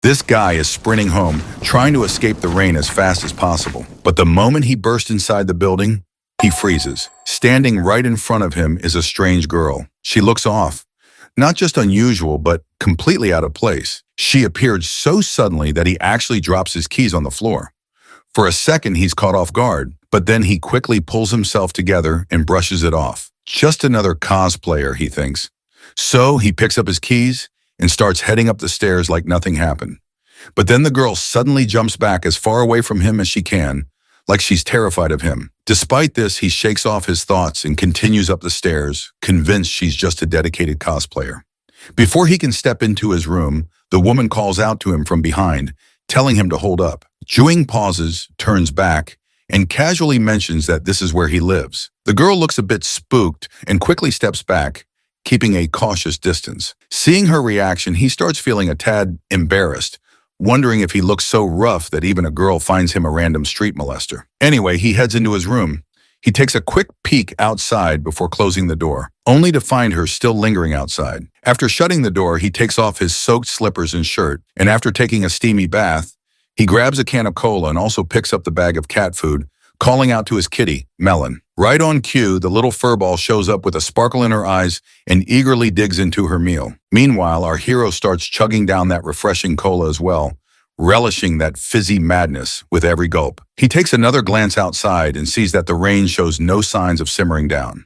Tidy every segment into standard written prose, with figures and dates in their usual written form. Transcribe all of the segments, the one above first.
This guy is sprinting home, trying to escape the rain as fast as possible. But the moment he bursts inside the building, he freezes. Standing right in front of him is a strange girl. She looks off. Not just unusual, but completely out of place. She appeared so suddenly that he actually drops his keys on the floor. For a second, he's caught off guard, but then he quickly pulls himself together and brushes it off. Just another cosplayer, he thinks. So he picks up his keys and starts heading up the stairs like nothing happened. But then the girl suddenly jumps back as far away from him as she can, like she's terrified of him. Despite this, he shakes off his thoughts and continues up the stairs, convinced she's just a dedicated cosplayer. Before he can step into his room, the woman calls out to him from behind, telling him to hold up. Juing pauses, turns back, and casually mentions that this is where he lives. The girl looks a bit spooked and quickly steps back, keeping a cautious distance. Seeing her reaction, he starts feeling a tad embarrassed, wondering if he looks so rough that even a girl finds him a random street molester. Anyway, he heads into his room. He takes a quick peek outside before closing the door, only to find her still lingering outside. After shutting the door, he takes off his soaked slippers and shirt, and after taking a steamy bath, he grabs a can of cola and also picks up the bag of cat food, calling out to his kitty, Melon. Right on cue, the little furball shows up with a sparkle in her eyes and eagerly digs into her meal. Meanwhile, our hero starts chugging down that refreshing cola as well, relishing that fizzy madness with every gulp. He takes another glance outside and sees that the rain shows no signs of simmering down.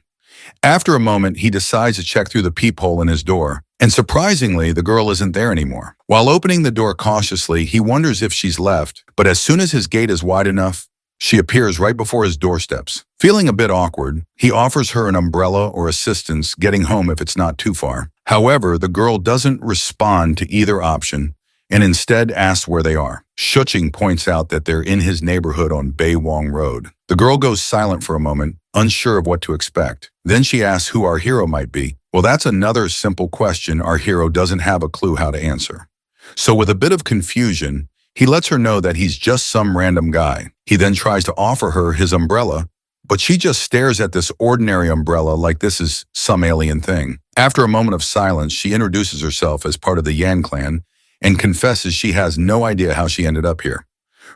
After a moment, he decides to check through the peephole in his door, and surprisingly, the girl isn't there anymore. While opening the door cautiously, he wonders if she's left, but as soon as his gate is wide enough, she appears right before his doorsteps. Feeling a bit awkward, he offers her an umbrella or assistance getting home if it's not too far. However, the girl doesn't respond to either option and instead asks where they are. Shuching points out that they're in his neighborhood on Baywong Road. The girl goes silent for a moment, unsure of what to expect. Then she asks who our hero might be. Well, that's another simple question our hero doesn't have a clue how to answer. So with a bit of confusion, he lets her know that he's just some random guy. He then tries to offer her his umbrella, but she just stares at this ordinary umbrella like this is some alien thing. After a moment of silence, she introduces herself as part of the Yan clan and confesses she has no idea how she ended up here.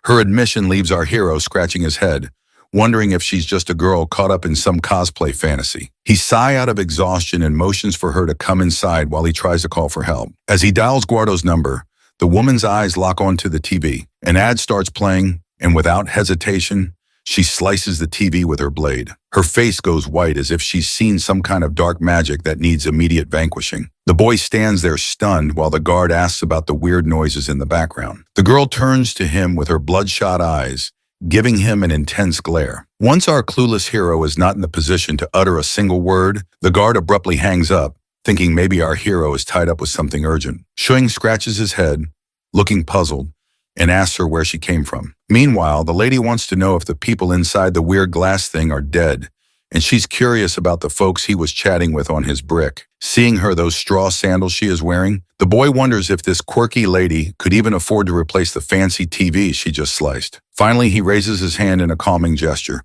Her admission leaves our hero scratching his head, wondering if she's just a girl caught up in some cosplay fantasy. He sighs out of exhaustion and motions for her to come inside while he tries to call for help. As he dials Guardo's number, the woman's eyes lock onto the TV. An ad starts playing, and without hesitation, she slices the TV with her blade. Her face goes white as if she's seen some kind of dark magic that needs immediate vanquishing. The boy stands there stunned while the guard asks about the weird noises in the background. The girl turns to him with her bloodshot eyes, giving him an intense glare. Once our clueless hero is not in the position to utter a single word, the guard abruptly hangs up, thinking maybe our hero is tied up with something urgent. Shuing scratches his head, looking puzzled, and asks her where she came from. Meanwhile, the lady wants to know if the people inside the weird glass thing are dead, and she's curious about the folks he was chatting with on his brick. Seeing her those straw sandals she is wearing, the boy wonders if this quirky lady could even afford to replace the fancy TV she just sliced. Finally, he raises his hand in a calming gesture,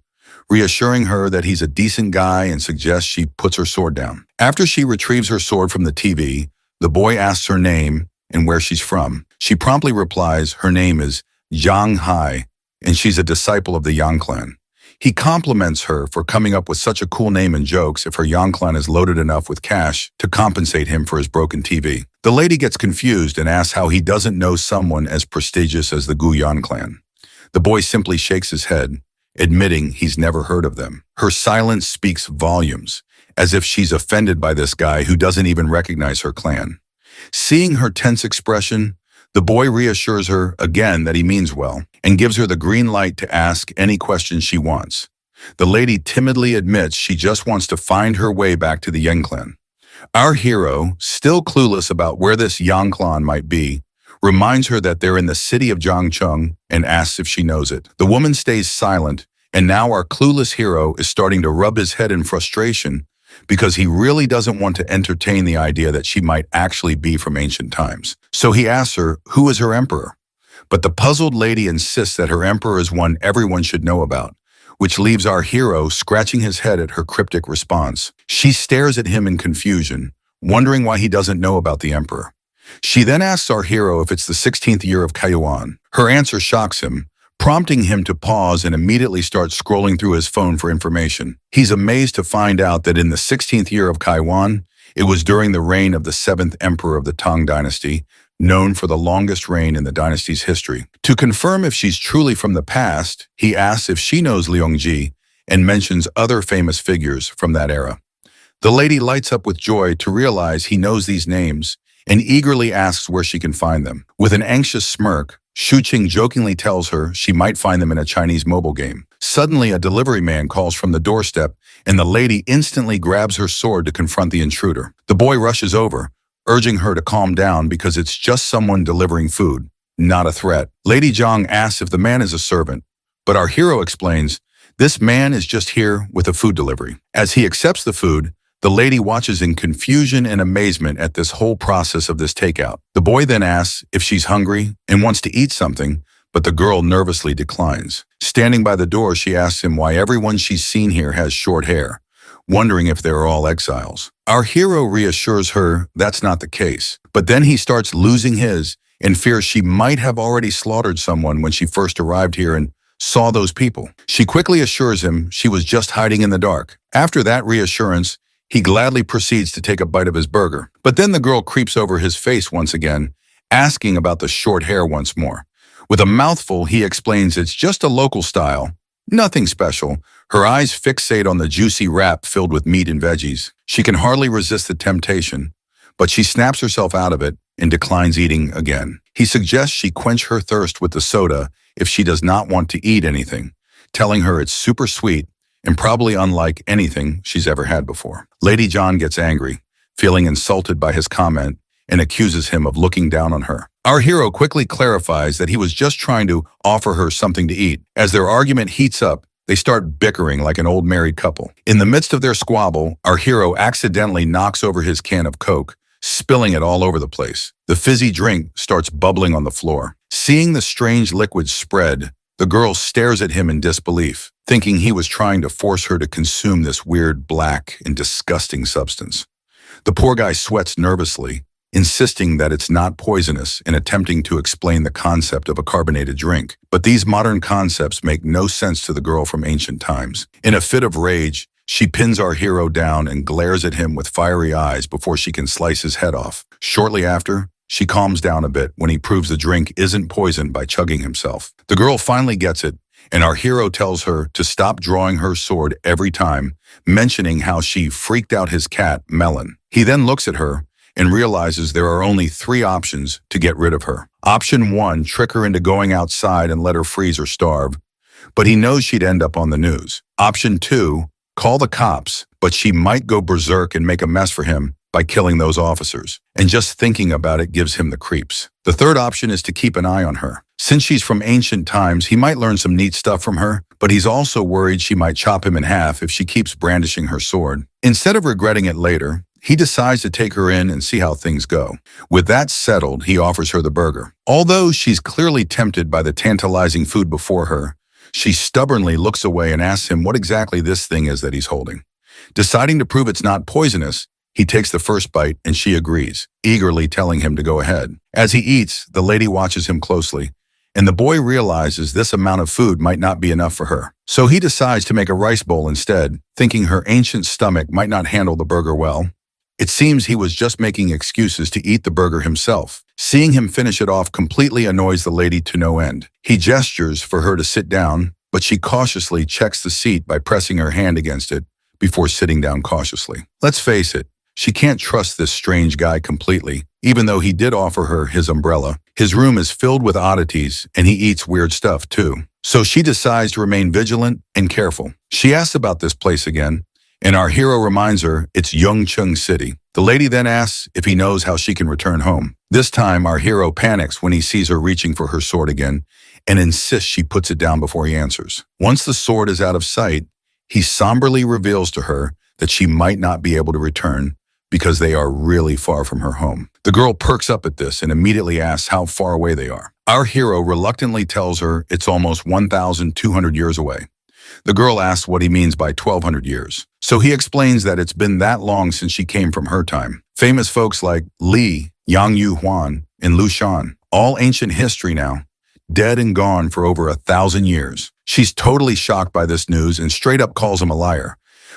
reassuring her that he's a decent guy and suggests she puts her sword down. After she retrieves her sword from the TV, the boy asks her name and where she's from. She promptly replies her name is Zhang Hai, and she's a disciple of the Yang clan. He compliments her for coming up with such a cool name and jokes if her Yang clan is loaded enough with cash to compensate him for his broken TV. The lady gets confused and asks how he doesn't know someone as prestigious as the Guyan clan. The boy simply shakes his head, admitting he's never heard of them. Her silence speaks volumes, as if she's offended by this guy who doesn't even recognize her clan. Seeing her tense expression, the boy reassures her again that he means well and gives her the green light to ask any questions she wants. The lady timidly admits she just wants to find her way back to the Yang clan. Our hero, still clueless about where this Yang clan might be, reminds her that they're in the city of Jiangcheng and asks if she knows it. The woman stays silent, and now our clueless hero is starting to rub his head in frustration because he really doesn't want to entertain the idea that she might actually be from ancient times. So he asks her, who is her emperor? But the puzzled lady insists that her emperor is one everyone should know about, which leaves our hero scratching his head at her cryptic response. She stares at him in confusion, wondering why he doesn't know about the emperor. She then asks our hero if it's the 16th year of Kaiwan. Her answer shocks him, prompting him to pause and immediately start scrolling through his phone for information. He's amazed to find out that in the 16th year of Kaiwan, it was during the reign of the 7th emperor of the Tang dynasty, known for the longest reign in the dynasty's history. To confirm if she's truly from the past, he asks if she knows Liangji and mentions other famous figures from that era. The lady lights up with joy to realize he knows these names and eagerly asks where she can find them. With an anxious smirk, Shuqing jokingly tells her she might find them in a Chinese mobile game. Suddenly, a delivery man calls from the doorstep, and the lady instantly grabs her sword to confront the intruder. The boy rushes over, urging her to calm down because it's just someone delivering food, not a threat. Lady Zhang asks if the man is a servant, but our hero explains, this man is just here with a food delivery. As he accepts the food, the lady watches in confusion and amazement at this whole process of this takeout. The boy then asks if she's hungry and wants to eat something, but the girl nervously declines. Standing by the door, she asks him why everyone she's seen here has short hair, wondering if they're all exiles. Our hero reassures her that's not the case, but then he starts losing his and fears she might have already slaughtered someone when she first arrived here and saw those people. She quickly assures him she was just hiding in the dark. After that reassurance, he gladly proceeds to take a bite of his burger. But then the girl creeps over his face once again, asking about the short hair once more. With a mouthful, he explains it's just a local style, nothing special. Her eyes fixate on the juicy wrap filled with meat and veggies. She can hardly resist the temptation, but she snaps herself out of it and declines eating again. He suggests she quench her thirst with the soda if she does not want to eat anything, telling her it's super sweet and probably unlike anything she's ever had before. Lady John gets angry, feeling insulted by his comment, and accuses him of looking down on her. Our hero quickly clarifies that he was just trying to offer her something to eat. As their argument heats up, they start bickering like an old married couple. In the midst of their squabble, our hero accidentally knocks over his can of Coke, spilling it all over the place. The fizzy drink starts bubbling on the floor. Seeing the strange liquid spread, the girl stares at him in disbelief, thinking he was trying to force her to consume this weird, black, and disgusting substance. The poor guy sweats nervously, insisting that it's not poisonous and attempting to explain the concept of a carbonated drink. But these modern concepts make no sense to the girl from ancient times. In a fit of rage, she pins our hero down and glares at him with fiery eyes before she can slice his head off. Shortly after, she calms down a bit when he proves the drink isn't poisoned by chugging himself. The girl finally gets it, and our hero tells her to stop drawing her sword every time, mentioning how she freaked out his cat, Melon. He then looks at her and realizes there are only 3 options to get rid of her. Option 1, trick her into going outside and let her freeze or starve, but he knows she'd end up on the news. Option 2, call the cops, but she might go berserk and make a mess for him by killing those officers, and just thinking about it gives him the creeps. The third option is to keep an eye on her. Since she's from ancient times, he might learn some neat stuff from her, but he's also worried she might chop him in half if she keeps brandishing her sword. Instead of regretting it later, he decides to take her in and see how things go. With that settled, he offers her the burger. Although she's clearly tempted by the tantalizing food before her, she stubbornly looks away and asks him what exactly this thing is that he's holding. Deciding to prove it's not poisonous, he takes the first bite and she agrees, eagerly telling him to go ahead. As he eats, the lady watches him closely, and the boy realizes this amount of food might not be enough for her. So he decides to make a rice bowl instead, thinking her ancient stomach might not handle the burger well. It seems he was just making excuses to eat the burger himself. Seeing him finish it off completely annoys the lady to no end. He gestures for her to sit down, but she cautiously checks the seat by pressing her hand against it before sitting down cautiously. Let's face it, she can't trust this strange guy completely, even though he did offer her his umbrella. His room is filled with oddities, and he eats weird stuff too. So she decides to remain vigilant and careful. She asks about this place again, and our hero reminds her it's Yongcheng City. The lady then asks if he knows how she can return home. This time, our hero panics when he sees her reaching for her sword again and insists she puts it down before he answers. Once the sword is out of sight, he somberly reveals to her that she might not be able to return because they are really far from her home. The girl perks up at this and immediately asks how far away they are. Our hero reluctantly tells her it's almost 1,200 years away. The girl asks what he means by 1200 years. So he explains that it's been that long since she came from her time. Famous folks like Li, Yang Yu Huan, and Lu Shan, all ancient history now, dead and gone for over 1,000 years. She's totally shocked by this news and straight up calls him a liar.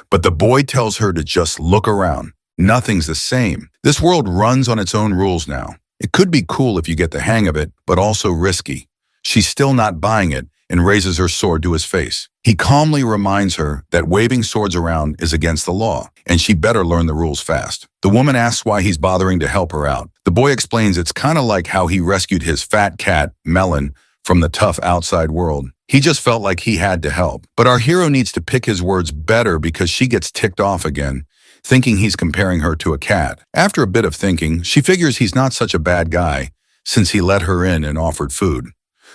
But the boy tells her to just look around. Nothing's the same. This world runs on its own rules now. It could be cool if you get the hang of it, but also risky. She's still not buying it and raises her sword to his face. He calmly reminds her that waving swords around is against the law, and she better learn the rules fast. The woman asks why he's bothering to help her out. The boy explains it's kind of like how he rescued his fat cat, Melon, from the tough outside world. He just felt like he had to help. But our hero needs to pick his words better because she gets ticked off again, thinking he's comparing her to a cat. After a bit of thinking, she figures he's not such a bad guy since he let her in and offered food.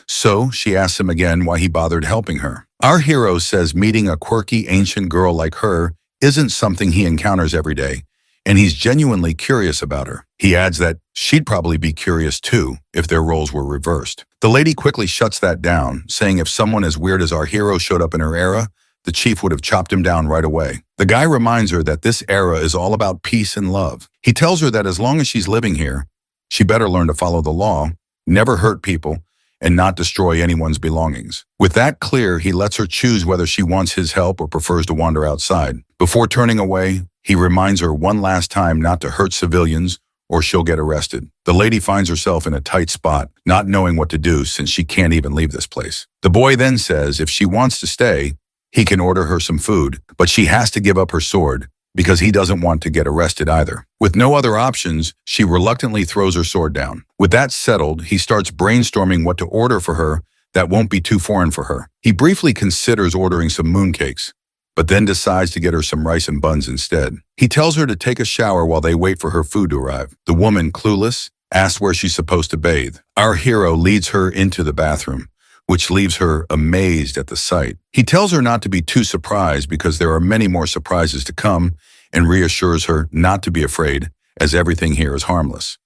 So she asks him again why he bothered helping her. Our hero says meeting a quirky ancient girl like her isn't something he encounters every day, and he's genuinely curious about her. He adds that she'd probably be curious too if their roles were reversed. The lady quickly shuts that down, saying if someone as weird as our hero showed up in her era, the chief would have chopped him down right away. The guy reminds her that this era is all about peace and love. He tells her that as long as she's living here, she better learn to follow the law, never hurt people, and not destroy anyone's belongings. With that clear, he lets her choose whether she wants his help or prefers to wander outside. Before turning away, he reminds her one last time not to hurt civilians or she'll get arrested. The lady finds herself in a tight spot, not knowing what to do since she can't even leave this place. The boy then says if she wants to stay, he can order her some food, but she has to give up her sword because he doesn't want to get arrested either. With no other options, she reluctantly throws her sword down. With that settled, he starts brainstorming what to order for her that won't be too foreign for her. He briefly considers ordering some mooncakes, but then decides to get her some rice and buns instead. He tells her to take a shower while they wait for her food to arrive. The woman, clueless, asks where she's supposed to bathe. Our hero leads her into the bathroom, which leaves her amazed at the sight. He tells her not to be too surprised because there are many more surprises to come and reassures her not to be afraid as everything here is harmless.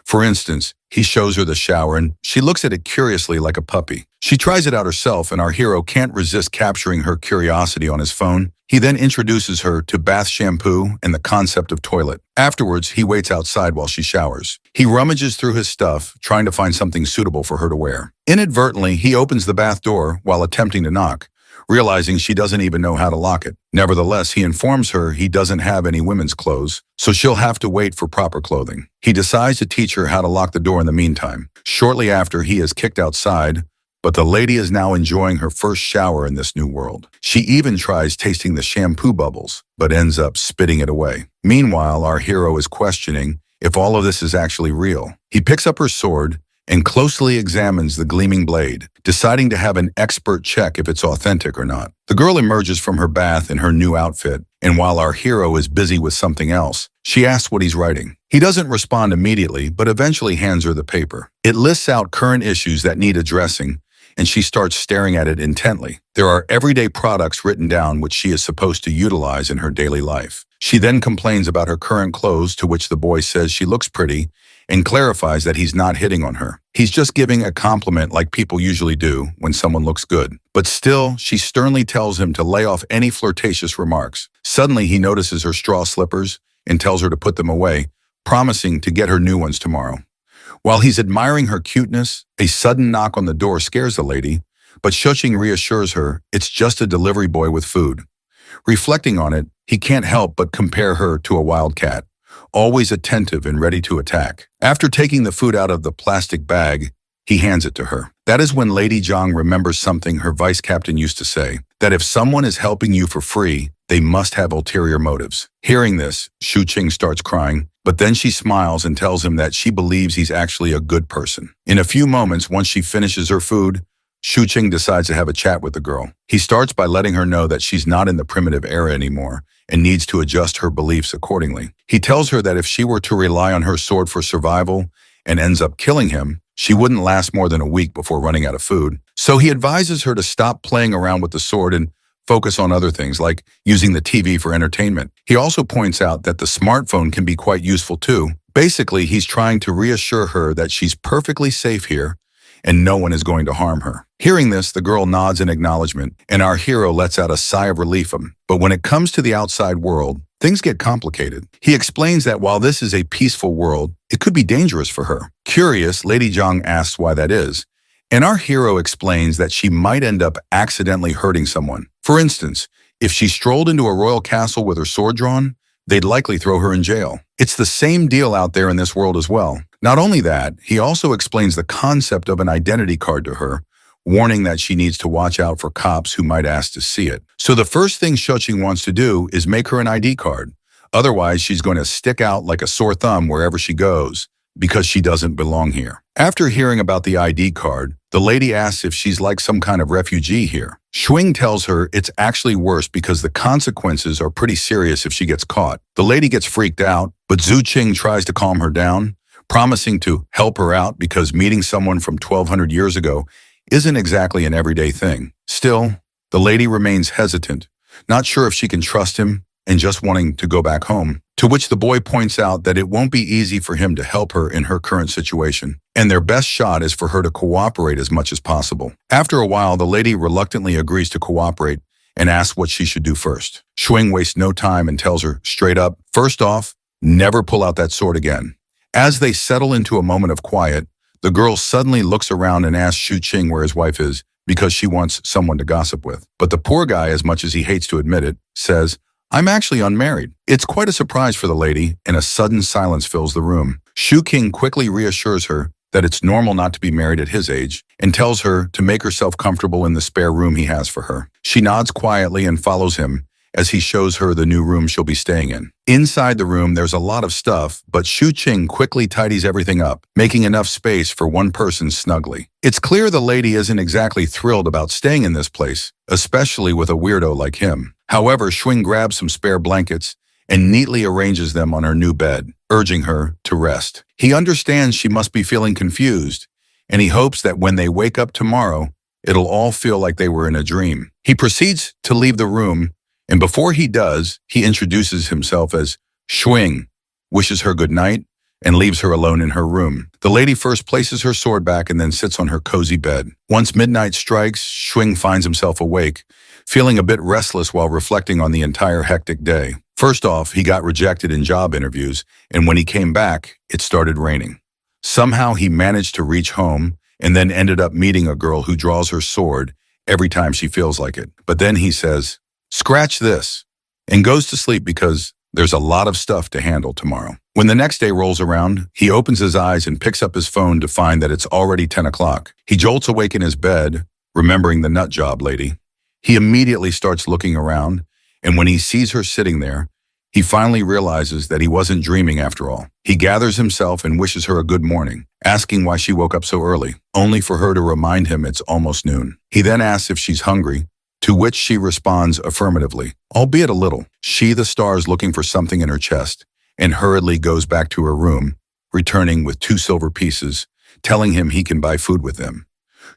For instance, he shows her the shower and she looks at it curiously like a puppy. She tries it out herself and our hero can't resist capturing her curiosity on his phone. He then introduces her to bath shampoo and the concept of toilet. Afterwards, he waits outside while she showers. He rummages through his stuff, trying to find something suitable for her to wear. Inadvertently, he opens the bath door while attempting to knock, realizing she doesn't even know how to lock it. Nevertheless, he informs her he doesn't have any women's clothes, so she'll have to wait for proper clothing. He decides to teach her how to lock the door in the meantime. Shortly after, he is kicked outside, but the lady is now enjoying her first shower in this new world. She even tries tasting the shampoo bubbles, but ends up spitting it away. Meanwhile, our hero is questioning if all of this is actually real. He picks up her sword and closely examines the gleaming blade, deciding to have an expert check if it's authentic or not. The girl emerges from her bath in her new outfit, and while our hero is busy with something else, she asks what he's writing. He doesn't respond immediately, but eventually hands her the paper. It lists out current issues that need addressing, and she starts staring at it intently. There are everyday products written down which she is supposed to utilize in her daily life. She then complains about her current clothes, to which the boy says she looks pretty, and clarifies that he's not hitting on her. He's just giving a compliment like people usually do when someone looks good. But still, she sternly tells him to lay off any flirtatious remarks. Suddenly, he notices her straw slippers and tells her to put them away, promising to get her new ones tomorrow. While he's admiring her cuteness, a sudden knock on the door scares the lady, but Shuching reassures her it's just a delivery boy with food. Reflecting on it, he can't help but compare her to a wild cat, always attentive and ready to attack. After taking the food out of the plastic bag, he hands it to her. That is when Lady Zhang remembers something her vice captain used to say, that if someone is helping you for free, they must have ulterior motives. Hearing this, Shuching starts crying, but then she smiles and tells him that she believes he's actually a good person. In a few moments, once she finishes her food, Shuching decides to have a chat with the girl. He starts by letting her know that she's not in the primitive era anymore and needs to adjust her beliefs accordingly. He tells her that if she were to rely on her sword for survival and ends up killing him, she wouldn't last more than a week before running out of food. So he advises her to stop playing around with the sword and focus on other things like using the TV for entertainment. He also points out that the smartphone can be quite useful too. Basically, he's trying to reassure her that she's perfectly safe here and no one is going to harm her. Hearing this, the girl nods in acknowledgement, and our hero lets out a sigh of relief. But when it comes to the outside world, things get complicated. He explains that while this is a peaceful world, it could be dangerous for her. Curious, Lady Zhang asks why that is, and our hero explains that she might end up accidentally hurting someone. For instance, if she strolled into a royal castle with her sword drawn, they'd likely throw her in jail. It's the same deal out there in this world as well. Not only that, he also explains the concept of an identity card to her, warning that she needs to watch out for cops who might ask to see it. So the first thing Shuqing wants to do is make her an ID card. Otherwise, she's going to stick out like a sore thumb wherever she goes, because she doesn't belong here. After hearing about the ID card, the lady asks if she's like some kind of refugee here. Shuqing tells her it's actually worse because the consequences are pretty serious if she gets caught. The lady gets freaked out, but Zhu Qing tries to calm her down, promising to help her out because meeting someone from 1200 years ago isn't exactly an everyday thing. Still, the lady remains hesitant, not sure if she can trust him and just wanting to go back home, to which the boy points out that it won't be easy for him to help her in her current situation, and their best shot is for her to cooperate as much as possible. After a while, the lady reluctantly agrees to cooperate and asks what she should do first. Shuqing wastes no time and tells her straight up, first off, never pull out that sword again. As they settle into a moment of quiet, the girl suddenly looks around and asks Shu Qing where his wife is because she wants someone to gossip with. But the poor guy, as much as he hates to admit it, says, I'm actually unmarried. It's quite a surprise for the lady, and a sudden silence fills the room. Shu Qing quickly reassures her that it's normal not to be married at his age and tells her to make herself comfortable in the spare room he has for her. She nods quietly and follows him as he shows her the new room she'll be staying in. Inside the room, there's a lot of stuff, but Shu Qing quickly tidies everything up, making enough space for one person snugly. It's clear the lady isn't exactly thrilled about staying in this place, especially with a weirdo like him. However, Shuqing grabs some spare blankets and neatly arranges them on her new bed, urging her to rest. He understands she must be feeling confused, and he hopes that when they wake up tomorrow, it'll all feel like they were in a dream. He proceeds to leave the room, and before he does, he introduces himself as Shuqing, wishes her good night, and leaves her alone in her room. The lady first places her sword back and then sits on her cozy bed. Once midnight strikes, Shuqing finds himself awake, feeling a bit restless while reflecting on the entire hectic day. First off, he got rejected in job interviews, and when he came back, it started raining. Somehow he managed to reach home and then ended up meeting a girl who draws her sword every time she feels like it. But then he says, scratch this, and goes to sleep because there's a lot of stuff to handle tomorrow. When the next day rolls around, he opens his eyes and picks up his phone to find that it's already 10 o'clock. He jolts awake in his bed, remembering the nut job lady. He immediately starts looking around, and when he sees her sitting there, he finally realizes that he wasn't dreaming after all. He gathers himself and wishes her a good morning, asking why she woke up so early, only for her to remind him it's almost noon. He then asks if she's hungry, to which she responds affirmatively, albeit a little. She, the stars, looking for something in her chest, and hurriedly goes back to her room, returning with 2 silver pieces, telling him he can buy food with them.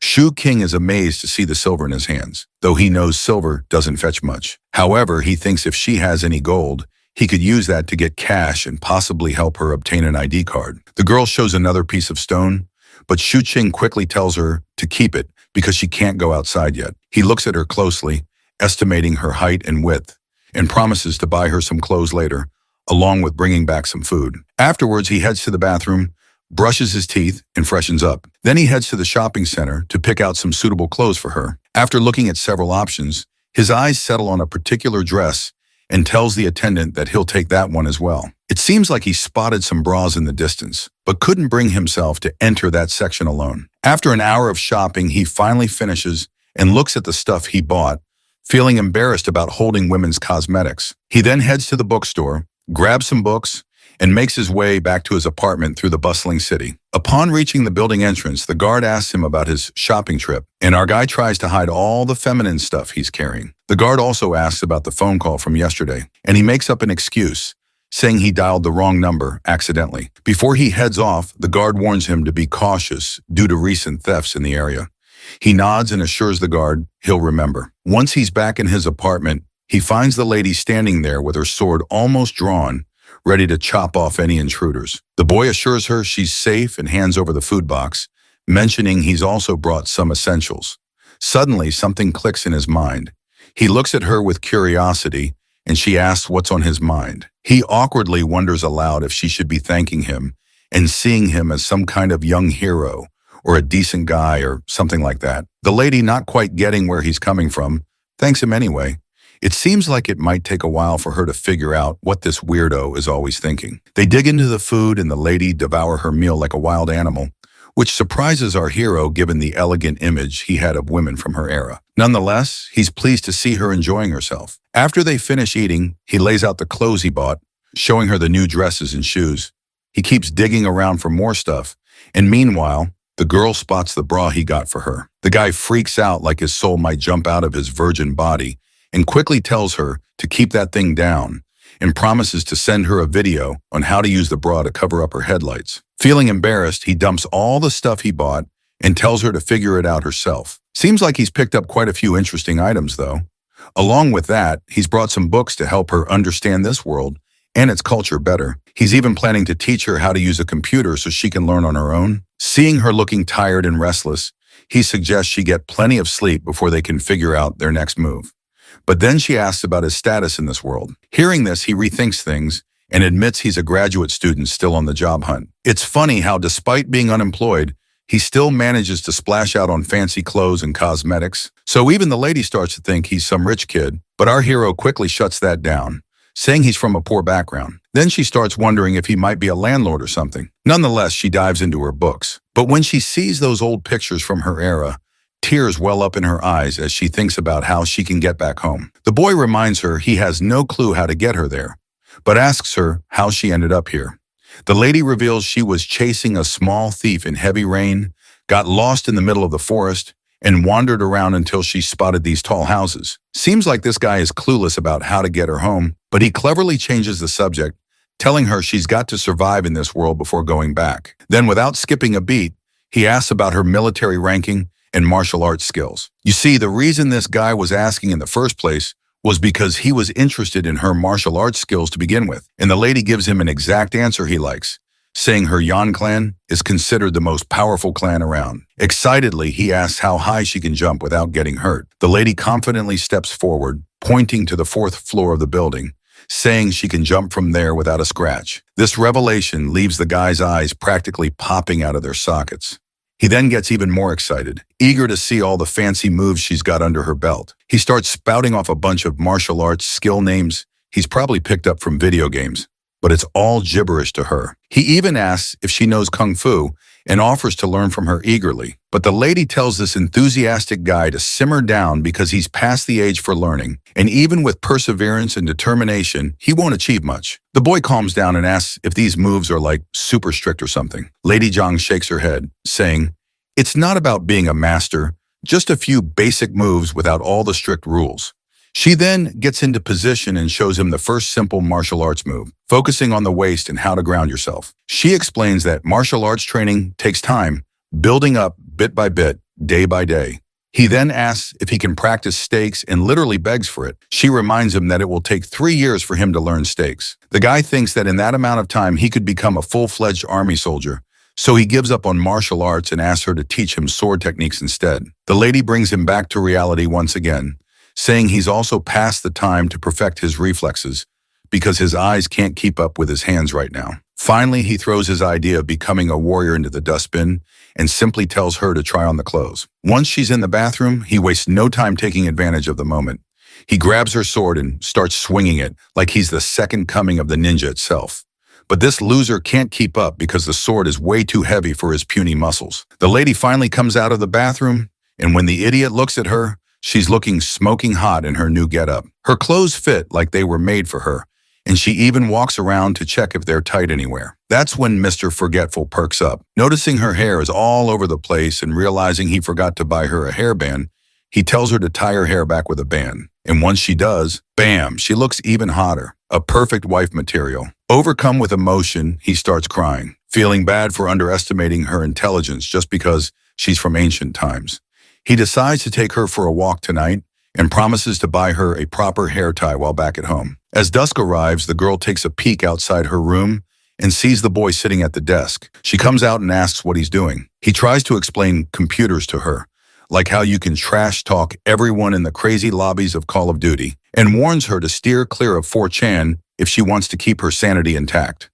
Shu Qing is amazed to see the silver in his hands, though he knows silver doesn't fetch much. However, he thinks if she has any gold, he could use that to get cash and possibly help her obtain an ID card. The girl shows another piece of stone, but Shu Qing quickly tells her to keep it because she can't go outside yet. He looks at her closely, estimating her height and width, and promises to buy her some clothes later, along with bringing back some food. Afterwards, he heads to the bathroom, brushes his teeth, and freshens up. Then he heads to the shopping center to pick out some suitable clothes for her. After looking at several options, his eyes settle on a particular dress and tells the attendant that he'll take that one as well. It seems like he spotted some bras in the distance, but couldn't bring himself to enter that section alone. After an hour of shopping, he finally finishes and looks at the stuff he bought, feeling embarrassed about holding women's cosmetics. He then heads to the bookstore, grabs some books, and makes his way back to his apartment through the bustling city. Upon reaching the building entrance, the guard asks him about his shopping trip, and our guy tries to hide all the feminine stuff he's carrying. The guard also asks about the phone call from yesterday, and he makes up an excuse, saying he dialed the wrong number accidentally. Before he heads off, the guard warns him to be cautious due to recent thefts in the area. He nods and assures the guard he'll remember. Once he's back in his apartment, he finds the lady standing there with her sword almost drawn, ready to chop off any intruders. The boy assures her she's safe and hands over the food box, mentioning he's also brought some essentials. Suddenly, something clicks in his mind. He looks at her with curiosity, and she asks what's on his mind. He awkwardly wonders aloud if she should be thanking him and seeing him as some kind of young hero or a decent guy or something like that. The lady, not quite getting where he's coming from, thanks him anyway. It seems like it might take a while for her to figure out what this weirdo is always thinking. They dig into the food and the lady devour her meal like a wild animal, which surprises our hero given the elegant image he had of women from her era. Nonetheless, he's pleased to see her enjoying herself. After they finish eating, he lays out the clothes he bought, showing her the new dresses and shoes. He keeps digging around for more stuff, and meanwhile, the girl spots the bra he got for her. The guy freaks out like his soul might jump out of his virgin body and quickly tells her to keep that thing down and promises to send her a video on how to use the bra to cover up her headlights. Feeling embarrassed, he dumps all the stuff he bought and tells her to figure it out herself. Seems like he's picked up quite a few interesting items, though. Along with that, he's brought some books to help her understand this world and its culture better. He's even planning to teach her how to use a computer so she can learn on her own. Seeing her looking tired and restless, he suggests she get plenty of sleep before they can figure out their next move. But then she asks about his status in this world. Hearing this, he rethinks things and admits he's a graduate student still on the job hunt. It's funny how, despite being unemployed, he still manages to splash out on fancy clothes and cosmetics. So even the lady starts to think he's some rich kid, but our hero quickly shuts that down, saying he's from a poor background. Then she starts wondering if he might be a landlord or something. Nonetheless, she dives into her books. But when she sees those old pictures from her era, tears well up in her eyes as she thinks about how she can get back home. The boy reminds her he has no clue how to get her there, but asks her how she ended up here. The lady reveals she was chasing a small thief in heavy rain, got lost in the middle of the forest, and wandered around until she spotted these tall houses. Seems like this guy is clueless about how to get her home, but he cleverly changes the subject, telling her she's got to survive in this world before going back. Then, without skipping a beat, he asks about her military ranking and martial arts skills. You see, the reason this guy was asking in the first place was because he was interested in her martial arts skills to begin with, and the lady gives him an exact answer he likes, saying her Yan clan is considered the most powerful clan around. Excitedly, he asks how high she can jump without getting hurt. The lady confidently steps forward, pointing to the 4th floor of the building, saying she can jump from there without a scratch. This revelation leaves the guy's eyes practically popping out of their sockets. He then gets even more excited, eager to see all the fancy moves she's got under her belt. He starts spouting off a bunch of martial arts skill names he's probably picked up from video games, but it's all gibberish to her. He even asks if she knows Kung Fu and offers to learn from her eagerly. But the lady tells this enthusiastic guy to simmer down because he's past the age for learning, and even with perseverance and determination, he won't achieve much. The boy calms down and asks if these moves are like super strict or something. Lady Zhang shakes her head, saying, "It's not about being a master, just a few basic moves without all the strict rules." She then gets into position and shows him the first simple martial arts move, focusing on the waist and how to ground yourself. She explains that martial arts training takes time, building up bit by bit, day by day. He then asks if he can practice stakes and literally begs for it. She reminds him that it will take 3 years for him to learn stakes. The guy thinks that in that amount of time he could become a full-fledged army soldier, so he gives up on martial arts and asks her to teach him sword techniques instead. The lady brings him back to reality once again, saying he's also past the time to perfect his reflexes because his eyes can't keep up with his hands right now. Finally, he throws his idea of becoming a warrior into the dustbin and simply tells her to try on the clothes. Once she's in the bathroom, he wastes no time taking advantage of the moment. He grabs her sword and starts swinging it like he's the second coming of the ninja itself. But this loser can't keep up because the sword is way too heavy for his puny muscles. The lady finally comes out of the bathroom, and when the idiot looks at her, she's looking smoking hot in her new getup. Her clothes fit like they were made for her, and she even walks around to check if they're tight anywhere. That's when Mr. Forgetful perks up. Noticing her hair is all over the place and realizing he forgot to buy her a hairband, he tells her to tie her hair back with a band. And once she does, bam, she looks even hotter. A perfect wife material. Overcome with emotion, he starts crying, feeling bad for underestimating her intelligence just because she's from ancient times. He decides to take her for a walk tonight and promises to buy her a proper hair tie while back at home. As dusk arrives, the girl takes a peek outside her room and sees the boy sitting at the desk. She comes out and asks what he's doing. He tries to explain computers to her, like how you can trash talk everyone in the crazy lobbies of Call of Duty, and warns her to steer clear of 4chan if she wants to keep her sanity intact.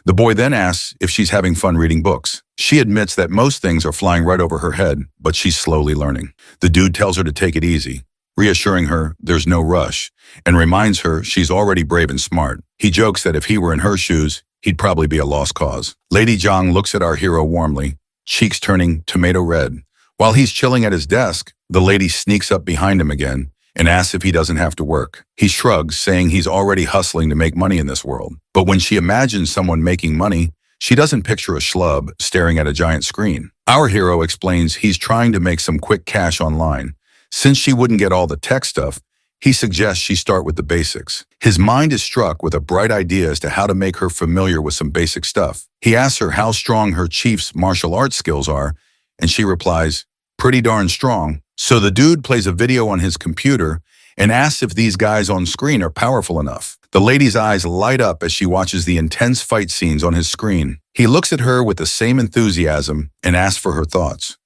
The boy then asks if she's having fun reading books. She admits that most things are flying right over her head, but she's slowly learning. The dude tells her to take it easy, reassuring her there's no rush, and reminds her she's already brave and smart. He jokes that if he were in her shoes, he'd probably be a lost cause. Lady Zhang looks at our hero warmly, cheeks turning tomato red. While he's chilling at his desk, the lady sneaks up behind him again and asks if he doesn't have to work. He shrugs, saying he's already hustling to make money in this world. But when she imagines someone making money, she doesn't picture a schlub staring at a giant screen. Our hero explains he's trying to make some quick cash online. Since she wouldn't get all the tech stuff, he suggests she start with the basics. His mind is struck with a bright idea as to how to make her familiar with some basic stuff. He asks her how strong her chief's martial arts skills are, and she replies, pretty darn strong. So the dude plays a video on his computer and asks if these guys on screen are powerful enough. The lady's eyes light up as she watches the intense fight scenes on his screen. He looks at her with the same enthusiasm and asks for her thoughts.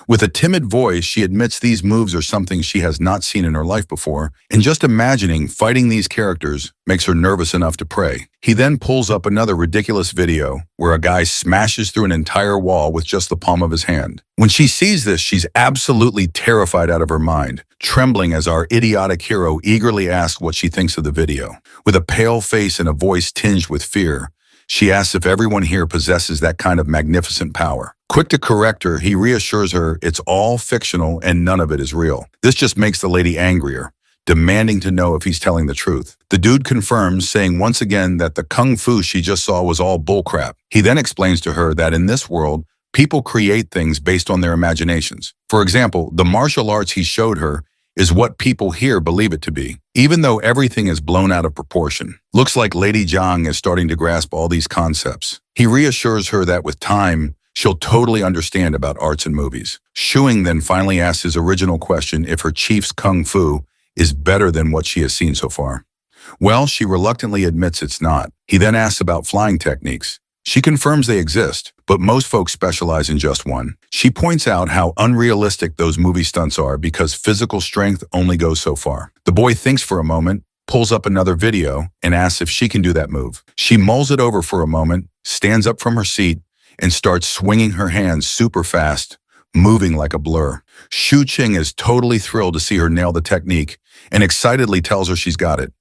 With a timid voice, she admits these moves are something she has not seen in her life before, and just imagining fighting these characters makes her nervous enough to pray. He then pulls up another ridiculous video where a guy smashes through an entire wall with just the palm of his hand. When she sees this, she's absolutely terrified out of her mind, trembling as our idiotic hero eagerly asks what she thinks of the video. With a pale face and a voice tinged with fear, she asks if everyone here possesses that kind of magnificent power. Quick to correct her, he reassures her it's all fictional and none of it is real. This just makes the lady angrier, demanding to know if he's telling the truth. The dude confirms, saying once again that the kung fu she just saw was all bullcrap. He then explains to her that in this world, people create things based on their imaginations. For example, the martial arts he showed her is what people here believe it to be, even though everything is blown out of proportion. Looks like Lady Zhang is starting to grasp all these concepts. He reassures her that with time, she'll totally understand about arts and movies. Shuing then finally asks his original question if her chief's kung fu is better than what she has seen so far. Well, she reluctantly admits it's not. He then asks about flying techniques. She confirms they exist, but most folks specialize in just one. She points out how unrealistic those movie stunts are because physical strength only goes so far. The boy thinks for a moment, pulls up another video, and asks if she can do that move. She mulls it over for a moment, stands up from her seat, and starts swinging her hands super fast, moving like a blur. Shu Qing is totally thrilled to see her nail the technique and excitedly tells her she's got it.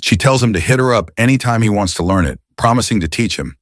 She tells him to hit her up anytime he wants to learn it, promising to teach him.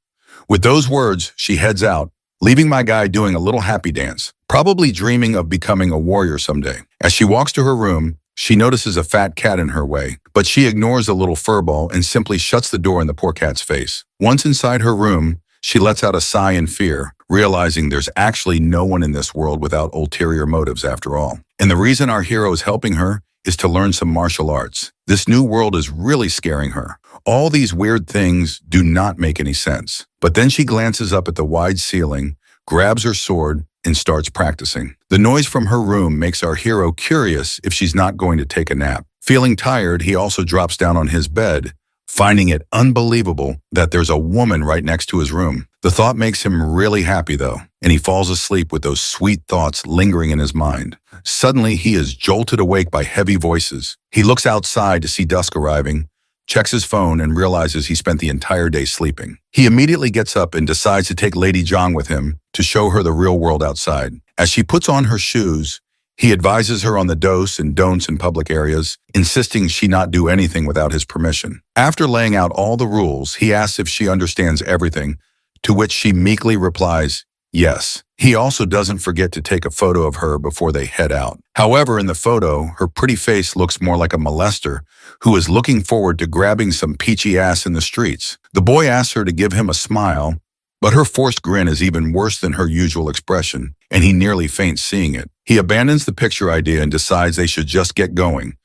With those words, she heads out, leaving my guy doing a little happy dance, probably dreaming of becoming a warrior someday. As she walks to her room, she notices a fat cat in her way, but she ignores the little furball and simply shuts the door in the poor cat's face. Once inside her room, she lets out a sigh in fear, realizing there's actually no one in this world without ulterior motives after all. And the reason our hero is helping her is to learn some martial arts. This new world is really scaring her. All these weird things do not make any sense. But then she glances up at the wide ceiling, grabs her sword, and starts practicing. The noise from her room makes our hero curious if she's not going to take a nap. Feeling tired, he also drops down on his bed, finding it unbelievable that there's a woman right next to his room. The thought makes him really happy though, and he falls asleep with those sweet thoughts lingering in his mind. Suddenly, he is jolted awake by heavy voices. He looks outside to see dusk arriving, checks his phone, and realizes he spent the entire day sleeping. He immediately gets up and decides to take Lady Zhang with him to show her the real world outside. As she puts on her shoes, he advises her on the dos and don'ts in public areas, insisting she not do anything without his permission. After laying out all the rules, he asks if she understands everything, to which she meekly replies, yes. He also doesn't forget to take a photo of her before they head out. However, in the photo, her pretty face looks more like a molester who is looking forward to grabbing some peachy ass in the streets. The boy asks her to give him a smile, but her forced grin is even worse than her usual expression, and he nearly faints seeing it. He abandons the picture idea and decides they should just get going.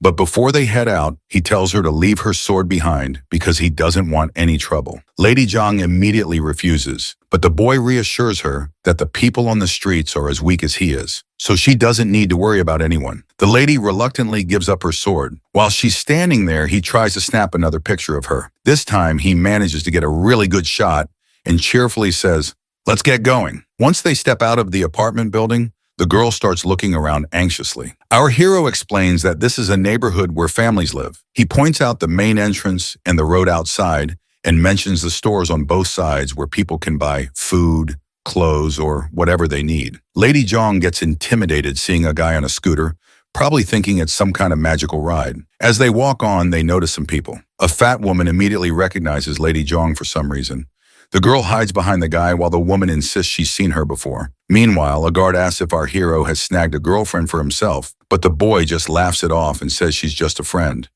But before they head out, he tells her to leave her sword behind because he doesn't want any trouble. Lady Zhang immediately refuses, but the boy reassures her that the people on the streets are as weak as he is, so she doesn't need to worry about anyone. The lady reluctantly gives up her sword. While she's standing there, he tries to snap another picture of her. This time, he manages to get a really good shot and cheerfully says, "Let's get going." Once they step out of the apartment building, the girl starts looking around anxiously. Our hero explains that this is a neighborhood where families live. He points out the main entrance and the road outside and mentions the stores on both sides where people can buy food, clothes, or whatever they need. Lady Zhang gets intimidated seeing a guy on a scooter, probably thinking it's some kind of magical ride. As they walk on, they notice some people. A fat woman immediately recognizes Lady Zhang for some reason. The girl hides behind the guy while the woman insists she's seen her before. Meanwhile, a guard asks if our hero has snagged a girlfriend for himself, but the boy just laughs it off and says she's just a friend.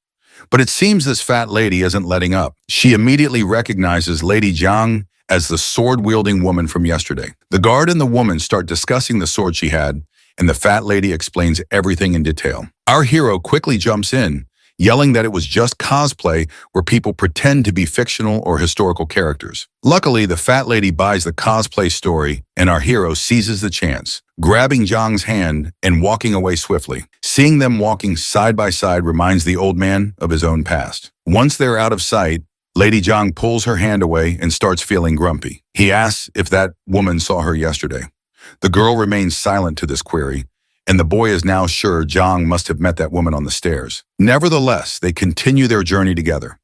But it seems this fat lady isn't letting up. She immediately recognizes Lady Zhang as the sword-wielding woman from yesterday. The guard and the woman start discussing the sword she had, and the fat lady explains everything in detail. Our hero quickly jumps in, yelling that it was just cosplay where people pretend to be fictional or historical characters. Luckily, the fat lady buys the cosplay story, and our hero seizes the chance, grabbing Zhang's hand and walking away swiftly. Seeing them walking side by side reminds the old man of his own past. Once they're out of sight, Lady Zhang pulls her hand away and starts feeling grumpy. He asks if that woman saw her yesterday. The girl remains silent to this query, and the boy is now sure Zhang must have met that woman on the stairs. Nevertheless, they continue their journey together.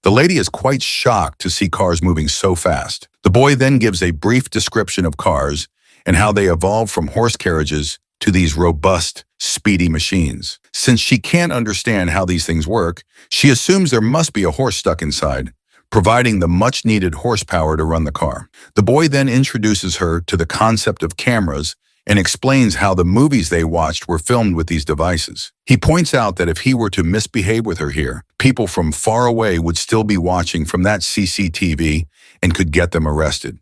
The lady is quite shocked to see cars moving so fast. The boy then gives a brief description of cars and how they evolved from horse carriages to these robust, speedy machines. Since she can't understand how these things work, she assumes there must be a horse stuck inside, providing the much-needed horsepower to run the car. The boy then introduces her to the concept of cameras and explains how the movies they watched were filmed with these devices. He points out that if he were to misbehave with her here, people from far away would still be watching from that CCTV and could get them arrested.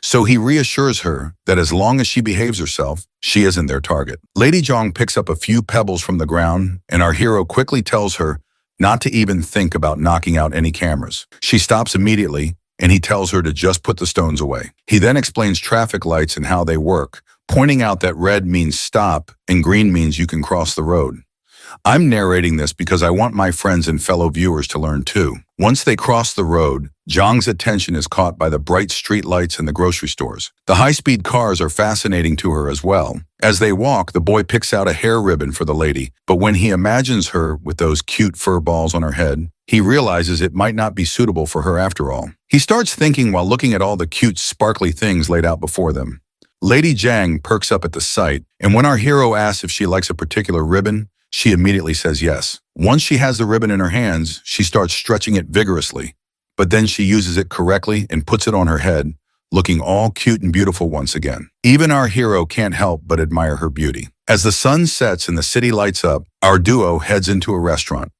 So he reassures her that as long as she behaves herself, she isn't their target. Lady Zhang picks up a few pebbles from the ground, and our hero quickly tells her not to even think about knocking out any cameras. She stops immediately, and he tells her to just put the stones away. He then explains traffic lights and how they work, pointing out that red means stop and green means you can cross the road. I'm narrating this because I want my friends and fellow viewers to learn too. Once they cross the road, Zhang's attention is caught by the bright street lights in the grocery stores. The high-speed cars are fascinating to her as well. As they walk, the boy picks out a hair ribbon for the lady, but when he imagines her with those cute fur balls on her head, he realizes it might not be suitable for her after all. He starts thinking while looking at all the cute, sparkly things laid out before them. Lady Zhang perks up at the sight, and when our hero asks if she likes a particular ribbon, she immediately says yes. Once she has the ribbon in her hands, she starts stretching it vigorously, but then she uses it correctly and puts it on her head, looking all cute and beautiful once again. Even our hero can't help but admire her beauty. As the sun sets and the city lights up, our duo heads into a restaurant.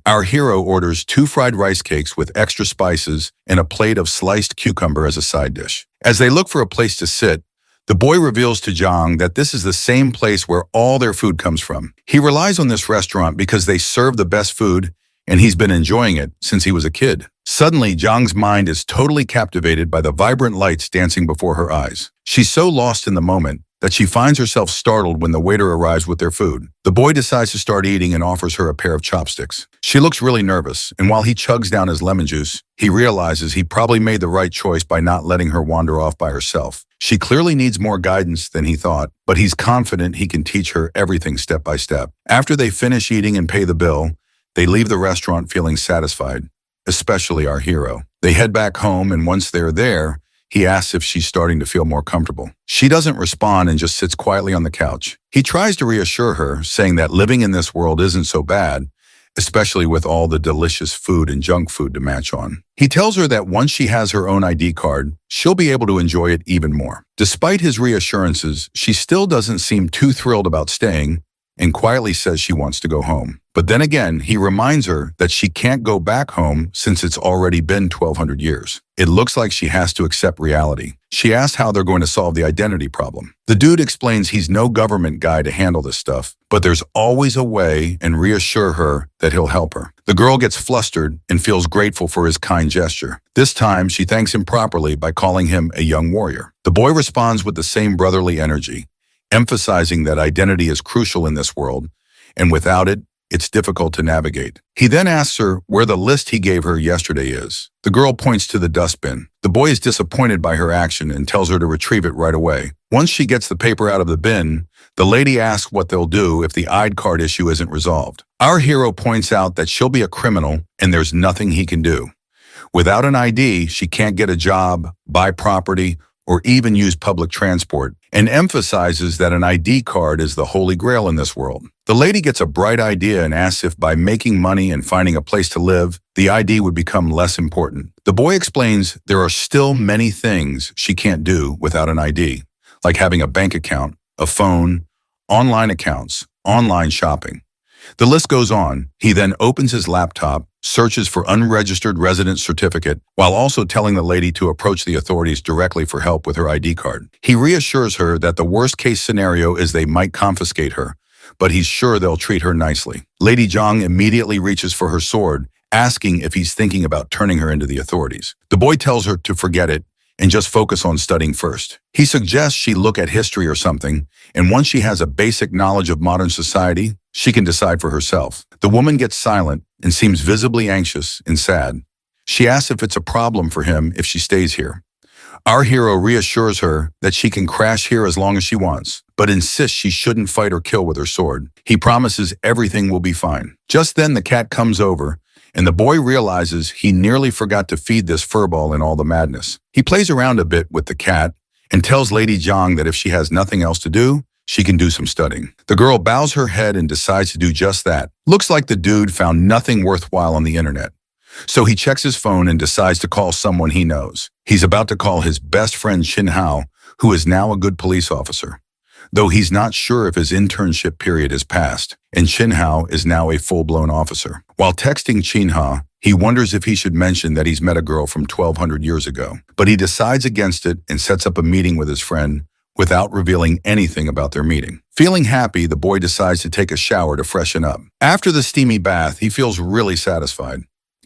Our hero orders 2 fried rice cakes with extra spices and a plate of sliced cucumber as a side dish. As they look for a place to sit, the boy reveals to Zhang that this is the same place where all their food comes from. He relies on this restaurant because they serve the best food, and he's been enjoying it since he was a kid. Suddenly, Zhang's mind is totally captivated by the vibrant lights dancing before her eyes. She's so lost in the moment that she finds herself startled when the waiter arrives with their food. The boy decides to start eating and offers her a pair of chopsticks. She looks really nervous, and while he chugs down his lemon juice, he realizes he probably made the right choice by not letting her wander off by herself. She clearly needs more guidance than he thought, but he's confident he can teach her everything step by step. After they finish eating and pay the bill, they leave the restaurant feeling satisfied, especially our hero. They head back home, and once they're there, he asks if she's starting to feel more comfortable. She doesn't respond and just sits quietly on the couch. He tries to reassure her, saying that living in this world isn't so bad, especially with all the delicious food and junk food to match on. He tells her that once she has her own ID card, she'll be able to enjoy it even more. Despite his reassurances, she still doesn't seem too thrilled about staying, and quietly says she wants to go home. But then again, he reminds her that she can't go back home since it's already been 1,200 years. It looks like she has to accept reality. She asks how they're going to solve the identity problem. The dude explains he's no government guy to handle this stuff, but there's always a way, and reassure her that he'll help her. The girl gets flustered and feels grateful for his kind gesture. This time, she thanks him properly by calling him a young warrior. The boy responds with the same brotherly energy, emphasizing that identity is crucial in this world, and without it, it's difficult to navigate. He then asks her where the list he gave her yesterday is. The girl points to the dustbin. The boy is disappointed by her action and tells her to retrieve it right away. Once she gets the paper out of the bin, the lady asks what they'll do if the ID card issue isn't resolved. Our hero points out that she'll be a criminal and there's nothing he can do. Without an ID, she can't get a job, buy property, or even use public transport, and emphasizes that an ID card is the holy grail in this world. The lady gets a bright idea and asks if by making money and finding a place to live, the ID would become less important. The boy explains there are still many things she can't do without an ID, like having a bank account, a phone, online accounts, online shopping. The list goes on. He then opens his laptop, searches for unregistered resident certificate, while also telling the lady to approach the authorities directly for help with her ID card. He reassures her that the worst-case scenario is they might confiscate her, but he's sure they'll treat her nicely. Lady Zhang immediately reaches for her sword, asking if he's thinking about turning her into the authorities. The boy tells her to forget it and just focus on studying first. He suggests she look at history or something, and once she has a basic knowledge of modern society, she can decide for herself. The woman gets silent and seems visibly anxious and sad. She asks if it's a problem for him if she stays here. Our hero reassures her that she can crash here as long as she wants, but insists she shouldn't fight or kill with her sword. He promises everything will be fine. Just then the cat comes over, and the boy realizes he nearly forgot to feed this furball in all the madness. He plays around a bit with the cat and tells Lady Zhang that if she has nothing else to do, she can do some studying. The girl bows her head and decides to do just that. Looks like the dude found nothing worthwhile on the internet. So he checks his phone and decides to call someone he knows. He's about to call his best friend Shin Hao, who is now a good police officer, though he's not sure if his internship period is passed, and Shin Hao is now a full-blown officer. While texting Shin Hao, he wonders if he should mention that he's met a girl from 1,200 years ago, but he decides against it and sets up a meeting with his friend without revealing anything about their meeting. Feeling happy, the boy decides to take a shower to freshen up. After the steamy bath, he feels really satisfied.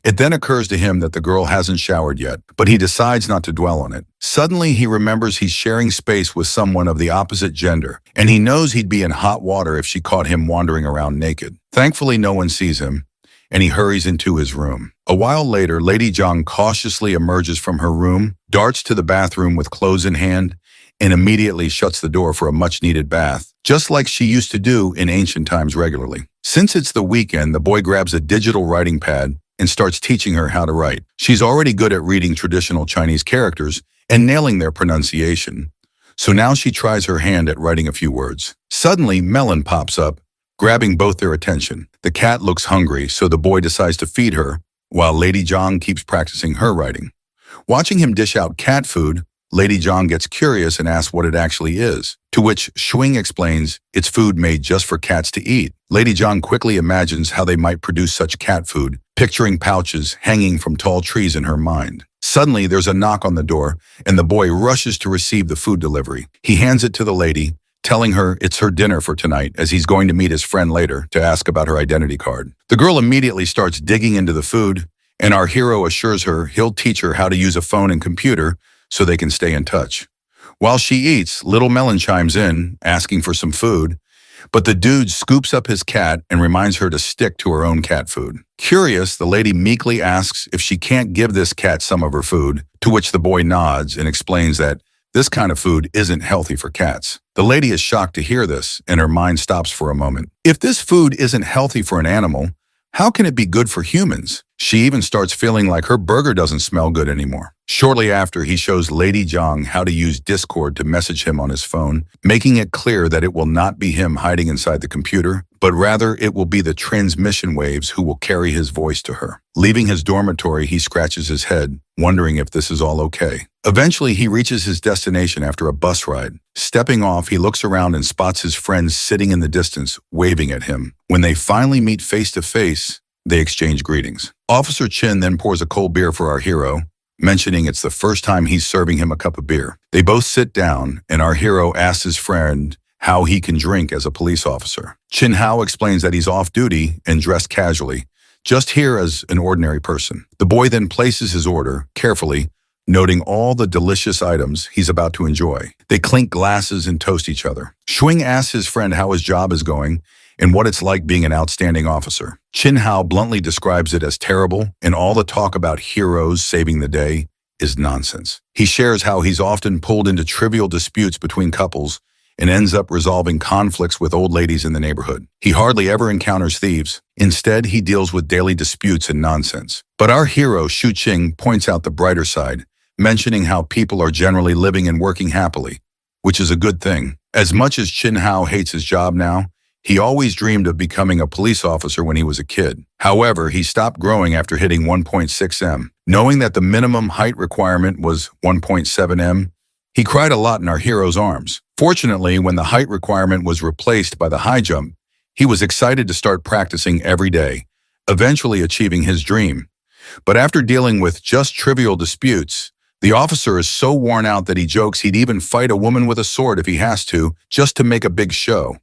It then occurs to him that the girl hasn't showered yet, but he decides not to dwell on it. Suddenly, he remembers he's sharing space with someone of the opposite gender, and he knows he'd be in hot water if she caught him wandering around naked. Thankfully, no one sees him, and he hurries into his room. A while later, Lady Zhang cautiously emerges from her room, darts to the bathroom with clothes in hand, and immediately shuts the door for a much-needed bath, just like she used to do in ancient times regularly. Since it's the weekend, the boy grabs a digital writing pad and starts teaching her how to write. She's already good at reading traditional Chinese characters and nailing their pronunciation, so now she tries her hand at writing a few words. Suddenly, Melon pops up, grabbing both their attention. The cat looks hungry, so the boy decides to feed her, while Lady Zhang keeps practicing her writing. Watching him dish out cat food, Lady Zhang gets curious and asks what it actually is, to which Shuing explains it's food made just for cats to eat. Lady Zhang quickly imagines how they might produce such cat food, picturing pouches hanging from tall trees in her mind. Suddenly, there's a knock on the door, and the boy rushes to receive the food delivery. He hands it to the lady, telling her it's her dinner for tonight as he's going to meet his friend later to ask about her identity card. The girl immediately starts digging into the food, and our hero assures her he'll teach her how to use a phone and computer so they can stay in touch. While she eats, Little Melon chimes in, asking for some food, but the dude scoops up his cat and reminds her to stick to her own cat food. Curious, the lady meekly asks if she can't give this cat some of her food, to which the boy nods and explains that this kind of food isn't healthy for cats. The lady is shocked to hear this, and her mind stops for a moment. If this food isn't healthy for an animal, how can it be good for humans? She even starts feeling like her burger doesn't smell good anymore. Shortly after, he shows Lady Zhang how to use Discord to message him on his phone, making it clear that it will not be him hiding inside the computer, but rather it will be the transmission waves who will carry his voice to her. Leaving his dormitory, he scratches his head, wondering if this is all okay. Eventually, he reaches his destination after a bus ride. Stepping off, he looks around and spots his friends sitting in the distance, waving at him. When they finally meet face to face, they exchange greetings. Officer Chin then pours a cold beer for our hero, mentioning it's the first time he's serving him a cup of beer. They both sit down, and our hero asks his friend how he can drink as a police officer. Chin Hao explains that he's off duty and dressed casually, just here as an ordinary person. The boy then places his order, carefully, noting all the delicious items he's about to enjoy. They clink glasses and toast each other. Shuing asks his friend how his job is going and what it's like being an outstanding officer. Chin Hao bluntly describes it as terrible, and all the talk about heroes saving the day is nonsense. He shares how he's often pulled into trivial disputes between couples and ends up resolving conflicts with old ladies in the neighborhood. He hardly ever encounters thieves. Instead, he deals with daily disputes and nonsense. But our hero, Shu Qing, points out the brighter side, mentioning how people are generally living and working happily, which is a good thing. As much as Chin Hao hates his job now, he always dreamed of becoming a police officer when he was a kid. However, he stopped growing after hitting 1.6 m. Knowing that the minimum height requirement was 1.7 m, he cried a lot in our hero's arms. Fortunately, when the height requirement was replaced by the high jump, he was excited to start practicing every day, eventually achieving his dream. But after dealing with just trivial disputes, the officer is so worn out that he jokes he'd even fight a woman with a sword if he has to, just to make a big show.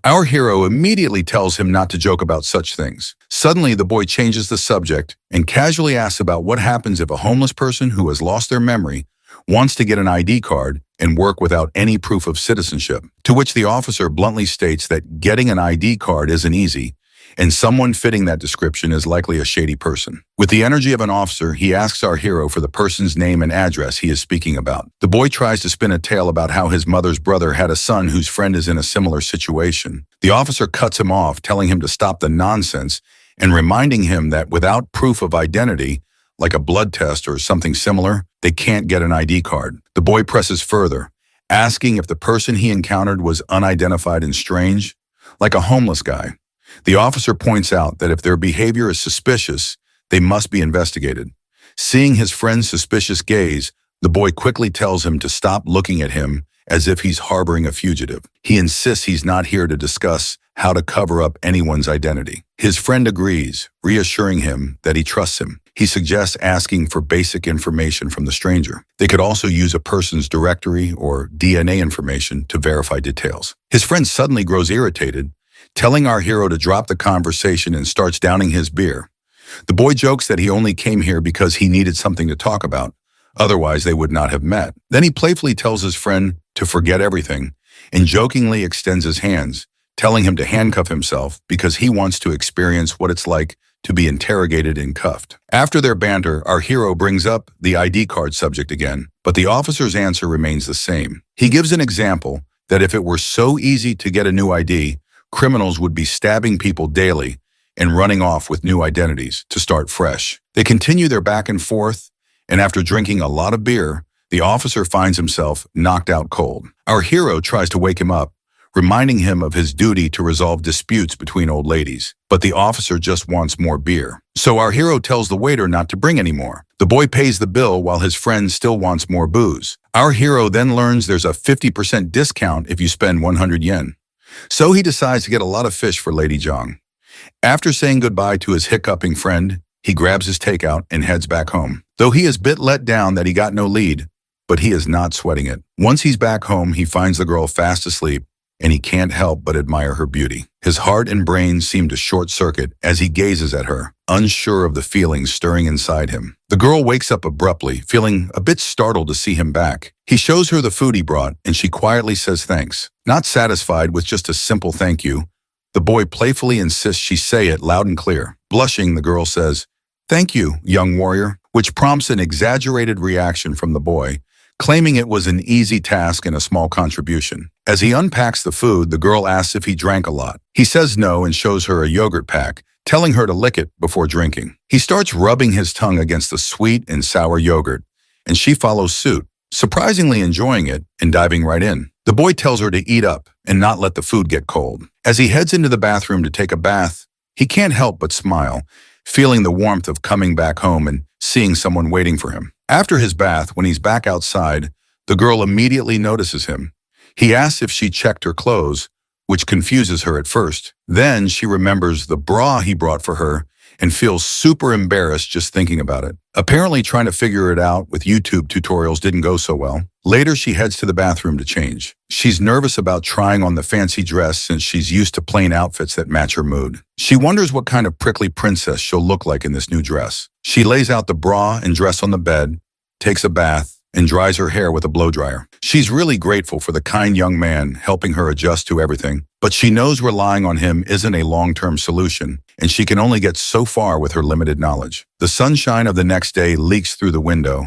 Our hero immediately tells him not to joke about such things. Suddenly, the boy changes the subject and casually asks about what happens if a homeless person who has lost their memory wants to get an ID card and work without any proof of citizenship, to which the officer bluntly states that getting an ID card isn't easy, and someone fitting that description is likely a shady person. With the energy of an officer, he asks our hero for the person's name and address he is speaking about. The boy tries to spin a tale about how his mother's brother had a son whose friend is in a similar situation. The officer cuts him off, telling him to stop the nonsense and reminding him that without proof of identity, like a blood test or something similar, they can't get an ID card. The boy presses further, asking if the person he encountered was unidentified and strange, like a homeless guy. The officer points out that if their behavior is suspicious, they must be investigated. Seeing his friend's suspicious gaze, the boy quickly tells him to stop looking at him as if he's harboring a fugitive. He insists he's not here to discuss how to cover up anyone's identity. His friend agrees, reassuring him that he trusts him. He suggests asking for basic information from the stranger. They could also use a person's directory or DNA information to verify details. His friend suddenly grows irritated, telling our hero to drop the conversation and starts downing his beer. The boy jokes that he only came here because he needed something to talk about, otherwise they would not have met. Then he playfully tells his friend to forget everything and jokingly extends his hands, telling him to handcuff himself because he wants to experience what it's like to be interrogated and cuffed. After their banter, our hero brings up the ID card subject again, but the officer's answer remains the same. He gives an example that if it were so easy to get a new ID, criminals would be stabbing people daily and running off with new identities to start fresh. They continue their back and forth, and after drinking a lot of beer, the officer finds himself knocked out cold. Our hero tries to wake him up, reminding him of his duty to resolve disputes between old ladies. But the officer just wants more beer. So our hero tells the waiter not to bring any more. The boy pays the bill while his friend still wants more booze. Our hero then learns there's a 50% discount if you spend 100 yen. So he decides to get a lot of fish for Lady Zhang. After saying goodbye to his hiccuping friend, he grabs his takeout and heads back home. Though he is a bit let down that he got no lead, but he is not sweating it. Once he's back home, he finds the girl fast asleep, and he can't help but admire her beauty. His heart and brain seem to short-circuit as he gazes at her, unsure of the feelings stirring inside him. The girl wakes up abruptly, feeling a bit startled to see him back. He shows her the food he brought, and she quietly says thanks. Not satisfied with just a simple thank you, the boy playfully insists she say it loud and clear. Blushing, the girl says, "Thank you, young warrior," which prompts an exaggerated reaction from the boy, claiming it was an easy task and a small contribution. As he unpacks the food, the girl asks if he drank a lot. He says no and shows her a yogurt pack, telling her to lick it before drinking. He starts rubbing his tongue against the sweet and sour yogurt, and she follows suit, surprisingly enjoying it and diving right in. The boy tells her to eat up and not let the food get cold. As he heads into the bathroom to take a bath, he can't help but smile, feeling the warmth of coming back home and seeing someone waiting for him. After his bath, when he's back outside, the girl immediately notices him. He asks if she checked her clothes, which confuses her at first. Then she remembers the bra he brought for her and feels super embarrassed just thinking about it. Apparently trying to figure it out with YouTube tutorials didn't go so well. Later, she heads to the bathroom to change. She's nervous about trying on the fancy dress since she's used to plain outfits that match her mood. She wonders what kind of prickly princess she'll look like in this new dress. She lays out the bra and dress on the bed, takes a bath, and dries her hair with a blow dryer. She's really grateful for the kind young man helping her adjust to everything, but she knows relying on him isn't a long-term solution, and she can only get so far with her limited knowledge. The sunshine of the next day leaks through the window,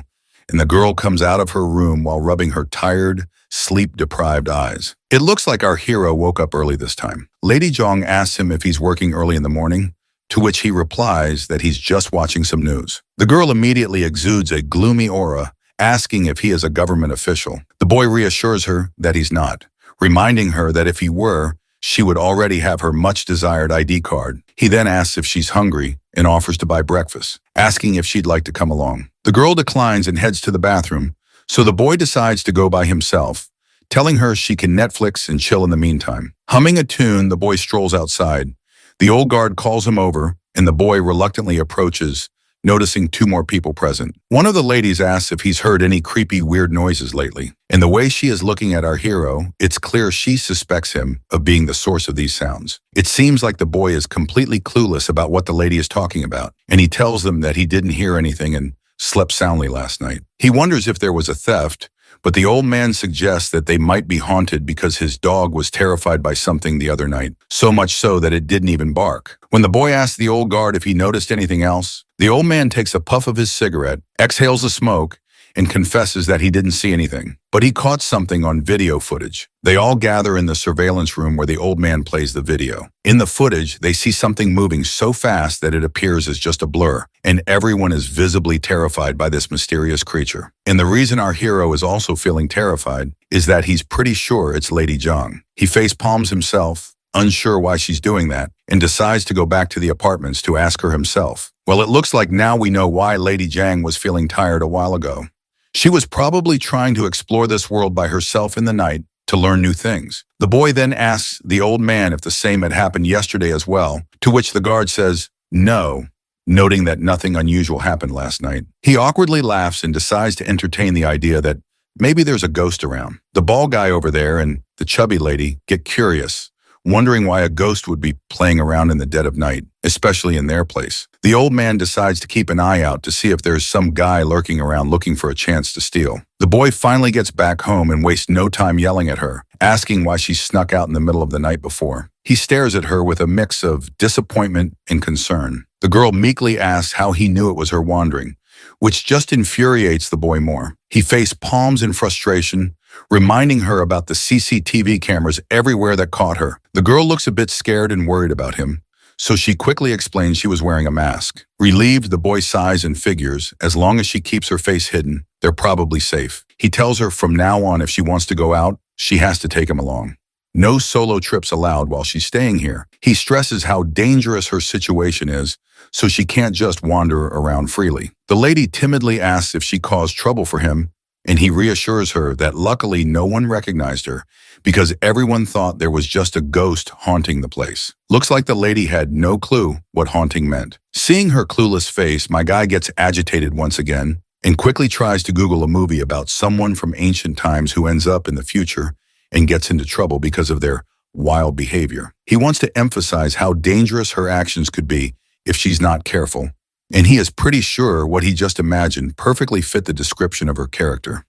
and the girl comes out of her room while rubbing her tired, sleep-deprived eyes. It looks like our hero woke up early this time. Lady Jong asks him if he's working early in the morning, to which he replies that he's just watching some news. The girl immediately exudes a gloomy aura, asking if he is a government official. The boy reassures her that he's not, reminding her that if he were, she would already have her much-desired ID card. He then asks if she's hungry and offers to buy breakfast, asking if she'd like to come along. The girl declines and heads to the bathroom, so the boy decides to go by himself, telling her she can Netflix and chill in the meantime. Humming a tune, the boy strolls outside. The old guard calls him over, and the boy reluctantly approaches, noticing two more people present. One of the ladies asks if he's heard any creepy, weird noises lately. And the way she is looking at our hero, it's clear she suspects him of being the source of these sounds. It seems like the boy is completely clueless about what the lady is talking about, and he tells them that he didn't hear anything and slept soundly last night. He wonders if there was a theft, but the old man suggests that they might be haunted because his dog was terrified by something the other night, so much so that it didn't even bark. When the boy asks the old guard if he noticed anything else, the old man takes a puff of his cigarette, exhales the smoke, and confesses that he didn't see anything, but he caught something on video footage. They all gather in the surveillance room where the old man plays the video. In the footage, they see something moving so fast that it appears as just a blur, and everyone is visibly terrified by this mysterious creature. And the reason our hero is also feeling terrified is that he's pretty sure it's Lady Jong. He face palms himself, unsure why she's doing that, and decides to go back to the apartments to ask her himself. Well, it looks like now we know why Lady Jang was feeling tired a while ago. She was probably trying to explore this world by herself in the night to learn new things. The boy then asks the old man if the same had happened yesterday as well, to which the guard says no, noting that nothing unusual happened last night. He awkwardly laughs and decides to entertain the idea that maybe there's a ghost around. The bald guy over there and the chubby lady get curious, wondering why a ghost would be playing around in the dead of night, especially in their place. The old man decides to keep an eye out to see if there's some guy lurking around looking for a chance to steal. The boy finally gets back home and wastes no time yelling at her, asking why she snuck out in the middle of the night before. He stares at her with a mix of disappointment and concern. The girl meekly asks how he knew it was her wandering, which just infuriates the boy more. He face palms in frustration, reminding her about the CCTV cameras everywhere that caught her. The girl looks a bit scared and worried about him, so she quickly explains she was wearing a mask. Relieved, the boy sighs and figures, as long as she keeps her face hidden, they're probably safe. He tells her from now on if she wants to go out, she has to take him along. No solo trips allowed while she's staying here. He stresses how dangerous her situation is, so she can't just wander around freely. The lady timidly asks if she caused trouble for him, and he reassures her that luckily no one recognized her because everyone thought there was just a ghost haunting the place. Looks like the lady had no clue what haunting meant. Seeing her clueless face, my guy gets agitated once again and quickly tries to Google a movie about someone from ancient times who ends up in the future and gets into trouble because of their wild behavior. He wants to emphasize how dangerous her actions could be if she's not careful, and he is pretty sure what he just imagined perfectly fit the description of her character.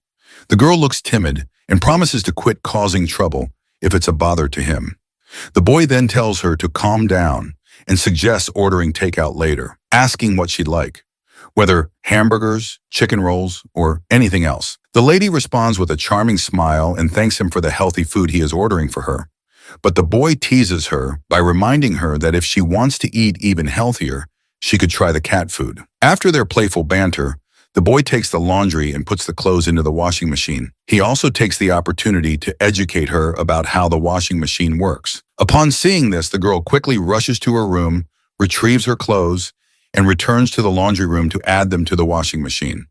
The girl looks timid and promises to quit causing trouble if it's a bother to him. The boy then tells her to calm down and suggests ordering takeout later, asking what she'd like, whether hamburgers, chicken rolls, or anything else. The lady responds with a charming smile and thanks him for the healthy food he is ordering for her. But the boy teases her by reminding her that if she wants to eat even healthier, she could try the cat food. After their playful banter, the boy takes the laundry and puts the clothes into the washing machine. He also takes the opportunity to educate her about how the washing machine works. Upon seeing this, the girl quickly rushes to her room, retrieves her clothes, and returns to the laundry room to add them to the washing machine.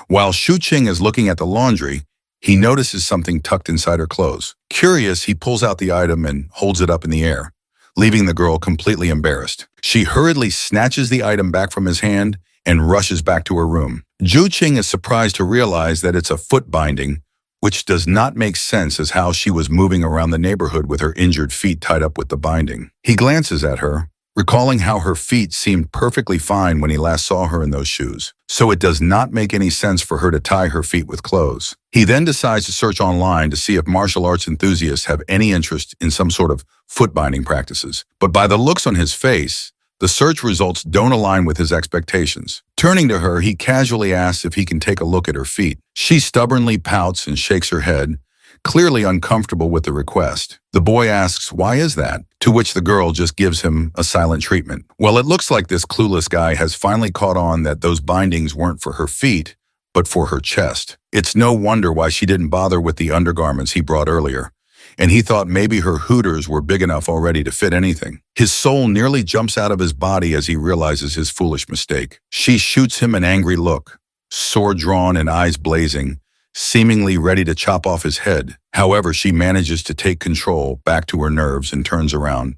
While Shu-Ching is looking at the laundry, he notices something tucked inside her clothes. Curious, he pulls out the item and holds it up in the air, leaving the girl completely embarrassed. She hurriedly snatches the item back from his hand and rushes back to her room. Ju-Ching is surprised to realize that it's a foot binding, which does not make sense as how she was moving around the neighborhood with her injured feet tied up with the binding. He glances at her, recalling how her feet seemed perfectly fine when he last saw her in those shoes, so it does not make any sense for her to tie her feet with clothes. He then decides to search online to see if martial arts enthusiasts have any interest in some sort of foot binding practices. But by the looks on his face, the search results don't align with his expectations. Turning to her, he casually asks if he can take a look at her feet. She stubbornly pouts and shakes her head, clearly uncomfortable with the request. The boy asks, "Why is that?" To which the girl just gives him a silent treatment. Well, it looks like this clueless guy has finally caught on that those bindings weren't for her feet, but for her chest. It's no wonder why she didn't bother with the undergarments he brought earlier, and he thought maybe her hooters were big enough already to fit anything. His soul nearly jumps out of his body as he realizes his foolish mistake. She shoots him an angry look, sword drawn and eyes blazing, seemingly ready to chop off his head. However, she manages to take control back to her nerves and turns around,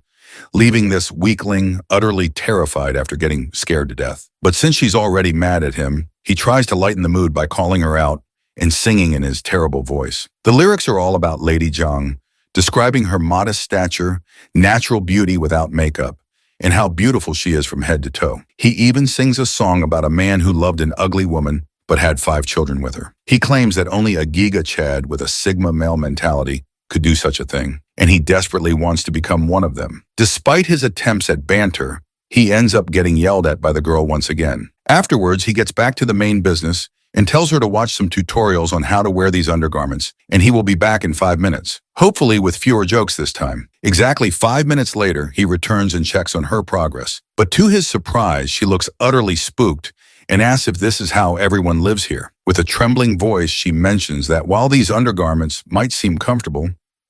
leaving this weakling utterly terrified after getting scared to death. But since she's already mad at him, he tries to lighten the mood by calling her out and singing in his terrible voice. The lyrics are all about Lady Zhang, describing her modest stature, natural beauty without makeup, and how beautiful she is from head to toe. He even sings a song about a man who loved an ugly woman but had 5 children with her. He claims that only a Giga Chad with a Sigma male mentality could do such a thing, and he desperately wants to become one of them. Despite his attempts at banter, he ends up getting yelled at by the girl once again. Afterwards, he gets back to the main business and tells her to watch some tutorials on how to wear these undergarments, and he will be back in 5 minutes, hopefully with fewer jokes this time. Exactly 5 minutes later, he returns and checks on her progress. But to his surprise, she looks utterly spooked and asks if this is how everyone lives here. With a trembling voice, she mentions that while these undergarments might seem comfortable,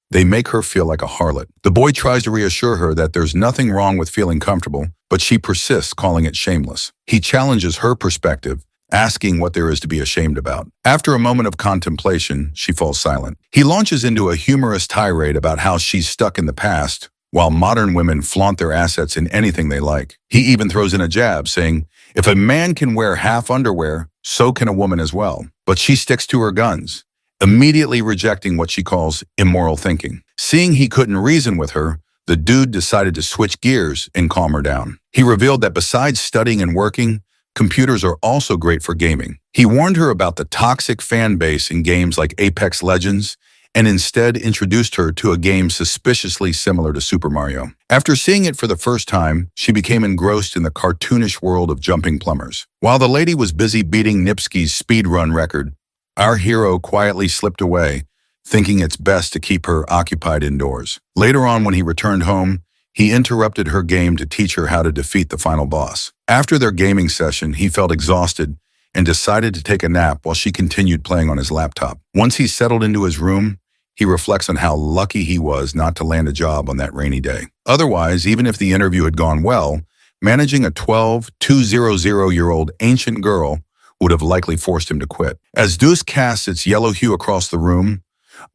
they make her feel like a harlot. The boy tries to reassure her that there's nothing wrong with feeling comfortable, but she persists, calling it shameless. He challenges her perspective, asking what there is to be ashamed about. After a moment of contemplation, she falls silent. He launches into a humorous tirade about how she's stuck in the past, while modern women flaunt their assets in anything they like. He even throws in a jab, saying, if a man can wear half underwear, so can a woman as well. But she sticks to her guns, immediately rejecting what she calls immoral thinking. Seeing he couldn't reason with her, the dude decided to switch gears and calm her down. He revealed that besides studying and working, computers are also great for gaming. He warned her about the toxic fan base in games like Apex Legends, and instead introduced her to a game suspiciously similar to Super Mario. After seeing it for the first time, she became engrossed in the cartoonish world of jumping plumbers. While the lady was busy beating Nipsky's speedrun record, our hero quietly slipped away, thinking it's best to keep her occupied indoors. Later on, when he returned home, he interrupted her game to teach her how to defeat the final boss. After their gaming session, he felt exhausted and decided to take a nap while she continued playing on his laptop. Once he settled into his room, he reflects on how lucky he was not to land a job on that rainy day. Otherwise, even if the interview had gone well, managing a 200-year-old ancient girl would have likely forced him to quit. As dusk casts its yellow hue across the room,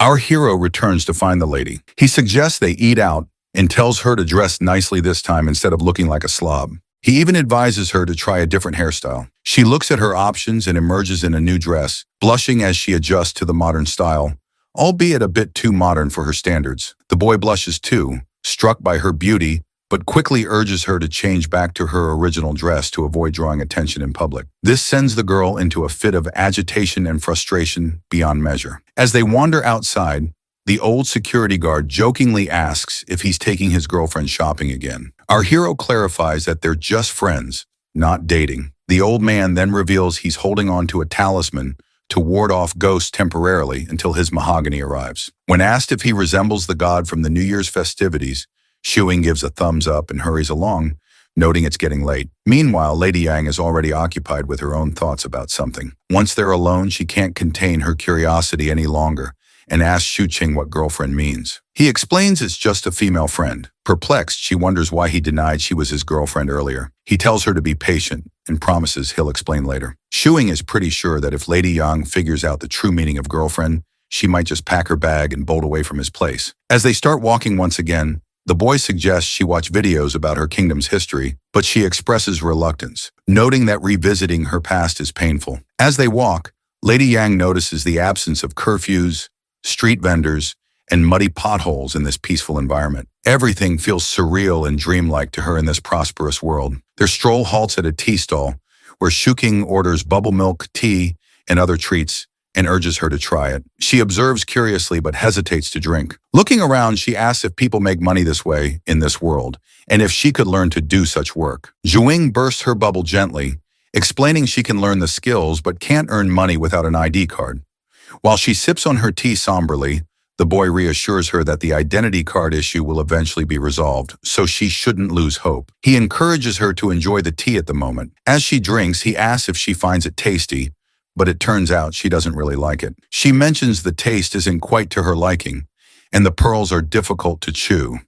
our hero returns to find the lady. He suggests they eat out and tells her to dress nicely this time instead of looking like a slob. He even advises her to try a different hairstyle. She looks at her options and emerges in a new dress, blushing as she adjusts to the modern style, albeit a bit too modern for her standards. The boy blushes too, struck by her beauty, but quickly urges her to change back to her original dress to avoid drawing attention in public. This sends the girl into a fit of agitation and frustration beyond measure. As they wander outside, the old security guard jokingly asks if he's taking his girlfriend shopping again. Our hero clarifies that they're just friends, not dating. The old man then reveals he's holding on to a talisman to ward off ghosts temporarily until his mahogany arrives. When asked if he resembles the god from the New Year's festivities, Shuing gives a thumbs up and hurries along, noting it's getting late. Meanwhile, Lady Yang is already occupied with her own thoughts about something. Once they're alone, she can't contain her curiosity any longer and asks Shu-Ching what girlfriend means. He explains it's just a female friend. Perplexed, she wonders why he denied she was his girlfriend earlier. He tells her to be patient and promises he'll explain later. Shuing is pretty sure that if Lady Yang figures out the true meaning of girlfriend, she might just pack her bag and bolt away from his place. As they start walking once again, the boy suggests she watch videos about her kingdom's history, but she expresses reluctance, noting that revisiting her past is painful. As they walk, Lady Yang notices the absence of curfews, street vendors, and muddy potholes in this peaceful environment. Everything feels surreal and dreamlike to her in this prosperous world. Their stroll halts at a tea stall, where Shuking orders bubble milk, tea, and other treats, and urges her to try it. She observes curiously but hesitates to drink. Looking around, she asks if people make money this way in this world, and if she could learn to do such work. Zhuing bursts her bubble gently, explaining she can learn the skills but can't earn money without an ID card. While she sips on her tea somberly, the boy reassures her that the identity card issue will eventually be resolved, so she shouldn't lose hope. He encourages her to enjoy the tea at the moment. As she drinks, he asks if she finds it tasty, but it turns out she doesn't really like it. She mentions the taste isn't quite to her liking, and the pearls are difficult to chew.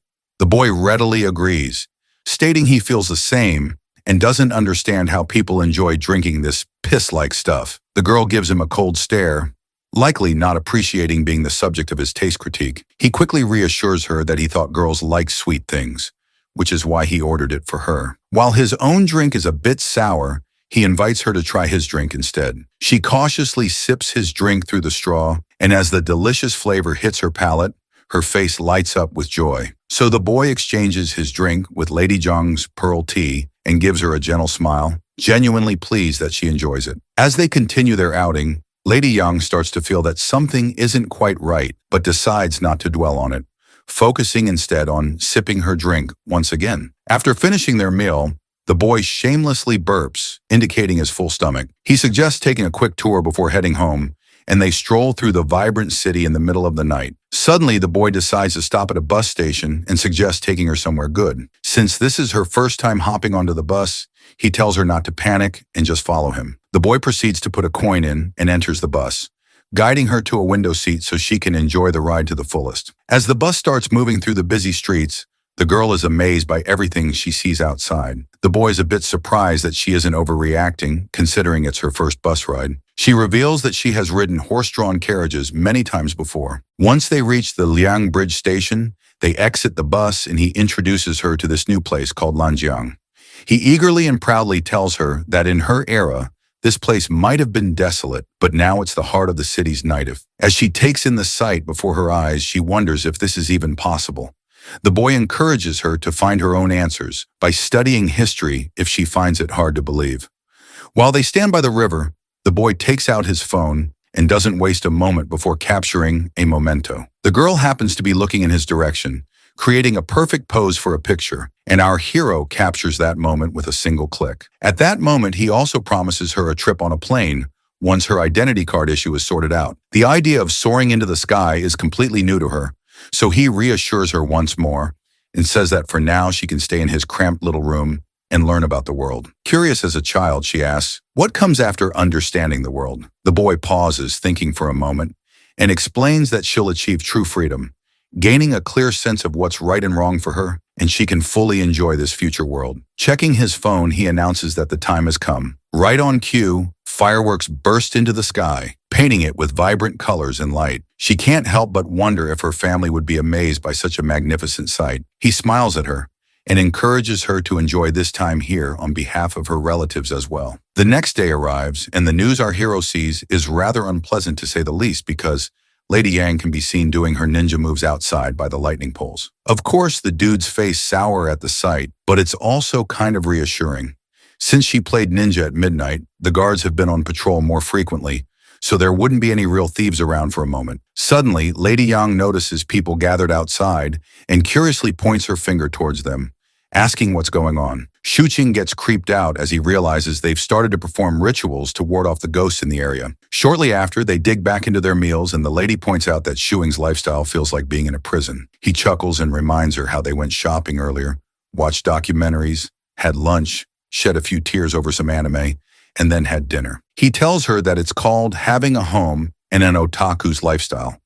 The boy readily agrees, stating he feels the same and doesn't understand how people enjoy drinking this piss-like stuff. The girl gives him a cold stare, likely not appreciating being the subject of his taste critique. He quickly reassures her that he thought girls liked sweet things, which is why he ordered it for her. While his own drink is a bit sour, he invites her to try his drink instead. She cautiously sips his drink through the straw, and as the delicious flavor hits her palate, her face lights up with joy. So the boy exchanges his drink with Lady Zhang's pearl tea and gives her a gentle smile, genuinely pleased that she enjoys it. As they continue their outing, Lady Yang starts to feel that something isn't quite right, but decides not to dwell on it, focusing instead on sipping her drink once again. After finishing their meal, the boy shamelessly burps, indicating his full stomach. He suggests taking a quick tour before heading home, and they stroll through the vibrant city in the middle of the night. Suddenly, the boy decides to stop at a bus station and suggests taking her somewhere good. Since this is her first time hopping onto the bus, he tells her not to panic and just follow him. The boy proceeds to put a coin in and enters the bus, guiding her to a window seat so she can enjoy the ride to the fullest. As the bus starts moving through the busy streets, the girl is amazed by everything she sees outside. The boy is a bit surprised that she isn't overreacting, considering it's her first bus ride. She reveals that she has ridden horse-drawn carriages many times before. Once they reach the Liang Bridge station, they exit the bus and he introduces her to this new place called Lanjiang. He eagerly and proudly tells her that in her era, this place might have been desolate, but now it's the heart of the city's nightlife. As she takes in the sight before her eyes, she wonders if this is even possible. The boy encourages her to find her own answers by studying history if she finds it hard to believe. While they stand by the river, the boy takes out his phone and doesn't waste a moment before capturing a memento. The girl happens to be looking in his direction, creating a perfect pose for a picture, and our hero captures that moment with a single click. At that moment, he also promises her a trip on a plane once her identity card issue is sorted out. The idea of soaring into the sky is completely new to her, so he reassures her once more and says that for now she can stay in his cramped little room and learn about the world. Curious as a child, she asks, "What comes after understanding the world?" The boy pauses, thinking for a moment, and explains that she'll achieve true freedom, gaining a clear sense of what's right and wrong for her, and she can fully enjoy this future world. Checking his phone, he announces that the time has come. Right on cue, fireworks burst into the sky, painting it with vibrant colors and light. She can't help but wonder if her family would be amazed by such a magnificent sight. He smiles at her and encourages her to enjoy this time here on behalf of her relatives as well. The next day arrives, and the news our hero sees is rather unpleasant to say the least because Lady Yang can be seen doing her ninja moves outside by the lightning poles. Of course, the dude's face sour at the sight, but it's also kind of reassuring. Since she played ninja at midnight, the guards have been on patrol more frequently, so there wouldn't be any real thieves around for a moment. Suddenly, Lady Yang notices people gathered outside and curiously points her finger towards them, asking what's going on. Shuqing gets creeped out as he realizes they've started to perform rituals to ward off the ghosts in the area. Shortly after, they dig back into their meals and the lady points out that Shuing's lifestyle feels like being in a prison. He chuckles and reminds her how they went shopping earlier, watched documentaries, had lunch, shed a few tears over some anime, and then had dinner. He tells her that it's called having a home and an otaku's lifestyle,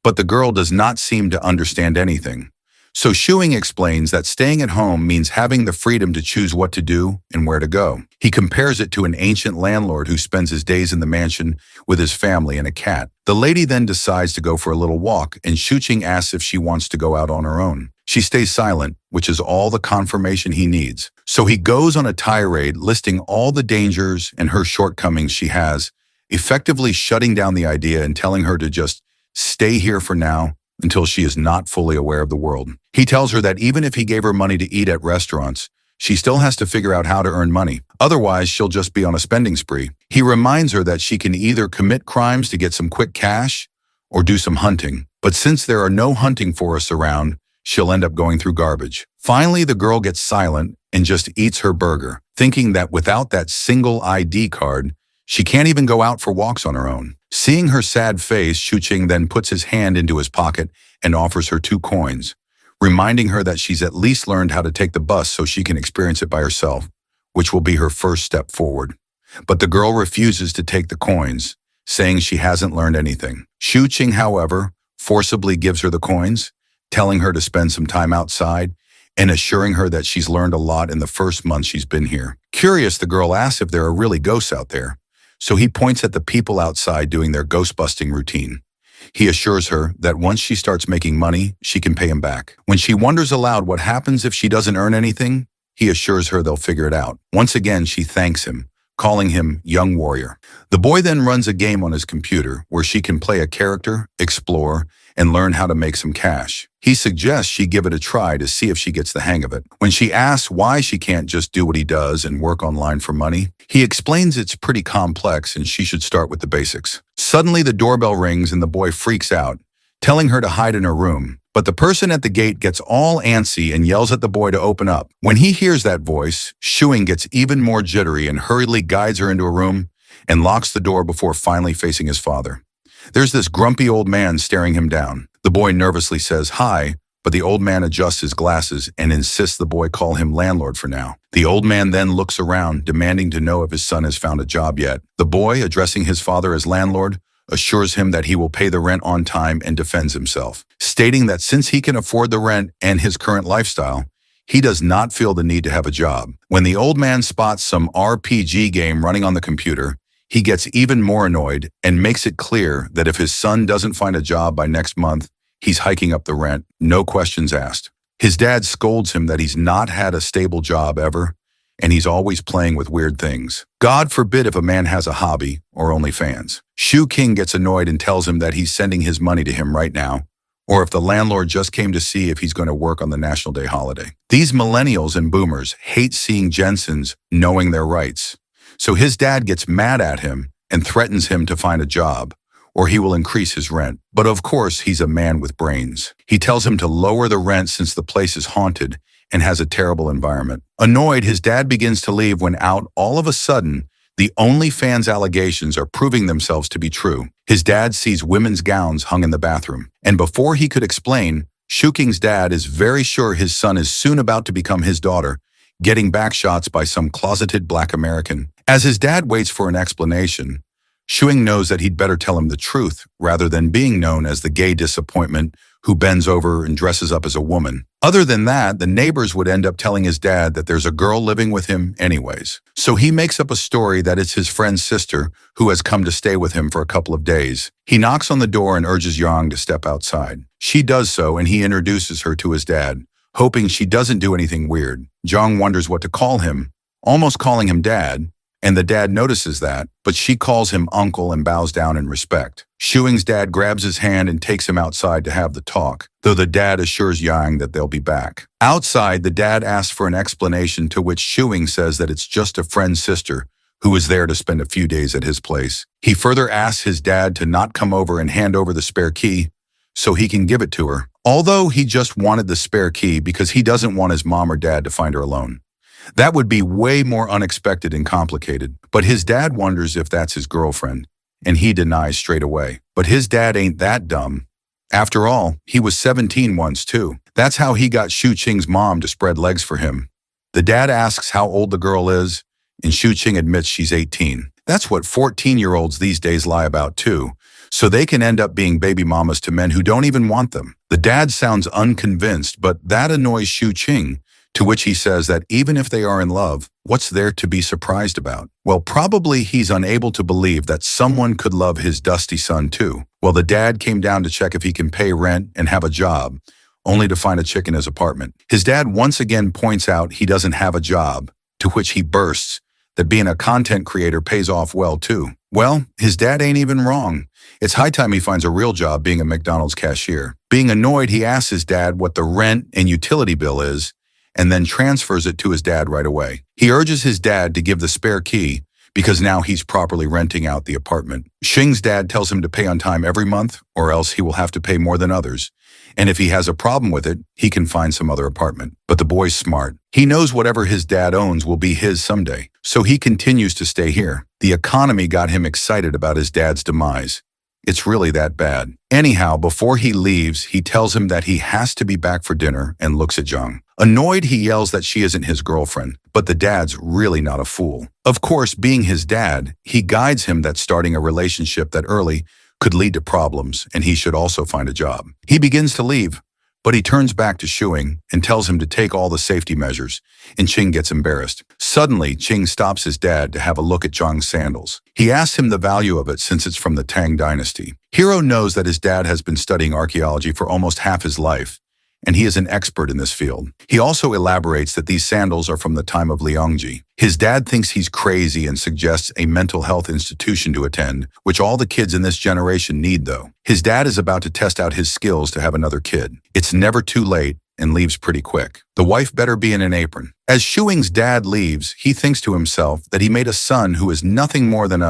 but the girl does not seem to understand anything. So Shuing explains that staying at home means having the freedom to choose what to do and where to go. He compares it to an ancient landlord who spends his days in the mansion with his family and a cat. The lady then decides to go for a little walk, and Shuqing asks if she wants to go out on her own. She stays silent, which is all the confirmation he needs. So he goes on a tirade listing all the dangers and her shortcomings she has, effectively shutting down the idea and telling her to just stay here for now until she is not fully aware of the world. He tells her that even if he gave her money to eat at restaurants, she still has to figure out how to earn money. Otherwise, she'll just be on a spending spree. He reminds her that she can either commit crimes to get some quick cash or do some hunting. But since there are no hunting forests around, she'll end up going through garbage. Finally, the girl gets silent and just eats her burger, thinking that without that single ID card, she can't even go out for walks on her own. Seeing her sad face, Shuqing then puts his hand into his pocket and offers her 2 coins, reminding her that she's at least learned how to take the bus so she can experience it by herself, which will be her first step forward. But the girl refuses to take the coins, saying she hasn't learned anything. Shuqing, however, forcibly gives her the coins, telling her to spend some time outside and assuring her that she's learned a lot in the first month she's been here. Curious, the girl asks if there are really ghosts out there, so he points at the people outside doing their ghost-busting routine. He assures her that once she starts making money, she can pay him back. When she wonders aloud what happens if she doesn't earn anything, he assures her they'll figure it out. Once again, she thanks him, calling him Young Warrior. The boy then runs a game on his computer where she can play a character, explore, and learn how to make some cash. He suggests she give it a try to see if she gets the hang of it. When she asks why she can't just do what he does and work online for money, he explains it's pretty complex and she should start with the basics. Suddenly, the doorbell rings and the boy freaks out, telling her to hide in her room. But the person at the gate gets all antsy and yells at the boy to open up. When he hears that voice, Shuing gets even more jittery and hurriedly guides her into a room and locks the door before finally facing his father. There's this grumpy old man staring him down. The boy nervously says hi, but the old man adjusts his glasses and insists the boy call him landlord for now. The old man then looks around, demanding to know if his son has found a job yet. The boy, addressing his father as landlord, assures him that he will pay the rent on time and defends himself, stating that since he can afford the rent and his current lifestyle, he does not feel the need to have a job. When the old man spots some RPG game running on the computer, he gets even more annoyed and makes it clear that if his son doesn't find a job by next month, he's hiking up the rent, no questions asked. His dad scolds him that he's not had a stable job ever, and he's always playing with weird things. God forbid if a man has a hobby or OnlyFans. Shuqing gets annoyed and tells him that he's sending his money to him right now, or if the landlord just came to see if he's going to work on the National Day holiday. These millennials and boomers hate seeing Jensen's knowing their rights. So his dad gets mad at him and threatens him to find a job, or he will increase his rent. But of course, he's a man with brains. He tells him to lower the rent since the place is haunted and has a terrible environment. Annoyed, his dad begins to leave when out, all of a sudden, the OnlyFans allegations are proving themselves to be true. His dad sees women's gowns hung in the bathroom. And before he could explain, Shuqing's dad is very sure his son is soon about to become his daughter, getting back shots by some closeted Black American. As his dad waits for an explanation, Shuing knows that he'd better tell him the truth rather than being known as the gay disappointment who bends over and dresses up as a woman. Other than that, the neighbors would end up telling his dad that there's a girl living with him anyways. So he makes up a story that it's his friend's sister who has come to stay with him for a couple of days. He knocks on the door and urges Yang to step outside. She does so and he introduces her to his dad, hoping she doesn't do anything weird. Jong wonders what to call him, almost calling him dad, and the dad notices that, but she calls him uncle and bows down in respect. Shuing's dad grabs his hand and takes him outside to have the talk, though the dad assures Yang that they'll be back. Outside, the dad asks for an explanation, to which Shuing says that it's just a friend's sister who is there to spend a few days at his place. He further asks his dad to not come over and hand over the spare key so he can give it to her, although he just wanted the spare key because he doesn't want his mom or dad to find her alone. That would be way more unexpected and complicated, but his dad wonders if that's his girlfriend, and he denies straight away. But his dad ain't that dumb. After all, he was 17 once too. That's how he got Shuqing's mom to spread legs for him. The dad asks how old the girl is, and Shuqing admits she's 18. That's what 14-year-olds these days lie about too, so they can end up being baby mamas to men who don't even want them. The dad sounds unconvinced, but that annoys Shu Qing, to which he says that even if they are in love, what's there to be surprised about? Well, probably he's unable to believe that someone could love his dusty son too. Well, the dad came down to check if he can pay rent and have a job, only to find a chick in his apartment. His dad once again points out he doesn't have a job, to which he bursts that being a content creator pays off well too. Well, his dad ain't even wrong. It's high time he finds a real job being a McDonald's cashier. Being annoyed, he asks his dad what the rent and utility bill is, and then transfers it to his dad right away. He urges his dad to give the spare key because now he's properly renting out the apartment. Xing's dad tells him to pay on time every month or else he will have to pay more than others. And if he has a problem with it, he can find some other apartment. But the boy's smart. He knows whatever his dad owns will be his someday. So he continues to stay here. The economy got him excited about his dad's demise. It's really that bad. Anyhow, before he leaves, he tells him that he has to be back for dinner and looks at Zhang. Annoyed, he yells that she isn't his girlfriend, but the dad's really not a fool. Of course, being his dad, he guides him that starting a relationship that early could lead to problems, and he should also find a job. He begins to leave, but he turns back to Shuing and tells him to take all the safety measures, and Qing gets embarrassed. Suddenly, Qing stops his dad to have a look at Zhang's sandals. He asks him the value of it since it's from the Tang dynasty. Hero knows that his dad has been studying archaeology for almost half his life, and he is an expert in this field. He also elaborates that these sandals are from the time of Liangji. His dad thinks he's crazy and suggests a mental health institution to attend, which all the kids in this generation need though. His dad is about to test out his skills to have another kid. It's never too late and leaves pretty quick. The wife better be in an apron. As Shuing's dad leaves, he thinks to himself that he made a son who is nothing more than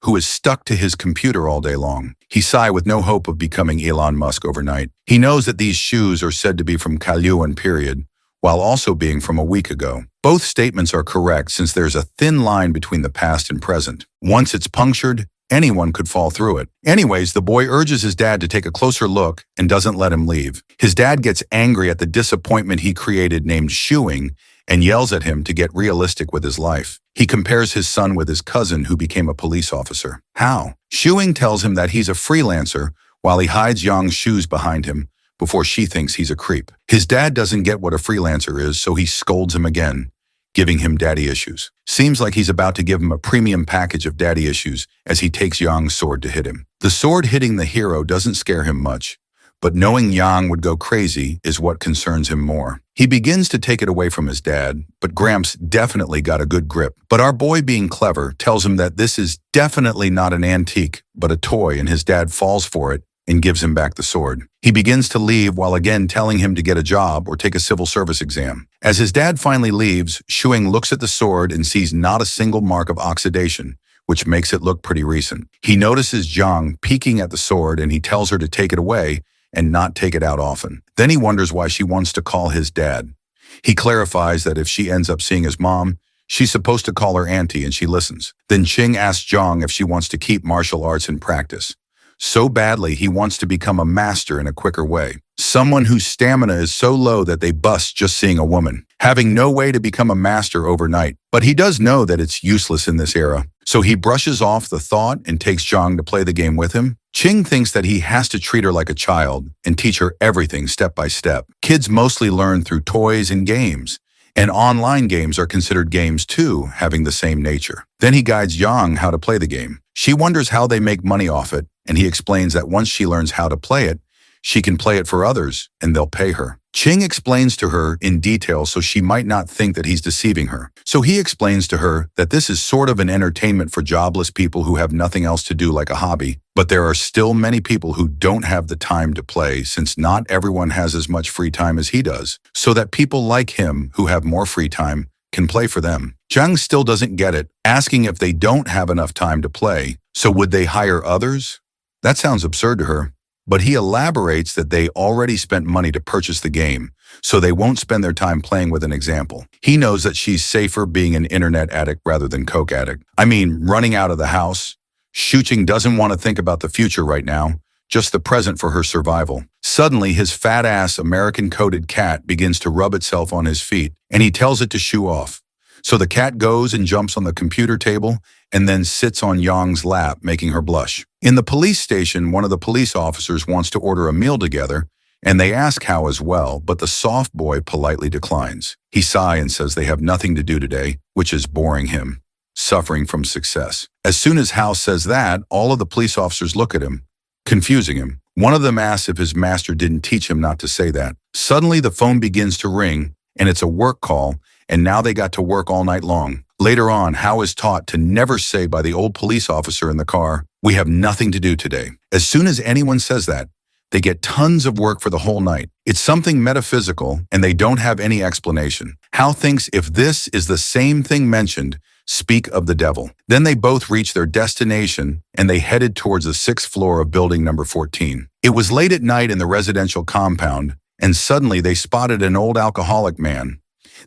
who is stuck to his computer all day long. He sigh with no hope of becoming Elon Musk overnight. He knows that these shoes are said to be from Kalyuan period, while also being from a week ago. Both statements are correct since there's a thin line between the past and present. Once it's punctured, anyone could fall through it. Anyways, the boy urges his dad to take a closer look and doesn't let him leave. His dad gets angry at the disappointment he created named Shuing and yells at him to get realistic with his life. He compares his son with his cousin who became a police officer. How? Shuing tells him that he's a freelancer while he hides Yang's shoes behind him before she thinks he's a creep. His dad doesn't get what a freelancer is, so he scolds him again, giving him daddy issues. Seems like he's about to give him a premium package of daddy issues as he takes Yang's sword to hit him. The sword hitting the hero doesn't scare him much, but knowing Yang would go crazy is what concerns him more. He begins to take it away from his dad, but Gramps definitely got a good grip. But our boy, being clever, tells him that this is definitely not an antique, but a toy, and his dad falls for it and gives him back the sword. He begins to leave while again telling him to get a job or take a civil service exam. As his dad finally leaves, Shuing looks at the sword and sees not a single mark of oxidation, which makes it look pretty recent. He notices Zhang peeking at the sword and he tells her to take it away and not take it out often. Then he wonders why she wants to call his dad. He clarifies that if she ends up seeing his mom, she's supposed to call her auntie and she listens. Then Qing asks Zhang if she wants to keep martial arts in practice. So badly, he wants to become a master in a quicker way. Someone whose stamina is so low that they bust just seeing a woman, having no way to become a master overnight. But he does know that it's useless in this era. So he brushes off the thought and takes Zhang to play the game with him. Qing thinks that he has to treat her like a child and teach her everything step by step. Kids mostly learn through toys and games, and online games are considered games too, having the same nature. Then he guides Yang how to play the game. She wonders how they make money off it, and he explains that once she learns how to play it, she can play it for others and they'll pay her. Qing explains to her in detail so she might not think that he's deceiving her. So he explains to her that this is sort of an entertainment for jobless people who have nothing else to do like a hobby, but there are still many people who don't have the time to play since not everyone has as much free time as he does, so that people like him who have more free time can play for them. Zhang still doesn't get it, asking if they don't have enough time to play, so would they hire others? That sounds absurd to her. But he elaborates that they already spent money to purchase the game, so they won't spend their time playing with an example. He knows that she's safer being an internet addict rather than coke addict. I mean, running out of the house. Shuqing doesn't want to think about the future right now, just the present for her survival. Suddenly, his fat-ass American-coated cat begins to rub itself on his feet, and he tells it to shoo off. So the cat goes and jumps on the computer table and then sits on Yang's lap, making her blush. In the police station, one of the police officers wants to order a meal together, and they ask Hao as well, but the soft boy politely declines. He sighs and says they have nothing to do today, which is boring him, suffering from success. As soon as Hao says that, all of the police officers look at him, confusing him. One of them asks if his master didn't teach him not to say that. Suddenly, the phone begins to ring, and it's a work call, and now they got to work all night long. Later on, Hao is taught to never say by the old police officer in the car, "We have nothing to do today." As soon as anyone says that, they get tons of work for the whole night. It's something metaphysical, and they don't have any explanation. Hao thinks if this is the same thing mentioned, speak of the devil. Then they both reach their destination, and they headed towards the 6th floor of building number 14. It was late at night in the residential compound, and suddenly they spotted an old alcoholic man.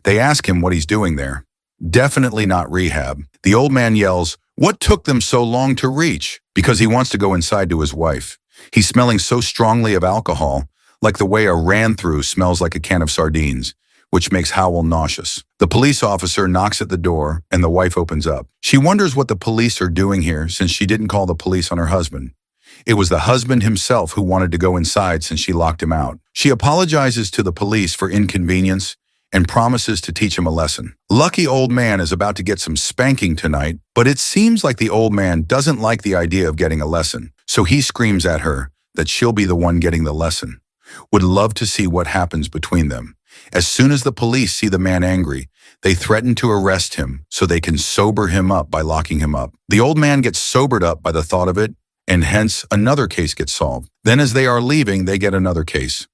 They ask him what he's doing there. Definitely not rehab. The old man yells, "What took them so long to reach?" Because he wants to go inside to his wife. He's smelling so strongly of alcohol, like the way a ran-through smells like a can of sardines, which makes Howell nauseous. The police officer knocks at the door, and the wife opens up. She wonders what the police are doing here since she didn't call the police on her husband. It was the husband himself who wanted to go inside since she locked him out. She apologizes to the police for inconvenience and promises to teach him a lesson. Lucky old man is about to get some spanking tonight, but it seems like the old man doesn't like the idea of getting a lesson, so he screams at her that she'll be the one getting the lesson. Would love to see what happens between them. As soon as the police see the man angry, they threaten to arrest him so they can sober him up by locking him up. The old man gets sobered up by the thought of it, and hence another case gets solved. Then as they are leaving, they get another case.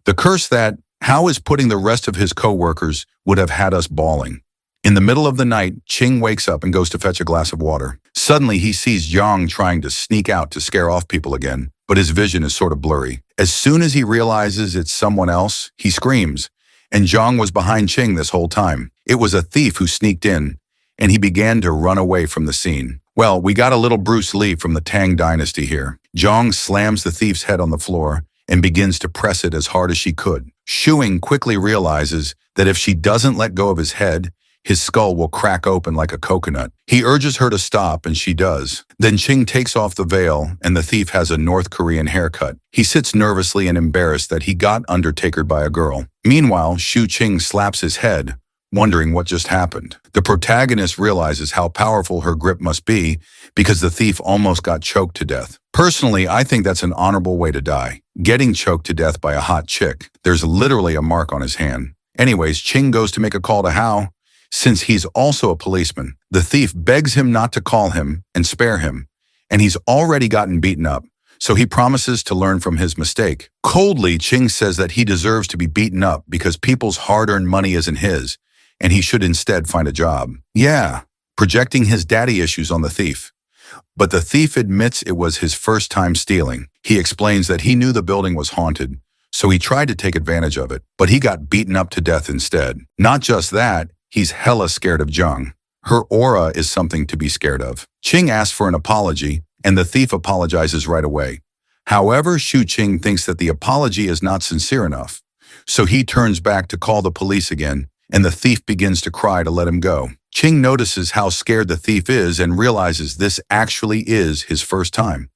The curse that Hao is putting the rest of his co-workers would have had us bawling. In the middle of the night, Ching wakes up and goes to fetch a glass of water. Suddenly, he sees Yang trying to sneak out to scare off people again, but his vision is sort of blurry. As soon as he realizes it's someone else, he screams, and Zhang was behind Ching this whole time. It was a thief who sneaked in, and he began to run away from the scene. Well, we got a little Bruce Lee from the Tang Dynasty here. Zhang slams the thief's head on the floor and begins to press it as hard as she could. Shuing quickly realizes that if she doesn't let go of his head, his skull will crack open like a coconut. He urges her to stop, and she does. Then Ching takes off the veil, and the thief has a North Korean haircut. He sits nervously and embarrassed that he got undertakered by a girl. Meanwhile, Shu Ching slaps his head, wondering what just happened. The protagonist realizes how powerful her grip must be because the thief almost got choked to death. Personally, I think that's an honorable way to die. Getting choked to death by a hot chick. There's literally a mark on his hand. Anyways, Ching goes to make a call to Hao. Since he's also a policeman, the thief begs him not to call him and spare him, and he's already gotten beaten up, so he promises to learn from his mistake. Coldly, Ching says that he deserves to be beaten up because people's hard-earned money isn't his, and he should instead find a job. Yeah, projecting his daddy issues on the thief. But the thief admits it was his first time stealing. He explains that he knew the building was haunted, so he tried to take advantage of it, but he got beaten up to death instead. Not just that, he's hella scared of Zhang. Her aura is something to be scared of. Ching asks for an apology, and the thief apologizes right away. However, Shu Ching thinks that the apology is not sincere enough, so he turns back to call the police again, and the thief begins to cry to let him go. Ching notices how scared the thief is and realizes this actually is his first time.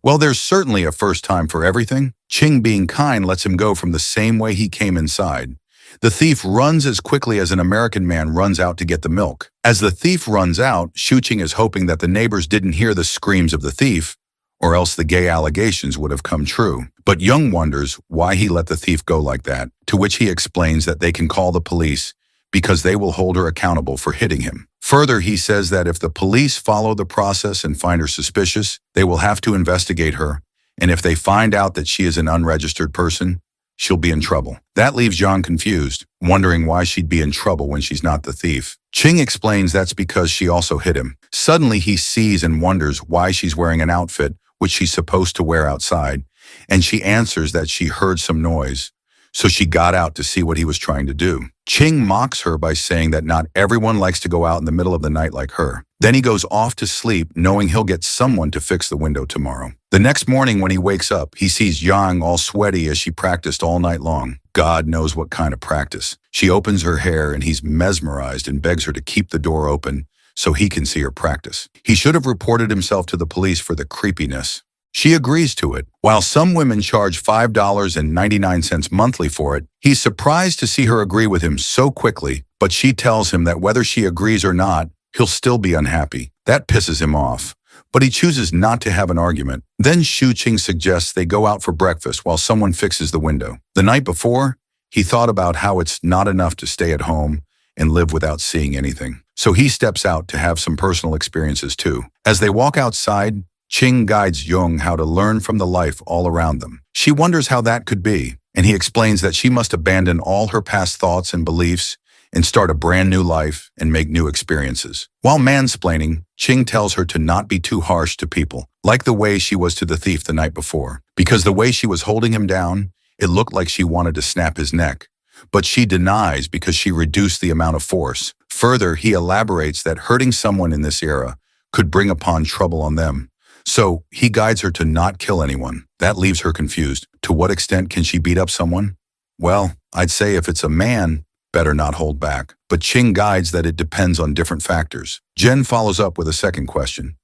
Well, there's certainly a first time for everything. Ching, being kind, lets him go from the same way he came inside. The thief runs as quickly as an American man runs out to get the milk. As the thief runs out, Shu Ching is hoping that the neighbors didn't hear the screams of the thief, or else the gay allegations would have come true. But Young wonders why he let the thief go like that, to which he explains that they can call the police because they will hold her accountable for hitting him. Further, he says that if the police follow the process and find her suspicious, they will have to investigate her, and if they find out that she is an unregistered person, she'll be in trouble. That leaves Zhang confused, wondering why she'd be in trouble when she's not the thief. Ching explains that's because she also hit him. Suddenly, he sees and wonders why she's wearing an outfit which she's supposed to wear outside, and she answers that she heard some noise, so she got out to see what he was trying to do. Ching mocks her by saying that not everyone likes to go out in the middle of the night like her. Then he goes off to sleep, knowing he'll get someone to fix the window tomorrow. The next morning when he wakes up, he sees Yang all sweaty as she practiced all night long. God knows what kind of practice. She opens her hair and he's mesmerized and begs her to keep the door open so he can see her practice. He should have reported himself to the police for the creepiness. She agrees to it. While some women charge $5.99 monthly for it, he's surprised to see her agree with him so quickly, but she tells him that whether she agrees or not, he'll still be unhappy. That pisses him off, but he chooses not to have an argument. Then Shu Qing suggests they go out for breakfast while someone fixes the window. The night before, he thought about how it's not enough to stay at home and live without seeing anything. So he steps out to have some personal experiences too. As they walk outside, Qing guides Jung how to learn from the life all around them. She wonders how that could be, and he explains that she must abandon all her past thoughts and beliefs and start a brand new life and make new experiences. While mansplaining, Qing tells her to not be too harsh to people, like the way she was to the thief the night before. Because the way she was holding him down, it looked like she wanted to snap his neck. But she denies because she reduced the amount of force. Further, he elaborates that hurting someone in this era could bring upon trouble on them. So he guides her to not kill anyone. That leaves her confused. To what extent can she beat up someone? Well, I'd say if it's a man, better not hold back. But Qing guides that it depends on different factors. Jen follows up with a second question.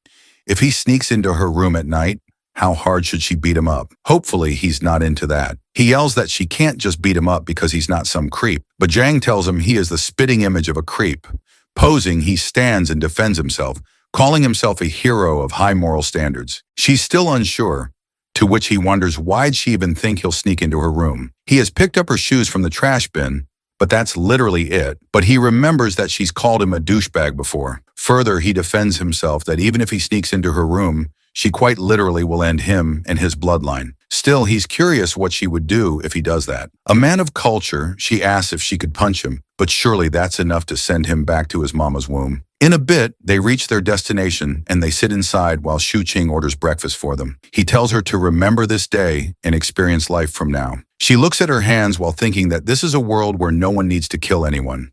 If he sneaks into her room at night, how hard should she beat him up? Hopefully he's not into that. He yells that she can't just beat him up because he's not some creep. But Zhang tells him he is the spitting image of a creep. Posing, he stands and defends himself, calling himself a hero of high moral standards. She's still unsure, to which he wonders why'd she even think he'll sneak into her room. He has picked up her shoes from the trash bin, but that's literally it. But he remembers that she's called him a douchebag before. Further, he defends himself that even if he sneaks into her room, she quite literally will end him and his bloodline. Still, he's curious what she would do if he does that. A man of culture, she asks if she could punch him, but surely that's enough to send him back to his mama's womb. In a bit, they reach their destination and they sit inside while Shu Qing orders breakfast for them. He tells her to remember this day and experience life from now. She looks at her hands while thinking that this is a world where no one needs to kill anyone.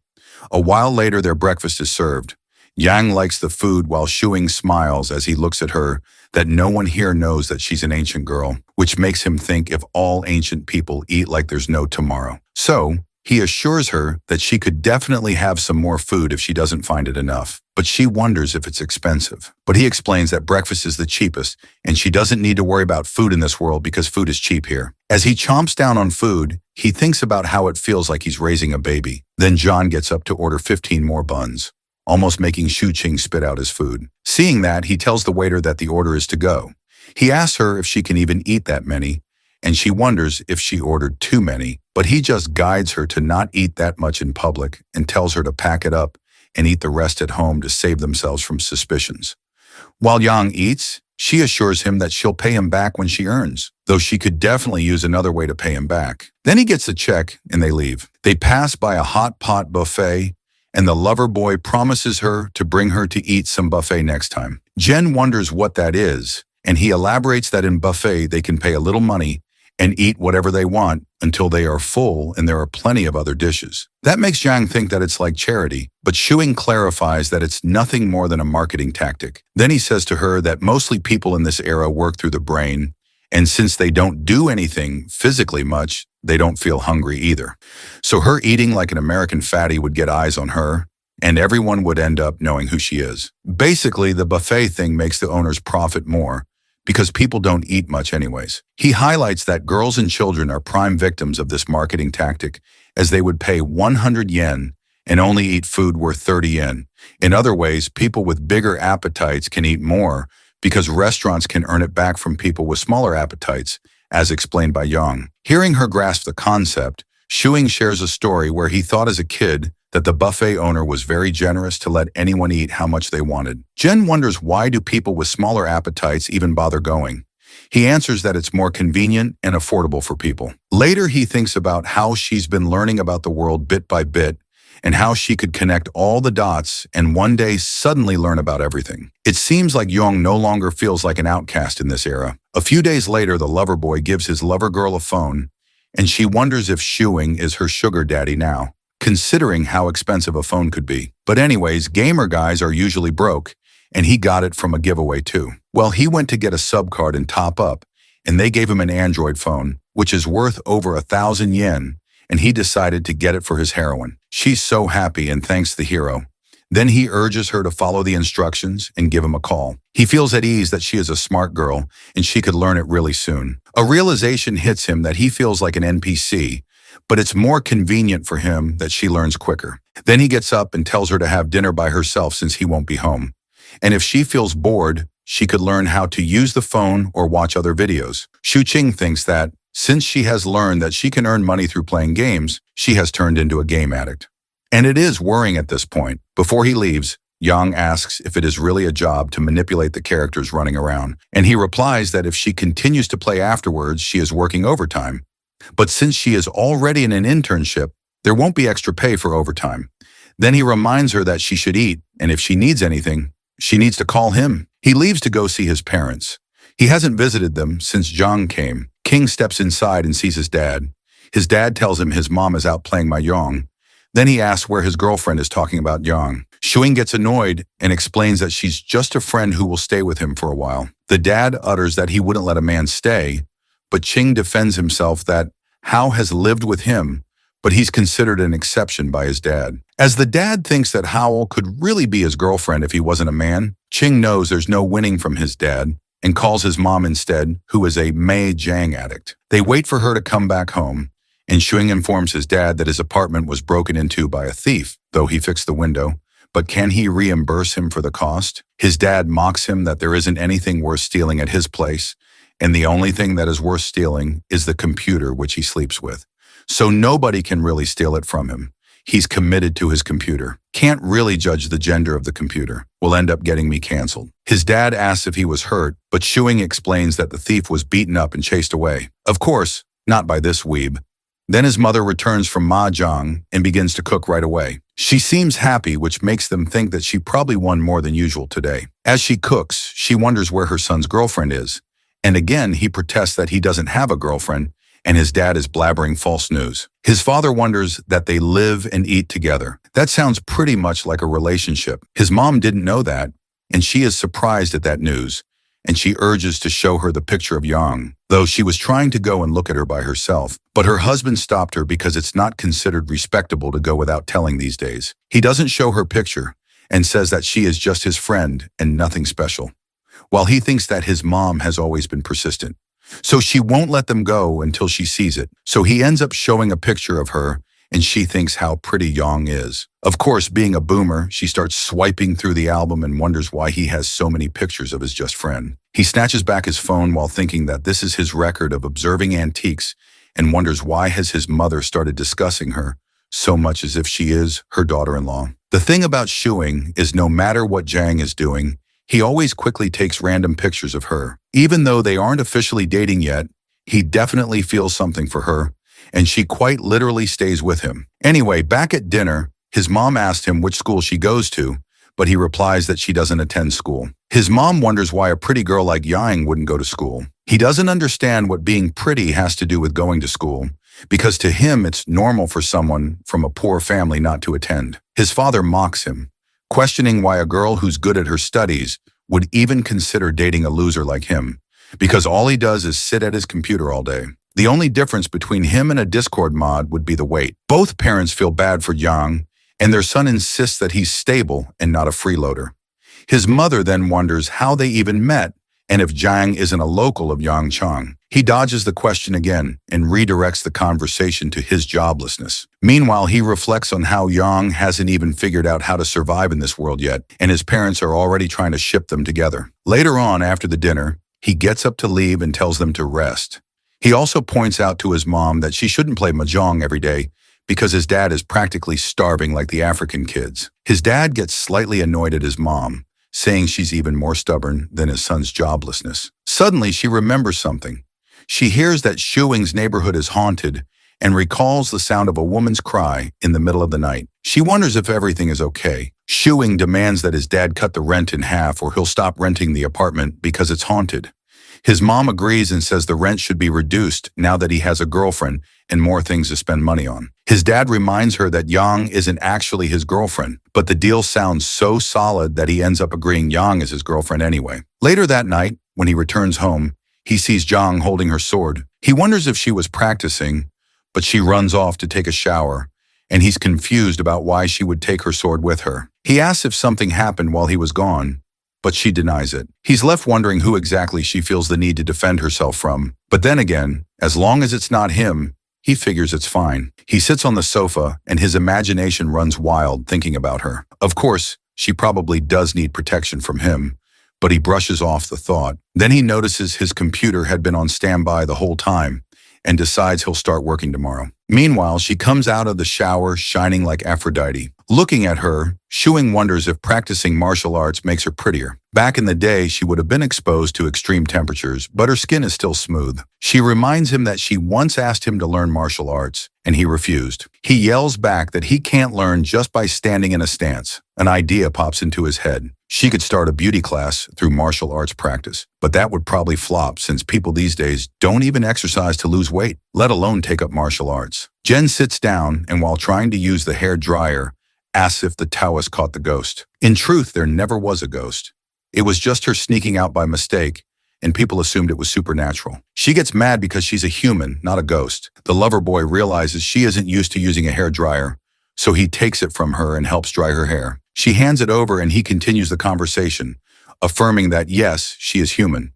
A while later, their breakfast is served. Yang likes the food while Shuing smiles as he looks at her that no one here knows that she's an ancient girl, which makes him think if all ancient people eat like there's no tomorrow. So, he assures her that she could definitely have some more food if she doesn't find it enough, but she wonders if it's expensive. But he explains that breakfast is the cheapest, and she doesn't need to worry about food in this world because food is cheap here. As he chomps down on food, he thinks about how it feels like he's raising a baby. Then John gets up to order 15 more buns, almost making Shu Qing spit out his food. Seeing that, he tells the waiter that the order is to go. He asks her if she can even eat that many, and she wonders if she ordered too many, but he just guides her to not eat that much in public and tells her to pack it up and eat the rest at home to save themselves from suspicions. While Yang eats, she assures him that she'll pay him back when she earns, though she could definitely use another way to pay him back. Then he gets the check and they leave. They pass by a hot pot buffet, and the lover boy promises her to bring her to eat some buffet next time. Jen wonders what that is, and he elaborates that in buffet they can pay a little money and eat whatever they want until they are full and there are plenty of other dishes. That makes Zhang think that it's like charity, but Shuing clarifies that it's nothing more than a marketing tactic. Then he says to her that mostly people in this era work through the brain, and since they don't do anything physically much, they don't feel hungry either. So her eating like an American fatty would get eyes on her, and everyone would end up knowing who she is. Basically, the buffet thing makes the owners profit more, because people don't eat much anyways. He highlights that girls and children are prime victims of this marketing tactic, as they would pay 100 yen and only eat food worth 30 yen. In other ways, people with bigger appetites can eat more because restaurants can earn it back from people with smaller appetites, as explained by Yang. Hearing her grasp the concept, Shuing shares a story where he thought as a kid that the buffet owner was very generous to let anyone eat how much they wanted. Jen wonders why do people with smaller appetites even bother going. He answers that it's more convenient and affordable for people. Later, he thinks about how she's been learning about the world bit by bit and how she could connect all the dots and one day suddenly learn about everything. It seems like Yong no longer feels like an outcast in this era. A few days later, the lover boy gives his lover girl a phone, and she wonders if Shuing is her sugar daddy now, considering how expensive a phone could be. But anyways, gamer guys are usually broke, and he got it from a giveaway too. Well, he went to get a sub card and top up, and they gave him an Android phone, which is worth over 1,000 yen, and he decided to get it for his heroine. She's so happy and thanks the hero. Then he urges her to follow the instructions and give him a call. He feels at ease that she is a smart girl and she could learn it really soon. A realization hits him that he feels like an NPC, but it's more convenient for him that she learns quicker. Then he gets up and tells her to have dinner by herself since he won't be home. And if she feels bored, she could learn how to use the phone or watch other videos. Shu Qing thinks that, since she has learned that she can earn money through playing games, she has turned into a game addict. And it is worrying at this point. Before he leaves, Yang asks if it is really a job to manipulate the characters running around, and he replies that if she continues to play afterwards, she is working overtime. But since she is already in an internship, there won't be extra pay for overtime. Then he reminds her that she should eat, and if she needs anything, she needs to call him. He leaves to go see his parents. He hasn't visited them since Zhang came. King steps inside and sees his dad. His dad tells him his mom is out playing mahjong. Then he asks where his girlfriend is talking about Yang. Shuing gets annoyed and explains that she's just a friend who will stay with him for a while. The dad utters that he wouldn't let a man stay, but Qing defends himself that Hao has lived with him, but he's considered an exception by his dad. As the dad thinks that Howell could really be his girlfriend if he wasn't a man, Qing knows there's no winning from his dad and calls his mom instead, who is a Mei Jiang addict. They wait for her to come back home, and Shuing informs his dad that his apartment was broken into by a thief, though he fixed the window. But can he reimburse him for the cost? His dad mocks him that there isn't anything worth stealing at his place, and the only thing that is worth stealing is the computer which he sleeps with. So nobody can really steal it from him. He's committed to his computer. Can't really judge the gender of the computer. Will end up getting me canceled. His dad asks if he was hurt, but Shuing explains that the thief was beaten up and chased away. Of course, not by this weeb. Then his mother returns from mahjong and begins to cook right away. She seems happy, which makes them think that she probably won more than usual today. As she cooks, she wonders where her son's girlfriend is. And again, he protests that he doesn't have a girlfriend, and his dad is blabbering false news. His father wonders that they live and eat together. That sounds pretty much like a relationship. His mom didn't know that, and she is surprised at that news, and she urges to show her the picture of Yang, though she was trying to go and look at her by herself. But her husband stopped her because it's not considered respectable to go without telling these days. He doesn't show her picture and says that she is just his friend and nothing special, while he thinks that his mom has always been persistent. So she won't let them go until she sees it. So he ends up showing a picture of her, and she thinks how pretty Yang is. Of course, being a boomer, she starts swiping through the album and wonders why he has so many pictures of his just friend. He snatches back his phone while thinking that this is his record of observing antiques and wonders why has his mother started discussing her so much as if she is her daughter-in-law. The thing about Shuing is no matter what Jiang is doing, he always quickly takes random pictures of her. Even though they aren't officially dating yet, he definitely feels something for her, and she quite literally stays with him. Anyway, back at dinner, his mom asked him which school she goes to, but he replies that she doesn't attend school. His mom wonders why a pretty girl like Yang wouldn't go to school. He doesn't understand what being pretty has to do with going to school, because to him it's normal for someone from a poor family not to attend. His father mocks him, questioning why a girl who's good at her studies would even consider dating a loser like him, because all he does is sit at his computer all day. The only difference between him and a Discord mod would be the weight. Both parents feel bad for Yang, and their son insists that he's stable and not a freeloader. His mother then wonders how they even met and if Jiang isn't a local of Yangchang. He dodges the question again and redirects the conversation to his joblessness. Meanwhile, he reflects on how Yang hasn't even figured out how to survive in this world yet, and his parents are already trying to ship them together. Later on, after the dinner, he gets up to leave and tells them to rest. He also points out to his mom that she shouldn't play mahjong every day because his dad is practically starving like the African kids. His dad gets slightly annoyed at his mom, saying she's even more stubborn than his son's joblessness. Suddenly, she remembers something. She hears that Shuing's neighborhood is haunted and recalls the sound of a woman's cry in the middle of the night. She wonders if everything is okay. Shuing demands that his dad cut the rent in half or he'll stop renting the apartment because it's haunted. His mom agrees and says the rent should be reduced now that he has a girlfriend and more things to spend money on. His dad reminds her that Yang isn't actually his girlfriend, but the deal sounds so solid that he ends up agreeing Yang is his girlfriend anyway. Later that night, when he returns home, he sees Jiang holding her sword. He wonders if she was practicing, but she runs off to take a shower, and he's confused about why she would take her sword with her. He asks if something happened while he was gone, but she denies it. He's left wondering who exactly she feels the need to defend herself from. But then again, as long as it's not him, he figures it's fine. He sits on the sofa, and his imagination runs wild thinking about her. Of course, she probably does need protection from him, but he brushes off the thought. Then he notices his computer had been on standby the whole time and decides he'll start working tomorrow. Meanwhile, she comes out of the shower shining like Aphrodite. Looking at her, Shuing wonders if practicing martial arts makes her prettier. Back in the day, she would have been exposed to extreme temperatures, but her skin is still smooth. She reminds him that she once asked him to learn martial arts, and he refused. He yells back that he can't learn just by standing in a stance. An idea pops into his head. She could start a beauty class through martial arts practice, but that would probably flop since people these days don't even exercise to lose weight, let alone take up martial arts. Jen sits down and while trying to use the hair dryer, asks if the Taoist caught the ghost. In truth, there never was a ghost. It was just her sneaking out by mistake, and people assumed it was supernatural. She gets mad because she's a human, not a ghost. The lover boy realizes she isn't used to using a hair dryer, so he takes it from her and helps dry her hair. She hands it over and he continues the conversation, affirming that yes, she is human.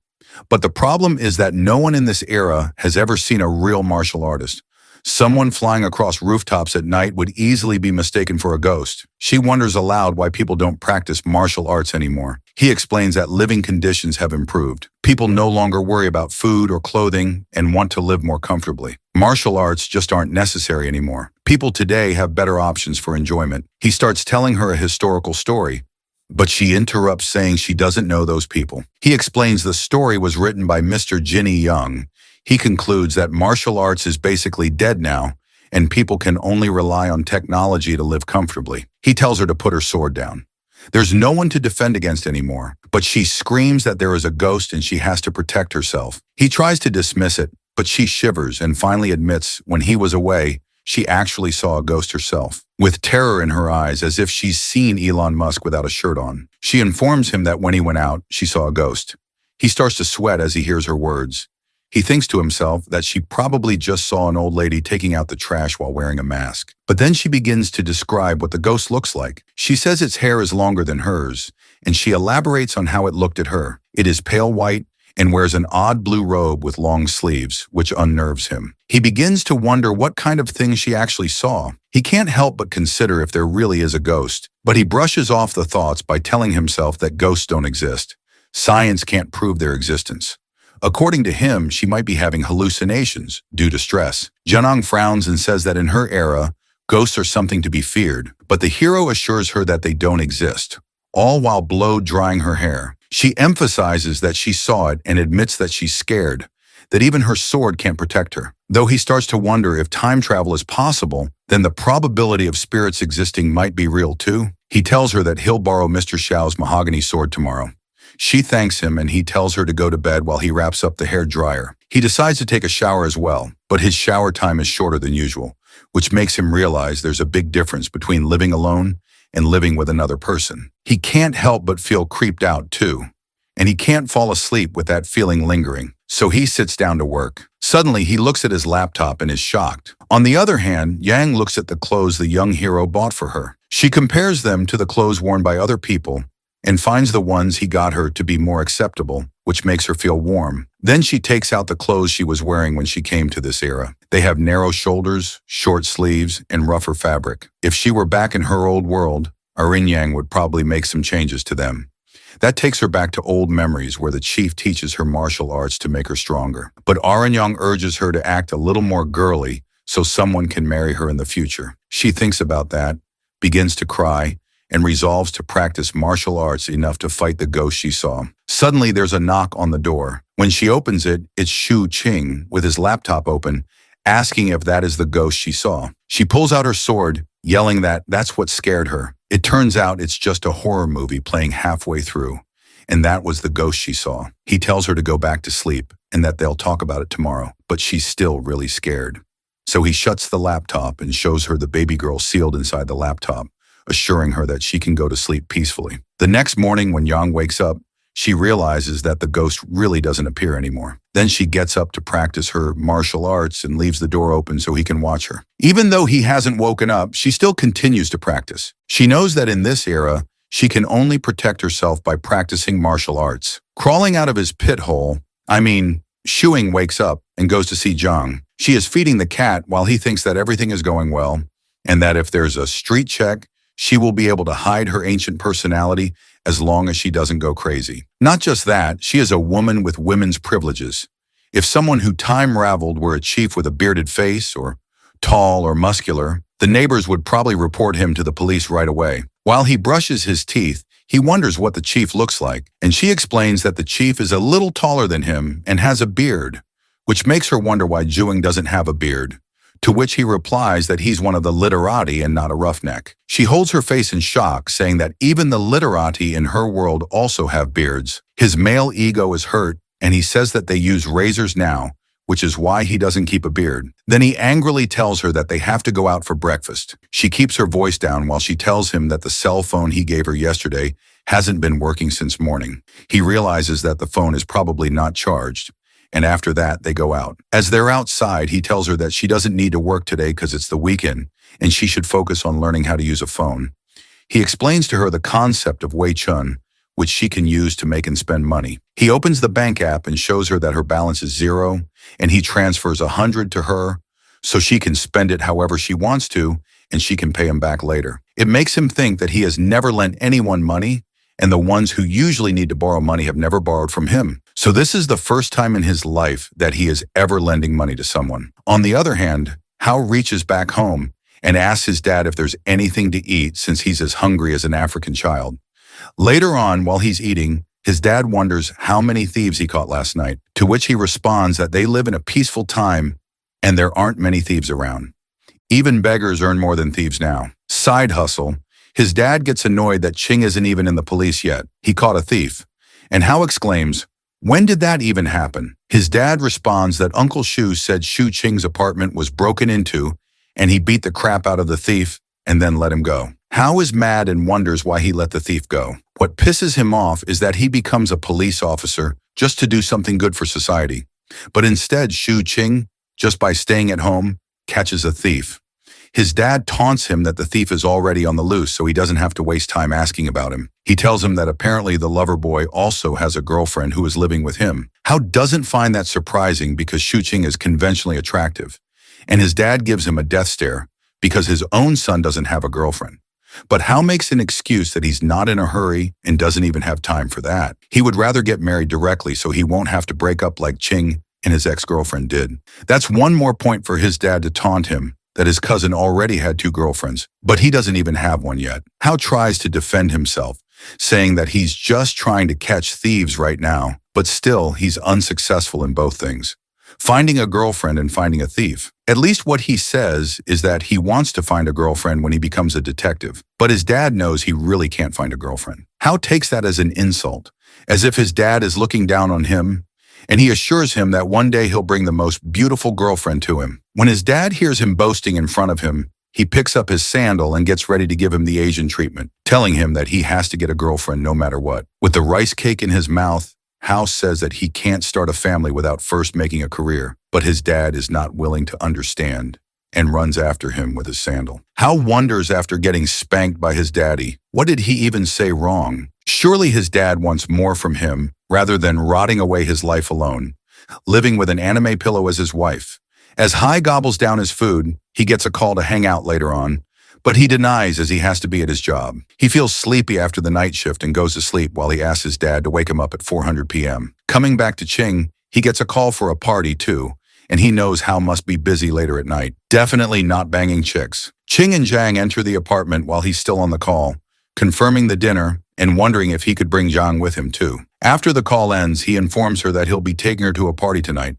But the problem is that no one in this era has ever seen a real martial artist. Someone flying across rooftops at night would easily be mistaken for a ghost. She wonders aloud why people don't practice martial arts anymore. He explains that living conditions have improved. People no longer worry about food or clothing and want to live more comfortably. Martial arts just aren't necessary anymore. People today have better options for enjoyment. He starts telling her a historical story, but she interrupts saying she doesn't know those people. He explains the story was written by Mr. Jinny Young. He concludes that martial arts is basically dead now, and people can only rely on technology to live comfortably. He tells her to put her sword down. There's no one to defend against anymore, but she screams that there is a ghost and she has to protect herself. He tries to dismiss it, but she shivers and finally admits when he was away, she actually saw a ghost herself, with terror in her eyes as if she's seen Elon Musk without a shirt on. She informs him that when he went out, she saw a ghost. He starts to sweat as he hears her words. He thinks to himself that she probably just saw an old lady taking out the trash while wearing a mask. But then she begins to describe what the ghost looks like. She says its hair is longer than hers, and she elaborates on how it looked at her. It is pale white and wears an odd blue robe with long sleeves, which unnerves him. He begins to wonder what kind of thing she actually saw. He can't help but consider if there really is a ghost, but he brushes off the thoughts by telling himself that ghosts don't exist. Science can't prove their existence. According to him, she might be having hallucinations due to stress. Janong frowns and says that in her era, ghosts are something to be feared, but the hero assures her that they don't exist, all while blow-drying her hair. She emphasizes that she saw it and admits that she's scared, that even her sword can't protect her. Though he starts to wonder if time travel is possible, then the probability of spirits existing might be real too. He tells her that he'll borrow Mr. Xiao's mahogany sword tomorrow. She thanks him and he tells her to go to bed while he wraps up the hair dryer. He decides to take a shower as well, but his shower time is shorter than usual, which makes him realize there's a big difference between living alone and living with another person. He can't help but feel creeped out too, and he can't fall asleep with that feeling lingering, so he sits down to work. Suddenly, he looks at his laptop and is shocked. On the other hand, Yang looks at the clothes the young hero bought for her. She compares them to the clothes worn by other people and finds the ones he got her to be more acceptable, which makes her feel warm. Then she takes out the clothes she was wearing when she came to this era. They have narrow shoulders, short sleeves, and rougher fabric. If she were back in her old world, Yang would probably make some changes to them. That takes her back to old memories where the chief teaches her martial arts to make her stronger. But Yang urges her to act a little more girly so someone can marry her in the future. She thinks about that, begins to cry, and resolves to practice martial arts enough to fight the ghost she saw. Suddenly, there's a knock on the door. When she opens it, it's Shu Qing with his laptop open, asking if that is the ghost she saw. She pulls out her sword, yelling that that's what scared her. It turns out it's just a horror movie playing halfway through, and that was the ghost she saw. He tells her to go back to sleep and that they'll talk about it tomorrow, but she's still really scared. So he shuts the laptop and shows her the baby girl sealed inside the laptop, assuring her that she can go to sleep peacefully. The next morning when Yang wakes up, she realizes that the ghost really doesn't appear anymore. Then she gets up to practice her martial arts and leaves the door open so he can watch her. Even though he hasn't woken up, she still continues to practice. She knows that in this era, she can only protect herself by practicing martial arts. Crawling out of his pit hole, Shuing wakes up and goes to see Zhang. She is feeding the cat while he thinks that everything is going well, and that if there's a street check, she will be able to hide her ancient personality as long as she doesn't go crazy. Not just that, she is a woman with women's privileges. If someone who time-raveled were a chief with a bearded face, or tall or muscular, the neighbors would probably report him to the police right away. While he brushes his teeth, he wonders what the chief looks like, and she explains that the chief is a little taller than him and has a beard, which makes her wonder why Zhuing doesn't have a beard, to which he replies that he's one of the literati and not a roughneck. She holds her face in shock, saying that even the literati in her world also have beards. His male ego is hurt, and he says that they use razors now, which is why he doesn't keep a beard. Then he angrily tells her that they have to go out for breakfast. She keeps her voice down while she tells him that the cell phone he gave her yesterday hasn't been working since morning. He realizes that the phone is probably not charged, and after that, they go out. As they're outside, he tells her that she doesn't need to work today because it's the weekend, and she should focus on learning how to use a phone. He explains to her the concept of Wei Chun, which she can use to make and spend money. He opens the bank app and shows her that her balance is 0, and he transfers 100 to her so she can spend it however she wants to, and she can pay him back later. It makes him think that he has never lent anyone money, and the ones who usually need to borrow money have never borrowed from him. So this is the first time in his life that he is ever lending money to someone. On the other hand, Hao reaches back home and asks his dad if there's anything to eat since he's as hungry as an African child. Later on, while he's eating, his dad wonders how many thieves he caught last night, to which he responds that they live in a peaceful time and there aren't many thieves around. Even beggars earn more than thieves now. Side hustle. His dad gets annoyed that Ching isn't even in the police yet. He caught a thief. And Hao exclaims, "When did that even happen?" His dad responds that Uncle Shu said Shu Qing's apartment was broken into and he beat the crap out of the thief and then let him go. Hao is mad and wonders why he let the thief go. What pisses him off is that he becomes a police officer just to do something good for society. But instead, Shu Qing, just by staying at home, catches a thief. His dad taunts him that the thief is already on the loose so he doesn't have to waste time asking about him. He tells him that apparently the lover boy also has a girlfriend who is living with him. Hao doesn't find that surprising because Shu Qing is conventionally attractive, and his dad gives him a death stare because his own son doesn't have a girlfriend. But Hao makes an excuse that he's not in a hurry and doesn't even have time for that. He would rather get married directly so he won't have to break up like Qing and his ex-girlfriend did. That's one more point for his dad to taunt him that his cousin already had 2 girlfriends, but he doesn't even have one yet. Hao tries to defend himself, saying that he's just trying to catch thieves right now, but still he's unsuccessful in both things, finding a girlfriend and finding a thief. At least what he says is that he wants to find a girlfriend when he becomes a detective, but his dad knows he really can't find a girlfriend. Hao takes that as an insult, as if his dad is looking down on him, and he assures him that one day he'll bring the most beautiful girlfriend to him. When his dad hears him boasting in front of him, he picks up his sandal and gets ready to give him the Asian treatment, telling him that he has to get a girlfriend no matter what. With the rice cake in his mouth, Hao says that he can't start a family without first making a career, but his dad is not willing to understand and runs after him with his sandal. Hao wonders after getting spanked by his daddy, what did he even say wrong? Surely his dad wants more from him rather than rotting away his life alone, living with an anime pillow as his wife. As Hai gobbles down his food, he gets a call to hang out later on, but he denies as he has to be at his job. He feels sleepy after the night shift and goes to sleep while he asks his dad to wake him up at 400 p.m. Coming back to Qing, he gets a call for a party too, and he knows Hao must be busy later at night. Definitely not banging chicks. Qing and Zhang enter the apartment while he's still on the call, confirming the dinner and wondering if he could bring Zhang with him too. After the call ends, he informs her that he'll be taking her to a party tonight.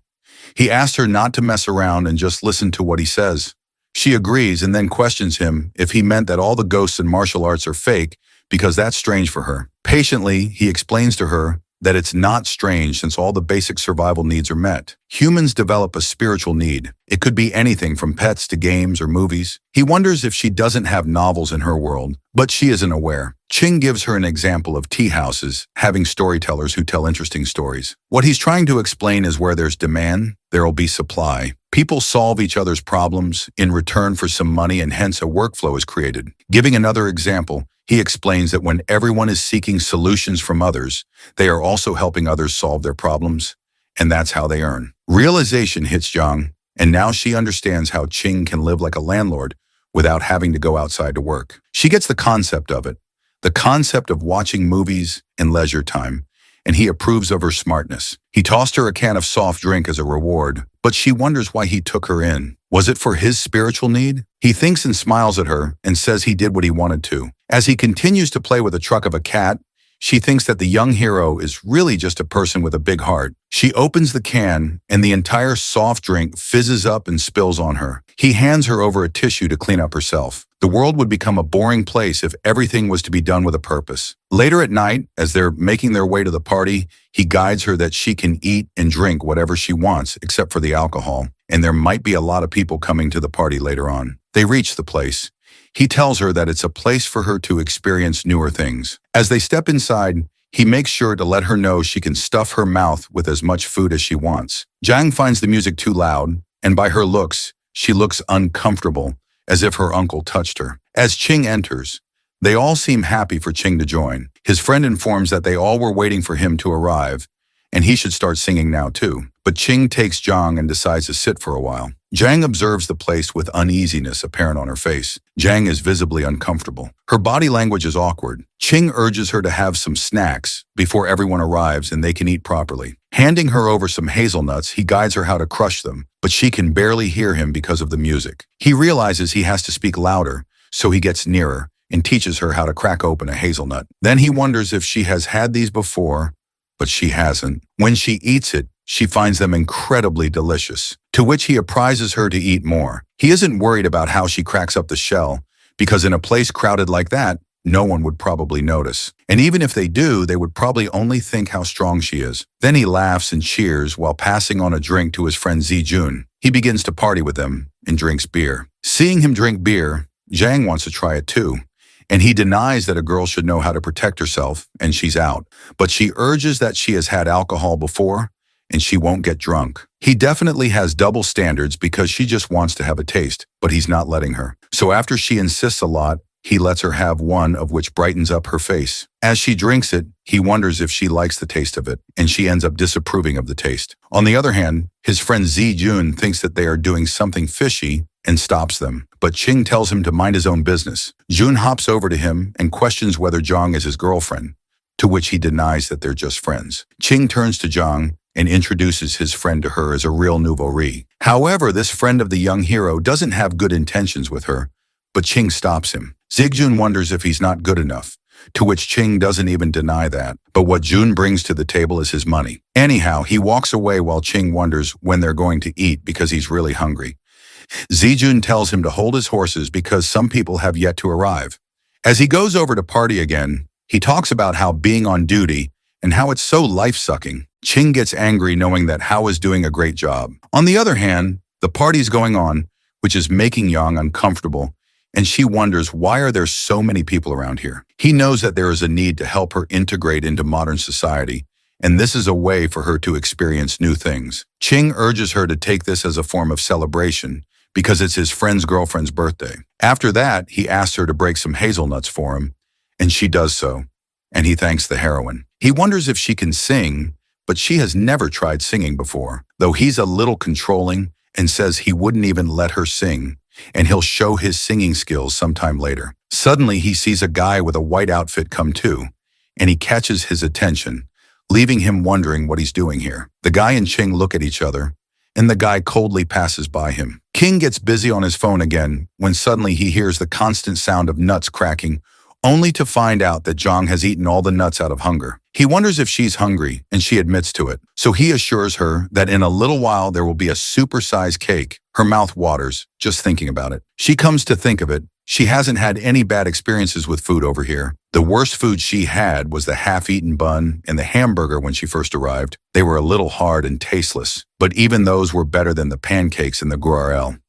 He asks her not to mess around and just listen to what he says. She agrees and then questions him if he meant that all the ghosts and martial arts are fake because that's strange for her. Patiently, he explains to her that it's not strange since all the basic survival needs are met. Humans develop a spiritual need. It could be anything from pets to games or movies. He wonders if she doesn't have novels in her world, but she isn't aware. Ching gives her an example of tea houses having storytellers who tell interesting stories. What he's trying to explain is where there's demand, there'll be supply. People solve each other's problems in return for some money, and hence a workflow is created. Giving another example, he explains that when everyone is seeking solutions from others, they are also helping others solve their problems, and that's how they earn. Realization hits Zhang, and now she understands how Ching can live like a landlord without having to go outside to work. She gets the concept of it, the concept of watching movies in leisure time, and he approves of her smartness. He tossed her a can of soft drink as a reward, but she wonders why he took her in. Was it for his spiritual need? He thinks and smiles at her and says he did what he wanted to. As he continues to play with the truck of a cat, she thinks that the young hero is really just a person with a big heart. She opens the can, and the entire soft drink fizzes up and spills on her. He hands her over a tissue to clean up herself. The world would become a boring place if everything was to be done with a purpose. Later at night, as they're making their way to the party, he guides her that she can eat and drink whatever she wants except for the alcohol, and there might be a lot of people coming to the party later on. They reach the place. He tells her that it's a place for her to experience newer things. As they step inside, he makes sure to let her know she can stuff her mouth with as much food as she wants. Zhang finds the music too loud, and by her looks, she looks uncomfortable, as if her uncle touched her. As Ching enters, they all seem happy for Ching to join. His friend informs that they all were waiting for him to arrive, and he should start singing now too. But Ching takes Zhang and decides to sit for a while. Zhang observes the place with uneasiness apparent on her face. Zhang is visibly uncomfortable. Her body language is awkward. Ching urges her to have some snacks before everyone arrives and they can eat properly. Handing her over some hazelnuts, he guides her how to crush them, but she can barely hear him because of the music. He realizes he has to speak louder, so he gets nearer and teaches her how to crack open a hazelnut. Then he wonders if she has had these before, but she hasn't. When she eats it, she finds them incredibly delicious, to which he apprises her to eat more. He isn't worried about how she cracks up the shell, because in a place crowded like that, no one would probably notice. And even if they do, they would probably only think how strong she is. Then he laughs and cheers while passing on a drink to his friend Zijun. He begins to party with them and drinks beer. Seeing him drink beer, Zhang wants to try it too, and he denies that a girl should know how to protect herself, and she's out. But she urges that she has had alcohol before, and she won't get drunk. He definitely has double standards because she just wants to have a taste, but he's not letting her. So after she insists a lot, he lets her have one of which brightens up her face. As she drinks it, he wonders if she likes the taste of it, and she ends up disapproving of the taste. On the other hand, his friend Zijun thinks that they are doing something fishy and stops them, but Ching tells him to mind his own business. Jun hops over to him and questions whether Zhang is his girlfriend, to which he denies that they're just friends. Ching turns to Zhang and introduces his friend to her as a real nouveau riche. However, this friend of the young hero doesn't have good intentions with her, but Ching stops him. Zijun wonders if he's not good enough, to which Ching doesn't even deny that, but what Jun brings to the table is his money. Anyhow, he walks away while Ching wonders when they're going to eat because he's really hungry. Zijun tells him to hold his horses because some people have yet to arrive. As he goes over to party again, he talks about how being on duty and how it's so life-sucking. Ching gets angry knowing that Hao is doing a great job. On the other hand, the party's going on, which is making Yang uncomfortable, and she wonders why are there so many people around here. He knows that there is a need to help her integrate into modern society, and this is a way for her to experience new things. Ching urges her to take this as a form of celebration because it's his friend's girlfriend's birthday. After that, he asks her to break some hazelnuts for him, and she does so, and he thanks the heroine. He wonders if she can sing, but she has never tried singing before, though he's a little controlling and says he wouldn't even let her sing, and he'll show his singing skills sometime later. Suddenly, he sees a guy with a white outfit come too, and he catches his attention, leaving him wondering what he's doing here. The guy and Ching look at each other, and the guy coldly passes by him. King gets busy on his phone again when suddenly he hears the constant sound of nuts cracking, only to find out that Zhang has eaten all the nuts out of hunger. He wonders if she's hungry, and she admits to it. So he assures her that in a little while there will be a super-sized cake. Her mouth waters, just thinking about it. She comes to think of it, she hasn't had any bad experiences with food over here. The worst food she had was the half-eaten bun and the hamburger when she first arrived. They were a little hard and tasteless, but even those were better than the pancakes in the Guarel.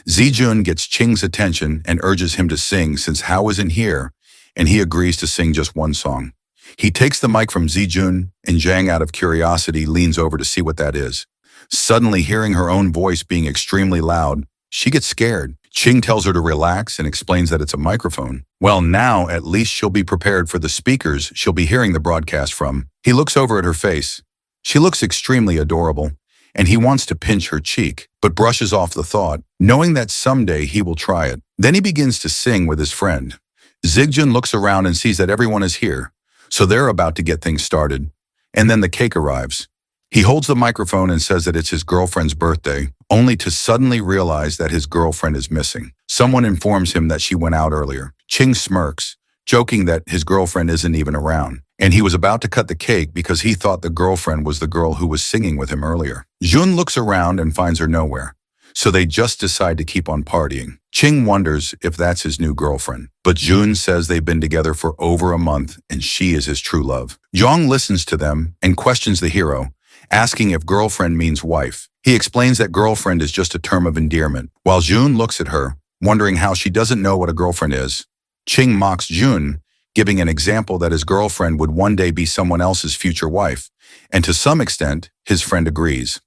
Zijun gets Ching's attention and urges him to sing since Hao isn't here, and he agrees to sing just one song. He takes the mic from Zijun, and Zhang, out of curiosity, leans over to see what that is. Suddenly, hearing her own voice being extremely loud, she gets scared. Ching tells her to relax and explains that it's a microphone. Well, now at least she'll be prepared for the speakers she'll be hearing the broadcast from. He looks over at her face. She looks extremely adorable, and he wants to pinch her cheek, but brushes off the thought, knowing that someday he will try it. Then he begins to sing with his friend. Zigjun looks around and sees that everyone is here, so they're about to get things started. And then the cake arrives. He holds the microphone and says that it's his girlfriend's birthday, only to suddenly realize that his girlfriend is missing. Someone informs him that she went out earlier. Ching smirks, joking that his girlfriend isn't even around, and he was about to cut the cake because he thought the girlfriend was the girl who was singing with him earlier. Jun looks around and finds her nowhere, so they just decide to keep on partying. Ching wonders if that's his new girlfriend, but Jun says they've been together for over a month and she is his true love. Zhang listens to them and questions the hero, asking if girlfriend means wife. He explains that girlfriend is just a term of endearment, while Jun looks at her, wondering how she doesn't know what a girlfriend is. Ching mocks Jun, giving an example that his girlfriend would one day be someone else's future wife, and to some extent, his friend agrees.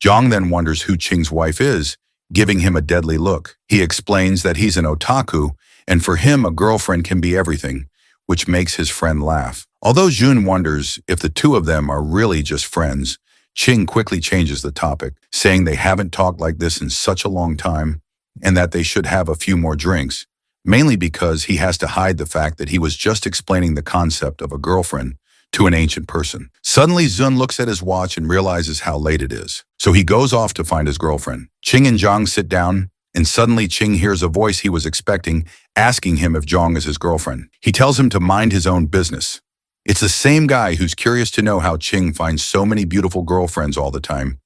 Zhang then wonders who Ching's wife is, giving him a deadly look. He explains that he's an otaku, and for him a girlfriend can be everything, which makes his friend laugh. Although Jun wonders if the two of them are really just friends, Ching quickly changes the topic, saying they haven't talked like this in such a long time, and that they should have a few more drinks, mainly because he has to hide the fact that he was just explaining the concept of a girlfriend to an ancient person. Suddenly, Zun looks at his watch and realizes how late it is, so he goes off to find his girlfriend. Ching and Zhang sit down, and suddenly Ching hears a voice he was expecting, asking him if Zhang is his girlfriend. He tells him to mind his own business. It's the same guy who's curious to know how Ching finds so many beautiful girlfriends all the time,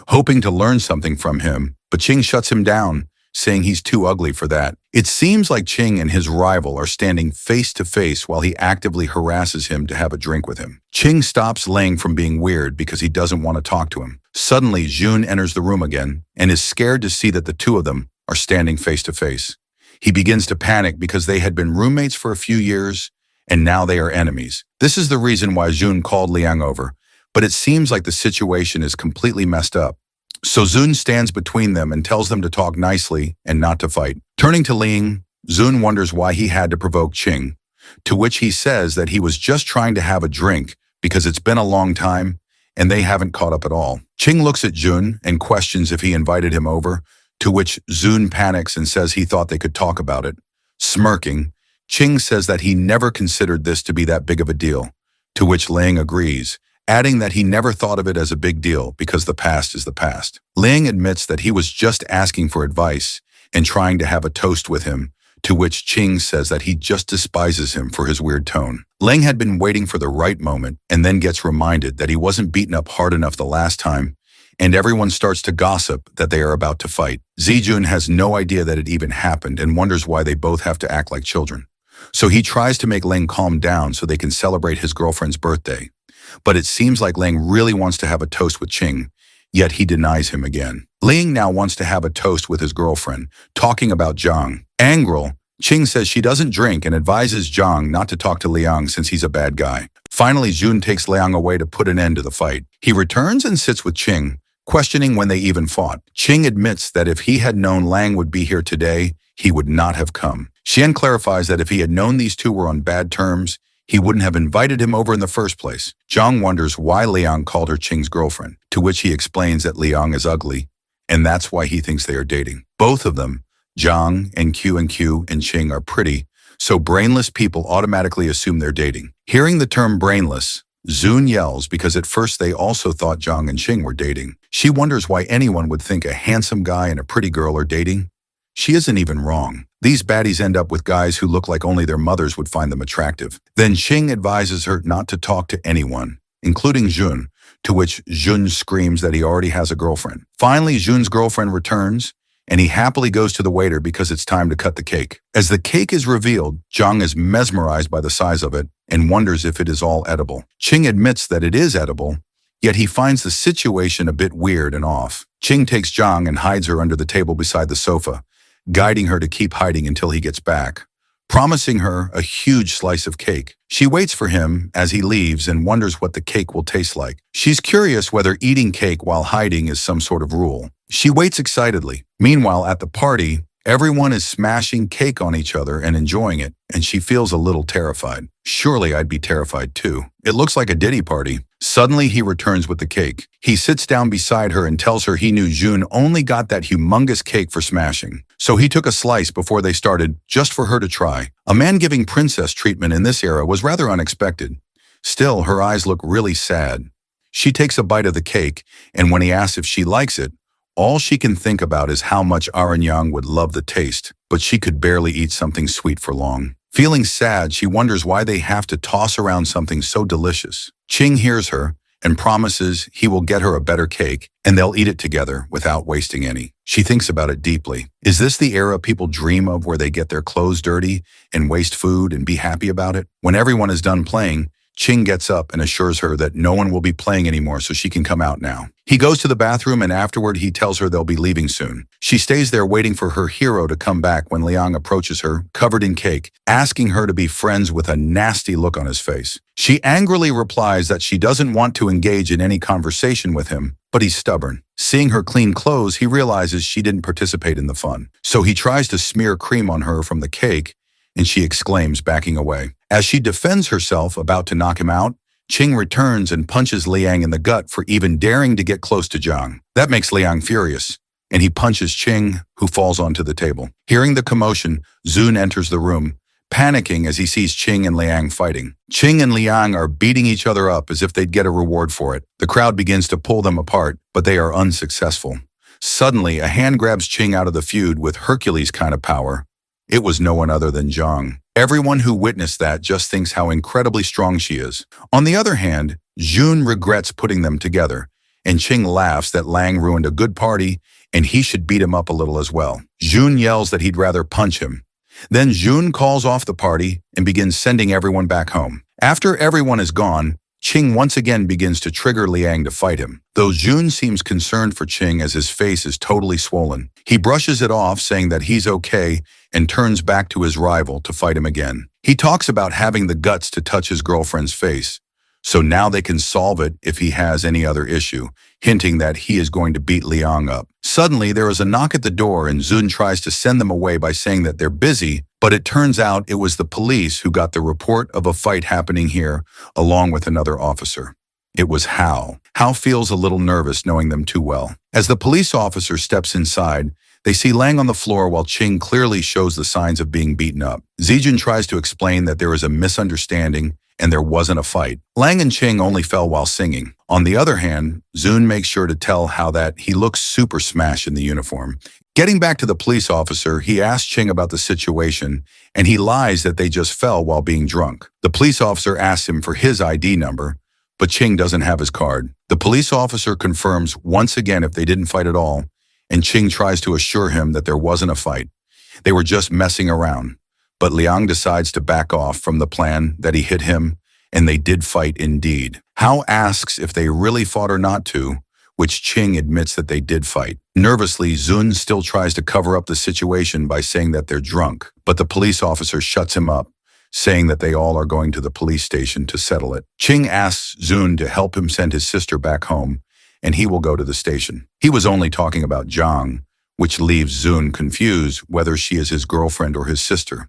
hoping to learn something from him, but Ching shuts him down, saying he's too ugly for that. It seems like Ching and his rival are standing face to face while he actively harasses him to have a drink with him. Ching stops Lang from being weird because he doesn't want to talk to him. Suddenly, Jun enters the room again and is scared to see that the two of them are standing face to face. He begins to panic because they had been roommates for a few years and now they are enemies. This is the reason why Jun called Liang over, but it seems like the situation is completely messed up. So Zun stands between them and tells them to talk nicely and not to fight. Turning to Ling, Zun wonders why he had to provoke Ching, to which he says that he was just trying to have a drink because it's been a long time and they haven't caught up at all. Ching looks at Jun and questions if he invited him over, to which Zun panics and says he thought they could talk about it. Smirking, Ching says that he never considered this to be that big of a deal, to which Ling agrees, adding that he never thought of it as a big deal because the past is the past. Ling admits that he was just asking for advice and trying to have a toast with him, to which Ching says that he just despises him for his weird tone. Ling had been waiting for the right moment and then gets reminded that he wasn't beaten up hard enough the last time, and everyone starts to gossip that they are about to fight. Zijun has no idea that it even happened and wonders why they both have to act like children. So he tries to make Ling calm down so they can celebrate his girlfriend's birthday. But it seems like Ling really wants to have a toast with Ching, yet he denies him again. Ling now wants to have a toast with his girlfriend, talking about Zhang. Angry, Ching says she doesn't drink and advises Zhang not to talk to Liang since he's a bad guy. Finally, Jun takes Liang away to put an end to the fight. He returns and sits with Ching, questioning when they even fought. Ching admits that if he had known Lang would be here today, he would not have come. Xian clarifies that if he had known these two were on bad terms, he wouldn't have invited him over in the first place. Zhang wonders why Liang called her Ching's girlfriend, to which he explains that Liang is ugly, and that's why he thinks they are dating. Both of them, Zhang and Q and Ching, are pretty, so brainless people automatically assume they're dating. Hearing the term brainless, Zun yells because at first they also thought Zhang and Ching were dating. She wonders why anyone would think a handsome guy and a pretty girl are dating. She isn't even wrong. These baddies end up with guys who look like only their mothers would find them attractive. Then Ching advises her not to talk to anyone, including Jun, to which Jun screams that he already has a girlfriend. Finally, Jun's girlfriend returns, and he happily goes to the waiter because it's time to cut the cake. As the cake is revealed, Zhang is mesmerized by the size of it and wonders if it is all edible. Ching admits that it is edible, yet he finds the situation a bit weird and off. Ching takes Zhang and hides her under the table beside the sofa, guiding her to keep hiding until he gets back. promising her a huge slice of cake. She waits for him as he leaves and wonders what the cake will taste like. She's curious whether eating cake while hiding is some sort of rule. She waits excitedly. Meanwhile, at the party, everyone is smashing cake on each other and enjoying it, and she feels a little terrified. Surely I'd be terrified too. It looks like a Diddy party. Suddenly he returns with the cake. He sits down beside her and tells her he knew June only got that humongous cake for smashing. So he took a slice before they started, just for her to try. A man giving princess treatment in this era was rather unexpected. Still, her eyes look really sad. She takes a bite of the cake, and when he asks if she likes it, all she can think about is how much Yang would love the taste, but she could barely eat something sweet for long. Feeling sad, she wonders why they have to toss around something so delicious. Ching hears her and promises he will get her a better cake, and they'll eat it together without wasting any. She thinks about it deeply. Is this the era people dream of, where they get their clothes dirty and waste food and be happy about it? When everyone is done playing, Ching gets up and assures her that no one will be playing anymore, so she can come out now. He goes to the bathroom, and afterward he tells her they'll be leaving soon. She stays there waiting for her hero to come back when Liang approaches her, covered in cake, asking her to be friends with a nasty look on his face. She angrily replies that she doesn't want to engage in any conversation with him, but he's stubborn. Seeing her clean clothes, he realizes she didn't participate in the fun. So he tries to smear cream on her from the cake, and she exclaims, backing away. As she defends herself, about to knock him out, Ching returns and punches Liang in the gut for even daring to get close to Zhang. That makes Liang furious, and he punches Ching, who falls onto the table. Hearing the commotion, Zun enters the room, panicking as he sees Ching and Liang fighting. Ching and Liang are beating each other up as if they'd get a reward for it. The crowd begins to pull them apart, but they are unsuccessful. Suddenly, a hand grabs Ching out of the feud with Hercules kind of power. It was no one other than Zhang. Everyone who witnessed that just thinks how incredibly strong she is. On the other hand, Jun regrets putting them together, and Ching laughs that Lang ruined a good party and he should beat him up a little as well. Jun yells that he'd rather punch him. Then Jun calls off the party and begins sending everyone back home. After everyone is gone, Ching once again begins to trigger Liang to fight him, though Jun seems concerned for Ching as his face is totally swollen. He brushes it off, saying that he's okay, and turns back to his rival to fight him again. He talks about having the guts to touch his girlfriend's face, so now they can solve it if he has any other issue, hinting that he is going to beat Liang up. Suddenly, there is a knock at the door, and Zun tries to send them away by saying that they're busy, but it turns out it was the police who got the report of a fight happening here, along with another officer. It was Hao. Hao feels a little nervous knowing them too well. As the police officer steps inside, they see Lang on the floor while Ching clearly shows the signs of being beaten up. Zijun tries to explain that there is a misunderstanding and there wasn't a fight. Lang and Ching only fell while singing. On the other hand, Zun makes sure to tell Hao that he looks super smashed in the uniform. Getting back to the police officer, he asks Ching about the situation, and he lies that they just fell while being drunk. The police officer asks him for his ID number, but Ching doesn't have his card. The police officer confirms once again if they didn't fight at all, and Ching tries to assure him that there wasn't a fight. They were just messing around. But Liang decides to back off from the plan that he hit him, and they did fight indeed. Hao asks if they really fought or not to, which Ching admits that they did fight. Nervously, Zun still tries to cover up the situation by saying that they're drunk, but the police officer shuts him up, saying that they all are going to the police station to settle it. Ching asks Zun to help him send his sister back home, and he will go to the station. He was only talking about Zhang, which leaves Zun confused whether she is his girlfriend or his sister.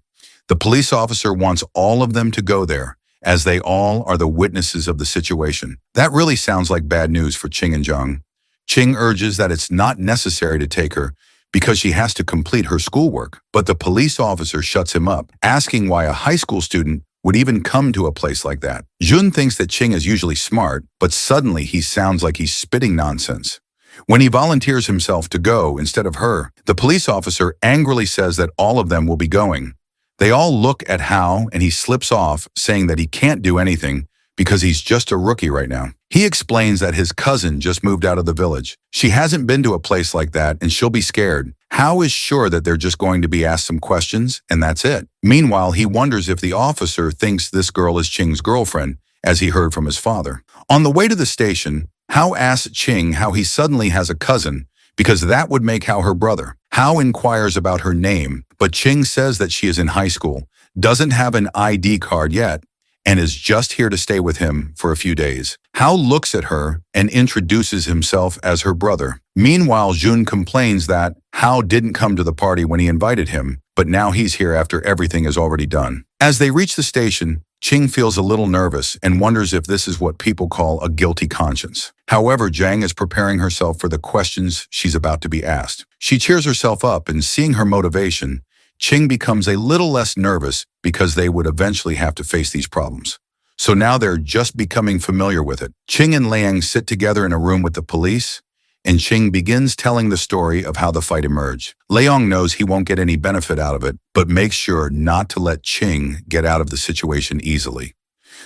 The police officer wants all of them to go there, as they all are the witnesses of the situation. That really sounds like bad news for Ching and Zhang. Ching urges that it's not necessary to take her because she has to complete her schoolwork, but the police officer shuts him up, asking why a high school student would even come to a place like that. Jun thinks that Ching is usually smart, but suddenly he sounds like he's spitting nonsense. When he volunteers himself to go instead of her, the police officer angrily says that all of them will be going. They all look at Hao, and he slips off, saying that he can't do anything because he's just a rookie right now. He explains that his cousin just moved out of the village. She hasn't been to a place like that, and she'll be scared. Hao is sure that they're just going to be asked some questions, and that's it. Meanwhile, he wonders if the officer thinks this girl is Ching's girlfriend, as he heard from his father. On the way to the station, Hao asks Ching how he suddenly has a cousin, because that would make Hao her brother. Hao inquires about her name, but Ching says that she is in high school, doesn't have an ID card yet, and is just here to stay with him for a few days. Hao looks at her and introduces himself as her brother. Meanwhile, Jun complains that Hao didn't come to the party when he invited him, but now he's here after everything is already done. As they reach the station, Ching feels a little nervous and wonders if this is what people call a guilty conscience. However, Jang is preparing herself for the questions she's about to be asked. She cheers herself up, and seeing her motivation, Ching becomes a little less nervous because they would eventually have to face these problems. So now they're just becoming familiar with it. Ching and Liang sit together in a room with the police, and Ching begins telling the story of how the fight emerged. Liang knows he won't get any benefit out of it, but makes sure not to let Ching get out of the situation easily.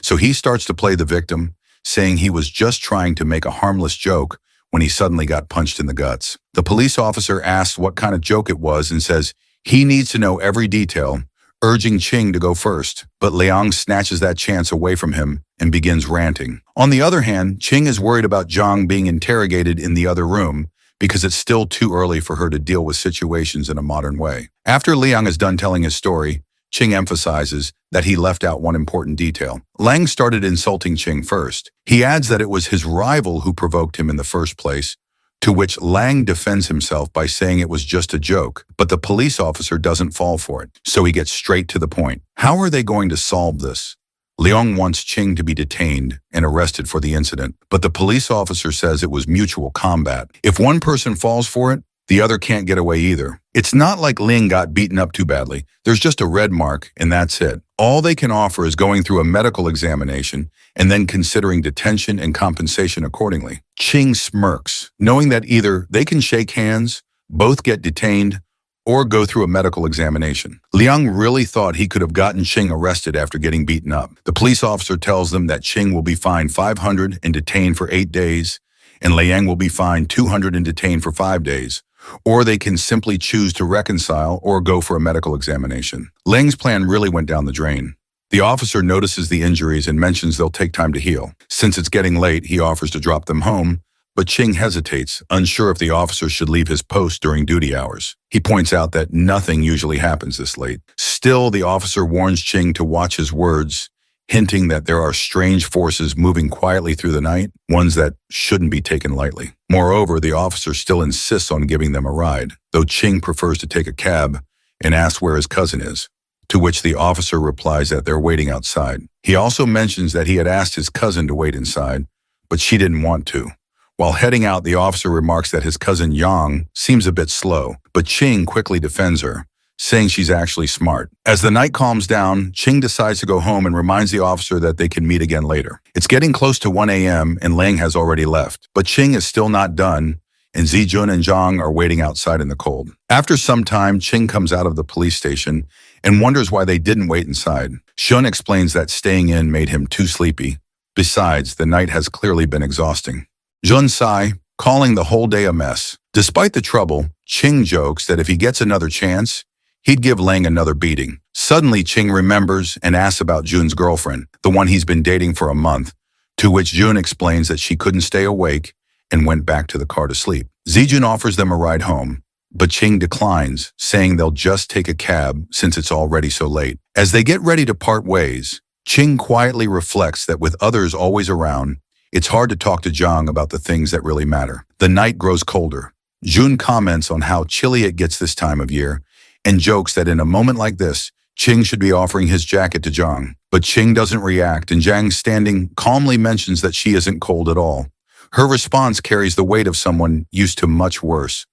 So he starts to play the victim, saying he was just trying to make a harmless joke when he suddenly got punched in the guts. The police officer asks what kind of joke it was and says he needs to know every detail, urging Ching to go first, but Liang snatches that chance away from him and begins ranting. On the other hand, Ching is worried about Zhang being interrogated in the other room because it's still too early for her to deal with situations in a modern way. After Liang is done telling his story, Ching emphasizes that he left out one important detail. Liang started insulting Ching first. He adds that it was his rival who provoked him in the first place, to which Liang defends himself by saying it was just a joke, but the police officer doesn't fall for it, so he gets straight to the point. How are they going to solve this? Liang wants Ching to be detained and arrested for the incident, but the police officer says it was mutual combat. If one person falls for it, the other can't get away either. It's not like Ling got beaten up too badly. There's just a red mark, and that's it. All they can offer is going through a medical examination and then considering detention and compensation accordingly. Ching smirks, knowing that either they can shake hands, both get detained, or go through a medical examination. Liang really thought he could have gotten Ching arrested after getting beaten up. The police officer tells them that Ching will be fined 500 and detained for 8 days, and Liang will be fined 200 and detained for 5 days. Or they can simply choose to reconcile or go for a medical examination. Liang's plan really went down the drain. The officer notices the injuries and mentions they'll take time to heal. Since it's getting late, he offers to drop them home, but Ching hesitates, unsure if the officer should leave his post during duty hours. He points out that nothing usually happens this late. Still, the officer warns Ching to watch his words, hinting that there are strange forces moving quietly through the night, ones that shouldn't be taken lightly. Moreover, the officer still insists on giving them a ride, though Ching prefers to take a cab and asks where his cousin is, to which the officer replies that they're waiting outside. He also mentions that he had asked his cousin to wait inside, but she didn't want to. While heading out, the officer remarks that his cousin Yang seems a bit slow, but Ching quickly defends her, saying she's actually smart. As the night calms down, Ching decides to go home and reminds the officer that they can meet again later. It's getting close to 1 a.m. and Liang has already left, but Ching is still not done, and Zijun and Zhang are waiting outside in the cold. After some time, Ching comes out of the police station and wonders why they didn't wait inside. Shun explains that staying in made him too sleepy. Besides, the night has clearly been exhausting. Jun sigh, calling the whole day a mess. Despite the trouble, Ching jokes that if he gets another chance, he'd give Liang another beating. Suddenly, Ching remembers and asks about Jun's girlfriend, the one he's been dating for a month, to which Jun explains that she couldn't stay awake and went back to the car to sleep. Zijun offers them a ride home, but Ching declines, saying they'll just take a cab since it's already so late. As they get ready to part ways, Ching quietly reflects that with others always around, it's hard to talk to Zhang about the things that really matter. The night grows colder. Jun comments on how chilly it gets this time of year, and jokes that in a moment like this, Ching should be offering his jacket to Zhang. But Ching doesn't react, and Zhang, standing calmly, mentions that she isn't cold at all. Her response carries the weight of someone used to much worse.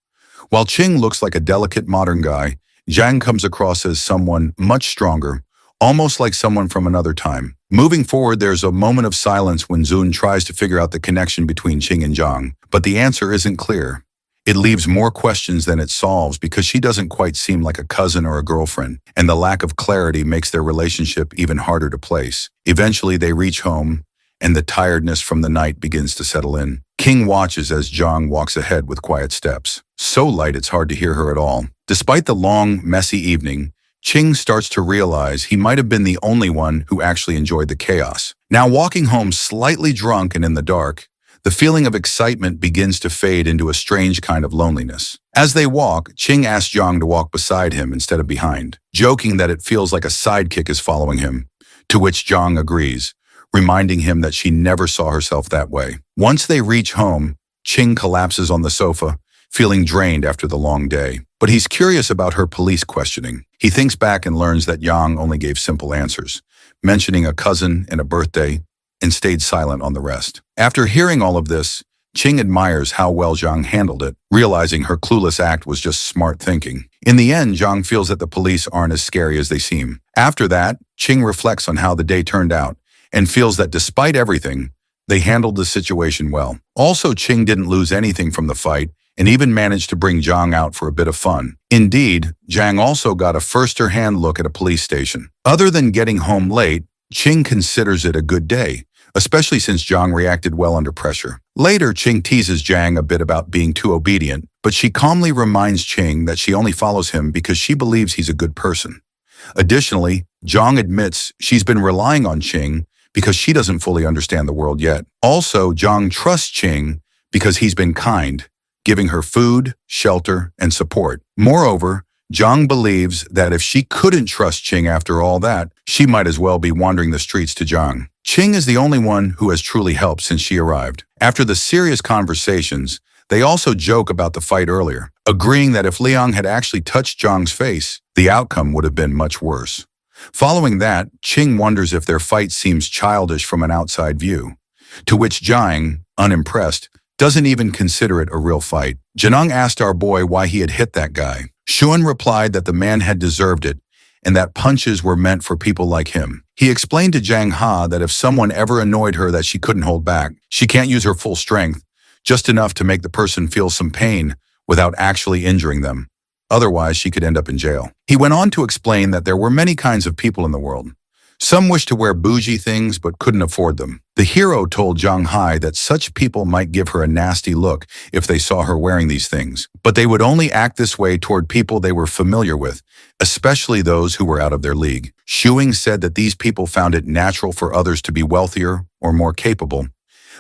While Ching looks like a delicate modern guy, Zhang comes across as someone much stronger, almost like someone from another time. Moving forward, there's a moment of silence when Jun tries to figure out the connection between Ching and Zhang, but the answer isn't clear. It leaves more questions than it solves because she doesn't quite seem like a cousin or a girlfriend, and the lack of clarity makes their relationship even harder to place. Eventually, they reach home, and the tiredness from the night begins to settle in. King watches as Zhang walks ahead with quiet steps. So light it's hard to hear her at all. Despite the long, messy evening, Ching starts to realize he might have been the only one who actually enjoyed the chaos. Now walking home slightly drunk and in the dark, the feeling of excitement begins to fade into a strange kind of loneliness. As they walk, Ching asks Zhang to walk beside him instead of behind, joking that it feels like a sidekick is following him, to which Zhang agrees, reminding him that she never saw herself that way. Once they reach home, Ching collapses on the sofa, feeling drained after the long day. But he's curious about her police questioning. He thinks back and learns that Yang only gave simple answers, mentioning a cousin and a birthday, and stayed silent on the rest. After hearing all of this, Ching admires how well Zhang handled it, realizing her clueless act was just smart thinking. In the end, Zhang feels that the police aren't as scary as they seem. After that, Ching reflects on how the day turned out and feels that despite everything, they handled the situation well. Also, Ching didn't lose anything from the fight and even managed to bring Zhang out for a bit of fun. Indeed, Zhang also got a first-hand look at a police station. Other than getting home late, Ching considers it a good day, especially since Zhang reacted well under pressure. Later, Ching teases Zhang a bit about being too obedient, but she calmly reminds Ching that she only follows him because she believes he's a good person. Additionally, Zhang admits she's been relying on Ching because she doesn't fully understand the world yet. Also, Zhang trusts Ching because he's been kind, giving her food, shelter, and support. Moreover, Zhang believes that if she couldn't trust Ching after all that, she might as well be wandering the streets to Zhang. Ching is the only one who has truly helped since she arrived. After the serious conversations, they also joke about the fight earlier, agreeing that if Liang had actually touched Zhang's face, the outcome would have been much worse. Following that, Ching wonders if their fight seems childish from an outside view, to which Zhang, unimpressed, doesn't even consider it a real fight. Janung asked our boy why he had hit that guy. Xuan replied that the man had deserved it and that punches were meant for people like him. He explained to Zhang Ha that if someone ever annoyed her that she couldn't hold back, she can't use her full strength, just enough to make the person feel some pain without actually injuring them. Otherwise, she could end up in jail. He went on to explain that there were many kinds of people in the world. Some wished to wear bougie things but couldn't afford them. The hero told Zhang Hai that such people might give her a nasty look if they saw her wearing these things, but they would only act this way toward people they were familiar with, especially those who were out of their league. Shuing said that these people found it natural for others to be wealthier or more capable,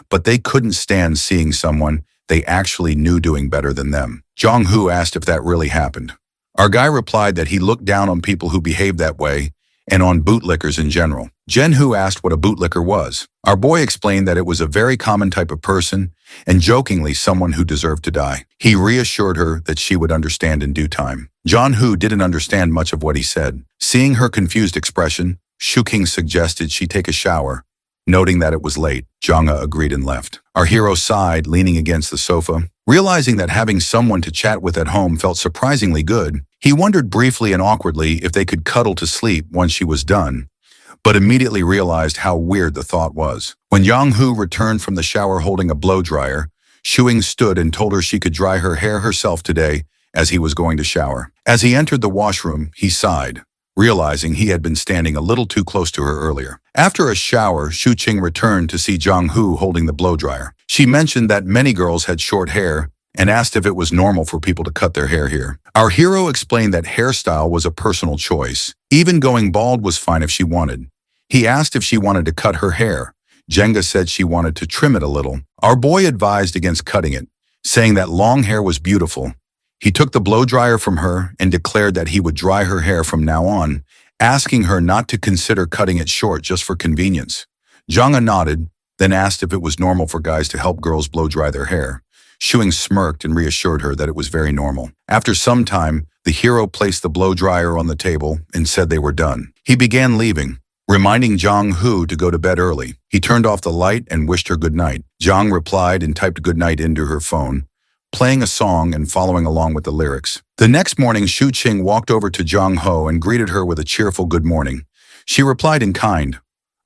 but they couldn't stand seeing someone they actually knew doing better than them. Zhang Hu asked if that really happened. Our guy replied that he looked down on people who behaved that way and on bootlickers in general. Jen Hu asked what a bootlicker was. Our boy explained that it was a very common type of person and jokingly someone who deserved to die. He reassured her that she would understand in due time. John Hu didn't understand much of what he said. Seeing her confused expression, Shu King suggested she take a shower. Noting that it was late, Zhanga agreed and left. Our hero sighed, leaning against the sofa. Realizing that having someone to chat with at home felt surprisingly good, he wondered briefly and awkwardly if they could cuddle to sleep once she was done, but immediately realized how weird the thought was. When Yang Hu returned from the shower holding a blow dryer, Shuing stood and told her she could dry her hair herself today as he was going to shower. As he entered the washroom, he sighed, realizing he had been standing a little too close to her earlier. After a shower, Shu Qing returned to see Zhang Hu holding the blow dryer. She mentioned that many girls had short hair and asked if it was normal for people to cut their hair here. Our hero explained that hairstyle was a personal choice. Even going bald was fine if she wanted. He asked if she wanted to cut her hair. Jenga said she wanted to trim it a little. Our boy advised against cutting it, saying that long hair was beautiful. He took the blow dryer from her and declared that he would dry her hair from now on, asking her not to consider cutting it short just for convenience. Zhanga nodded, then asked if it was normal for guys to help girls blow dry their hair. Shuing smirked and reassured her that it was very normal. After some time, the hero placed the blow dryer on the table and said they were done. He began leaving, reminding Zhang Hu to go to bed early. He turned off the light and wished her good night. Zhang replied and typed good night into her phone, playing a song and following along with the lyrics. The next morning, Shu Qing walked over to Zhang Ho and greeted her with a cheerful good morning. She replied in kind.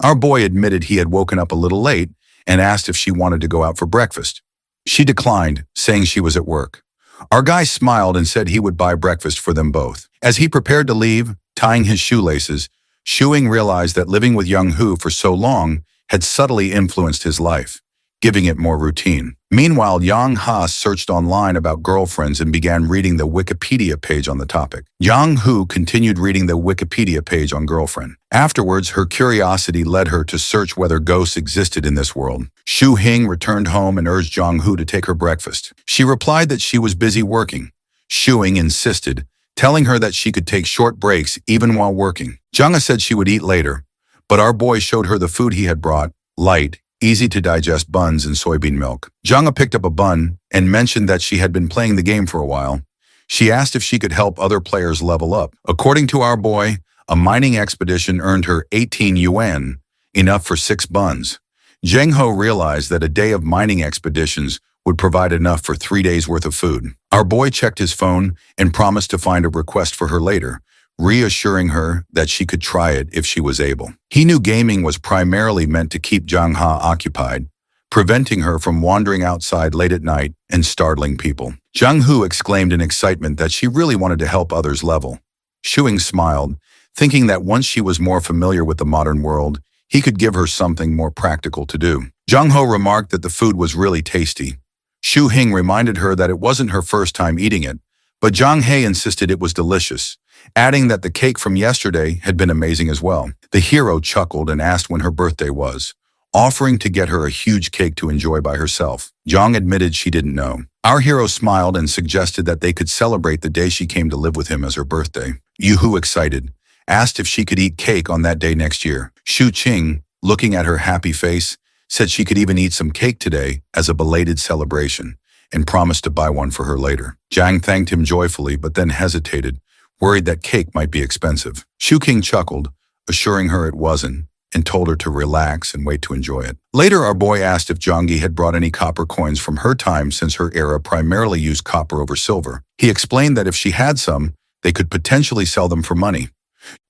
Our boy admitted he had woken up a little late and asked if she wanted to go out for breakfast. She declined, saying she was at work. Our guy smiled and said he would buy breakfast for them both. As he prepared to leave, tying his shoelaces, Shuing realized that living with Young Hu for so long had subtly influenced his life, giving it more routine. Meanwhile, Yang Ha searched online about girlfriends and began reading the Wikipedia page on the topic. Yang Hu continued reading the Wikipedia page on girlfriend. Afterwards, her curiosity led her to search whether ghosts existed in this world. Shu Hing returned home and urged Yang Hu to take her breakfast. She replied that she was busy working. Shu Hing insisted, telling her that she could take short breaks even while working. Janga said she would eat later, but our boy showed her the food he had brought, light, easy-to-digest buns and soybean milk. Janga picked up a bun and mentioned that she had been playing the game for a while. She asked if she could help other players level up. According to our boy, a mining expedition earned her 18 yuan, enough for 6 buns. Zheng Ho realized that a day of mining expeditions would provide enough for 3 days' worth of food. Our boy checked his phone and promised to find a request for her later, reassuring her that she could try it if she was able. He knew gaming was primarily meant to keep Zhang Ha occupied, preventing her from wandering outside late at night and startling people. Zhang Hu exclaimed in excitement that she really wanted to help others level. Shuing smiled, thinking that once she was more familiar with the modern world, he could give her something more practical to do. Zhang Ho remarked that the food was really tasty. Shu Hing reminded her that it wasn't her first time eating it, but Zhang He insisted it was delicious, adding that the cake from yesterday had been amazing as well. The hero chuckled and asked when her birthday was, offering to get her a huge cake to enjoy by herself. Zhang admitted she didn't know. Our hero smiled and suggested that they could celebrate the day she came to live with him as her birthday. Yuhu, excited, asked if she could eat cake on that day next year. Shu Qing, looking at her happy face, said she could even eat some cake today as a belated celebration and promised to buy one for her later. Zhang thanked him joyfully but then hesitated, worried that cake might be expensive. Shu King chuckled, assuring her it wasn't, and told her to relax and wait to enjoy it. Later, our boy asked if Zhangyi had brought any copper coins from her time since her era primarily used copper over silver. He explained that if she had some, they could potentially sell them for money.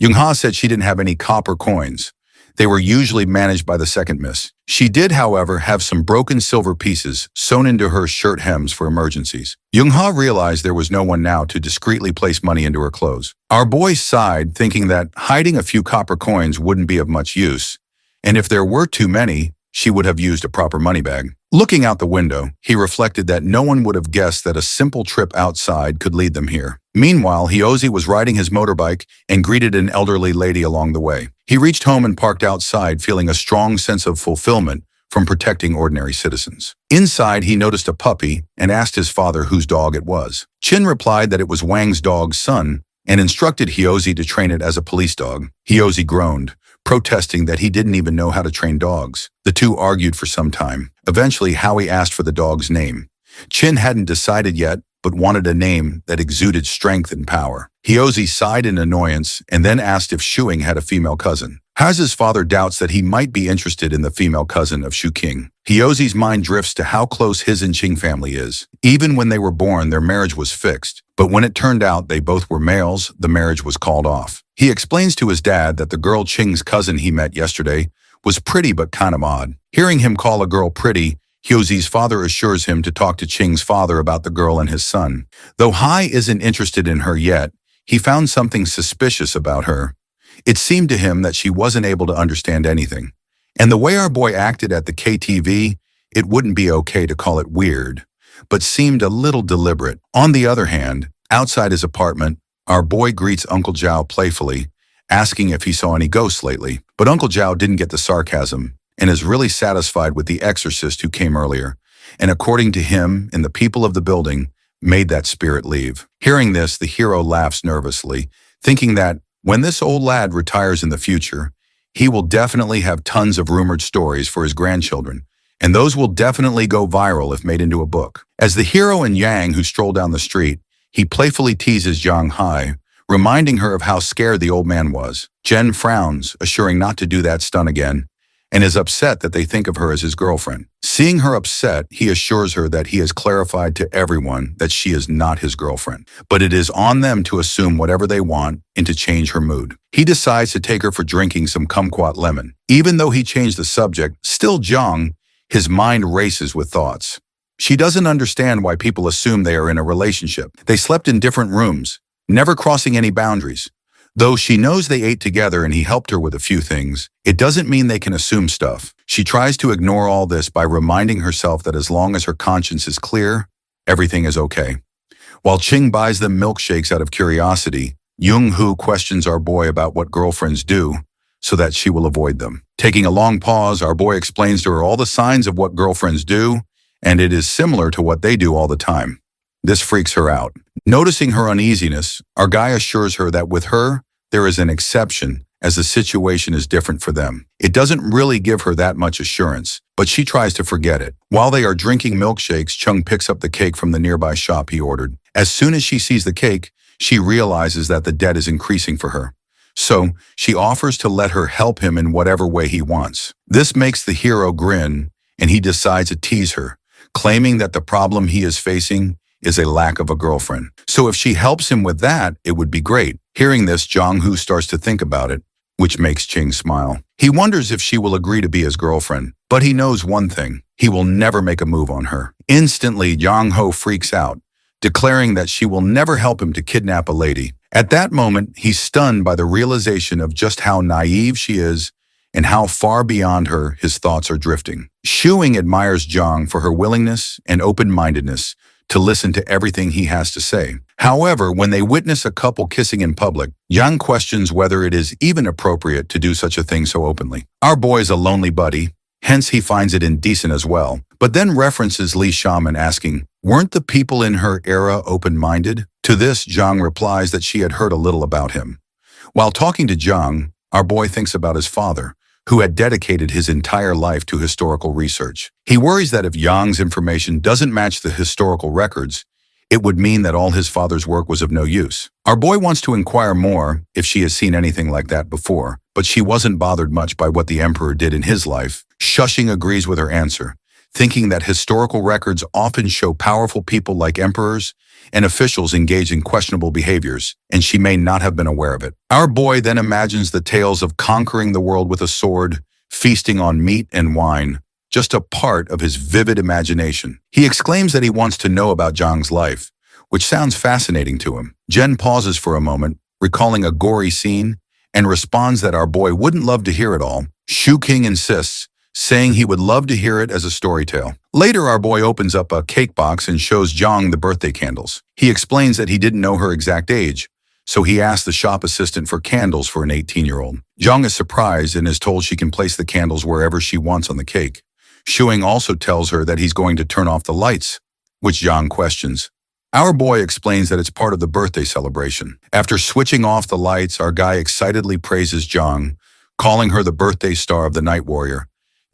Youngha said she didn't have any copper coins. They were usually managed by the second miss. She did, however, have some broken silver pieces sewn into her shirt hems for emergencies. Youngha realized there was no one now to discreetly place money into her clothes. Our boy sighed, thinking that hiding a few copper coins wouldn't be of much use, and if there were too many, she would have used a proper money bag. Looking out the window, he reflected that no one would have guessed that a simple trip outside could lead them here. Meanwhile, Hyozi was riding his motorbike and greeted an elderly lady along the way. He reached home and parked outside, feeling a strong sense of fulfillment from protecting ordinary citizens. Inside, he noticed a puppy and asked his father whose dog it was. Chin replied that it was Wang's dog's son and instructed Hyozi to train it as a police dog. Hyozi groaned, protesting that he didn't even know how to train dogs. The two argued for some time. Eventually, Howie asked for the dog's name. Chin hadn't decided yet, but wanted a name that exuded strength and power. Hyozi sighed in annoyance and then asked if Shuing had a female cousin. Haz's father doubts that he might be interested in the female cousin of Shu King. Hyozi's mind drifts to how close his and Qing family is. Even when they were born, their marriage was fixed. But when it turned out they both were males, the marriage was called off. He explains to his dad that the girl Qing's cousin he met yesterday was pretty but kind of odd. Hearing him call a girl pretty, Hyozi's father assures him to talk to Qing's father about the girl and his son. Though Hai isn't interested in her yet, he found something suspicious about her. It seemed to him that she wasn't able to understand anything. And the way our boy acted at the KTV, it wouldn't be okay to call it weird, but seemed a little deliberate. On the other hand, outside his apartment, our boy greets Uncle Zhao playfully, asking if he saw any ghosts lately. But Uncle Zhao didn't get the sarcasm and is really satisfied with the exorcist who came earlier, and according to him and the people of the building, made that spirit leave. Hearing this, the hero laughs nervously, thinking that when this old lad retires in the future, he will definitely have tons of rumored stories for his grandchildren, and those will definitely go viral if made into a book. As the hero and Yang, who stroll down the street, he playfully teases Zhang Hai, reminding her of how scared the old man was. Jen frowns, assuring not to do that stunt again, and is upset that they think of her as his girlfriend. Seeing her upset, he assures her that he has clarified to everyone that she is not his girlfriend, but it is on them to assume whatever they want and to change her mood. He decides to take her for drinking some kumquat lemon. Even though he changed the subject, still Zhang, his mind races with thoughts. She doesn't understand why people assume they are in a relationship. They slept in different rooms, never crossing any boundaries. Though she knows they ate together and he helped her with a few things, it doesn't mean they can assume stuff. She tries to ignore all this by reminding herself that as long as her conscience is clear, everything is okay. While Ching buys them milkshakes out of curiosity, Young-hoo questions our boy about what girlfriends do so that she will avoid them. Taking a long pause, our boy explains to her all the signs of what girlfriends do, and it is similar to what they do all the time. This freaks her out. Noticing her uneasiness, our guy assures her that with her, there is an exception as the situation is different for them. It doesn't really give her that much assurance, but she tries to forget it. While they are drinking milkshakes, Chung picks up the cake from the nearby shop he ordered. As soon as she sees the cake, she realizes that the debt is increasing for her. So, she offers to let her help him in whatever way he wants. This makes the hero grin, and he decides to tease her, claiming that the problem he is facing is a lack of a girlfriend. So if she helps him with that, it would be great. Hearing this, Jong-hoo starts to think about it, which makes Ching smile. He wonders if she will agree to be his girlfriend, but he knows one thing: he will never make a move on her. Instantly, Jong-ho freaks out, declaring that she will never help him to kidnap a lady. At that moment, he's stunned by the realization of just how naive she is and how far beyond her his thoughts are drifting. Shuing admires Jong for her willingness and open-mindedness to listen to everything he has to say. However, when they witness a couple kissing in public, Yang questions whether it is even appropriate to do such a thing so openly. Our boy's a lonely buddy, hence he finds it indecent as well, but then references Lee Shaman asking, weren't the people in her era open-minded? To this, Jang replies that she had heard a little about him. While talking to Jang, our boy thinks about his father, who had dedicated his entire life to historical research. He worries that if Yang's information doesn't match the historical records, it would mean that all his father's work was of no use. Our boy wants to inquire more if she has seen anything like that before, but she wasn't bothered much by what the emperor did in his life. Shushing agrees with her answer, thinking that historical records often show powerful people like emperors and officials engaged in questionable behaviors, and she may not have been aware of it. Our boy then imagines the tales of conquering the world with a sword, feasting on meat and wine, just a part of his vivid imagination. He exclaims that he wants to know about Zhang's life, which sounds fascinating to him. Jen pauses for a moment, recalling a gory scene, and responds that our boy wouldn't love to hear it all. Shu King insists, saying he would love to hear it as a story tale. Later, our boy opens up a cake box and shows Zhang the birthday candles. He explains that he didn't know her exact age, so he asks the shop assistant for candles for an 18-year-old. Zhang is surprised and is told she can place the candles wherever she wants on the cake. Shuing also tells her that he's going to turn off the lights, which Zhang questions. Our boy explains that it's part of the birthday celebration. After switching off the lights, our guy excitedly praises Zhang, calling her the birthday star of the Night Warrior,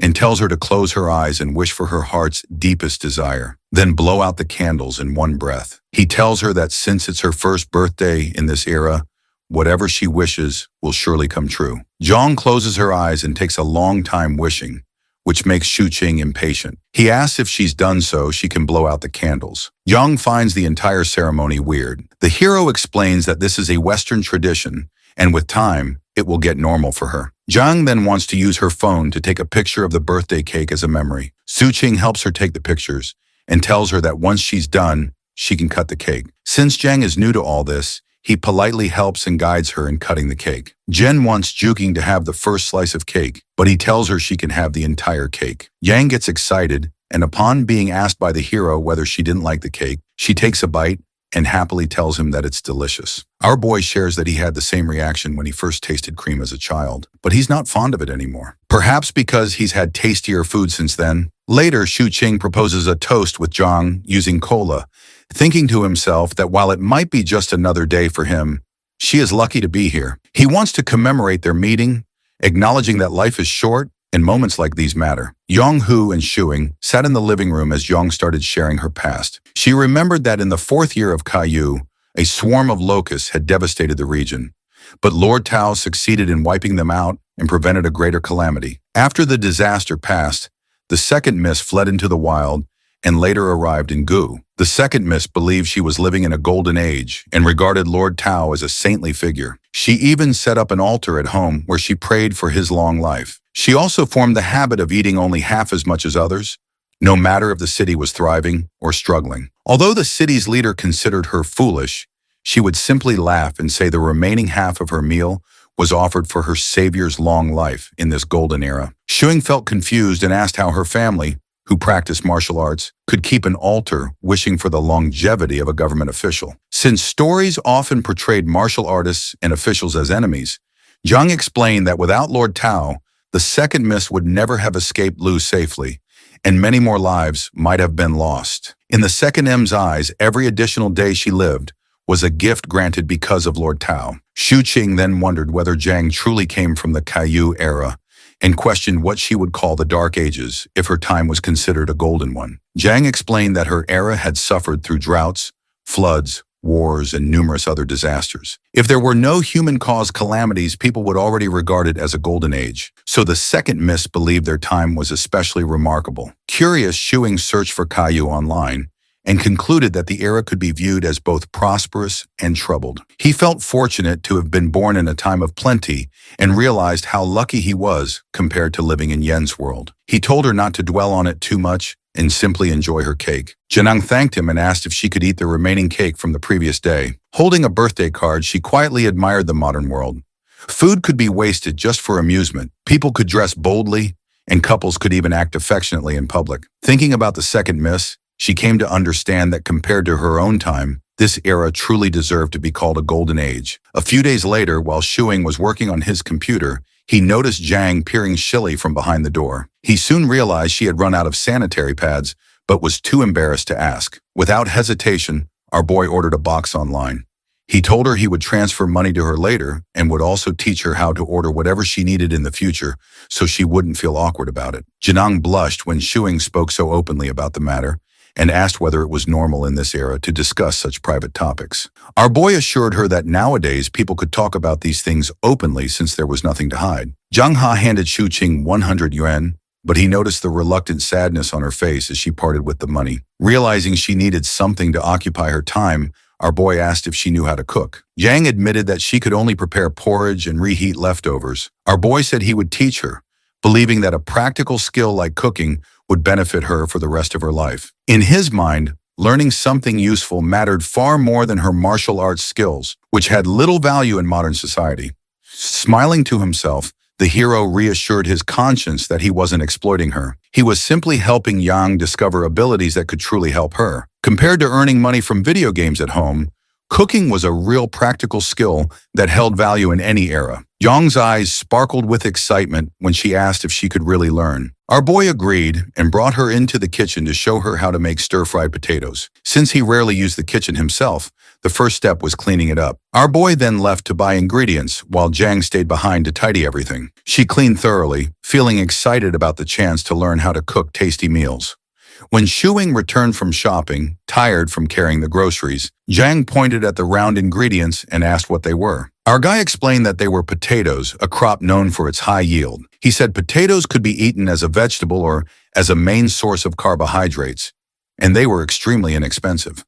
and tells her to close her eyes and wish for her heart's deepest desire, then blow out the candles in one breath. He tells her that since it's her first birthday in this era, whatever she wishes will surely come true. Zhang closes her eyes and takes a long time wishing, which makes Shu Qing impatient. He asks if she's done so, she can blow out the candles. Yang finds the entire ceremony weird. The hero explains that this is a Western tradition, and with time, it will get normal for her. Zhang then wants to use her phone to take a picture of the birthday cake as a memory. Su Qing helps her take the pictures and tells her that once she's done, she can cut the cake. Since Zhang is new to all this, he politely helps and guides her in cutting the cake. Jen wants Juking to have the first slice of cake, but he tells her she can have the entire cake. Yang gets excited, and upon being asked by the hero whether she didn't like the cake, she takes a bite and happily tells him that it's delicious. Our boy shares that he had the same reaction when he first tasted cream as a child, but he's not fond of it anymore. Perhaps because he's had tastier food since then. Later, Shu Qing proposes a toast with Zhang using cola, thinking to himself that while it might be just another day for him, she is lucky to be here. He wants to commemorate their meeting, acknowledging that life is short and moments like these matter. Yong-hoo and Shuing sat in the living room as Yong started sharing her past. She remembered that in the 4th year of Caillou, a swarm of locusts had devastated the region, but Lord Tao succeeded in wiping them out and prevented a greater calamity. After the disaster passed, the second miss fled into the wild and later arrived in Gu. The second miss believed she was living in a golden age and regarded Lord Tao as a saintly figure. She even set up an altar at home where she prayed for his long life. She also formed the habit of eating only half as much as others, no matter if the city was thriving or struggling. Although the city's leader considered her foolish, she would simply laugh and say the remaining half of her meal was offered for her savior's long life in this golden era. Shuing felt confused and asked how her family, who practiced martial arts, could keep an altar wishing for the longevity of a government official. Since stories often portrayed martial artists and officials as enemies, Zhang explained that without Lord Tao, the second miss would never have escaped Lu safely, and many more lives might have been lost. In the second M's eyes, every additional day she lived was a gift granted because of Lord Tao. Shu Qing then wondered whether Zhang truly came from the Caillou era and questioned what she would call the Dark Ages if her time was considered a golden one. Zhang explained that her era had suffered through droughts, floods, wars, and numerous other disasters. If there were no human-caused calamities, people would already regard it as a golden age. So the second miss believed their time was especially remarkable. Curious, Shuing searched for Caillou online and concluded that the era could be viewed as both prosperous and troubled. He felt fortunate to have been born in a time of plenty and realized how lucky he was compared to living in Yen's world. He told her not to dwell on it too much and simply enjoy her cake. Janang thanked him and asked if she could eat the remaining cake from the previous day. Holding a birthday card, she quietly admired the modern world. Food could be wasted just for amusement. People could dress boldly, and couples could even act affectionately in public. Thinking about the second miss, she came to understand that compared to her own time, this era truly deserved to be called a golden age. A few days later, while Shuing was working on his computer, he noticed Zhang peering shilly from behind the door. He soon realized she had run out of sanitary pads, but was too embarrassed to ask. Without hesitation, our boy ordered a box online. He told her he would transfer money to her later and would also teach her how to order whatever she needed in the future so she wouldn't feel awkward about it. Janang blushed when Shuing spoke so openly about the matter and asked whether it was normal in this era to discuss such private topics. Our boy assured her that nowadays people could talk about these things openly since there was nothing to hide. Zhang Ha handed Shu Qing 100 yuan, but he noticed the reluctant sadness on her face as she parted with the money. Realizing she needed something to occupy her time, our boy asked if she knew how to cook. Zhang admitted that she could only prepare porridge and reheat leftovers. Our boy said he would teach her, believing that a practical skill like cooking would benefit her for the rest of her life. In his mind, learning something useful mattered far more than her martial arts skills, which had little value in modern society. Smiling to himself, the hero reassured his conscience that he wasn't exploiting her. He was simply helping Yang discover abilities that could truly help her. Compared to earning money from video games at home, cooking was a real practical skill that held value in any era. Yang's eyes sparkled with excitement when she asked if she could really learn. Our boy agreed and brought her into the kitchen to show her how to make stir-fried potatoes. Since he rarely used the kitchen himself, the first step was cleaning it up. Our boy then left to buy ingredients while Zhang stayed behind to tidy everything. She cleaned thoroughly, feeling excited about the chance to learn how to cook tasty meals. When Shuing returned from shopping, tired from carrying the groceries, Zhang pointed at the round ingredients and asked what they were. Our guy explained that they were potatoes, a crop known for its high yield. He said potatoes could be eaten as a vegetable or as a main source of carbohydrates, and they were extremely inexpensive.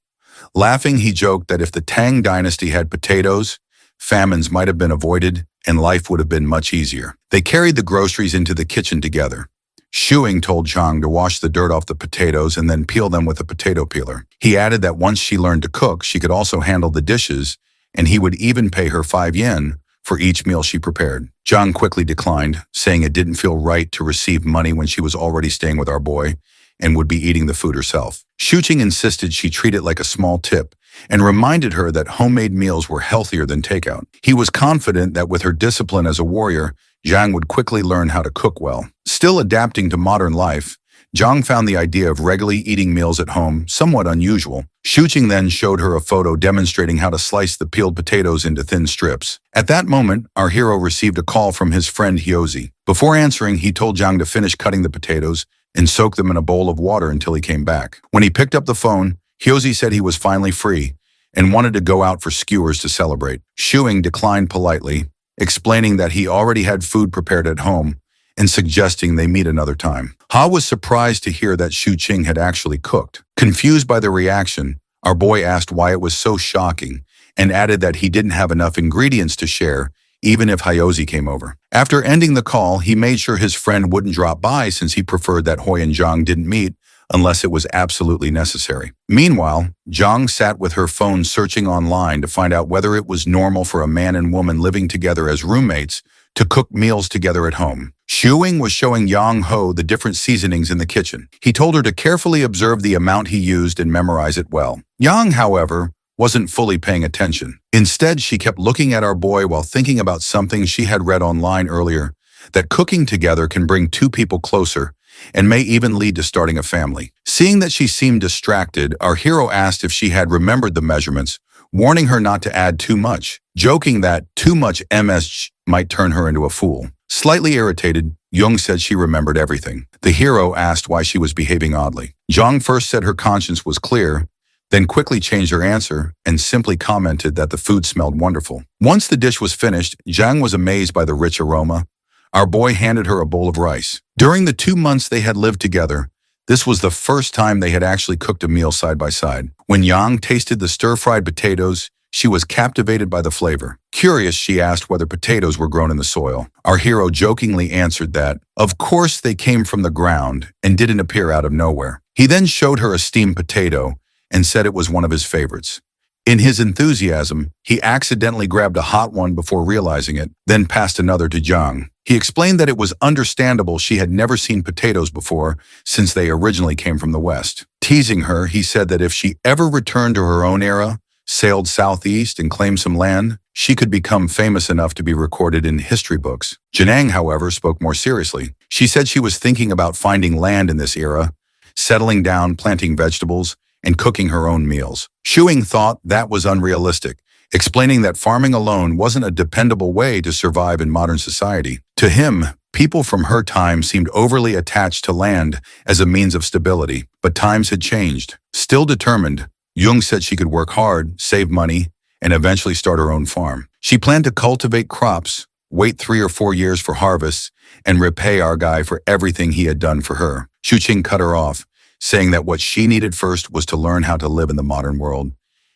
Laughing, he joked that if the Tang dynasty had potatoes, famines might have been avoided and life would have been much easier. They carried the groceries into the kitchen together. Shuing told Zhang to wash the dirt off the potatoes and then peel them with a potato peeler. He added that once she learned to cook, she could also handle the dishes, and he would even pay her 5 yen for each meal she prepared. Zhang quickly declined, saying it didn't feel right to receive money when she was already staying with our boy and would be eating the food herself. Shu Qing insisted she treat it like a small tip and reminded her that homemade meals were healthier than takeout. He was confident that with her discipline as a warrior, Zhang would quickly learn how to cook well. Still adapting to modern life, Zhang found the idea of regularly eating meals at home somewhat unusual. Shu Qing then showed her a photo demonstrating how to slice the peeled potatoes into thin strips. At that moment, our hero received a call from his friend Hyozi. Before answering, he told Zhang to finish cutting the potatoes and soak them in a bowl of water until he came back. When he picked up the phone, Hyozi said he was finally free and wanted to go out for skewers to celebrate. Shuing declined politely, explaining that he already had food prepared at home and suggesting they meet another time. Ha was surprised to hear that Shu Qing had actually cooked. Confused by the reaction, our boy asked why it was so shocking and added that he didn't have enough ingredients to share even if Hyozi came over. After ending the call, he made sure his friend wouldn't drop by since he preferred that Hui and Zhang didn't meet unless it was absolutely necessary. Meanwhile, Zhang sat with her phone searching online to find out whether it was normal for a man and woman living together as roommates to cook meals together at home. Shuing was showing Yang Ho the different seasonings in the kitchen. He told her to carefully observe the amount he used and memorize it well. Yang, however, wasn't fully paying attention. Instead, she kept looking at our boy while thinking about something she had read online earlier, that cooking together can bring two people closer and may even lead to starting a family. Seeing that she seemed distracted, our hero asked if she had remembered the measurements, warning her not to add too much, joking that too much MSG might turn her into a fool. Slightly irritated, Jung said she remembered everything. The hero asked why she was behaving oddly. Zhang first said her conscience was clear, then quickly changed her answer and simply commented that the food smelled wonderful. Once the dish was finished, Zhang was amazed by the rich aroma. Our boy handed her a bowl of rice. During the 2 months they had lived together, this was the first time they had actually cooked a meal side by side. When Yang tasted the stir-fried potatoes, she was captivated by the flavor. Curious, she asked whether potatoes were grown in the soil. Our hero jokingly answered that, of course they came from the ground and didn't appear out of nowhere. He then showed her a steamed potato and said it was one of his favorites. In his enthusiasm, he accidentally grabbed a hot one before realizing it, then passed another to Zhang. He explained that it was understandable she had never seen potatoes before since they originally came from the West. Teasing her, he said that if she ever returned to her own era, sailed southeast and claimed some land, she could become famous enough to be recorded in history books. Janang, however, spoke more seriously. She said she was thinking about finding land in this era, settling down, planting vegetables, and cooking her own meals. Shuing thought that was unrealistic, explaining that farming alone wasn't a dependable way to survive in modern society. To him, people from her time seemed overly attached to land as a means of stability, but times had changed. Still determined, Jung said she could work hard, save money, and eventually start her own farm. She planned to cultivate crops, wait 3 or 4 years for harvests, and repay our guy for everything he had done for her. Shu Qing cut her off, saying that what she needed first was to learn how to live in the modern world,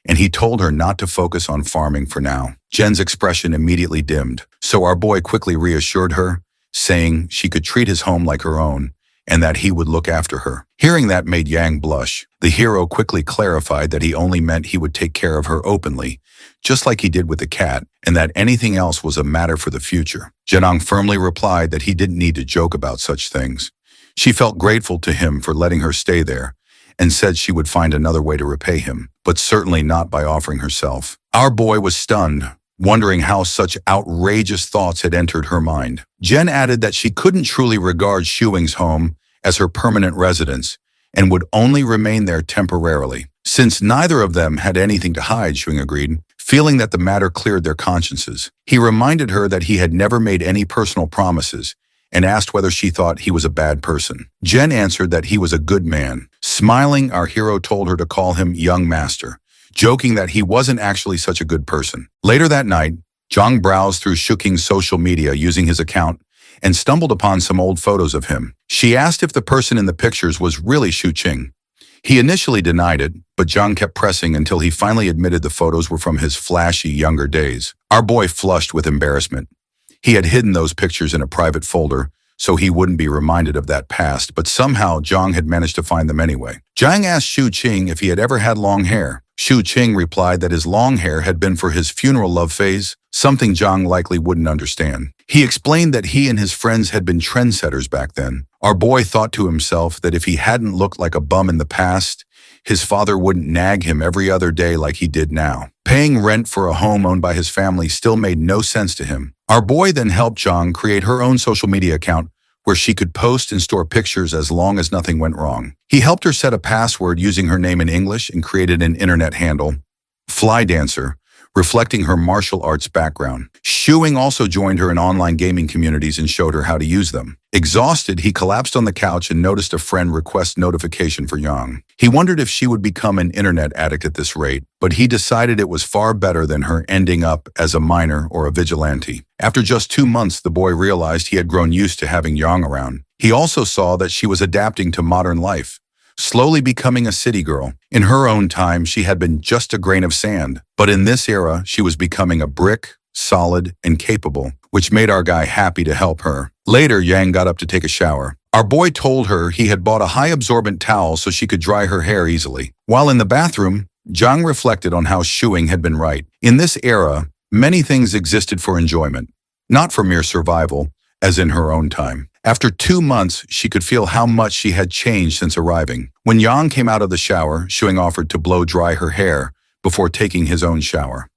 and he told her not to focus on farming for now. Jen's expression immediately dimmed, so our boy quickly reassured her, saying she could treat his home like her own, and that he would look after her. Hearing that made Yang blush. The hero quickly clarified that he only meant he would take care of her openly, just like he did with the cat, and that anything else was a matter for the future. Janang firmly replied that he didn't need to joke about such things. She felt grateful to him for letting her stay there, and said she would find another way to repay him, but certainly not by offering herself. Our boy was stunned, wondering how such outrageous thoughts had entered her mind. Jen added that she couldn't truly regard Shuing's home as her permanent residence and would only remain there temporarily. Since neither of them had anything to hide, Shuing agreed, feeling that the matter cleared their consciences. He reminded her that he had never made any personal promises and asked whether she thought he was a bad person. Jen answered that he was a good man. Smiling, our hero told her to call him Young Master, joking that he wasn't actually such a good person. Later that night, Zhang browsed through Shu Qing's social media using his account and stumbled upon some old photos of him. She asked if the person in the pictures was really Shu Qing. He initially denied it, but Zhang kept pressing until he finally admitted the photos were from his flashy younger days. Our boy flushed with embarrassment. He had hidden those pictures in a private folder, so he wouldn't be reminded of that past, but somehow Zhang had managed to find them anyway. Zhang asked Shu Qing if he had ever had long hair. Shu Qing replied that his long hair had been for his funeral love phase, something Zhang likely wouldn't understand. He explained that he and his friends had been trendsetters back then. Our boy thought to himself that if he hadn't looked like a bum in the past, his father wouldn't nag him every other day like he did now. Paying rent for a home owned by his family still made no sense to him. Our boy then helped Zhang create her own social media account where she could post and store pictures as long as nothing went wrong. He helped her set a password using her name in English and created an internet handle, Fly Dancer, reflecting her martial arts background. Shuing also joined her in online gaming communities and showed her how to use them. Exhausted, he collapsed on the couch and noticed a friend request notification for Yang. He wondered if she would become an internet addict at this rate, but he decided it was far better than her ending up as a miner or a vigilante. After just 2 months, the boy realized he had grown used to having Yang around. He also saw that she was adapting to modern life, slowly becoming a city girl. In her own time, she had been just a grain of sand, but in this era, she was becoming a brick, solid, and capable, which made our guy happy to help her. Later, Yang got up to take a shower. Our boy told her he had bought a high-absorbent towel so she could dry her hair easily. While in the bathroom, Zhang reflected on how Shuing had been right. In this era, many things existed for enjoyment, not for mere survival, as in her own time. After 2 months, she could feel how much she had changed since arriving. When Yang came out of the shower, Shuing offered to blow dry her hair before taking his own shower.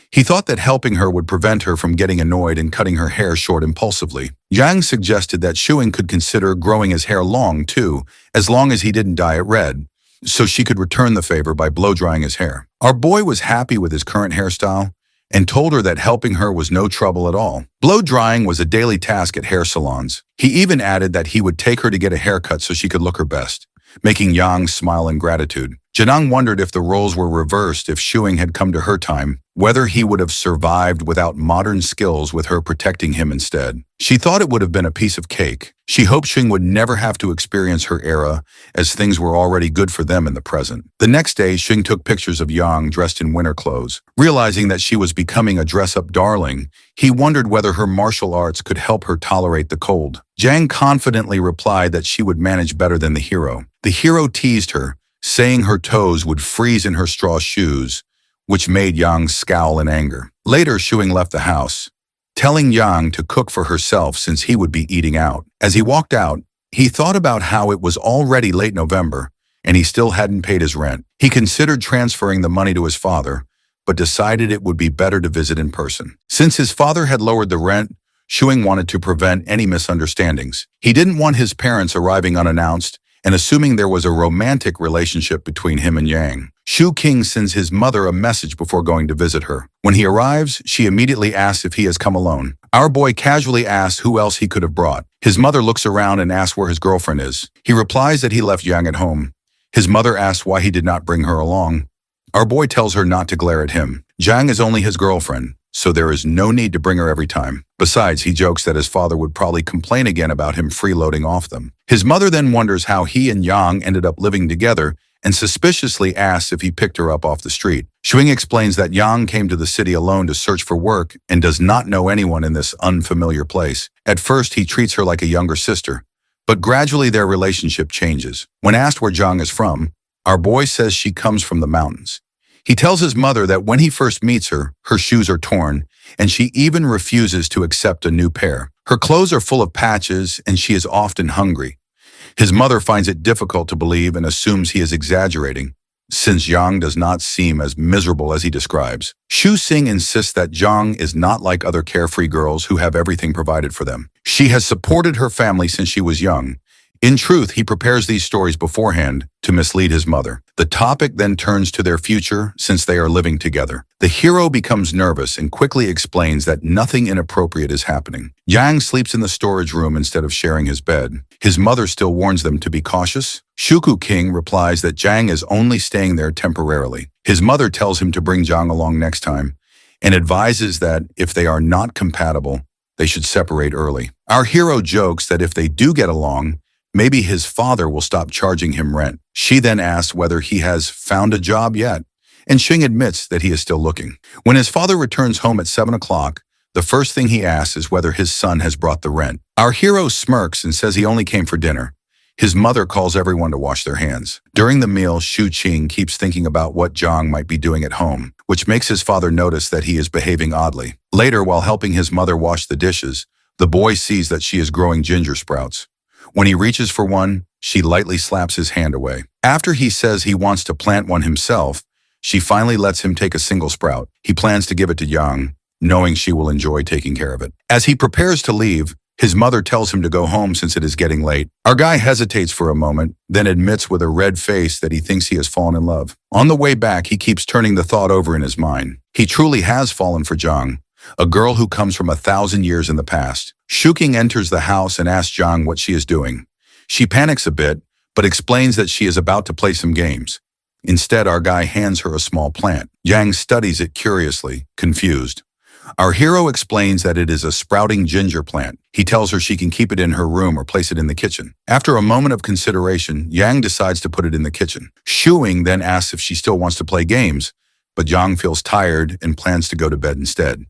He thought that helping her would prevent her from getting annoyed and cutting her hair short impulsively. Yang suggested that Shuing could consider growing his hair long, too, as long as he didn't dye it red, so she could return the favor by blow-drying his hair. Our boy was happy with his current hairstyle and told her that helping her was no trouble at all. Blow-drying was a daily task at hair salons. He even added that he would take her to get a haircut so she could look her best, making Yang smile in gratitude. Janang wondered if the roles were reversed if Shuing had come to her time, whether he would have survived without modern skills with her protecting him instead. She thought it would have been a piece of cake. She hoped Shuing would never have to experience her era, as things were already good for them in the present. The next day, Shuing took pictures of Yang dressed in winter clothes. Realizing that she was becoming a dress-up darling, he wondered whether her martial arts could help her tolerate the cold. Jang confidently replied that she would manage better than the hero. The hero teased her, saying her toes would freeze in her straw shoes, which made Yang scowl in anger. Later, Shuing left the house, telling Yang to cook for herself since he would be eating out. As he walked out, he thought about how it was already late November and he still hadn't paid his rent. He considered transferring the money to his father, but decided it would be better to visit in person. Since his father had lowered the rent, Shuing wanted to prevent any misunderstandings. He didn't want his parents arriving unannounced and assuming there was a romantic relationship between him and Yang. Shu King sends his mother a message before going to visit her. When he arrives, she immediately asks if he has come alone. Our boy casually asks who else he could have brought. His mother looks around and asks where his girlfriend is. He replies that he left Yang at home. His mother asks why he did not bring her along. Our boy tells her not to glare at him. Zhang is only his girlfriend, so there is no need to bring her every time. Besides, he jokes that his father would probably complain again about him freeloading off them. His mother then wonders how he and Yang ended up living together and suspiciously asks if he picked her up off the street. Shuing explains that Yang came to the city alone to search for work and does not know anyone in this unfamiliar place. At first, he treats her like a younger sister, but gradually their relationship changes. When asked where Zhang is from, our boy says she comes from the mountains. He tells his mother that when he first meets her, her shoes are torn, and she even refuses to accept a new pair. Her clothes are full of patches, and she is often hungry. His mother finds it difficult to believe and assumes he is exaggerating, since Yang does not seem as miserable as he describes. Shu Sing insists that Zhang is not like other carefree girls who have everything provided for them. She has supported her family since she was young. In truth, he prepares these stories beforehand to mislead his mother. The topic then turns to their future since they are living together. The hero becomes nervous and quickly explains that nothing inappropriate is happening. Yang sleeps in the storage room instead of sharing his bed. His mother still warns them to be cautious. Shuku King replies that Zhang is only staying there temporarily. His mother tells him to bring Zhang along next time and advises that if they are not compatible, they should separate early. Our hero jokes that if they do get along, maybe his father will stop charging him rent. She then asks whether he has found a job yet, and Xing admits that he is still looking. When his father returns home at 7 o'clock, the first thing he asks is whether his son has brought the rent. Our hero smirks and says he only came for dinner. His mother calls everyone to wash their hands. During the meal, Shu Qing keeps thinking about what Zhang might be doing at home, which makes his father notice that he is behaving oddly. Later, while helping his mother wash the dishes, the boy sees that she is growing ginger sprouts. When he reaches for one, she lightly slaps his hand away. After he says he wants to plant one himself, she finally lets him take a single sprout. He plans to give it to Yang, knowing she will enjoy taking care of it. As he prepares to leave, his mother tells him to go home since it is getting late. Our guy hesitates for a moment, then admits with a red face that he thinks he has fallen in love. On the way back, he keeps turning the thought over in his mind. He truly has fallen for Zhang, a girl who comes from 1,000 years in the past. Shuking enters the house and asks Zhang what she is doing. She panics a bit, but explains that she is about to play some games. Instead, our guy hands her a small plant. Yang studies it curiously, confused. Our hero explains that it is a sprouting ginger plant. He tells her she can keep it in her room or place it in the kitchen. After a moment of consideration, Yang decides to put it in the kitchen. Shuing then asks if she still wants to play games, but Yang feels tired and plans to go to bed instead.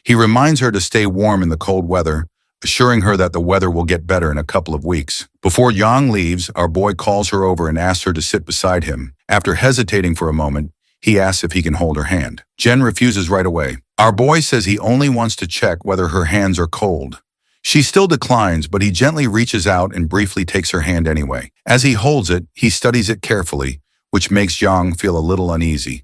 He reminds her to stay warm in the cold weather, assuring her that the weather will get better in a couple of weeks. Before Yang leaves, our boy calls her over and asks her to sit beside him. After hesitating for a moment, he asks if he can hold her hand. Jen refuses right away. Our boy says he only wants to check whether her hands are cold. She still declines, but he gently reaches out and briefly takes her hand anyway. As he holds it, he studies it carefully, which makes Yang feel a little uneasy.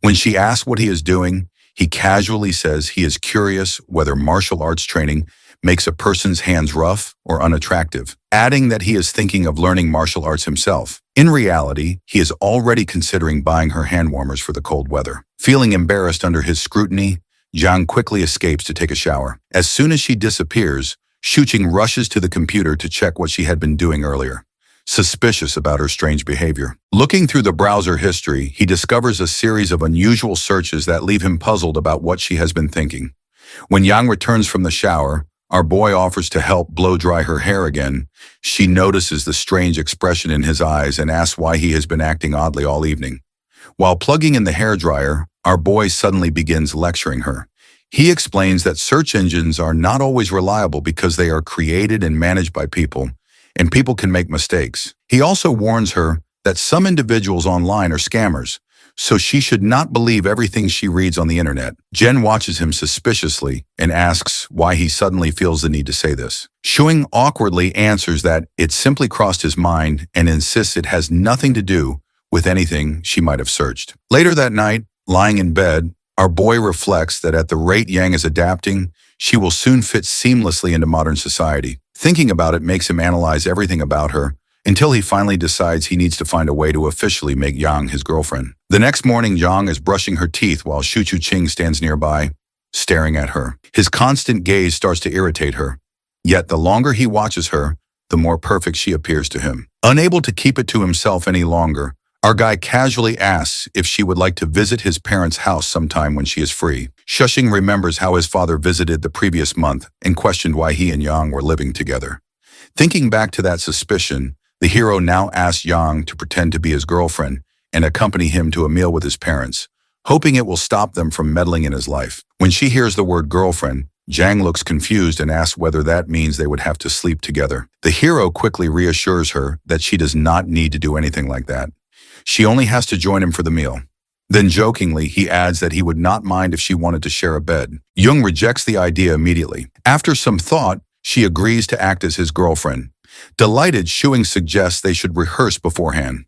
When she asks what he is doing, he casually says he is curious whether martial arts training makes a person's hands rough or unattractive, adding that he is thinking of learning martial arts himself. In reality, he is already considering buying her hand warmers for the cold weather. Feeling embarrassed under his scrutiny, Zhang quickly escapes to take a shower. As soon as she disappears, Shuqing rushes to the computer to check what she had been doing earlier, suspicious about her strange behavior. Looking through the browser history, he discovers a series of unusual searches that leave him puzzled about what she has been thinking. When Yang returns from the shower, our boy offers to help blow dry her hair again. She notices the strange expression in his eyes and asks why he has been acting oddly all evening. While plugging in the hairdryer, our boy suddenly begins lecturing her. He explains that search engines are not always reliable because they are created and managed by people, and people can make mistakes. He also warns her that some individuals online are scammers, so she should not believe everything she reads on the internet. Jen watches him suspiciously and asks why he suddenly feels the need to say this. Shuing awkwardly answers that it simply crossed his mind and insists it has nothing to do with anything she might have searched. Later that night, lying in bed, our boy reflects that at the rate Yang is adapting, she will soon fit seamlessly into modern society. Thinking about it makes him analyze everything about her, until he finally decides he needs to find a way to officially make Yang his girlfriend. The next morning, Yang is brushing her teeth while Shu Chu-ching stands nearby, staring at her. His constant gaze starts to irritate her. Yet the longer he watches her, the more perfect she appears to him. Unable to keep it to himself any longer, our guy casually asks if she would like to visit his parents' house sometime when she is free. Shushing remembers how his father visited the previous month and questioned why he and Yang were living together. Thinking back to that suspicion, the hero now asks Yang to pretend to be his girlfriend and accompany him to a meal with his parents, hoping it will stop them from meddling in his life. When she hears the word girlfriend, Zhang looks confused and asks whether that means they would have to sleep together. The hero quickly reassures her that she does not need to do anything like that. She only has to join him for the meal. Then jokingly, he adds that he would not mind if she wanted to share a bed. Jung rejects the idea immediately. After some thought, she agrees to act as his girlfriend. Delighted, Shuing suggests they should rehearse beforehand.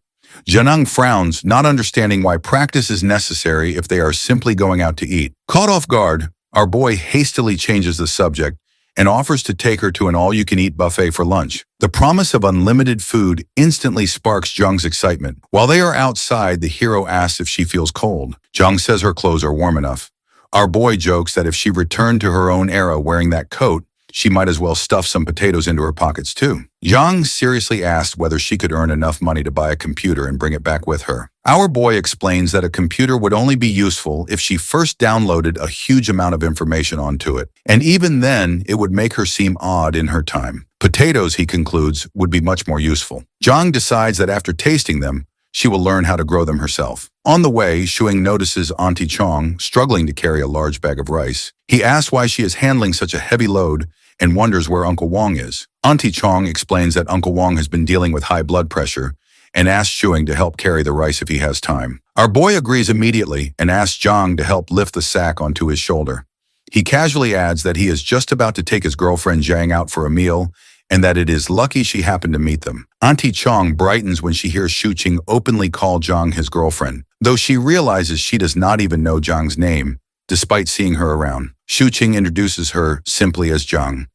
Janang frowns, not understanding why practice is necessary if they are simply going out to eat. Caught off guard, our boy hastily changes the subject and offers to take her to an all-you-can-eat buffet for lunch. The promise of unlimited food instantly sparks Jung's excitement. While they are outside, the hero asks if she feels cold. Jung says her clothes are warm enough. Our boy jokes that if she returned to her own era wearing that coat, she might as well stuff some potatoes into her pockets too. Yang seriously asked whether she could earn enough money to buy a computer and bring it back with her. Our boy explains that a computer would only be useful if she first downloaded a huge amount of information onto it, and even then, it would make her seem odd in her time. Potatoes, he concludes, would be much more useful. Zhang decides that after tasting them, she will learn how to grow them herself. On the way, Shuing notices Auntie Chong struggling to carry a large bag of rice. He asks why she is handling such a heavy load and wonders where Uncle Wong is. Auntie Chong explains that Uncle Wong has been dealing with high blood pressure and asks Shuing to help carry the rice if he has time. Our boy agrees immediately and asks Zhang to help lift the sack onto his shoulder. He casually adds that he is just about to take his girlfriend Zhang out for a meal and that it is lucky she happened to meet them. Auntie Chong brightens when she hears Shuqing openly call Zhang his girlfriend, though she realizes she does not even know Zhang's name, despite seeing her around. Shuqing introduces her simply as Zhang.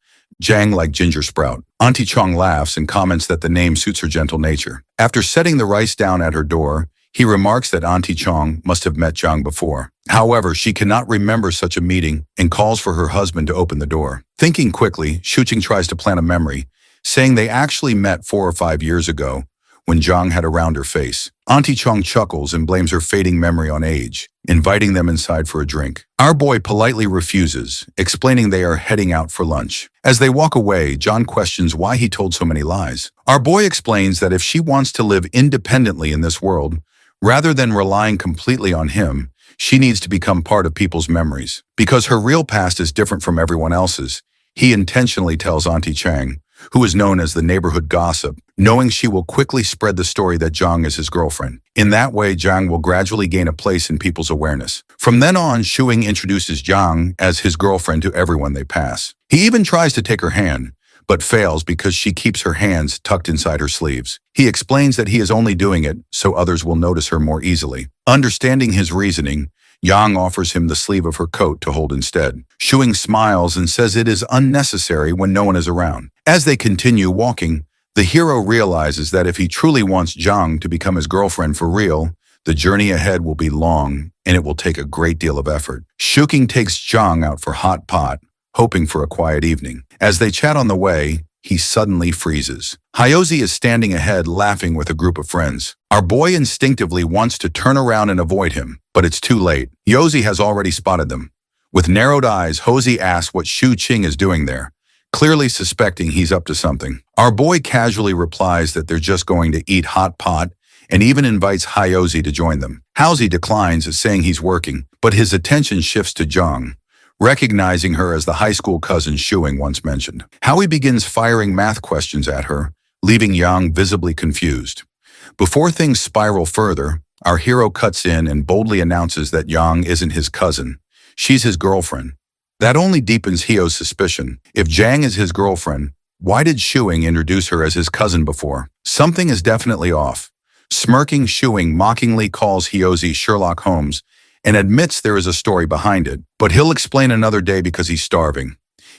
Zhang like ginger sprout. Auntie Chong laughs and comments that the name suits her gentle nature. After setting the rice down at her door, he remarks that Auntie Chong must have met Zhang before. However, she cannot remember such a meeting and calls for her husband to open the door. Thinking quickly, Shuqing tries to plant a memory, saying they actually met 4 or 5 years ago when Zhang had a rounder face. Auntie Chong chuckles and blames her fading memory on age, inviting them inside for a drink. Our boy politely refuses, explaining they are heading out for lunch. As they walk away, John questions why he told so many lies. Our boy explains that if she wants to live independently in this world, rather than relying completely on him, she needs to become part of people's memories. Because her real past is different from everyone else's, He intentionally tells Auntie Chang, who is known as the neighborhood gossip, knowing she will quickly spread the story that Zhang is his girlfriend. In that way, Zhang will gradually gain a place in people's awareness. From then on, Shuing introduces Zhang as his girlfriend to everyone they pass. He even tries to take her hand, but fails because she keeps her hands tucked inside her sleeves. He explains that he is only doing it so others will notice her more easily. Understanding his reasoning, Yang offers him the sleeve of her coat to hold instead. Shuing smiles and says it is unnecessary when no one is around. As they continue walking, the hero realizes that if he truly wants Zhang to become his girlfriend for real, the journey ahead will be long and it will take a great deal of effort. Shuking takes Zhang out for hot pot, hoping for a quiet evening. As they chat on the way, he suddenly freezes. Hyozi is standing ahead laughing with a group of friends. Our boy instinctively wants to turn around and avoid him, but it's too late. Hyozi has already spotted them. With narrowed eyes, Hyozi asks what Shu Qing is doing there, clearly suspecting he's up to something. Our boy casually replies that they're just going to eat hot pot and even invites Hyozi to join them. Hyozi declines, saying he's working, but his attention shifts to Zhang, recognizing her as the high school cousin Shuing once mentioned. Howie begins firing math questions at her, leaving Yang visibly confused. Before things spiral further, our hero cuts in and boldly announces that Yang isn't his cousin. She's his girlfriend. That only deepens Hyo's suspicion. If Zhang is his girlfriend, why did Shuing introduce her as his cousin before? Something is definitely off. Smirking, Shuing mockingly calls Hyozi Sherlock Holmes and admits there is a story behind it, but he'll explain another day because he's starving.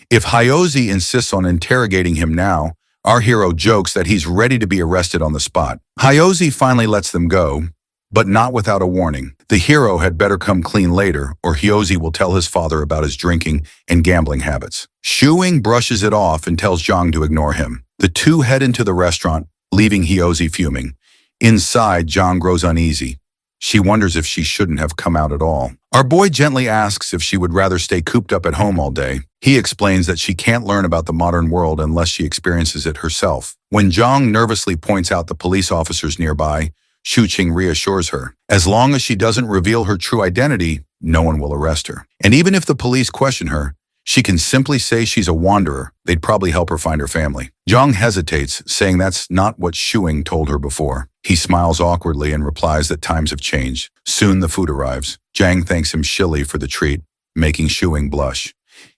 If Hyozi insists on interrogating him now, our hero jokes that he's ready to be arrested on the spot. Hyozi finally lets them go, but not without a warning. The hero had better come clean later, or Hyozi will tell his father about his drinking and gambling habits. Shuing brushes it off and tells Zhang to ignore him. The two head into the restaurant, leaving Hyozi fuming. Inside, Zhang grows uneasy. She wonders if she shouldn't have come out at all. Our boy gently asks if she would rather stay cooped up at home all day. He explains that she can't learn about the modern world unless she experiences it herself. When Zhang nervously points out the police officers nearby, Shu Qing reassures her. As long as she doesn't reveal her true identity, no one will arrest her. And even if the police question her, she can simply say she's a wanderer. They'd probably help her find her family. Zhang hesitates, saying that's not what Shuing told her before. He smiles awkwardly and replies that times have changed. Soon the food arrives. Zhang thanks him shilly for the treat, making Shuing blush.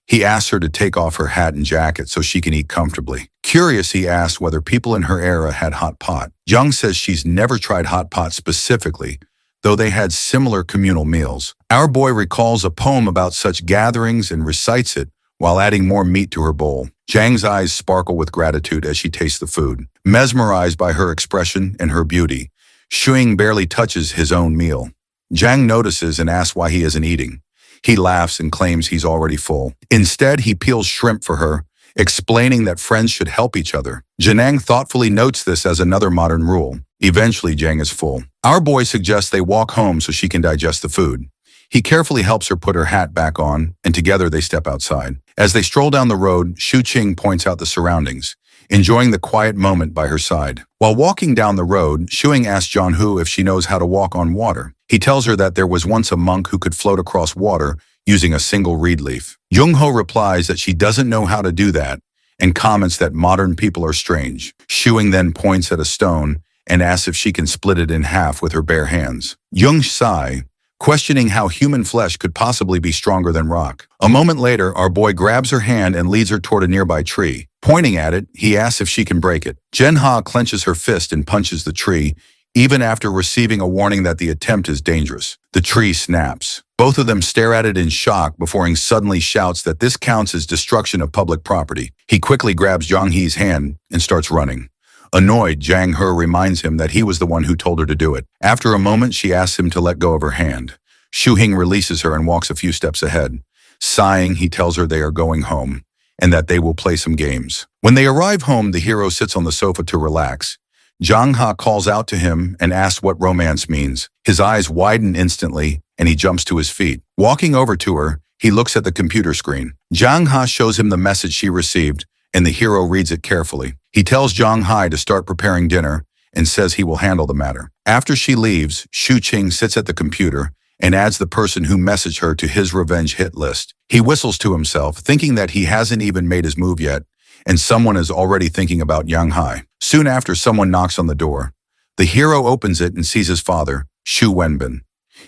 He asks her to take off her hat and jacket so she can eat comfortably. Curious, he asks whether people in her era had hot pot. Zhang says she's never tried hot pot specifically, though they had similar communal meals. Our boy recalls a poem about such gatherings and recites it while adding more meat to her bowl. Zhang's eyes sparkle with gratitude as she tastes the food. Mesmerized by her expression and her beauty, Shuing barely touches his own meal. Zhang notices and asks why he isn't eating. He laughs and claims he's already full. Instead, he peels shrimp for her, explaining that friends should help each other. Janang thoughtfully notes this as another modern rule. Eventually, Zhang is full. Our boy suggests they walk home so she can digest the food. He carefully helps her put her hat back on, and together they step outside. As they stroll down the road, Shu Qing points out the surroundings, enjoying the quiet moment by her side. While walking down the road, Shuing asks Jianhu if she knows how to walk on water. He tells her that there was once a monk who could float across water using a single reed leaf. Jungho replies that she doesn't know how to do that and comments that modern people are strange. Shuing then points at a stone and asks if she can split it in half with her bare hands. Jung sigh, questioning how human flesh could possibly be stronger than rock. A moment later, our boy grabs her hand and leads her toward a nearby tree. Pointing at it, he asks if she can break it. Genha clenches her fist and punches the tree, even after receiving a warning that the attempt is dangerous. The tree snaps. Both of them stare at it in shock before he suddenly shouts that this counts as destruction of public property. He quickly grabs Zhang He's hand and starts running. Annoyed, Zhang He reminds him that he was the one who told her to do it. After a moment, she asks him to let go of her hand. Shu Hing releases her and walks a few steps ahead. Sighing, he tells her they are going home and that they will play some games. When they arrive home, the hero sits on the sofa to relax. Zhang He calls out to him and asks what romance means. His eyes widen instantly and he jumps to his feet. Walking over to her, he looks at the computer screen. Zhang He shows him the message she received and the hero reads it carefully. He tells Zhang He to start preparing dinner and says he will handle the matter. After she leaves, Shu Qing sits at the computer and adds the person who messaged her to his revenge hit list. He whistles to himself, thinking that he hasn't even made his move yet, and someone is already thinking about Yang Hai. Soon after, someone knocks on the door. The hero opens it and sees his father, Shu Wenbin.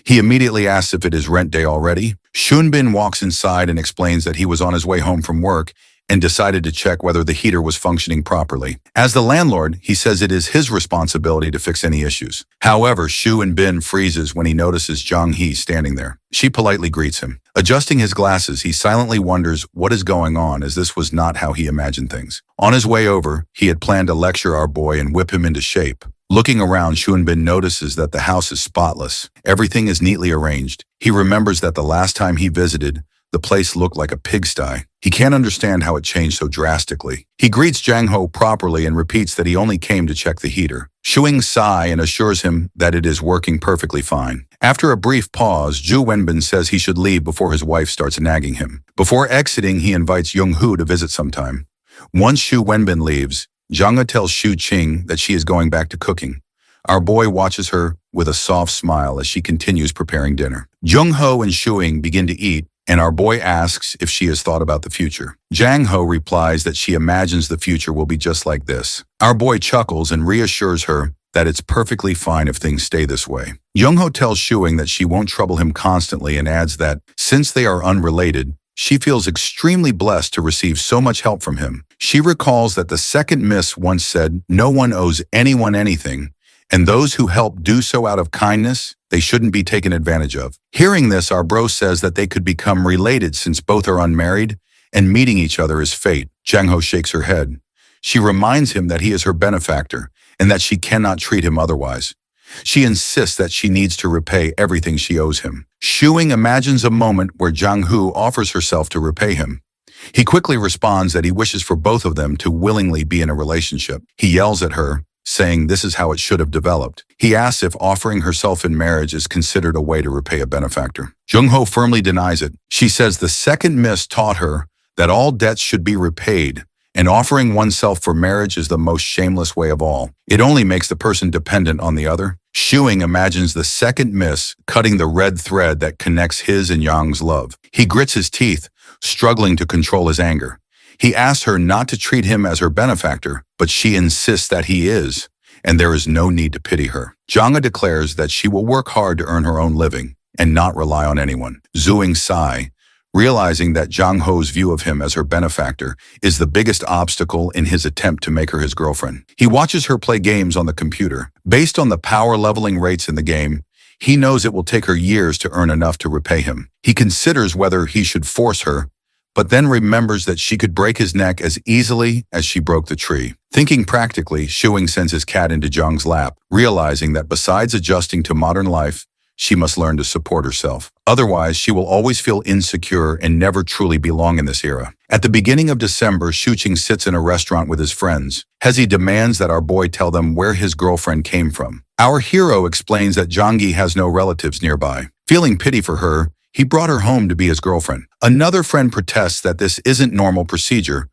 He immediately asks if it is rent day already. Shunbin walks inside and explains that he was on his way home from work and decided to check whether the heater was functioning properly. As the landlord, he says it is his responsibility to fix any issues. However, Shu and Bin freezes when he notices Zhang He standing there. She politely greets him. Adjusting his glasses, he silently wonders what is going on, as this was not how he imagined things. On his way over, he had planned to lecture our boy and whip him into shape. Looking around, Shunbin notices that the house is spotless. Everything is neatly arranged. He remembers that the last time he visited, the place looked like a pigsty. He can't understand how it changed so drastically. He greets Jang Ho properly and repeats that he only came to check the heater. Shuing sighs and assures him that it is working perfectly fine. After a brief pause, Zhu Wenbin says he should leave before his wife starts nagging him. Before exiting, he invites Young Hu to visit sometime. Once Shu Wenbin leaves, Zhang He tells Xu Qing that she is going back to cooking. Our boy watches her with a soft smile as she continues preparing dinner. Jung Ho and Shuing begin to eat, and our boy asks if she has thought about the future. Jang Ho replies that she imagines the future will be just like this. Our boy chuckles and reassures her that it's perfectly fine if things stay this way. Jung Ho tells Shuing that she won't trouble him constantly and adds that, since they are unrelated, she feels extremely blessed to receive so much help from him. She recalls that the second miss once said, "No one owes anyone anything, and those who help do so out of kindness, they shouldn't be taken advantage of." Hearing this, our bro says that they could become related since both are unmarried, and meeting each other is fate. Jang Ho shakes her head. She reminds him that he is her benefactor, and that she cannot treat him otherwise. She insists that she needs to repay everything she owes him. Shuing imagines a moment where Zhang Hu offers herself to repay him. He quickly responds that he wishes for both of them to willingly be in a relationship. He yells at her, saying this is how it should have developed. He asks if offering herself in marriage is considered a way to repay a benefactor. Jung Ho firmly denies it. She says the second miss taught her that all debts should be repaid, and offering oneself for marriage is the most shameless way of all. It only makes the person dependent on the other. Shuing imagines the second miss cutting the red thread that connects his and Yang's love. He grits his teeth, struggling to control his anger. He asks her not to treat him as her benefactor, but she insists that he is, and there is no need to pity her. Zhanga declares that she will work hard to earn her own living and not rely on anyone. Zhuing sigh, realizing that Zhang Ho's view of him as her benefactor is the biggest obstacle in his attempt to make her his girlfriend. He watches her play games on the computer. Based on the power leveling rates in the game, he knows it will take her years to earn enough to repay him. He considers whether he should force her, but then remembers that she could break his neck as easily as she broke the tree. Thinking practically, Shuing sends his cat into Zhang's lap, realizing that besides adjusting to modern life, she must learn to support herself. Otherwise, she will always feel insecure and never truly belong in this era. At the beginning of December, Shuqing sits in a restaurant with his friends. Hezi demands that our boy tell them where his girlfriend came from. Our hero explains that Zhangyi has no relatives nearby. Feeling pity for her, he brought her home to be his girlfriend. Another friend protests that this isn't normal procedure,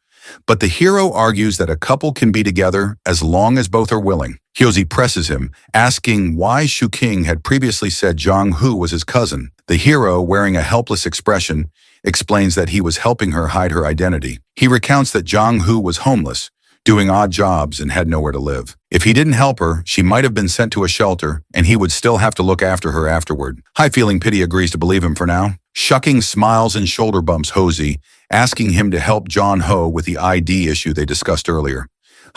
but the hero argues that a couple can be together as long as both are willing. Hyozi presses him, asking why Shuqing had previously said Zhang Hu was his cousin. The hero, wearing a helpless expression, explains that he was helping her hide her identity. He recounts that Zhang Hu was homeless, doing odd jobs, and had nowhere to live. If he didn't help her, she might have been sent to a shelter, and he would still have to look after her afterward. Hai, feeling pity, agrees to believe him for now. Shuqing smiles and shoulder bumps Hosey, asking him to help John Ho with the ID issue they discussed earlier.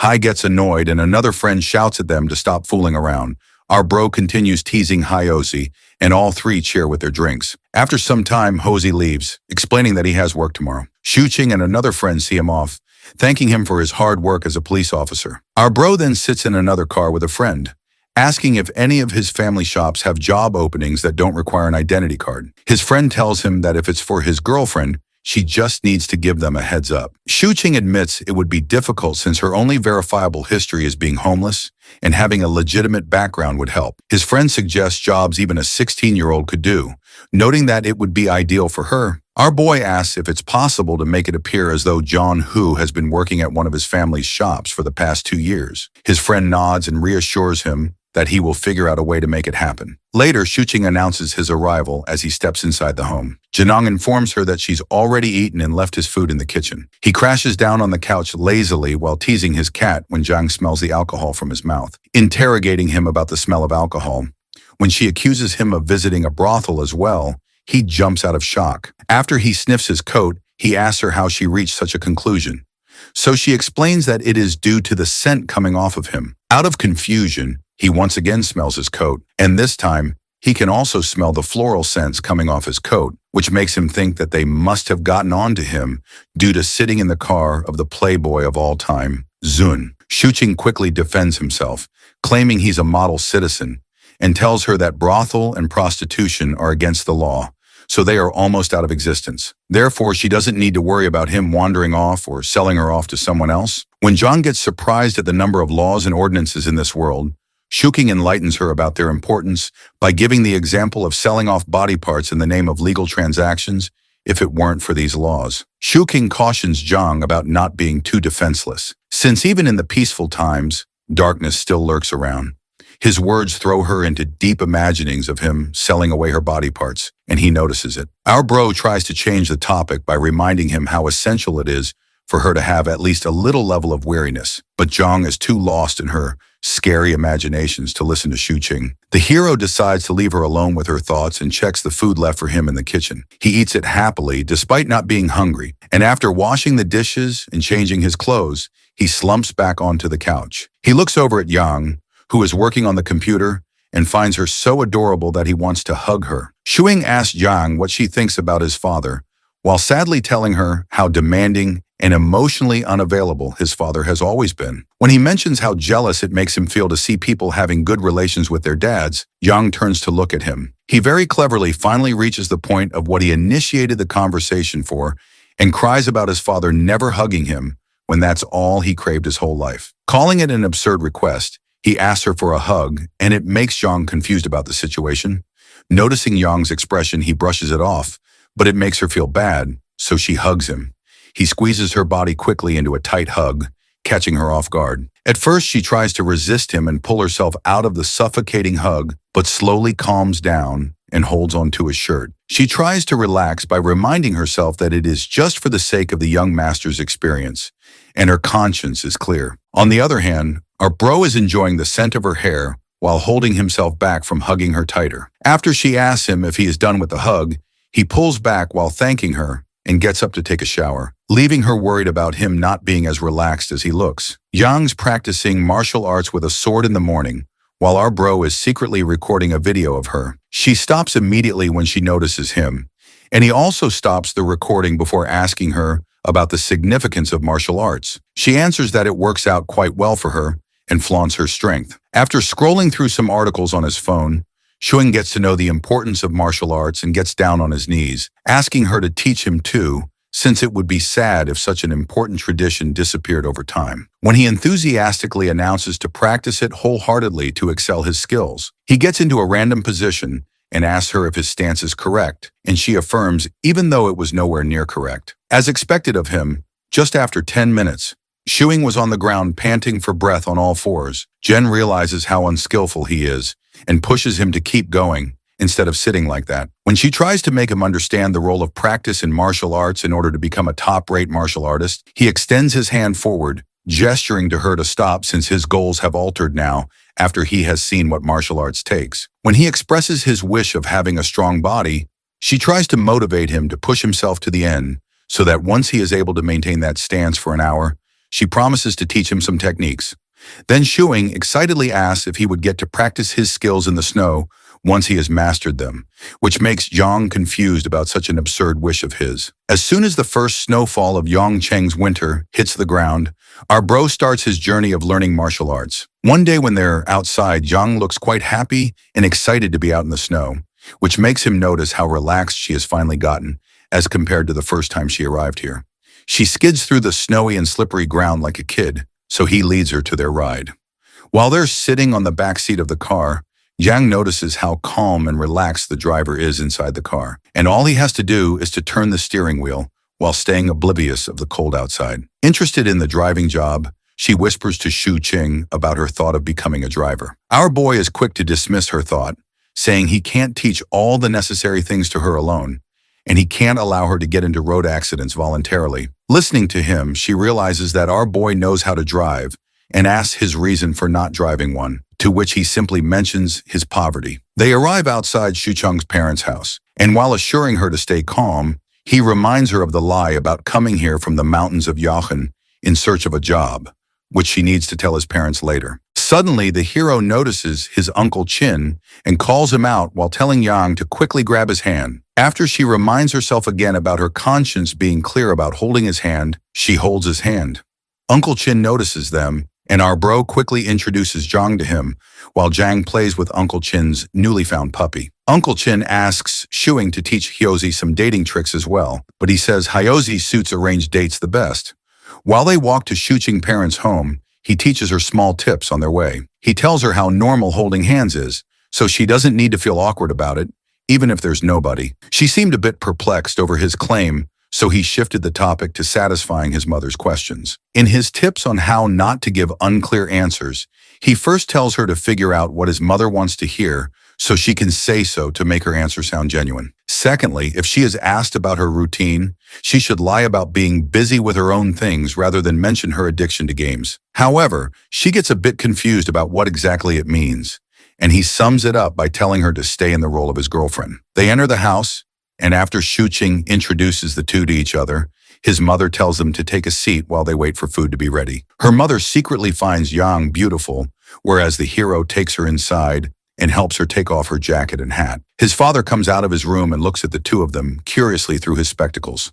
Hai gets annoyed, and another friend shouts at them to stop fooling around. Our bro continues teasing Hyosi, and all three cheer with their drinks. After some time, Hosey leaves, explaining that he has work tomorrow. Shuqing and another friend see him off, thanking him for his hard work as a police officer. Our bro then sits in another car with a friend, asking if any of his family shops have job openings that don't require an identity card. His friend tells him that if it's for his girlfriend, she just needs to give them a heads up. Shuqing admits it would be difficult since her only verifiable history is being homeless, and having a legitimate background would help. His friend suggests jobs even a 16-year-old could do, noting that it would be ideal for her. Our boy asks if it's possible to make it appear as though John Hu has been working at one of his family's shops for the past 2 years. His friend nods and reassures him that he will figure out a way to make it happen. Later, Shuqing announces his arrival as he steps inside the home. Janong informs her that she's already eaten and left his food in the kitchen. He crashes down on the couch lazily while teasing his cat when Zhang smells the alcohol from his mouth, interrogating him about the smell of alcohol. When she accuses him of visiting a brothel as well, he jumps out of shock. After he sniffs his coat, he asks her how she reached such a conclusion. So she explains that it is due to the scent coming off of him. Out of confusion, he once again smells his coat, and this time, he can also smell the floral scents coming off his coat, which makes him think that they must have gotten onto him due to sitting in the car of the playboy of all time, Zun. Shuqing quickly defends himself, claiming he's a model citizen, and tells her that brothel and prostitution are against the law, so they are almost out of existence. Therefore, she doesn't need to worry about him wandering off or selling her off to someone else. When Zhang gets surprised at the number of laws and ordinances in this world, Shuqing enlightens her about their importance by giving the example of selling off body parts in the name of legal transactions if it weren't for these laws. Shuqing cautions Zhang about not being too defenseless, since even in the peaceful times, darkness still lurks around. His words throw her into deep imaginings of him selling away her body parts, and he notices it. Our bro tries to change the topic by reminding him how essential it is for her to have at least a little level of weariness, but Zhang is too lost in her scary imaginations to listen to Shuqing. The hero decides to leave her alone with her thoughts and checks the food left for him in the kitchen. He eats it happily despite not being hungry, and after washing the dishes and changing his clothes, he slumps back onto the couch. He looks over at Yang, who is working on the computer, and finds her so adorable that he wants to hug her. Shuqing asks Yang what she thinks about his father, while sadly telling her how demanding and emotionally unavailable his father has always been. When he mentions how jealous it makes him feel to see people having good relations with their dads, Yang turns to look at him. He very cleverly finally reaches the point of what he initiated the conversation for and cries about his father never hugging him when that's all he craved his whole life. Calling it an absurd request, he asks her for a hug, and it makes Yang confused about the situation. Noticing Yang's expression, he brushes it off, but it makes her feel bad, so she hugs him. He squeezes her body quickly into a tight hug, catching her off guard. At first, she tries to resist him and pull herself out of the suffocating hug, but slowly calms down and holds onto his shirt. She tries to relax by reminding herself that it is just for the sake of the young master's experience, and her conscience is clear. On the other hand, our bro is enjoying the scent of her hair while holding himself back from hugging her tighter. After she asks him if he is done with the hug, he pulls back while thanking her and gets up to take a shower, leaving her worried about him not being as relaxed as he looks. Yang's practicing martial arts with a sword in the morning, while our bro is secretly recording a video of her. She stops immediately when she notices him, and he also stops the recording before asking her about the significance of martial arts. She answers that it works out quite well for her and flaunts her strength. After scrolling through some articles on his phone, Shuqing gets to know the importance of martial arts and gets down on his knees, asking her to teach him too, since it would be sad if such an important tradition disappeared over time. When he enthusiastically announces to practice it wholeheartedly to excel his skills, he gets into a random position and asks her if his stance is correct, and she affirms even though it was nowhere near correct. As expected of him, just after 10 minutes, Shuqing was on the ground panting for breath on all fours. Jen realizes how unskillful he is and pushes him to keep going instead of sitting like that. When she tries to make him understand the role of practice in martial arts in order to become a top-rate martial artist, he extends his hand forward, gesturing to her to stop since his goals have altered now after he has seen what martial arts takes. When he expresses his wish of having a strong body, she tries to motivate him to push himself to the end so that once he is able to maintain that stance for an hour, she promises to teach him some techniques. Then Shuqing excitedly asks if he would get to practice his skills in the snow once he has mastered them, which makes Yang confused about such an absurd wish of his. As soon as the first snowfall of Yongcheng's winter hits the ground, our bro starts his journey of learning martial arts. One day when they're outside, Yang looks quite happy and excited to be out in the snow, which makes him notice how relaxed she has finally gotten as compared to the first time she arrived here. She skids through the snowy and slippery ground like a kid, so he leads her to their ride. While they're sitting on the back seat of the car, Yang notices how calm and relaxed the driver is inside the car, and all he has to do is to turn the steering wheel while staying oblivious of the cold outside. Interested in the driving job, she whispers to Shu Qing about her thought of becoming a driver. Our boy is quick to dismiss her thought, saying he can't teach all the necessary things to her alone, and he can't allow her to get into road accidents voluntarily. Listening to him, she realizes that our boy knows how to drive and asks his reason for not driving one, to which he simply mentions his poverty. They arrive outside Shu Cheng's parents' house, and while assuring her to stay calm, he reminds her of the lie about coming here from the mountains of Yachen in search of a job, which she needs to tell his parents later. Suddenly, the hero notices his Uncle Chin and calls him out while telling Yang to quickly grab his hand. After she reminds herself again about her conscience being clear about holding his hand, she holds his hand. Uncle Chin notices them, and our bro quickly introduces Zhang to him, while Zhang plays with Uncle Chin's newly found puppy. Uncle Chin asks Shuing to teach Hyozi some dating tricks as well, but he says Hyozi suits arranged dates the best. While they walk to Shu Qing parents' home, he teaches her small tips on their way. He tells her how normal holding hands is, so she doesn't need to feel awkward about it, even if there's nobody. She seemed a bit perplexed over his claim, so he shifted the topic to satisfying his mother's questions. In his tips on how not to give unclear answers, he first tells her to figure out what his mother wants to hear so she can say so to make her answer sound genuine. Secondly, if she is asked about her routine, she should lie about being busy with her own things rather than mention her addiction to games. However, she gets a bit confused about what exactly it means, and he sums it up by telling her to stay in the role of his girlfriend. They enter the house, and after Shu Qing introduces the two to each other, his mother tells them to take a seat while they wait for food to be ready. Her mother secretly finds Yang beautiful, whereas the hero takes her inside and helps her take off her jacket and hat. His father comes out of his room and looks at the two of them curiously through his spectacles.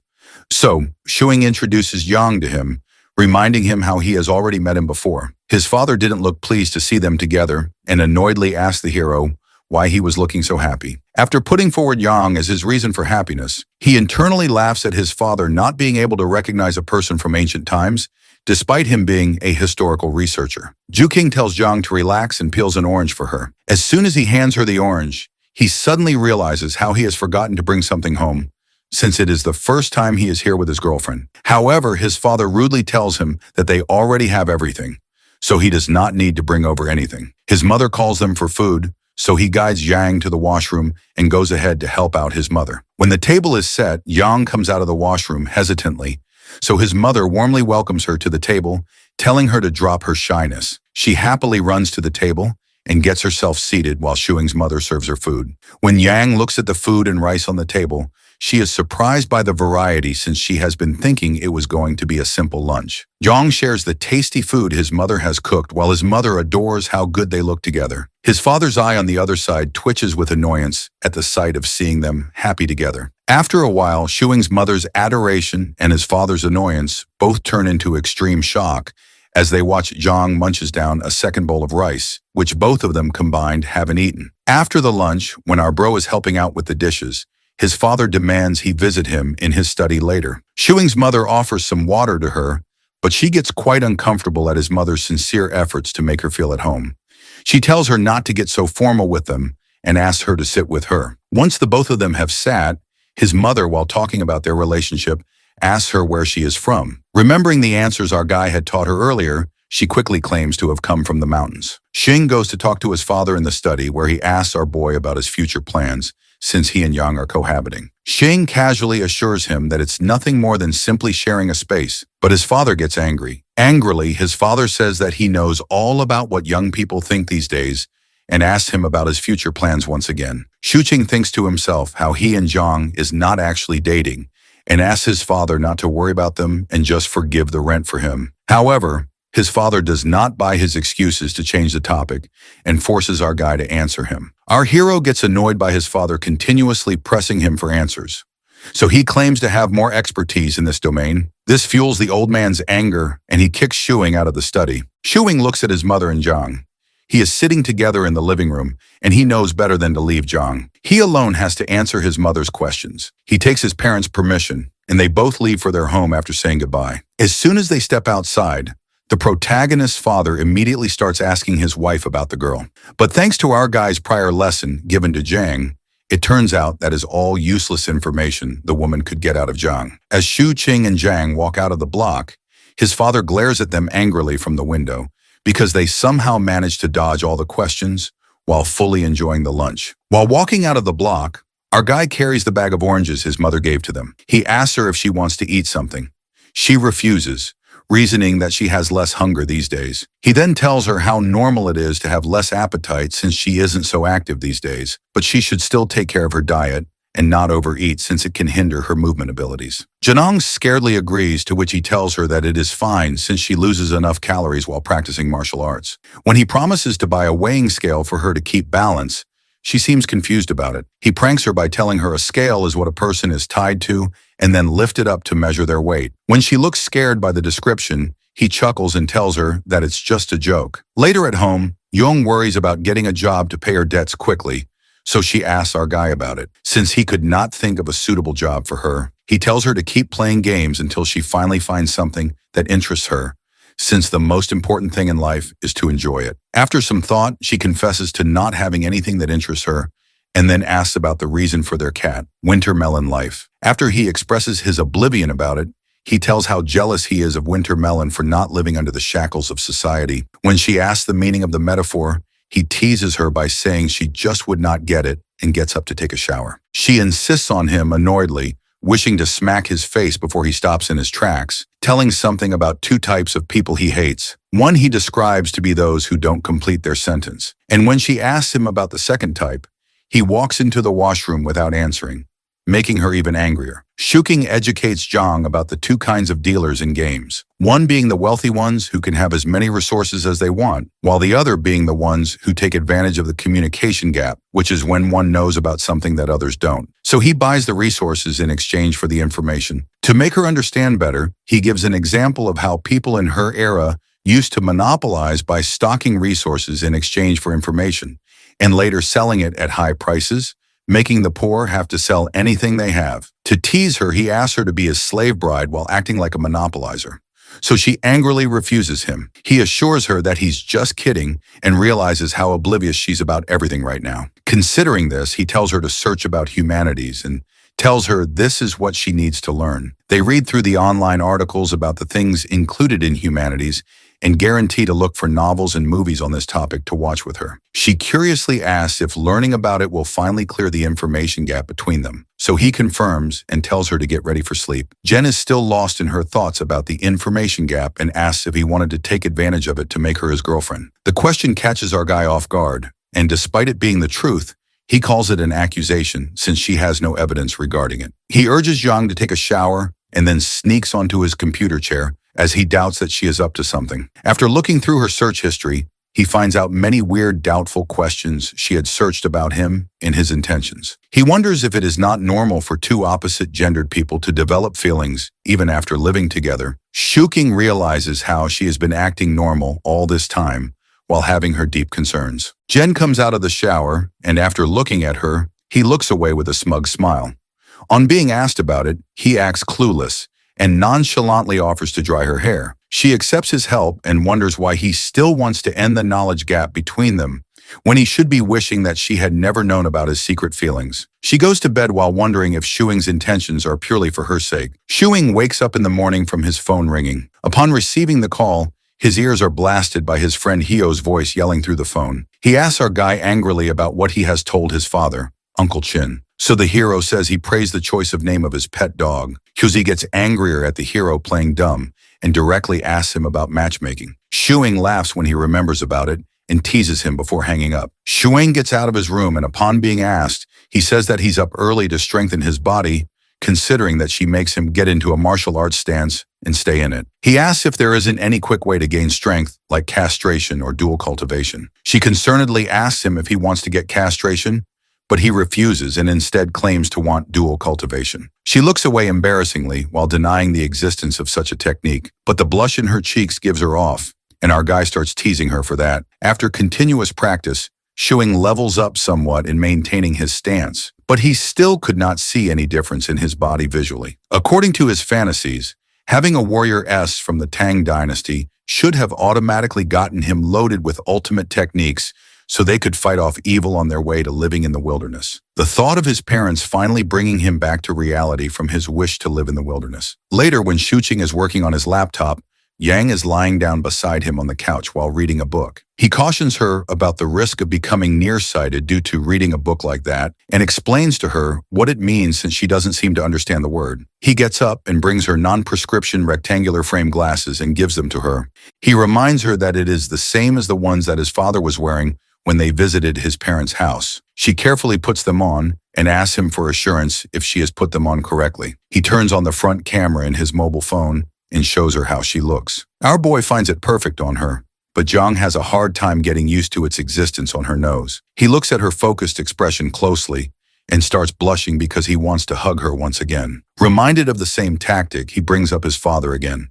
So, Shuing introduces Yang to him, reminding him how he has already met him before. His father didn't look pleased to see them together and annoyedly asked the hero why he was looking so happy. After putting forward Yang as his reason for happiness, he internally laughs at his father not being able to recognize a person from ancient times, despite him being a historical researcher. Ju King tells Zhang to relax and peels an orange for her. As soon as he hands her the orange, he suddenly realizes how he has forgotten to bring something home, since it is the first time he is here with his girlfriend. However, his father rudely tells him that they already have everything, so he does not need to bring over anything. His mother calls them for food, so he guides Yang to the washroom and goes ahead to help out his mother. When the table is set, Yang comes out of the washroom hesitantly, so his mother warmly welcomes her to the table, telling her to drop her shyness. She happily runs to the table and gets herself seated while Shuing's mother serves her food. When Yang looks at the food and rice on the table, she is surprised by the variety since she has been thinking it was going to be a simple lunch. Zhang shares the tasty food his mother has cooked while his mother adores how good they look together. His father's eye on the other side twitches with annoyance at the sight of seeing them happy together. After a while, Shuing's mother's adoration and his father's annoyance both turn into extreme shock as they watch Zhang munches down a second bowl of rice, which both of them combined haven't eaten. After the lunch, when our bro is helping out with the dishes, his father demands he visit him in his study later. Shuing's mother offers some water to her, but she gets quite uncomfortable at his mother's sincere efforts to make her feel at home. She tells her not to get so formal with them and asks her to sit with her. Once the both of them have sat, his mother, while talking about their relationship, asks her where she is from. Remembering the answers our guy had taught her earlier, she quickly claims to have come from the mountains. Xing goes to talk to his father in the study where he asks our boy about his future plans, since he and Yang are cohabiting. Xing casually assures him that it's nothing more than simply sharing a space, but his father gets angry. Angrily, his father says that he knows all about what young people think these days and asks him about his future plans once again. Shu Qing thinks to himself how he and Zhang is not actually dating and asks his father not to worry about them and just forgive the rent for him. However, his father does not buy his excuses to change the topic and forces our guy to answer him. Our hero gets annoyed by his father continuously pressing him for answers, so he claims to have more expertise in this domain. This fuels the old man's anger, and he kicks Shuing out of the study. Shuing looks at his mother and Zhang. He is sitting together in the living room, and he knows better than to leave Zhang. He alone has to answer his mother's questions. He takes his parents' permission, and they both leave for their home after saying goodbye. As soon as they step outside, the protagonist's father immediately starts asking his wife about the girl. But thanks to our guy's prior lesson given to Zhang, it turns out that is all useless information the woman could get out of Zhang. As Shu Qing and Zhang walk out of the block, His father glares at them angrily from the window because they somehow manage to dodge all the questions while fully enjoying the lunch. While walking out of the block, our guy carries the bag of oranges his mother gave to them. He asks her if she wants to eat something. She refuses, reasoning that she has less hunger these days. He then tells her how normal it is to have less appetite since she isn't so active these days, but she should still take care of her diet and not overeat since it can hinder her movement abilities. Janong scaredly agrees, to which he tells her that it is fine since she loses enough calories while practicing martial arts. When he promises to buy a weighing scale for her to keep balance, she seems confused about it. He pranks her by telling her a scale is what a person is tied to and then lift it up to measure their weight. When she looks scared by the description, he chuckles and tells her that it's just a joke. Later at home, Young worries about getting a job to pay her debts quickly, so she asks our guy about it. Since he could not think of a suitable job for her, he tells her to keep playing games until she finally finds something that interests her, since the most important thing in life is to enjoy it. After some thought, she confesses to not having anything that interests her, and then asks about the reason for their cat, Winter Melon Life. After he expresses his oblivion about it, he tells how jealous he is of Winter Melon for not living under the shackles of society. When she asks the meaning of the metaphor, he teases her by saying she just would not get it and gets up to take a shower. She insists on him annoyedly, wishing to smack his face before he stops in his tracks, telling something about two types of people he hates. One he describes to be those who don't complete their sentence. And when she asks him about the second type, he walks into the washroom without answering, making her even angrier. Shuking educates Zhang about the two kinds of dealers in games, one being the wealthy ones who can have as many resources as they want, while the other being the ones who take advantage of the communication gap, which is when one knows about something that others don't. So he buys the resources in exchange for the information. To make her understand better, he gives an example of how people in her era used to monopolize by stocking resources in exchange for information, and later selling it at high prices, making the poor have to sell anything they have. To tease her, he asks her to be his slave bride while acting like a monopolizer. So she angrily refuses him. He assures her that he's just kidding and realizes how oblivious she's about everything right now. Considering this, he tells her to search about humanities and tells her this is what she needs to learn. They read through the online articles about the things included in humanities and guarantee to look for novels and movies on this topic to watch with her. She curiously asks if learning about it will finally clear the information gap between them. So he confirms and tells her to get ready for sleep. Jen is still lost in her thoughts about the information gap and asks if he wanted to take advantage of it to make her his girlfriend. The question catches our guy off guard, and despite it being the truth, he calls it an accusation since she has no evidence regarding it. He urges Zhang to take a shower and then sneaks onto his computer chair as he doubts that she is up to something. After looking through her search history, he finds out many weird, doubtful questions she had searched about him and his intentions. He wonders if it is not normal for two opposite-gendered people to develop feelings even after living together. Shuking realizes how she has been acting normal all this time while having her deep concerns. Jen comes out of the shower, and after looking at her, he looks away with a smug smile. On being asked about it, he acts clueless and nonchalantly offers to dry her hair. She accepts his help and wonders why he still wants to end the knowledge gap between them when he should be wishing that she had never known about his secret feelings. She goes to bed while wondering if Shuing's intentions are purely for her sake. Shuing wakes up in the morning from his phone ringing. Upon receiving the call, his ears are blasted by his friend Hio's voice yelling through the phone. He asks our guy angrily about what he has told his father, Uncle Chin. So the hero says he praised the choice of name of his pet dog. Huzi gets angrier at the hero playing dumb and directly asks him about matchmaking. Shuing laughs when he remembers about it and teases him before hanging up. Shuing gets out of his room, and upon being asked, he says that he's up early to strengthen his body, considering that she makes him get into a martial arts stance and stay in it. He asks if there isn't any quick way to gain strength, like castration or dual cultivation. She concernedly asks him if he wants to get castration, but he refuses and instead claims to want dual cultivation. She looks away embarrassingly while denying the existence of such a technique, but the blush in her cheeks gives her off, and our guy starts teasing her for that. After continuous practice, Shuing levels up somewhat in maintaining his stance, but he still could not see any difference in his body visually. According to his fantasies, having a warrior S from the Tang dynasty should have automatically gotten him loaded with ultimate techniques so they could fight off evil on their way to living in the wilderness. The thought of his parents finally bringing him back to reality from his wish to live in the wilderness. Later, when Shuqing is working on his laptop, Yang is lying down beside him on the couch while reading a book. He cautions her about the risk of becoming nearsighted due to reading a book like that and explains to her what it means since she doesn't seem to understand the word. He gets up and brings her non-prescription rectangular frame glasses and gives them to her. He reminds her that it is the same as the ones that his father was wearing when they visited his parents' house. She carefully puts them on and asks him for assurance if she has put them on correctly. He turns on the front camera in his mobile phone and shows her how she looks. Our boy finds it perfect on her, but Zhang has a hard time getting used to its existence on her nose. He looks at her focused expression closely and starts blushing because he wants to hug her once again. Reminded of the same tactic, he brings up his father again.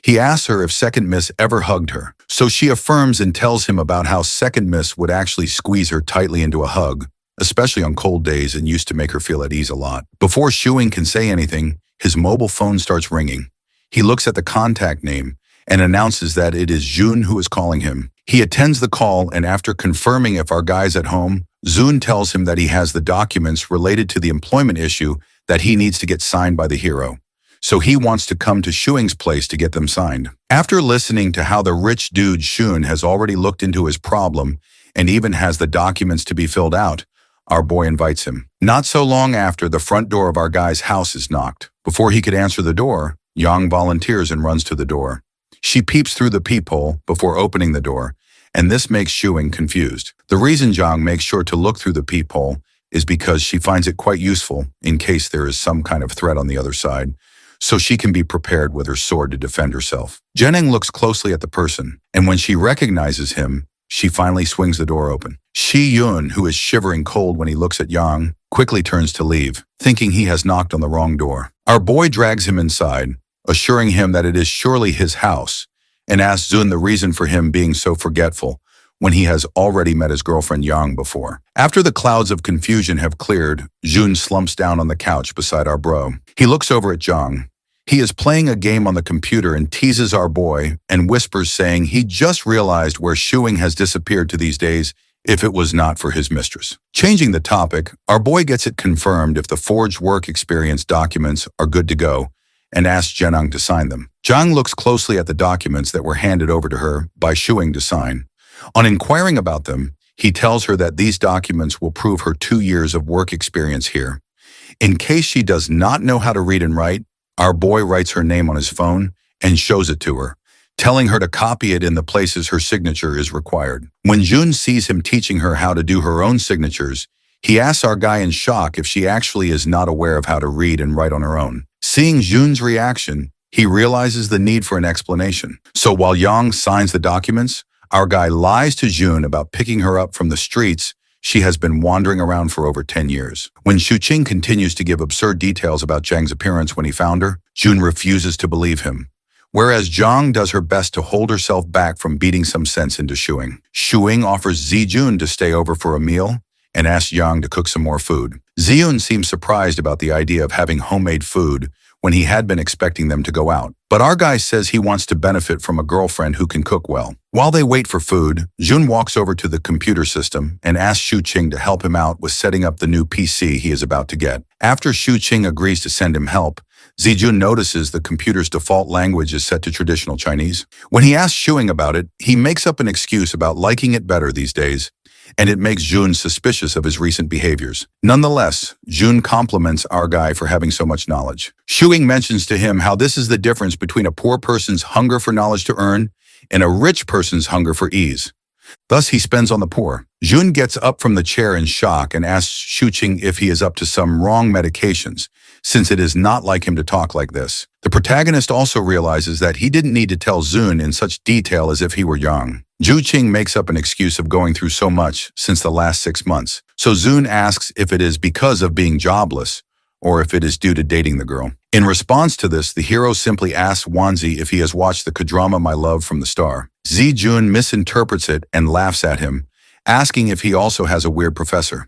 He asks her if Second Miss ever hugged her, so she affirms and tells him about how Second Miss would actually squeeze her tightly into a hug, especially on cold days, and used to make her feel at ease a lot. Before Shuing can say anything, his mobile phone starts ringing. He looks at the contact name and announces that it is Jun who is calling him. He attends the call, and after confirming if our guy's at home, Jun tells him that he has the documents related to the employment issue that he needs to get signed by the hero. So he wants to come to Shuing's place to get them signed. After listening to how the rich dude Shun has already looked into his problem and even has the documents to be filled out, our boy invites him. Not so long after, the front door of our guy's house is knocked. Before he could answer the door, Yang volunteers and runs to the door. She peeps through the peephole before opening the door, and this makes Shuing confused. The reason Zhang makes sure to look through the peephole is because she finds it quite useful in case there is some kind of threat on the other side, so she can be prepared with her sword to defend herself. Jenning looks closely at the person, and when she recognizes him, she finally swings the door open. Shi Yun, who is shivering cold when he looks at Yang, quickly turns to leave, thinking he has knocked on the wrong door. Our boy drags him inside, assuring him that it is surely his house, and asks Zun the reason for him being so forgetful when he has already met his girlfriend Yang before. After the clouds of confusion have cleared, Jun slumps down on the couch beside our bro. He looks over at Zhang. He is playing a game on the computer and teases our boy and whispers, saying he just realized where Shuing has disappeared to these days if it was not for his mistress. Changing the topic, our boy gets it confirmed if the forged work experience documents are good to go and asks Zhenang to sign them. Zhang looks closely at the documents that were handed over to her by Shuing to sign. On inquiring about them, he tells her that these documents will prove her 2 years of work experience here. In case she does not know how to read and write, our boy writes her name on his phone and shows it to her, telling her to copy it in the places her signature is required. When Jun sees him teaching her how to do her own signatures, he asks our guy in shock if she actually is not aware of how to read and write on her own. Seeing Jun's reaction, he realizes the need for an explanation. So while Yang signs the documents, our guy lies to Jun about picking her up from the streets she has been wandering around for over 10 years. When Shuqing continues to give absurd details about Zhang's appearance when he found her, Jun refuses to believe him, whereas Zhang does her best to hold herself back from beating some sense into Shuing. Shuing offers Zijun to stay over for a meal and asks Yang to cook some more food. Ziyun seems surprised about the idea of having homemade food when he had been expecting them to go out. But our guy says he wants to benefit from a girlfriend who can cook well. While they wait for food, Jun walks over to the computer system and asks Shuqing to help him out with setting up the new PC he is about to get. After Shuqing agrees to send him help, Zijun notices the computer's default language is set to traditional Chinese. When he asks Shuing about it, he makes up an excuse about liking it better these days, and it makes Jun suspicious of his recent behaviors. Nonetheless, Jun compliments our guy for having so much knowledge. Shuing mentions to him how this is the difference between a poor person's hunger for knowledge to earn and a rich person's hunger for ease. Thus, he spends on the poor. Jun gets up from the chair in shock and asks Shuqing if he is up to some wrong medications, since it is not like him to talk like this. The protagonist also realizes that he didn't need to tell Zun in such detail as if he were young. Zhuqing makes up an excuse of going through so much since the last 6 months, so Zun asks if it is because of being jobless or if it is due to dating the girl. In response to this, the hero simply asks Wanzi if he has watched the K-drama My Love from the Star. Zijun misinterprets it and laughs at him, asking if he also has a weird professor.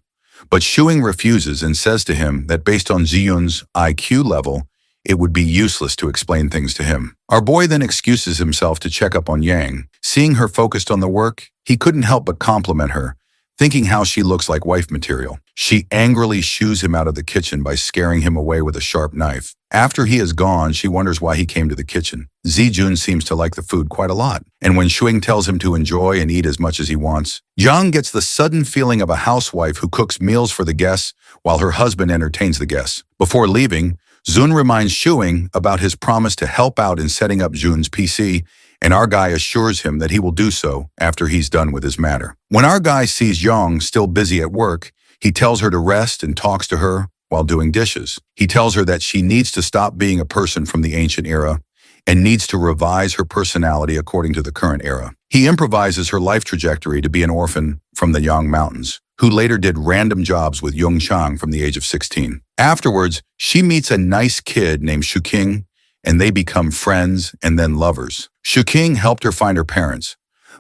But Shuing refuses and says to him that based on Ziyun's IQ level, it would be useless to explain things to him. Our boy then excuses himself to check up on Yang. Seeing her focused on the work, he couldn't help but compliment her, thinking how she looks like wife material. She angrily shoos him out of the kitchen by scaring him away with a sharp knife. After he is gone, she wonders why he came to the kitchen. Zijun seems to like the food quite a lot, and when Shuing tells him to enjoy and eat as much as he wants, Yang gets the sudden feeling of a housewife who cooks meals for the guests while her husband entertains the guests. Before leaving, Zun reminds Shuing about his promise to help out in setting up Jun's PC, and our guy assures him that he will do so after he's done with his matter. When our guy sees Yang still busy at work, he tells her to rest and talks to her while doing dishes. He tells her that she needs to stop being a person from the ancient era and needs to revise her personality according to the current era. He improvises her life trajectory to be an orphan from the Yang Mountains, who later did random jobs with Yung Chang from the age of 16. Afterwards, she meets a nice kid named Shuking, and they become friends and then lovers. Shuking helped her find her parents,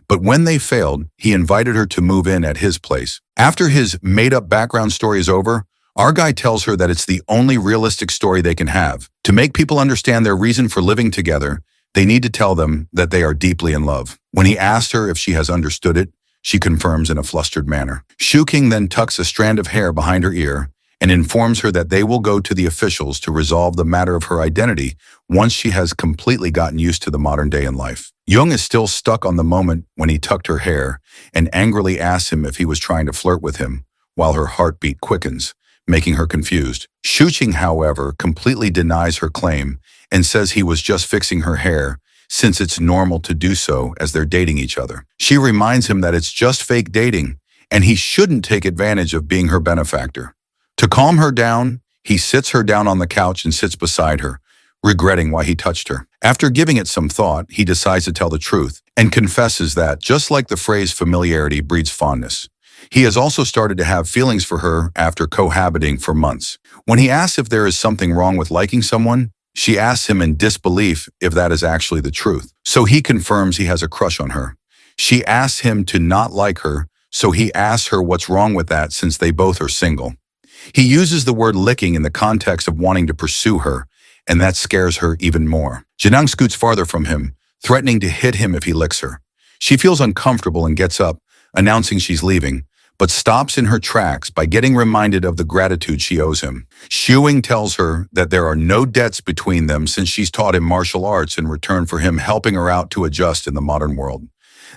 but when they failed, he invited her to move in at his place. After his made-up background story is over, our guy tells her that it's the only realistic story they can have. To make people understand their reason for living together, they need to tell them that they are deeply in love. When he asks her if she has understood it, she confirms in a flustered manner. Shuking then tucks a strand of hair behind her ear and informs her that they will go to the officials to resolve the matter of her identity once she has completely gotten used to the modern day in life. Jung is still stuck on the moment when he tucked her hair and angrily asks him if he was trying to flirt with him, while her heartbeat quickens, making her confused. Shuqing, however, completely denies her claim and says he was just fixing her hair, since it's normal to do so as they're dating each other. She reminds him that it's just fake dating, and he shouldn't take advantage of being her benefactor. To calm her down, he sits her down on the couch and sits beside her, regretting why he touched her. After giving it some thought, he decides to tell the truth and confesses that, just like the phrase familiarity breeds fondness, he has also started to have feelings for her after cohabiting for months. When he asks if there is something wrong with liking someone, she asks him in disbelief if that is actually the truth. So he confirms he has a crush on her. She asks him to not like her, so he asks her what's wrong with that since they both are single. He uses the word licking in the context of wanting to pursue her, and that scares her even more. Janang scoots farther from him, threatening to hit him if he licks her. She feels uncomfortable and gets up, announcing she's leaving, but stops in her tracks by getting reminded of the gratitude she owes him. Shuing tells her that there are no debts between them since she's taught him martial arts in return for him helping her out to adjust in the modern world.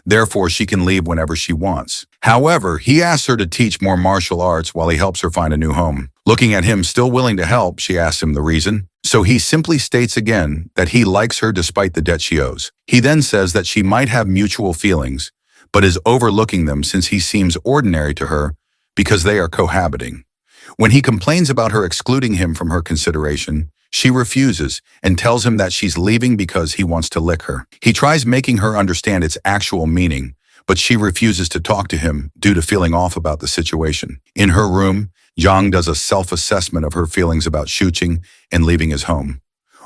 Therefore, she can leave whenever she wants. However, he asks her to teach more martial arts while he helps her find a new home. Looking at him still willing to help, she asks him the reason. So he simply states again that he likes her despite the debt she owes. He then says that she might have mutual feelings, but is overlooking them since he seems ordinary to her because they are cohabiting. When he complains about her excluding him from her consideration, she refuses and tells him that she's leaving because he wants to lick her. He tries making her understand its actual meaning, but she refuses to talk to him due to feeling off about the situation. In her room, Yang does a self-assessment of her feelings about Shuqing and leaving his home.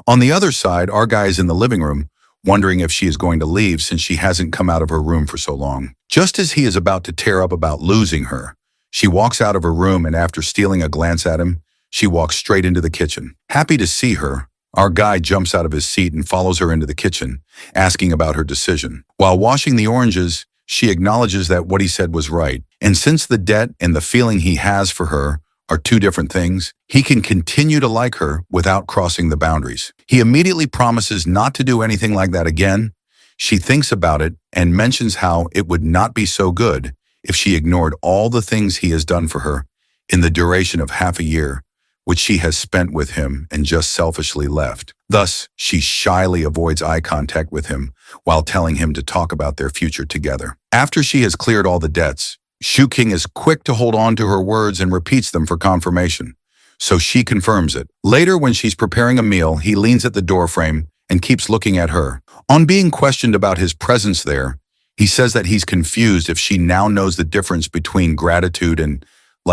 On the other side, our guy is in the living room, wondering if she is going to leave since she hasn't come out of her room for so long. Just as he is about to tear up about losing her, she walks out of her room, and after stealing a glance at him, she walks straight into the kitchen. Happy to see her, our guy jumps out of his seat and follows her into the kitchen, asking about her decision. While washing the oranges, she acknowledges that what he said was right, and since the debt and the feeling he has for her are two different things, he can continue to like her without crossing the boundaries. He immediately promises not to do anything like that again. She thinks about it and mentions how it would not be so good if she ignored all the things he has done for her in the duration of half a year, which she has spent with him and just selfishly left. Thus, she shyly avoids eye contact with him while telling him to talk about their future together. After she has cleared all the debts, Shuqing is quick to hold on to her words and repeats them for confirmation, so she confirms it. Later, when she's preparing a meal, he leans at the doorframe and keeps looking at her. On being questioned about his presence there, he says that he's confused if she now knows the difference between gratitude and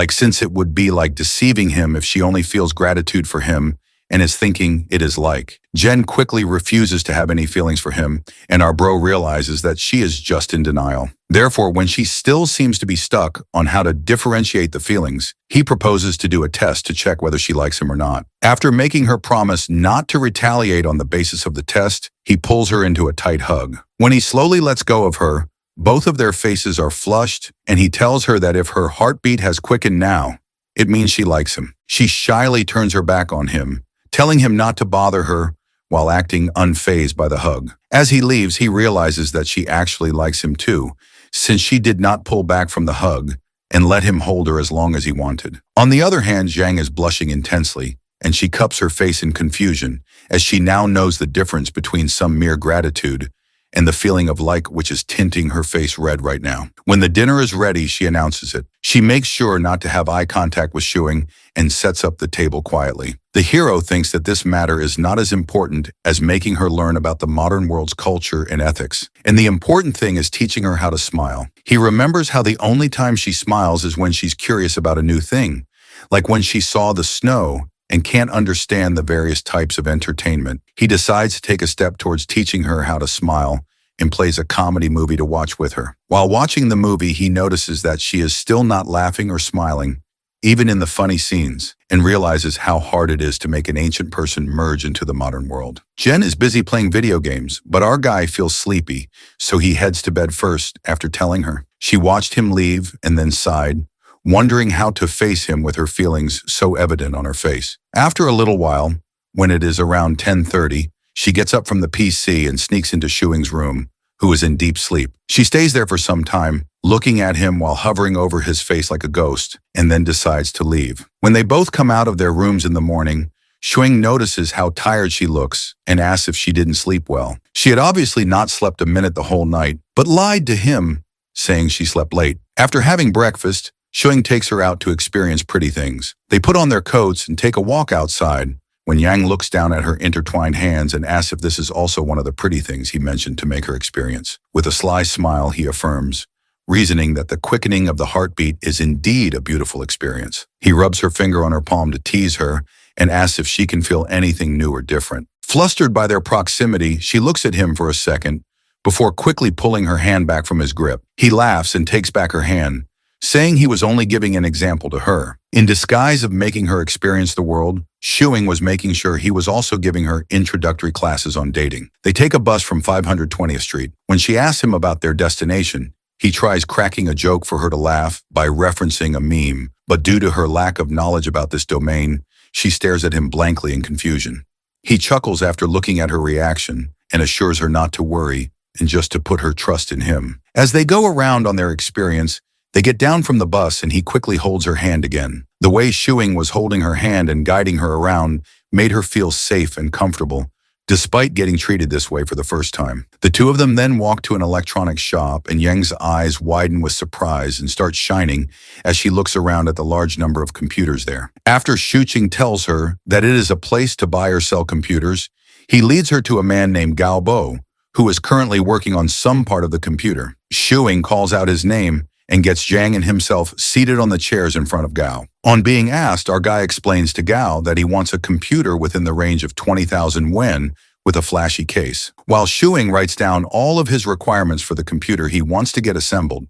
since it would be like deceiving him if she only feels gratitude for him and is thinking it is like. Jen quickly refuses to have any feelings for him, and our bro realizes that she is just in denial. Therefore, when she still seems to be stuck on how to differentiate the feelings, he proposes to do a test to check whether she likes him or not. After making her promise not to retaliate on the basis of the test, he pulls her into a tight hug. When he slowly lets go of her, Both of their faces are flushed, and he tells her that if her heartbeat has quickened now, it means she likes him. She shyly turns her back on him, telling him not to bother her while acting unfazed by the hug. As he leaves, he realizes that she actually likes him too, since she did not pull back from the hug and let him hold her as long as he wanted. On the other hand, Zhang is blushing intensely, and she cups her face in confusion, as she now knows the difference between some mere gratitude and the feeling of like which is tinting her face red right now. When the dinner is ready, she announces it. She makes sure not to have eye contact with Shuing and sets up the table quietly. The hero thinks that this matter is not as important as making her learn about the modern world's culture and ethics. And the important thing is teaching her how to smile. He remembers how the only time she smiles is when she's curious about a new thing, like when she saw the snow and can't understand the various types of entertainment. He decides to take a step towards teaching her how to smile and plays a comedy movie to watch with her. While watching the movie, he notices that she is still not laughing or smiling, even in the funny scenes, and realizes how hard it is to make an ancient person merge into the modern world. Jen is busy playing video games, but our guy feels sleepy, so he heads to bed first after telling her. She watched him leave and then sighed, wondering how to face him with her feelings so evident on her face. After a little while, when it is around 10:30, she gets up from the PC and sneaks into Shuing's room, who is in deep sleep. She stays there for some time, looking at him while hovering over his face like a ghost, and then decides to leave. When they both come out of their rooms in the morning, Shuing notices how tired she looks and asks if she didn't sleep well. She had obviously not slept a minute the whole night, but lied to him, saying she slept late. After having breakfast, Shuing takes her out to experience pretty things. They put on their coats and take a walk outside, when Yang looks down at her intertwined hands and asks if this is also one of the pretty things he mentioned to make her experience. With a sly smile, he affirms, reasoning that the quickening of the heartbeat is indeed a beautiful experience. He rubs her finger on her palm to tease her and asks if she can feel anything new or different. Flustered by their proximity, she looks at him for a second before quickly pulling her hand back from his grip. He laughs and takes back her hand, saying he was only giving an example to her. In disguise of making her experience the world, Shuing was making sure he was also giving her introductory classes on dating. They take a bus from 520th Street. When she asks him about their destination, he tries cracking a joke for her to laugh by referencing a meme, but due to her lack of knowledge about this domain, she stares at him blankly in confusion. He chuckles after looking at her reaction and assures her not to worry and just to put her trust in him. As they go around on their experience, they get down from the bus and he quickly holds her hand again. The way Shuing was holding her hand and guiding her around made her feel safe and comfortable, despite getting treated this way for the first time. The two of them then walk to an electronics shop, and Yang's eyes widen with surprise and start shining as she looks around at the large number of computers there. After Shuqing tells her that it is a place to buy or sell computers, he leads her to a man named Gao Bo, who is currently working on some part of the computer. Shuing calls out his name and gets Zhang and himself seated on the chairs in front of Gao. On being asked, our guy explains to Gao that he wants a computer within the range of 20,000 yen with a flashy case. While Shuing writes down all of his requirements for the computer he wants to get assembled,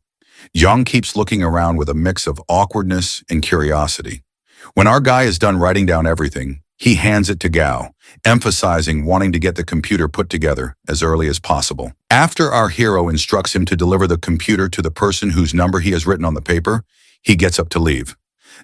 Yang keeps looking around with a mix of awkwardness and curiosity. When our guy is done writing down everything, he hands it to Gao, emphasizing wanting to get the computer put together as early as possible. After our hero instructs him to deliver the computer to the person whose number he has written on the paper, he gets up to leave.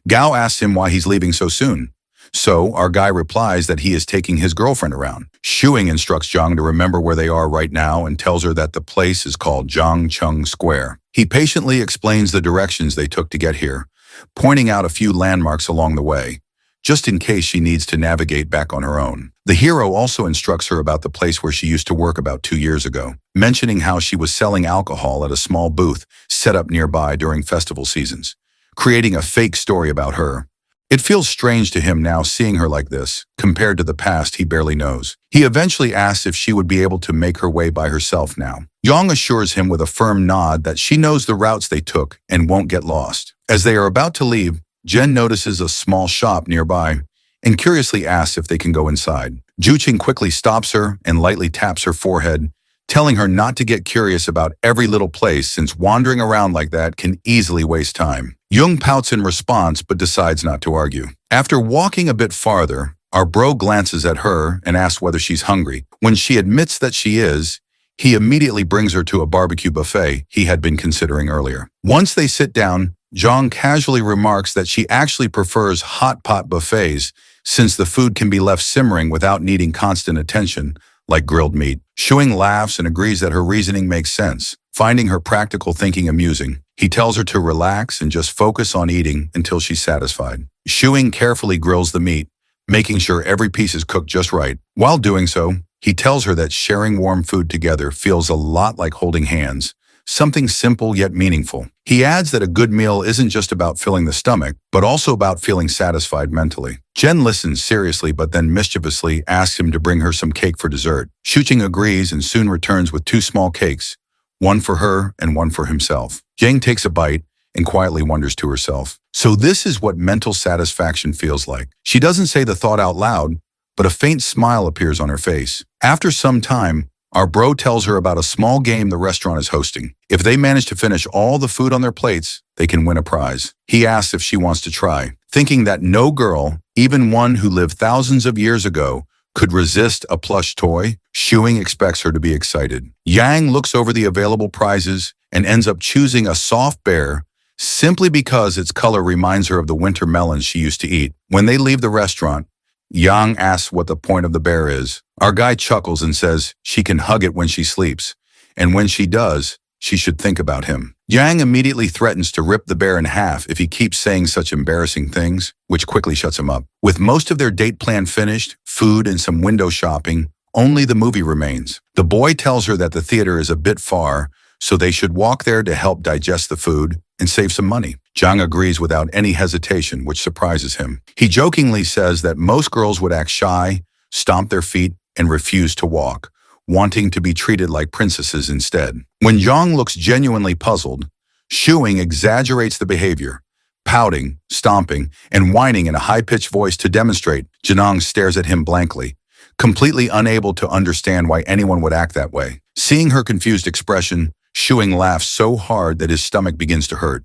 Gao asks him why he's leaving so soon. So our guy replies that he is taking his girlfriend around. Shuing instructs Zhang to remember where they are right now and tells her that the place is called Zhangcheng Square. He patiently explains the directions they took to get here, pointing out a few landmarks along the way, just in case she needs to navigate back on her own. The hero also instructs her about the place where she used to work about 2 years ago, mentioning how she was selling alcohol at a small booth set up nearby during festival seasons, creating a fake story about her. It feels strange to him now seeing her like this, compared to the past he barely knows. He eventually asks if she would be able to make her way by herself now. Yang assures him with a firm nod that she knows the routes they took and won't get lost. As they are about to leave, Jen notices a small shop nearby and curiously asks if they can go inside. Juqing quickly stops her and lightly taps her forehead, telling her not to get curious about every little place since wandering around like that can easily waste time. Jung pouts in response but decides not to argue. After walking a bit farther, our bro glances at her and asks whether she's hungry. When she admits that she is, He immediately brings her to a barbecue buffet he had been considering earlier. Once they sit down, Zhang casually remarks that she actually prefers hot pot buffets since the food can be left simmering without needing constant attention, like grilled meat. Shuing laughs and agrees that her reasoning makes sense, finding her practical thinking amusing. He tells her to relax and just focus on eating until she's satisfied. Shuing carefully grills the meat, making sure every piece is cooked just right. While doing so, he tells her that sharing warm food together feels a lot like holding hands, something simple yet meaningful. He adds that a good meal isn't just about filling the stomach, but also about feeling satisfied mentally. Jen listens seriously but then mischievously asks him to bring her some cake for dessert. Shuqing agrees and soon returns with 2 small cakes, one for her and one for himself. Jang takes a bite and quietly wonders to herself, so this is what mental satisfaction feels like. She doesn't say the thought out loud, but a faint smile appears on her face. After some time, our bro tells her about a small game the restaurant is hosting. If they manage to finish all the food on their plates, they can win a prize. He asks if she wants to try, thinking that no girl, even one who lived thousands of years ago, could resist a plush toy. Shuing expects her to be excited. Yang looks over the available prizes and ends up choosing a soft bear simply because its color reminds her of the winter melons she used to eat. When they leave the restaurant, Yang asks what the point of the bear is. Our guy chuckles and says she can hug it when she sleeps, and when she does, she should think about him. Yang immediately threatens to rip the bear in half if he keeps saying such embarrassing things, which quickly shuts him up. With most of their date plan finished, food and some window shopping, only the movie remains. The boy tells her that the theater is a bit far, so they should walk there to help digest the food and save some money. Zhang agrees without any hesitation, which surprises him. He jokingly says that most girls would act shy, stomp their feet, and refuse to walk, wanting to be treated like princesses instead. When Zhang looks genuinely puzzled, Shuing exaggerates the behavior, pouting, stomping, and whining in a high-pitched voice to demonstrate. Janong stares at him blankly, completely unable to understand why anyone would act that way. Seeing her confused expression, Shuing laughs so hard that his stomach begins to hurt.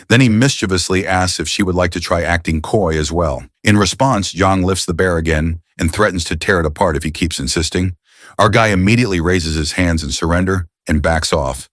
Then he mischievously asks if she would like to try acting coy as well. In response, Zhang lifts the bear again and threatens to tear it apart if he keeps insisting. Our guy immediately raises his hands in surrender and backs off,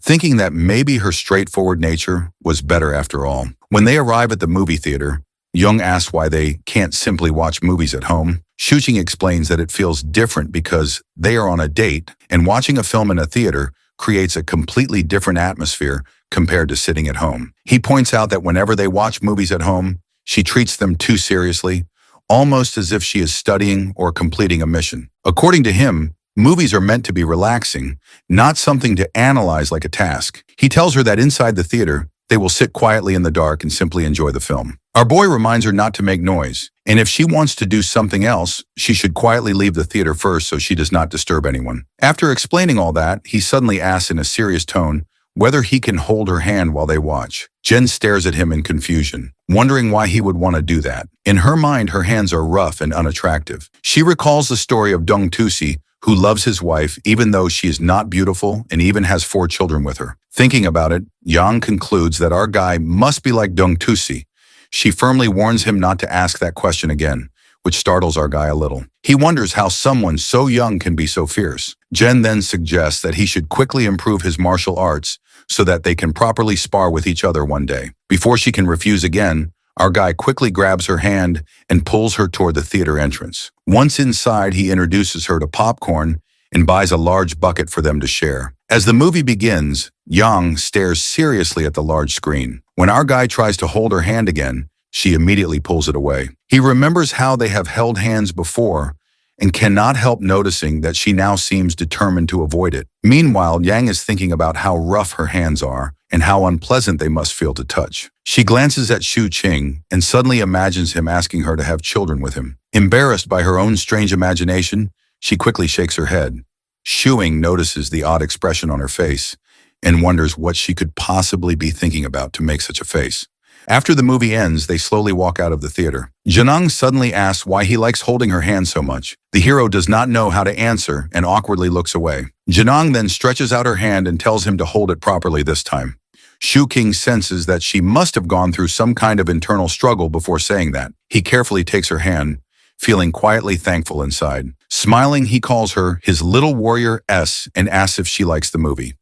thinking that maybe her straightforward nature was better after all. When they arrive at the movie theater, Young asks why they can't simply watch movies at home. Shuqing explains that it feels different because they are on a date, and watching a film in a theater creates a completely different atmosphere compared to sitting at home. He points out that whenever they watch movies at home, she treats them too seriously, almost as if she is studying or completing a mission. According to him, movies are meant to be relaxing, not something to analyze like a task. He tells her that inside the theater, they will sit quietly in the dark and simply enjoy the film. Our boy reminds her not to make noise, and if she wants to do something else, she should quietly leave the theater first so she does not disturb anyone. After explaining all that, he suddenly asks in a serious tone whether he can hold her hand while they watch. Jen stares at him in confusion, wondering why he would want to do that. In her mind, her hands are rough and unattractive. She recalls the story of Dong Tusi, who loves his wife even though she is not beautiful and even has 4 children with her. Thinking about it, Yang concludes that our guy must be like Dong Tusi. She firmly warns him not to ask that question again, which startles our guy a little. He wonders how someone so young can be so fierce. Jen then suggests that he should quickly improve his martial arts so that they can properly spar with each other one day. Before she can refuse again, our guy quickly grabs her hand and pulls her toward the theater entrance. Once inside, he introduces her to popcorn and buys a large bucket for them to share. As the movie begins, Yang stares seriously at the large screen. When our guy tries to hold her hand again, she immediately pulls it away. He remembers how they have held hands before and cannot help noticing that she now seems determined to avoid it. Meanwhile, Yang is thinking about how rough her hands are and how unpleasant they must feel to touch. She glances at Shu Qing and suddenly imagines him asking her to have children with him. Embarrassed by her own strange imagination, she quickly shakes her head. Shuing notices the odd expression on her face and wonders what she could possibly be thinking about to make such a face. After the movie ends, they slowly walk out of the theater. Janang suddenly asks why he likes holding her hand so much. The hero does not know how to answer and awkwardly looks away. Janang then stretches out her hand and tells him to hold it properly this time. Shu King senses that she must have gone through some kind of internal struggle before saying that. He carefully takes her hand, feeling quietly thankful inside. Smiling, he calls her his little warrior S and asks if she likes the movie.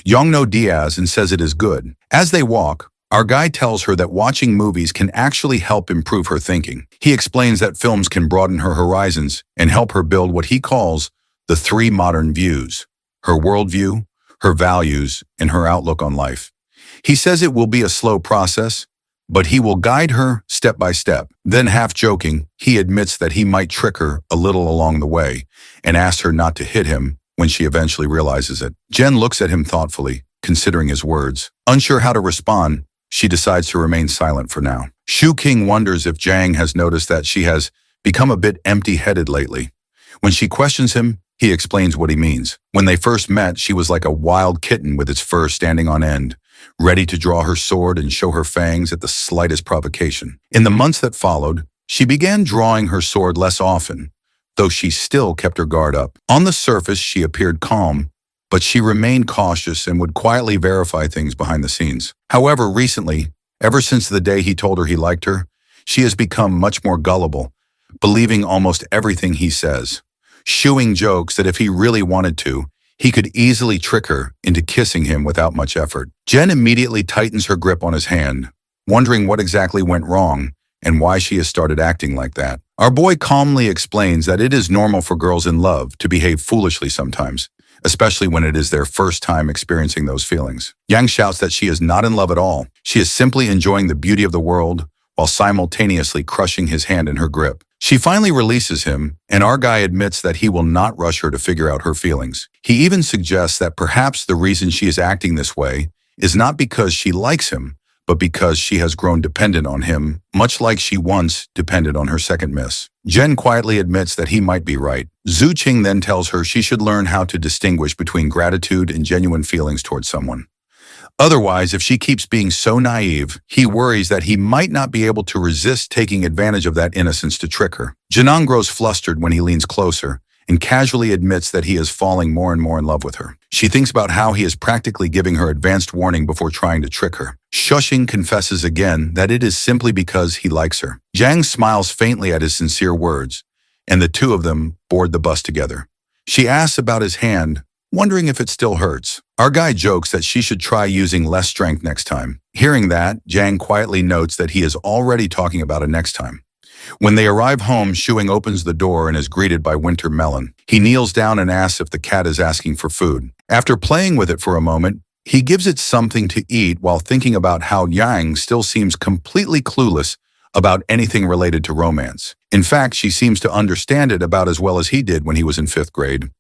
Yang no Diaz and says it is good. As they walk, our guy tells her that watching movies can actually help improve her thinking. He explains that films can broaden her horizons and help her build what he calls the three modern views: her worldview, her values, and her outlook on life. He says it will be a slow process, but he will guide her step by step. Then, half joking, he admits that he might trick her a little along the way and asks her not to hit him when she eventually realizes it. Jen looks at him thoughtfully, considering his words. Unsure how to respond, she decides to remain silent for now. Shu King wonders if Jang has noticed that she has become a bit empty-headed lately. When she questions him, he explains what he means. When they first met, she was like a wild kitten with its fur standing on end, ready to draw her sword and show her fangs at the slightest provocation. In the months that followed, she began drawing her sword less often, though she still kept her guard up. On the surface, she appeared calm, but she remained cautious and would quietly verify things behind the scenes. However, recently, ever since the day he told her he liked her, she has become much more gullible, believing almost everything he says. Shuing jokes that if he really wanted to, he could easily trick her into kissing him without much effort. Jen immediately tightens her grip on his hand, wondering what exactly went wrong and why she has started acting like that. Our boy calmly explains that it is normal for girls in love to behave foolishly sometimes, especially when it is their first time experiencing those feelings. Yang shouts that she is not in love at all. She is simply enjoying the beauty of the world while simultaneously crushing his hand in her grip. She finally releases him, and our guy admits that he will not rush her to figure out her feelings. He even suggests that perhaps the reason she is acting this way is not because she likes him, but because she has grown dependent on him, much like she once depended on her second miss. Jen quietly admits that he might be right. Zhu Qing then tells her she should learn how to distinguish between gratitude and genuine feelings towards someone. Otherwise, if she keeps being so naive, he worries that he might not be able to resist taking advantage of that innocence to trick her. Janang grows flustered when he leans closer and casually admits that he is falling more and more in love with her. She thinks about how he is practically giving her advanced warning before trying to trick her. Shushing confesses again that it is simply because he likes her. Jang smiles faintly at his sincere words, and the two of them board the bus together. She asks about his hand, wondering if it still hurts. Our guy jokes that she should try using less strength next time. Hearing that, Jang quietly notes that he is already talking about it next time. When they arrive home, Shuing opens the door and is greeted by Winter Melon. He kneels down and asks if the cat is asking for food. After playing with it for a moment, he gives it something to eat while thinking about how Yang still seems completely clueless about anything related to romance. In fact, she seems to understand it about as well as he did when he was in 5th grade.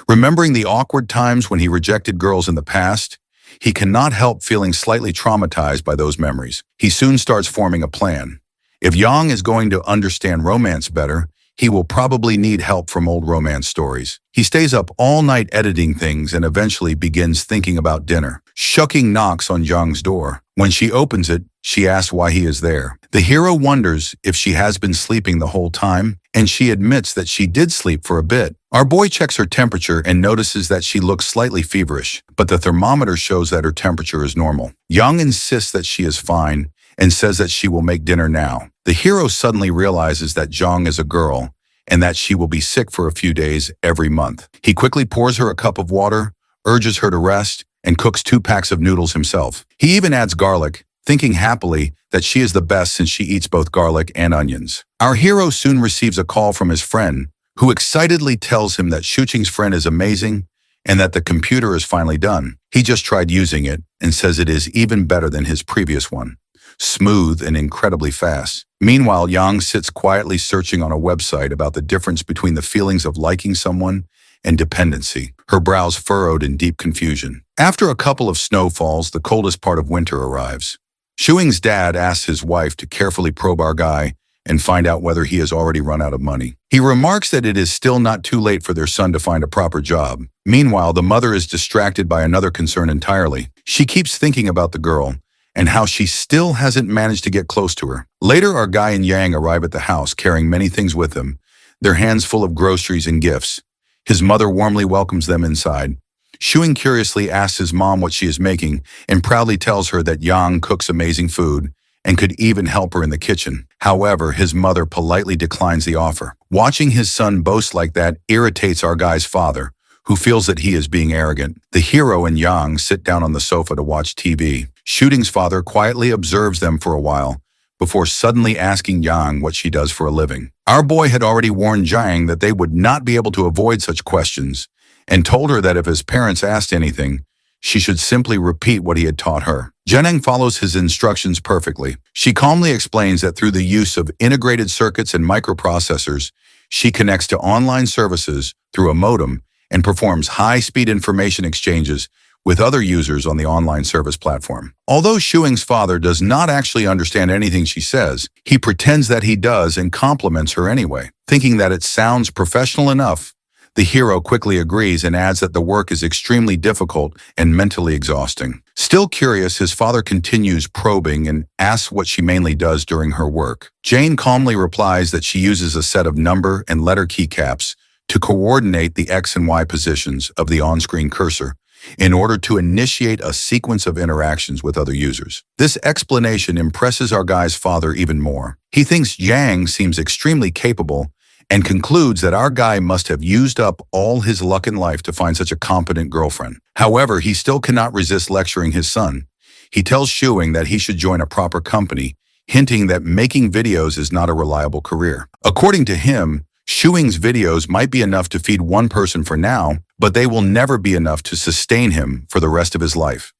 Remembering the awkward times when he rejected girls in the past, he cannot help feeling slightly traumatized by those memories. He soon starts forming a plan. If Yang is going to understand romance better, he will probably need help from old romance stories. He stays up all night editing things and eventually begins thinking about dinner. Shuking knocks on Yang's door. When she opens it, she asks why he is there. The hero wonders if she has been sleeping the whole time, and she admits that she did sleep for a bit. Our boy checks her temperature and notices that she looks slightly feverish, but the thermometer shows that her temperature is normal. Yang insists that she is fine and says that she will make dinner now. The hero suddenly realizes that Zhang is a girl and that she will be sick for a few days every month. He quickly pours her a cup of water, urges her to rest, and cooks 2 packs of noodles himself. He even adds garlic, thinking happily that she is the best since she eats both garlic and onions. Our hero soon receives a call from his friend, who excitedly tells him that Shuqing's friend is amazing and that the computer is finally done. He just tried using it and says it is even better than his previous one. Smooth and incredibly fast. Meanwhile, Yang sits quietly searching on a website about the difference between the feelings of liking someone and dependency, her brows furrowed in deep confusion. After a couple of snowfalls, the coldest part of winter arrives. Shuing's dad asks his wife to carefully probe our guy and find out whether he has already run out of money. He remarks that it is still not too late for their son to find a proper job. Meanwhile, the mother is distracted by another concern entirely. She keeps thinking about the girl and how she still hasn't managed to get close to her. Later, our guy and Yang arrive at the house carrying many things with them, their hands full of groceries and gifts. His mother warmly welcomes them inside. Shuing curiously asks his mom what she is making and proudly tells her that Yang cooks amazing food and could even help her in the kitchen. However, his mother politely declines the offer. Watching his son boast like that irritates our guy's father, who feels that he is being arrogant. The hero and Yang sit down on the sofa to watch TV. Shooting's father quietly observes them for a while, before suddenly asking Yang what she does for a living. Our boy had already warned Jiang that they would not be able to avoid such questions, and told her that if his parents asked anything, she should simply repeat what he had taught her. Jiang follows his instructions perfectly. She calmly explains that through the use of integrated circuits and microprocessors, she connects to online services through a modem and performs high-speed information exchanges with other users on the online service platform. Although Shuing's father does not actually understand anything she says, he pretends that he does and compliments her anyway. Thinking that it sounds professional enough, the hero quickly agrees and adds that the work is extremely difficult and mentally exhausting. Still curious, his father continues probing and asks what she mainly does during her work. Jane calmly replies that she uses a set of number and letter keycaps to coordinate the X and Y positions of the on-screen cursor in order to initiate a sequence of interactions with other users. This explanation impresses our guy's father even more. He thinks Yang seems extremely capable and concludes that our guy must have used up all his luck in life to find such a competent girlfriend. However, he still cannot resist lecturing his son. He tells Shuing that he should join a proper company, hinting that making videos is not a reliable career. According to him, Shuing's videos might be enough to feed one person for now, but they will never be enough to sustain him for the rest of his life.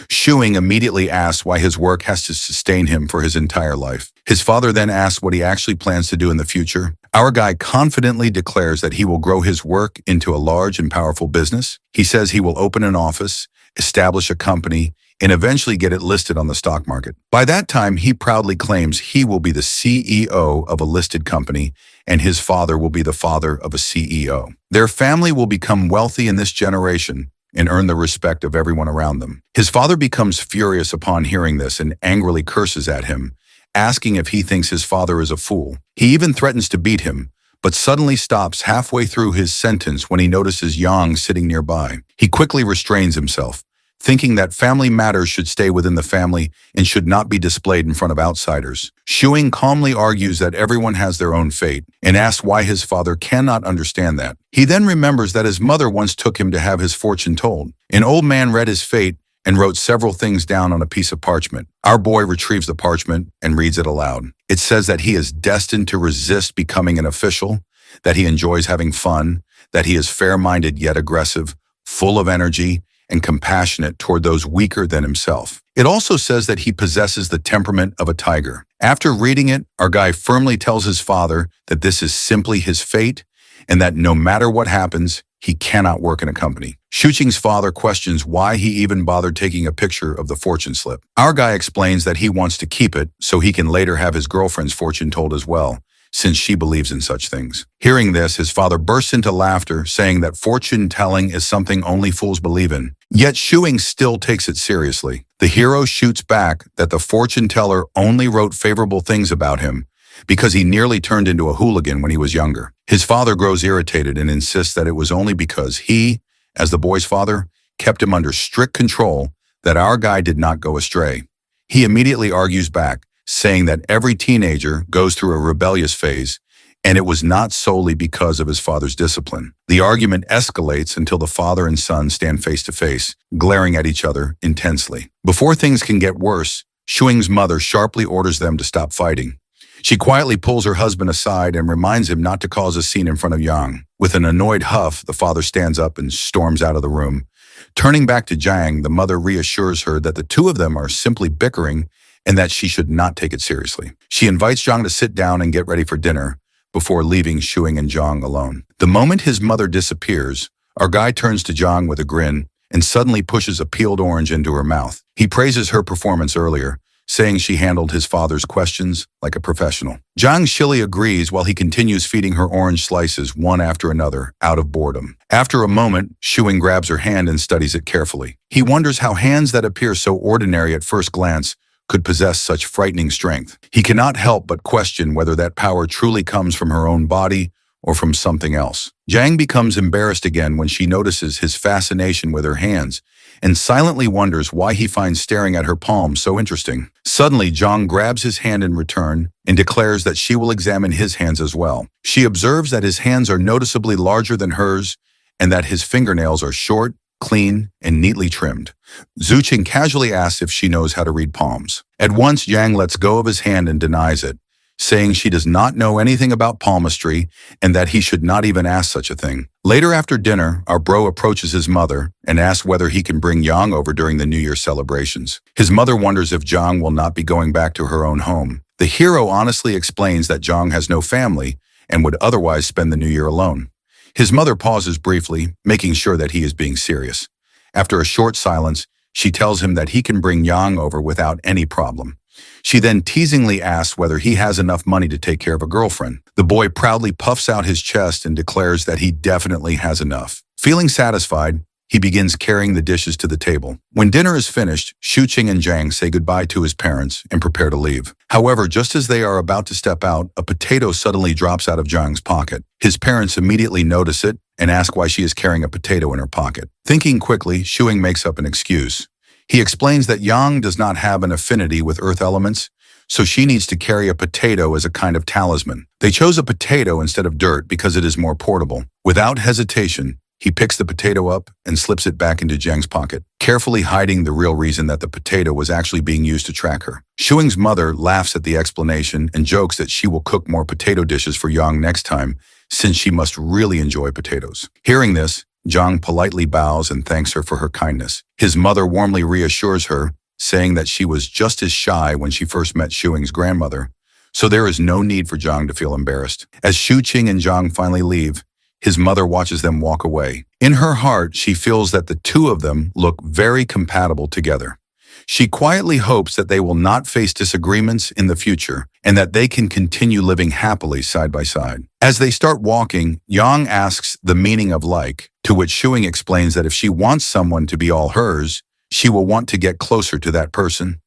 Shuing immediately asks why his work has to sustain him for his entire life. His father then asks what he actually plans to do in the future. Our guy confidently declares that he will grow his work into a large and powerful business. He says he will open an office, establish a company, and eventually get it listed on the stock market. By that time, he proudly claims he will be the CEO of a listed company, and his father will be the father of a CEO. Their family will become wealthy in this generation and earn the respect of everyone around them. His father becomes furious upon hearing this and angrily curses at him, asking if he thinks his father is a fool. He even threatens to beat him, but suddenly stops halfway through his sentence when he notices Yang sitting nearby. He quickly restrains himself, thinking that family matters should stay within the family and should not be displayed in front of outsiders. Shuing calmly argues that everyone has their own fate and asks why his father cannot understand that. He then remembers that his mother once took him to have his fortune told. An old man read his fate and wrote several things down on a piece of parchment. Our boy retrieves the parchment and reads it aloud. It says that he is destined to resist becoming an official, that he enjoys having fun, that he is fair-minded yet aggressive, full of energy, and compassionate toward those weaker than himself. It also says that he possesses the temperament of a tiger. After reading it, our guy firmly tells his father that this is simply his fate and that no matter what happens, he cannot work in a company. Shuqing's father questions why he even bothered taking a picture of the fortune slip. Our guy explains that he wants to keep it so he can later have his girlfriend's fortune told as well, since she believes in such things. Hearing this, his father bursts into laughter, saying that fortune-telling is something only fools believe in. Yet Shuing still takes it seriously. The hero shoots back that the fortune-teller only wrote favorable things about him because he nearly turned into a hooligan when he was younger. His father grows irritated and insists that it was only because he, as the boy's father, kept him under strict control that our guy did not go astray. He immediately argues back, saying that every teenager goes through a rebellious phase, and it was not solely because of his father's discipline. The argument escalates until the father and son stand face to face, glaring at each other intensely. Before things can get worse, Shuing's mother sharply orders them to stop fighting. She quietly pulls her husband aside and reminds him not to cause a scene in front of Yang. With an annoyed huff, the father stands up and storms out of the room. Turning back to Jiang, the mother reassures her that the two of them are simply bickering and that she should not take it seriously. She invites Zhang to sit down and get ready for dinner before leaving Shuing and Zhang alone. The moment his mother disappears, our guy turns to Zhang with a grin and suddenly pushes a peeled orange into her mouth. He praises her performance earlier, saying she handled his father's questions like a professional. Zhang Shili agrees while he continues feeding her orange slices one after another out of boredom. After a moment, Shuing grabs her hand and studies it carefully. He wonders how hands that appear so ordinary at first glance could possess such frightening strength. He cannot help but question whether that power truly comes from her own body or from something else. Zhang becomes embarrassed again when she notices his fascination with her hands and silently wonders why he finds staring at her palms so interesting. Suddenly, Jong grabs his hand in return and declares that she will examine his hands as well. She observes that his hands are noticeably larger than hers and that his fingernails are short, clean, and neatly trimmed. Zuching casually asks if she knows how to read palms. At once, Yang lets go of his hand and denies it, saying she does not know anything about palmistry and that he should not even ask such a thing. Later after dinner, our bro approaches his mother and asks whether he can bring Yang over during the New Year celebrations. His mother wonders if Jong will not be going back to her own home. The hero honestly explains that Jong has no family and would otherwise spend the New Year alone. His mother pauses briefly, making sure that he is being serious. After a short silence, she tells him that he can bring Yang over without any problem. She then teasingly asks whether he has enough money to take care of a girlfriend. The boy proudly puffs out his chest and declares that he definitely has enough. Feeling satisfied, he begins carrying the dishes to the table. When dinner is finished, Shuqing and Zhang say goodbye to his parents and prepare to leave. However, just as they are about to step out, a potato suddenly drops out of Zhang's pocket. His parents immediately notice it and ask why she is carrying a potato in her pocket. Thinking quickly, Shuqing makes up an excuse. He explains that Yang does not have an affinity with earth elements, so she needs to carry a potato as a kind of talisman. They chose a potato instead of dirt because it is more portable. Without hesitation, he picks the potato up and slips it back into Zhang's pocket, carefully hiding the real reason that the potato was actually being used to track her. Shuing's mother laughs at the explanation and jokes that she will cook more potato dishes for Yang next time, since she must really enjoy potatoes. Hearing this, Zhang politely bows and thanks her for her kindness. His mother warmly reassures her, saying that she was just as shy when she first met Shuing's grandmother, so there is no need for Zhang to feel embarrassed. As Shuqing and Zhang finally leave, his mother watches them walk away. In her heart, she feels that the two of them look very compatible together. She quietly hopes that they will not face disagreements in the future and that they can continue living happily side by side. As they start walking, Yang asks the meaning of like, to which Shuing explains that if she wants someone to be all hers, she will want to get closer to that person.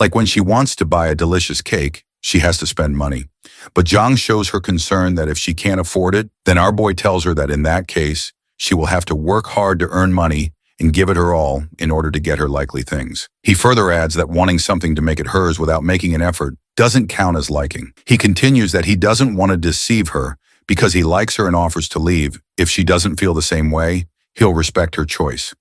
Like when she wants to buy a delicious cake, she has to spend money. But Zhang shows her concern that if she can't afford it, then our boy tells her that in that case, she will have to work hard to earn money and give it her all in order to get her likely things. He further adds that wanting something to make it hers without making an effort doesn't count as liking. He continues that he doesn't want to deceive her because he likes her and offers to leave. If she doesn't feel the same way, he'll respect her choice.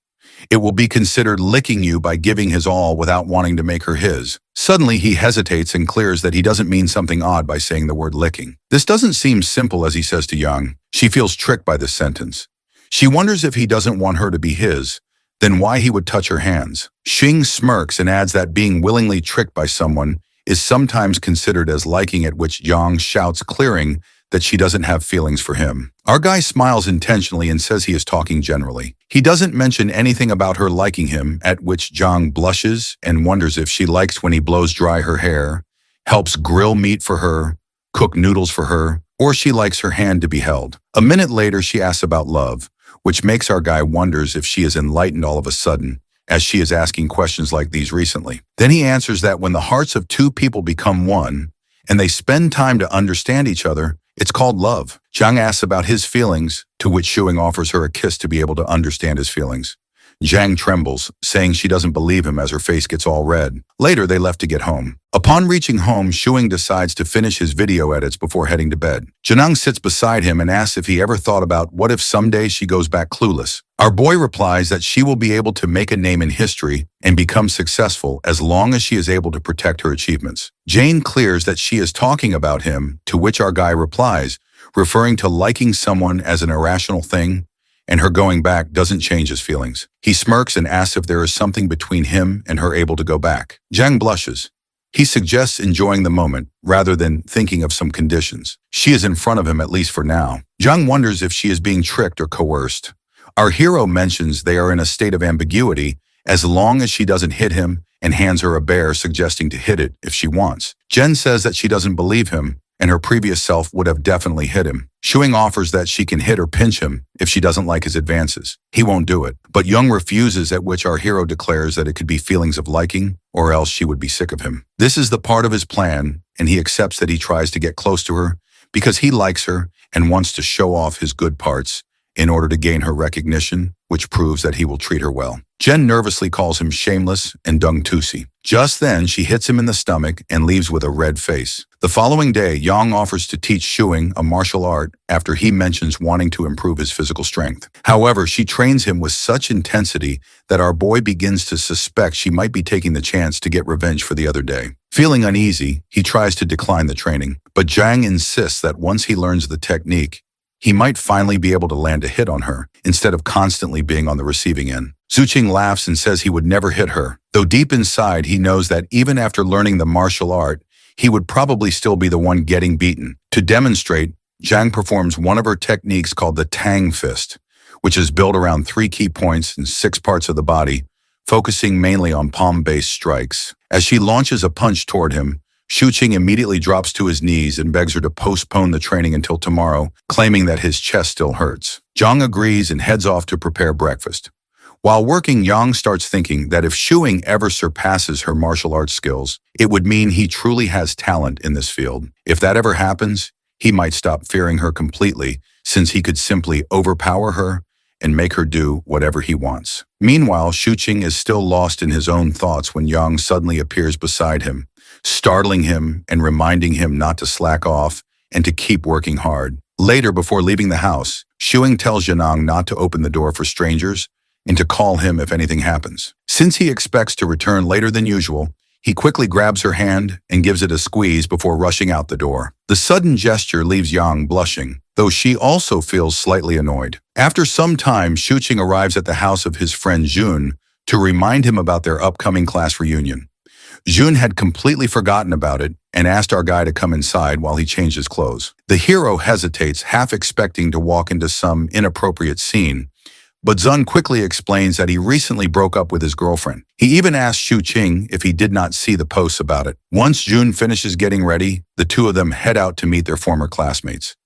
It will be considered licking you by giving his all without wanting to make her his. Suddenly, he hesitates and clears that he doesn't mean something odd by saying the word licking. This doesn't seem simple, as he says to Yang. She feels tricked by this sentence. She wonders if he doesn't want her to be his, then why he would touch her hands. Xing smirks and adds that being willingly tricked by someone is sometimes considered as liking, at which Yang shouts, clearing that she doesn't have feelings for him. Our guy smiles intentionally and says he is talking generally. He doesn't mention anything about her liking him, at which Zhang blushes and wonders if she likes when he blows dry her hair, helps grill meat for her, cook noodles for her, or she likes her hand to be held. A minute later, she asks about love, which makes our guy wonders if she is enlightened all of a sudden, as she is asking questions like these recently. Then he answers that when the hearts of two people become one, and they spend time to understand each other, it's called love. Zhang asks about his feelings, to which Shuing offers her a kiss to be able to understand his feelings. Zhang trembles, saying she doesn't believe him as her face gets all red. Later, they left to get home. Upon reaching home, Shuing decides to finish his video edits before heading to bed. Janang sits beside him and asks if he ever thought about what if someday she goes back clueless. Our boy replies that she will be able to make a name in history and become successful as long as she is able to protect her achievements. Jane clears that she is talking about him, to which our guy replies, referring to liking someone as an irrational thing, and her going back doesn't change his feelings. He smirks and asks if there is something between him and her able to go back. Zhang blushes. He suggests enjoying the moment rather than thinking of some conditions. She is in front of him, at least for now. Zhang wonders if she is being tricked or coerced. Our hero mentions they are in a state of ambiguity as long as she doesn't hit him and hands her a bear, suggesting to hit it if she wants. Jen says that she doesn't believe him and her previous self would have definitely hit him. Shuing offers that she can hit or pinch him if she doesn't like his advances. He won't do it, but Young refuses, at which our hero declares that it could be feelings of liking or else she would be sick of him. This is the part of his plan, and he accepts that he tries to get close to her because he likes her and wants to show off his good parts in order to gain her recognition, which proves that he will treat her well. Jen nervously calls him shameless and dung-tusi. Just then, she hits him in the stomach and leaves with a red face. The following day, Yang offers to teach Shuing a martial art after he mentions wanting to improve his physical strength. However, she trains him with such intensity that our boy begins to suspect she might be taking the chance to get revenge for the other day. Feeling uneasy, he tries to decline the training, but Zhang insists that once he learns the technique, he might finally be able to land a hit on her, instead of constantly being on the receiving end. Zuqing laughs and says he would never hit her, though deep inside he knows that even after learning the martial art, he would probably still be the one getting beaten. To demonstrate, Zhang performs one of her techniques called the Tang Fist, which is built around 3 key points in 6 parts of the body, focusing mainly on palm-based strikes. As she launches a punch toward him, Shuqing immediately drops to his knees and begs her to postpone the training until tomorrow, claiming that his chest still hurts. Zhang agrees and heads off to prepare breakfast. While working, Yang starts thinking that if Shuing ever surpasses her martial arts skills, it would mean he truly has talent in this field. If that ever happens, he might stop fearing her completely, since he could simply overpower her and make her do whatever he wants. Meanwhile, Shuqing is still lost in his own thoughts when Yang suddenly appears beside him, startling him and reminding him not to slack off and to keep working hard. Later, before leaving the house, Shuing tells Yanang not to open the door for strangers and to call him if anything happens. Since he expects to return later than usual, he quickly grabs her hand and gives it a squeeze before rushing out the door. The sudden gesture leaves Yang blushing, though she also feels slightly annoyed. After some time, Shuqing arrives at the house of his friend Jun to remind him about their upcoming class reunion. Jun had completely forgotten about it and asked our guy to come inside while he changed his clothes. The hero hesitates, half expecting to walk into some inappropriate scene, but Zun quickly explains that he recently broke up with his girlfriend. He even asked Shuqing if he did not see the posts about it. Once Jun finishes getting ready, the two of them head out to meet their former classmates.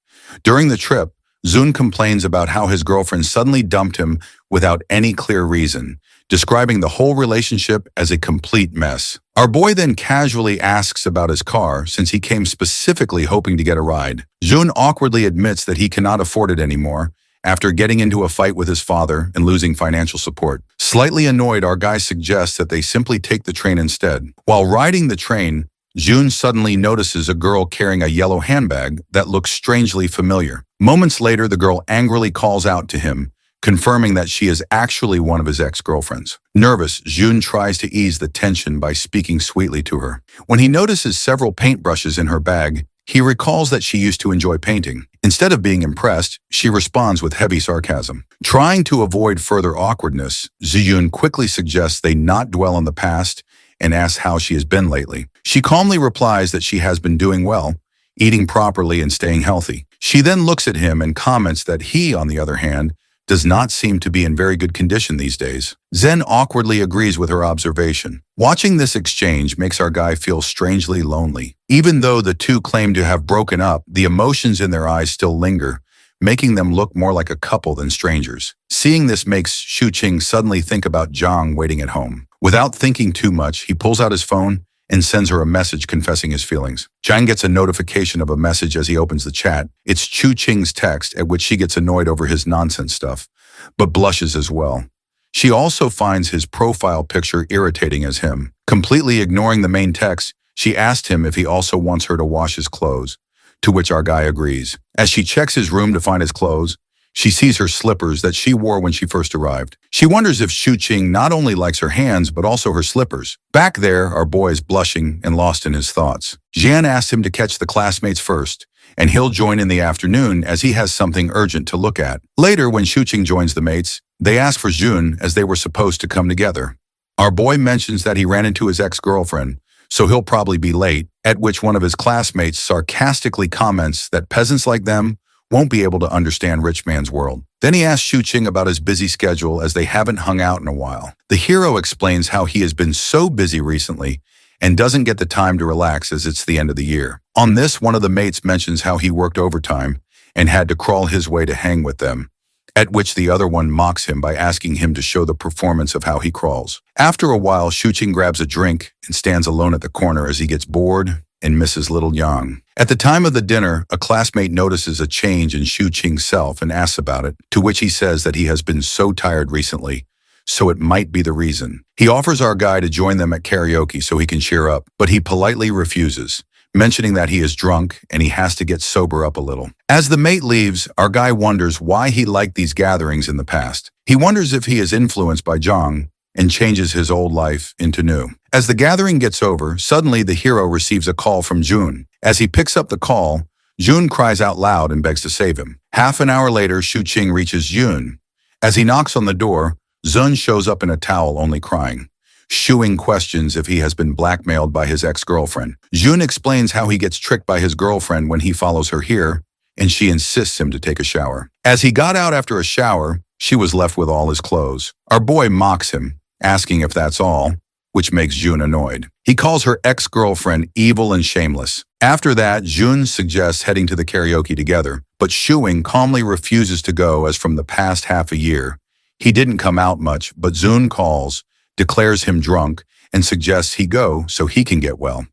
During the trip, Zun complains about how his girlfriend suddenly dumped him without any clear reason, describing the whole relationship as a complete mess. Our boy then casually asks about his car, since he came specifically hoping to get a ride. Jun awkwardly admits that he cannot afford it anymore, after getting into a fight with his father and losing financial support. Slightly annoyed, our guy suggests that they simply take the train instead. While riding the train, Jun suddenly notices a girl carrying a yellow handbag that looks strangely familiar. Moments later, the girl angrily calls out to him, confirming that she is actually one of his ex-girlfriends. Nervous, Jun tries to ease the tension by speaking sweetly to her. When he notices several paintbrushes in her bag, he recalls that she used to enjoy painting. Instead of being impressed, she responds with heavy sarcasm. Trying to avoid further awkwardness, Ziyun quickly suggests they not dwell on the past and asks how she has been lately. She calmly replies that she has been doing well, eating properly and staying healthy. She then looks at him and comments that he, on the other hand, does not seem to be in very good condition these days. Zen awkwardly agrees with her observation. Watching this exchange makes our guy feel strangely lonely. Even though the two claim to have broken up, the emotions in their eyes still linger, making them look more like a couple than strangers. Seeing this makes Shuqing suddenly think about Zhang waiting at home. Without thinking too much, he pulls out his phone and sends her a message confessing his feelings. Zhang gets a notification of a message as he opens the chat. It's Chu Qing's text, at which she gets annoyed over his nonsense stuff, but blushes as well. She also finds his profile picture irritating as him. Completely ignoring the main text, she asked him if he also wants her to wash his clothes, to which our guy agrees. As she checks his room to find his clothes, she sees her slippers that she wore when she first arrived. She wonders if Shuqing not only likes her hands, but also her slippers. Back there, our boy is blushing and lost in his thoughts. Jian asks him to catch the classmates first, and he'll join in the afternoon as he has something urgent to look at. Later, when Shuqing joins the mates, they ask for Jun as they were supposed to come together. Our boy mentions that he ran into his ex-girlfriend, so he'll probably be late, at which one of his classmates sarcastically comments that peasants like them won't be able to understand rich man's world. Then he asks Shuqing about his busy schedule as they haven't hung out in a while. The hero explains how he has been so busy recently and doesn't get the time to relax as it's the end of the year. On this, one of the mates mentions how he worked overtime and had to crawl his way to hang with them, at which the other one mocks him by asking him to show the performance of how he crawls. After a while, Shuqing grabs a drink and stands alone at the corner as he gets bored and misses little Yang. At the time of the dinner, a classmate notices a change in Shu Qing's self and asks about it, to which he says that he has been so tired recently, so it might be the reason. He offers our guy to join them at karaoke so he can cheer up, but he politely refuses, mentioning that he is drunk and he has to get sober up a little. As the mate leaves, our guy wonders why he liked these gatherings in the past. He wonders if he is influenced by Zhang and changes his old life into new. As the gathering gets over, suddenly the hero receives a call from Jun. As he picks up the call, Jun cries out loud and begs to save him. Half an hour later, Shu Qing reaches Jun. As he knocks on the door, Zun shows up in a towel, only crying. Shuing questions if he has been blackmailed by his ex-girlfriend. Jun explains how he gets tricked by his girlfriend when he follows her here, and she insists him to take a shower. As he got out after a shower, she was left with all his clothes. Our boy mocks him, asking if that's all, which makes Jun annoyed. He calls her ex-girlfriend evil and shameless. After that, Jun suggests heading to the karaoke together, but Shuing calmly refuses to go as from the past half a year. He didn't come out much, but Jun calls, declares him drunk, and suggests he go so he can get well.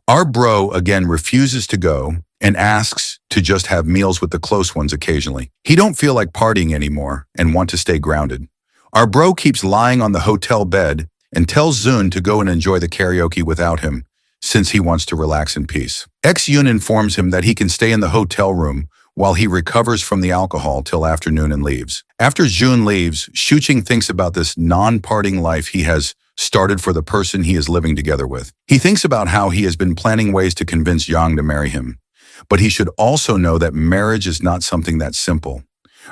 Our bro again refuses to go and asks to just have meals with the close ones occasionally. He don't feel like partying anymore and want to stay grounded. Our bro keeps lying on the hotel bed and tells Zun to go and enjoy the karaoke without him, since he wants to relax in peace. Ex-Yun informs him that he can stay in the hotel room while he recovers from the alcohol till afternoon and leaves. After Jun leaves, Shu Qing thinks about this non-partying life he has started for the person he is living together with. He thinks about how he has been planning ways to convince Yang to marry him. But he should also know that marriage is not something that simple.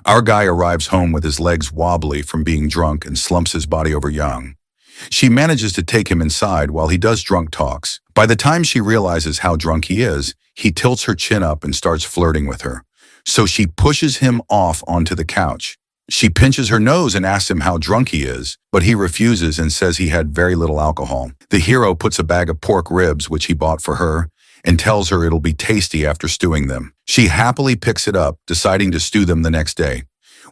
Our guy arrives home with his legs wobbly from being drunk and slumps his body over Yang. She manages to take him inside while he does drunk talks. By the time she realizes how drunk he is, he tilts her chin up and starts flirting with her. So she pushes him off onto the couch. She pinches her nose and asks him how drunk he is, but he refuses and says he had very little alcohol. The hero puts a bag of pork ribs, which he bought for her, and tells her it'll be tasty after stewing them. She happily picks it up, deciding to stew them the next day.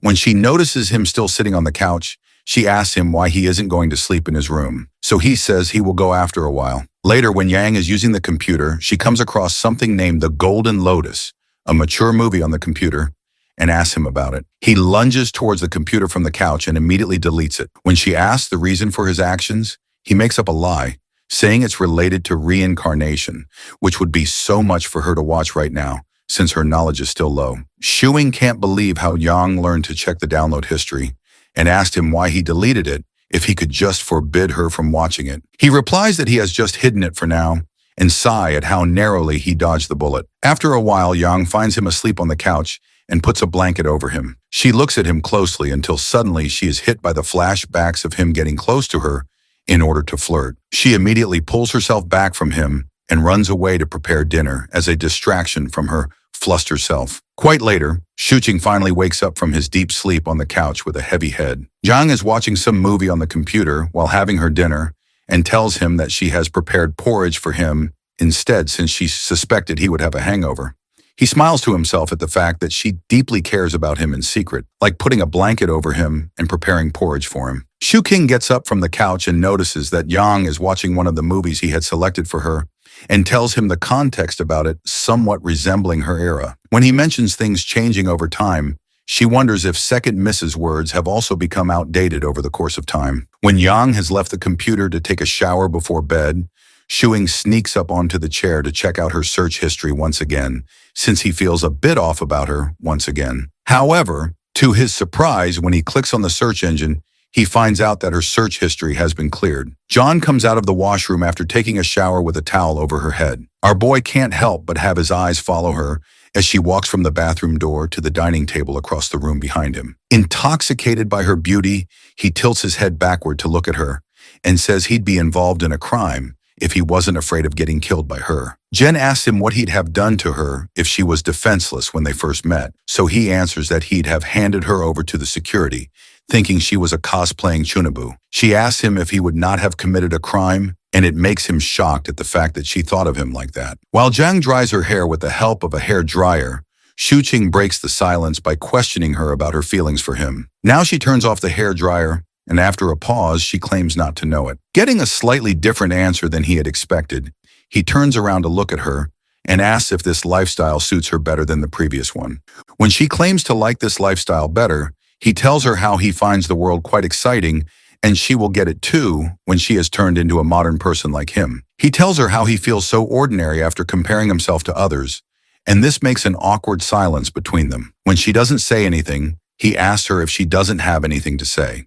When she notices him still sitting on the couch, she asks him why he isn't going to sleep in his room. So he says he will go after a while. Later, when Yang is using the computer, she comes across something named the Golden Lotus, a mature movie on the computer, and asks him about it. He lunges towards the computer from the couch and immediately deletes it. When she asks the reason for his actions, he makes up a lie, saying it's related to reincarnation, which would be so much for her to watch right now, since her knowledge is still low. Shuing can't believe how Yang learned to check the download history, and asked him why he deleted it if he could just forbid her from watching it. He replies that he has just hidden it for now, and sigh at how narrowly he dodged the bullet. After a while, Yang finds him asleep on the couch and puts a blanket over him. She looks at him closely until suddenly she is hit by the flashbacks of him getting close to her in order to flirt. She immediately pulls herself back from him and runs away to prepare dinner as a distraction from her flustered self. Quite later, Shu Qing finally wakes up from his deep sleep on the couch with a heavy head. Zhang is watching some movie on the computer while having her dinner and tells him that she has prepared porridge for him instead since she suspected he would have a hangover. He smiles to himself at the fact that she deeply cares about him in secret, like putting a blanket over him and preparing porridge for him. Shu Qing gets up from the couch and notices that Yang is watching one of the movies he had selected for her and tells him the context about it somewhat resembling her era. When he mentions things changing over time, she wonders if second Mrs. words have also become outdated over the course of time. When Yang has left the computer to take a shower before bed, Shuing sneaks up onto the chair to check out her search history once again, since he feels a bit off about her once again. However, to his surprise, when he clicks on the search engine, he finds out that her search history has been cleared. John comes out of the washroom after taking a shower with a towel over her head. Our boy can't help but have his eyes follow her as she walks from the bathroom door to the dining table across the room behind him. Intoxicated by her beauty, he tilts his head backward to look at her and says he'd be involved in a crime if he wasn't afraid of getting killed by her. Jen asks him what he'd have done to her if she was defenseless when they first met, so he answers that he'd have handed her over to the security, thinking she was a cosplaying Chunabu. She asks him if he would not have committed a crime, and it makes him shocked at the fact that she thought of him like that. While Zhang dries her hair with the help of a hair dryer, Shu Qing breaks the silence by questioning her about her feelings for him. Now she turns off the hair dryer, and after a pause, she claims not to know it. Getting a slightly different answer than he had expected, he turns around to look at her and asks if this lifestyle suits her better than the previous one. When she claims to like this lifestyle better, he tells her how he finds the world quite exciting and she will get it too when she has turned into a modern person like him. He tells her how he feels so ordinary after comparing himself to others, and this makes an awkward silence between them. When she doesn't say anything, he asks her if she doesn't have anything to say.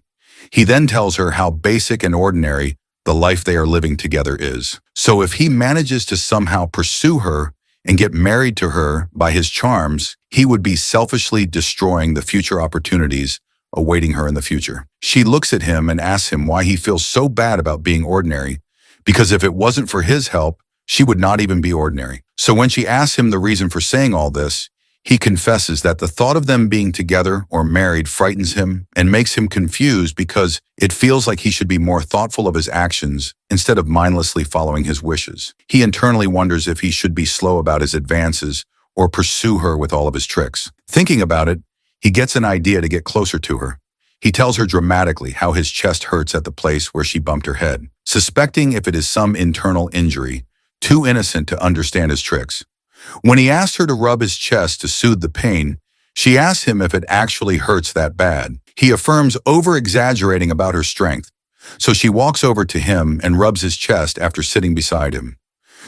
He then tells her how basic and ordinary the life they are living together is. So if he manages to somehow pursue her and get married to her by his charms, he would be selfishly destroying the future opportunities awaiting her in the future. She looks at him and asks him why he feels so bad about being ordinary, because if it wasn't for his help, she would not even be ordinary. So when she asks him the reason for saying all this, he confesses that the thought of them being together or married frightens him and makes him confused because it feels like he should be more thoughtful of his actions instead of mindlessly following his wishes. He internally wonders if he should be slow about his advances or pursue her with all of his tricks. Thinking about it, he gets an idea to get closer to her. He tells her dramatically how his chest hurts at the place where she bumped her head, suspecting if it is some internal injury, too innocent to understand his tricks. When he asks her to rub his chest to soothe the pain, she asks him if it actually hurts that bad. He affirms over-exaggerating about her strength, so she walks over to him and rubs his chest after sitting beside him.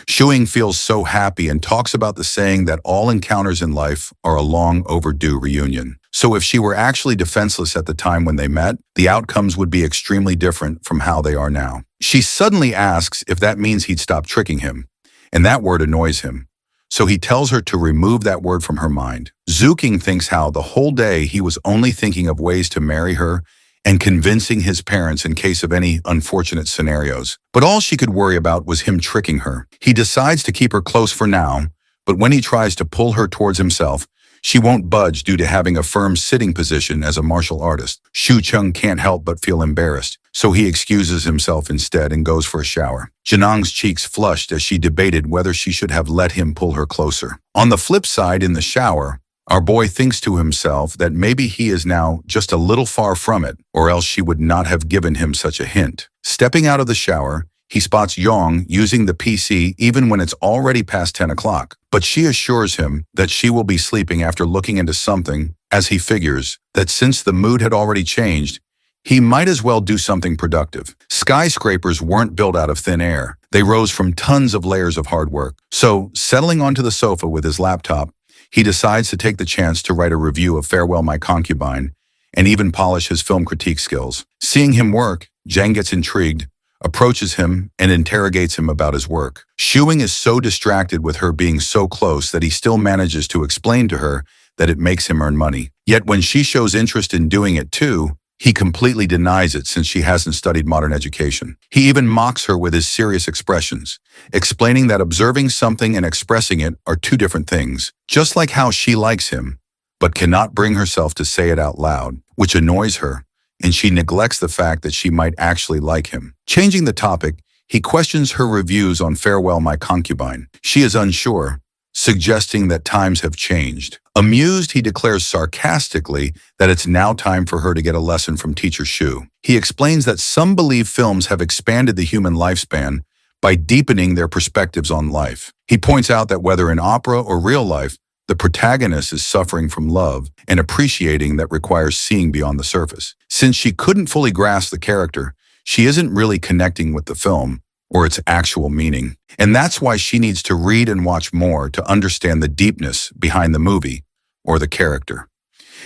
Shuing feels so happy and talks about the saying that all encounters in life are a long overdue reunion. So if she were actually defenseless at the time when they met, the outcomes would be extremely different from how they are now. She suddenly asks if that means he'd stop tricking him, and that word annoys him. So he tells her to remove that word from her mind. Zuking thinks how the whole day he was only thinking of ways to marry her and convincing his parents in case of any unfortunate scenarios. But all she could worry about was him tricking her. He decides to keep her close for now, but when he tries to pull her towards himself, she won't budge due to having a firm sitting position as a martial artist. Shu Chung can't help but feel embarrassed, so he excuses himself instead and goes for a shower. Janong's cheeks flushed as she debated whether she should have let him pull her closer. On the flip side, in the shower, our boy thinks to himself that maybe he is now just a little far from it, or else she would not have given him such a hint. Stepping out of the shower, he spots Yong using the PC even when it's already past 10 o'clock. But she assures him that she will be sleeping after looking into something, as he figures that since the mood had already changed, he might as well do something productive. Skyscrapers weren't built out of thin air. They rose from tons of layers of hard work. So, settling onto the sofa with his laptop, he decides to take the chance to write a review of Farewell My Concubine and even polish his film critique skills. Seeing him work, Jang gets intrigued, approaches him, and interrogates him about his work. Shuing is so distracted with her being so close that he still manages to explain to her that it makes him earn money. Yet when she shows interest in doing it too, he completely denies it since she hasn't studied modern education. He even mocks her with his serious expressions, explaining that observing something and expressing it are two different things, just like how she likes him, but cannot bring herself to say it out loud, which annoys her, and she neglects the fact that she might actually like him. Changing the topic, he questions her reviews on Farewell My Concubine. She is unsure, suggesting that times have changed. Amused, he declares sarcastically that it's now time for her to get a lesson from Teacher Shu. He explains that some believe films have expanded the human lifespan by deepening their perspectives on life. He points out that whether in opera or real life, the protagonist is suffering from love and appreciating that requires seeing beyond the surface. Since she couldn't fully grasp the character, she isn't really connecting with the film or its actual meaning. And that's why she needs to read and watch more to understand the deepness behind the movie or the character.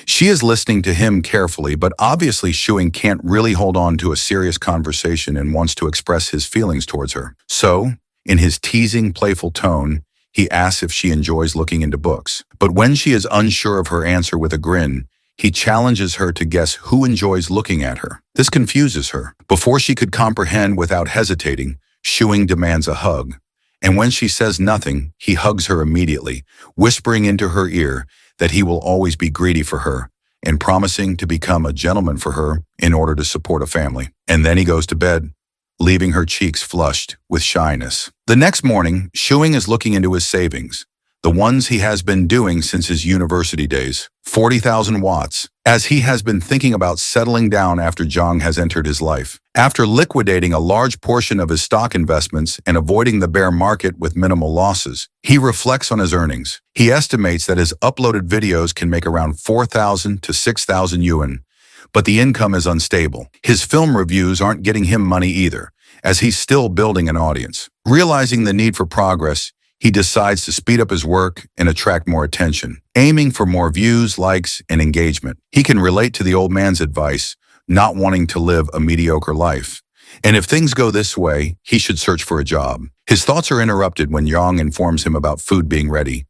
She is listening to him carefully, but obviously Shuing can't really hold on to a serious conversation and wants to express his feelings towards her. So, in his teasing, playful tone, he asks if she enjoys looking into books. But when she is unsure of her answer with a grin, he challenges her to guess who enjoys looking at her. This confuses her. Before she could comprehend without hesitating, Shuing demands a hug. And when she says nothing, he hugs her immediately, whispering into her ear that he will always be greedy for her and promising to become a gentleman for her in order to support a family. And then he goes to bed, leaving her cheeks flushed with shyness. The next morning, Shuing is looking into his savings. the ones he has been doing since his university days. 40,000 watts, as he has been thinking about settling down after Jong has entered his life. After liquidating a large portion of his stock investments and avoiding the bear market with minimal losses, he reflects on his earnings. He estimates that his uploaded videos can make around 4,000 to 6,000 yuan, but the income is unstable. His film reviews aren't getting him money either, as he's still building an audience. Realizing the need for progress, he decides to speed up his work and attract more attention, aiming for more views, likes, and engagement. He can relate to the old man's advice, not wanting to live a mediocre life. And if things go this way, he should search for a job. His thoughts are interrupted when Yang informs him about food being ready.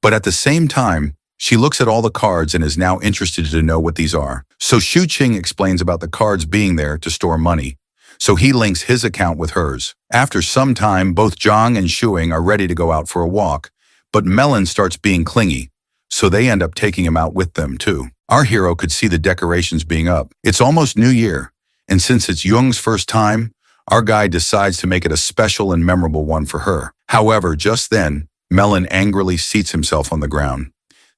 But at the same time, she looks at all the cards and is now interested to know what these are. So Shu-Ching explains about the cards being there to store money. So he links his account with hers. After some time, both Zhang and Shuing are ready to go out for a walk, but Melon starts being clingy, so they end up taking him out with them too. Our hero could see the decorations being up. It's almost New Year, and since it's Jung's first time, our guy decides to make it a special and memorable one for her. However, just then, Melon angrily seats himself on the ground,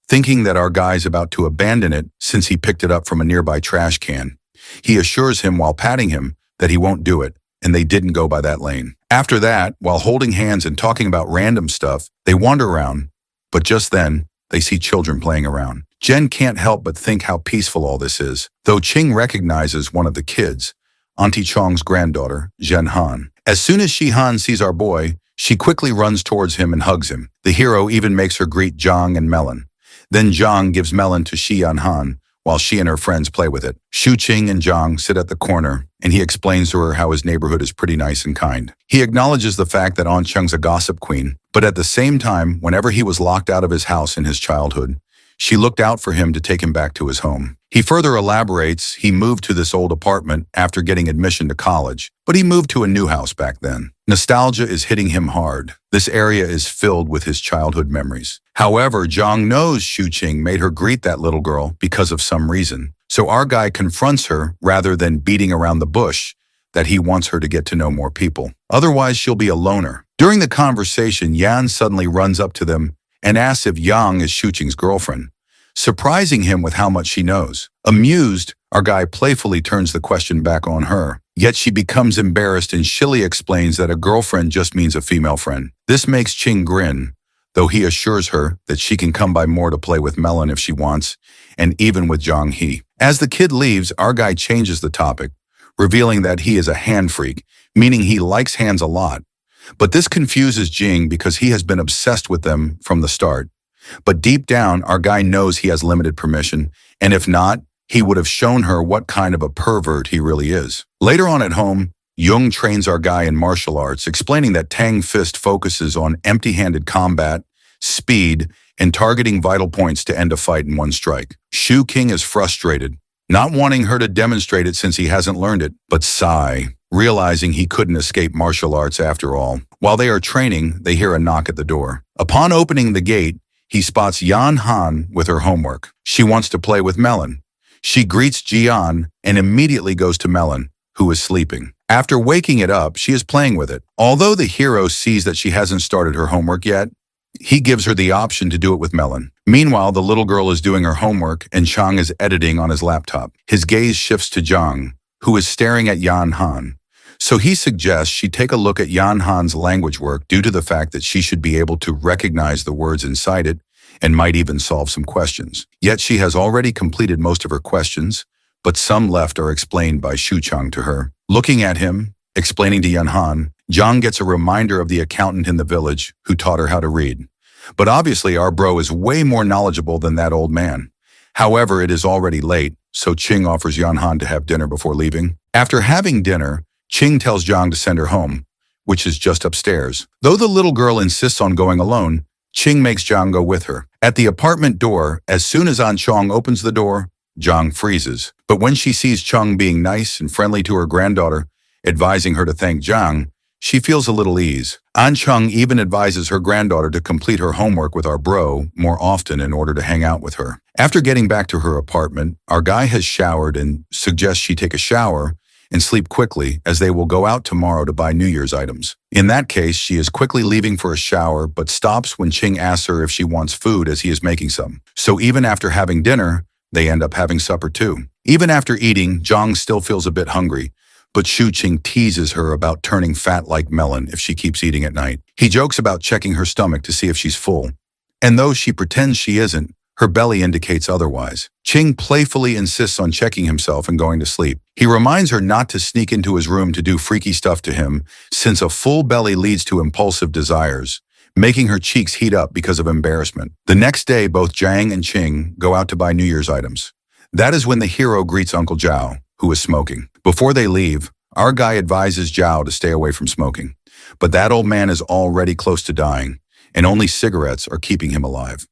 thinking that our guy's about to abandon it since he picked it up from a nearby trash can. He assures him while patting him that he won't do it, and they didn't go by that lane. After that, while holding hands and talking about random stuff, they wander around, but just then, they see children playing around. Jen can't help but think how peaceful all this is, though Ching recognizes one of the kids, Auntie Chong's granddaughter, Zhen Han. As soon as Shi Han sees our boy, she quickly runs towards him and hugs him. The hero even makes her greet Zhang and Melon. Then Zhang gives Melon to Shi Han, while she and her friends play with it. Shu-Ching and Zhang sit at the corner, and he explains to her how his neighborhood is pretty nice and kind. He acknowledges the fact that Aunt Cheng's a gossip queen, but at the same time, whenever he was locked out of his house in his childhood, she looked out for him to take him back to his home. He further elaborates he moved to this old apartment after getting admission to college, but he moved to a new house back then. Nostalgia is hitting him hard. This area is filled with his childhood memories. However, Zhang knows Shu-Ching made her greet that little girl because of some reason. So our guy confronts her rather than beating around the bush that he wants her to get to know more people. Otherwise, she'll be a loner. During the conversation, Yan suddenly runs up to them and asks if Yang is Shu-Ching's girlfriend, surprising him with how much she knows. Amused, our guy playfully turns the question back on her. Yet she becomes embarrassed and shilly explains that a girlfriend just means a female friend. This makes Ching grin, though he assures her that she can come by more to play with Melon if she wants, and even with Zhang He. As the kid leaves, our guy changes the topic, revealing that he is a hand freak, meaning he likes hands a lot. But this confuses Jing because he has been obsessed with them from the start. But deep down, our guy knows he has limited permission, and if not, he would have shown her what kind of a pervert he really is. Later on at home, Jung trains our guy in martial arts, explaining that Tang Fist focuses on empty-handed combat, speed, and targeting vital points to end a fight in one strike. Shu King is frustrated, not wanting her to demonstrate it since he hasn't learned it, but sigh, realizing he couldn't escape martial arts after all. While they are training, they hear a knock at the door. Upon opening the gate, he spots Yan Han with her homework. She wants to play with Melon. She greets Jian and immediately goes to Melon, who is sleeping. After waking it up, she is playing with it. Although the hero sees that she hasn't started her homework yet, he gives her the option to do it with Melon. Meanwhile, the little girl is doing her homework and Chang is editing on his laptop. His gaze shifts to Zhang, who is staring at Yan Han. So he suggests she take a look at Yan Han's language work due to the fact that she should be able to recognize the words inside it and might even solve some questions. Yet she has already completed most of her questions, but some left are explained by Shu Chang to her. Looking at him, explaining to Yan Han, Zhang gets a reminder of the accountant in the village who taught her how to read. But obviously our bro is way more knowledgeable than that old man. However, it is already late, so Ching offers Yan Han to have dinner before leaving. After having dinner, Ching tells Zhang to send her home, which is just upstairs. Though the little girl insists on going alone, Ching makes Zhang go with her. At the apartment door, as soon as An Chong opens the door, Zhang freezes. But when she sees Chong being nice and friendly to her granddaughter, advising her to thank Zhang, she feels a little ease. An Chong even advises her granddaughter to complete her homework with our bro more often in order to hang out with her. After getting back to her apartment, our guy has showered and suggests she take a shower and sleep quickly as they will go out tomorrow to buy New Year's items. In that case, she is quickly leaving for a shower but stops when Ching asks her if she wants food as he is making some. So even after having dinner, they end up having supper too. Even after eating, Zhang still feels a bit hungry, but Shu Qing teases her about turning fat like melon if she keeps eating at night. He jokes about checking her stomach to see if she's full. And though she pretends she isn't, her belly indicates otherwise. Qing playfully insists on checking himself and going to sleep. He reminds her not to sneak into his room to do freaky stuff to him, since a full belly leads to impulsive desires, making her cheeks heat up because of embarrassment. The next day, both Zhang and Qing go out to buy New Year's items. That is when the hero greets Uncle Zhao, who is smoking. Before they leave, our guy advises Zhao to stay away from smoking. But that old man is already close to dying, and only cigarettes are keeping him alive.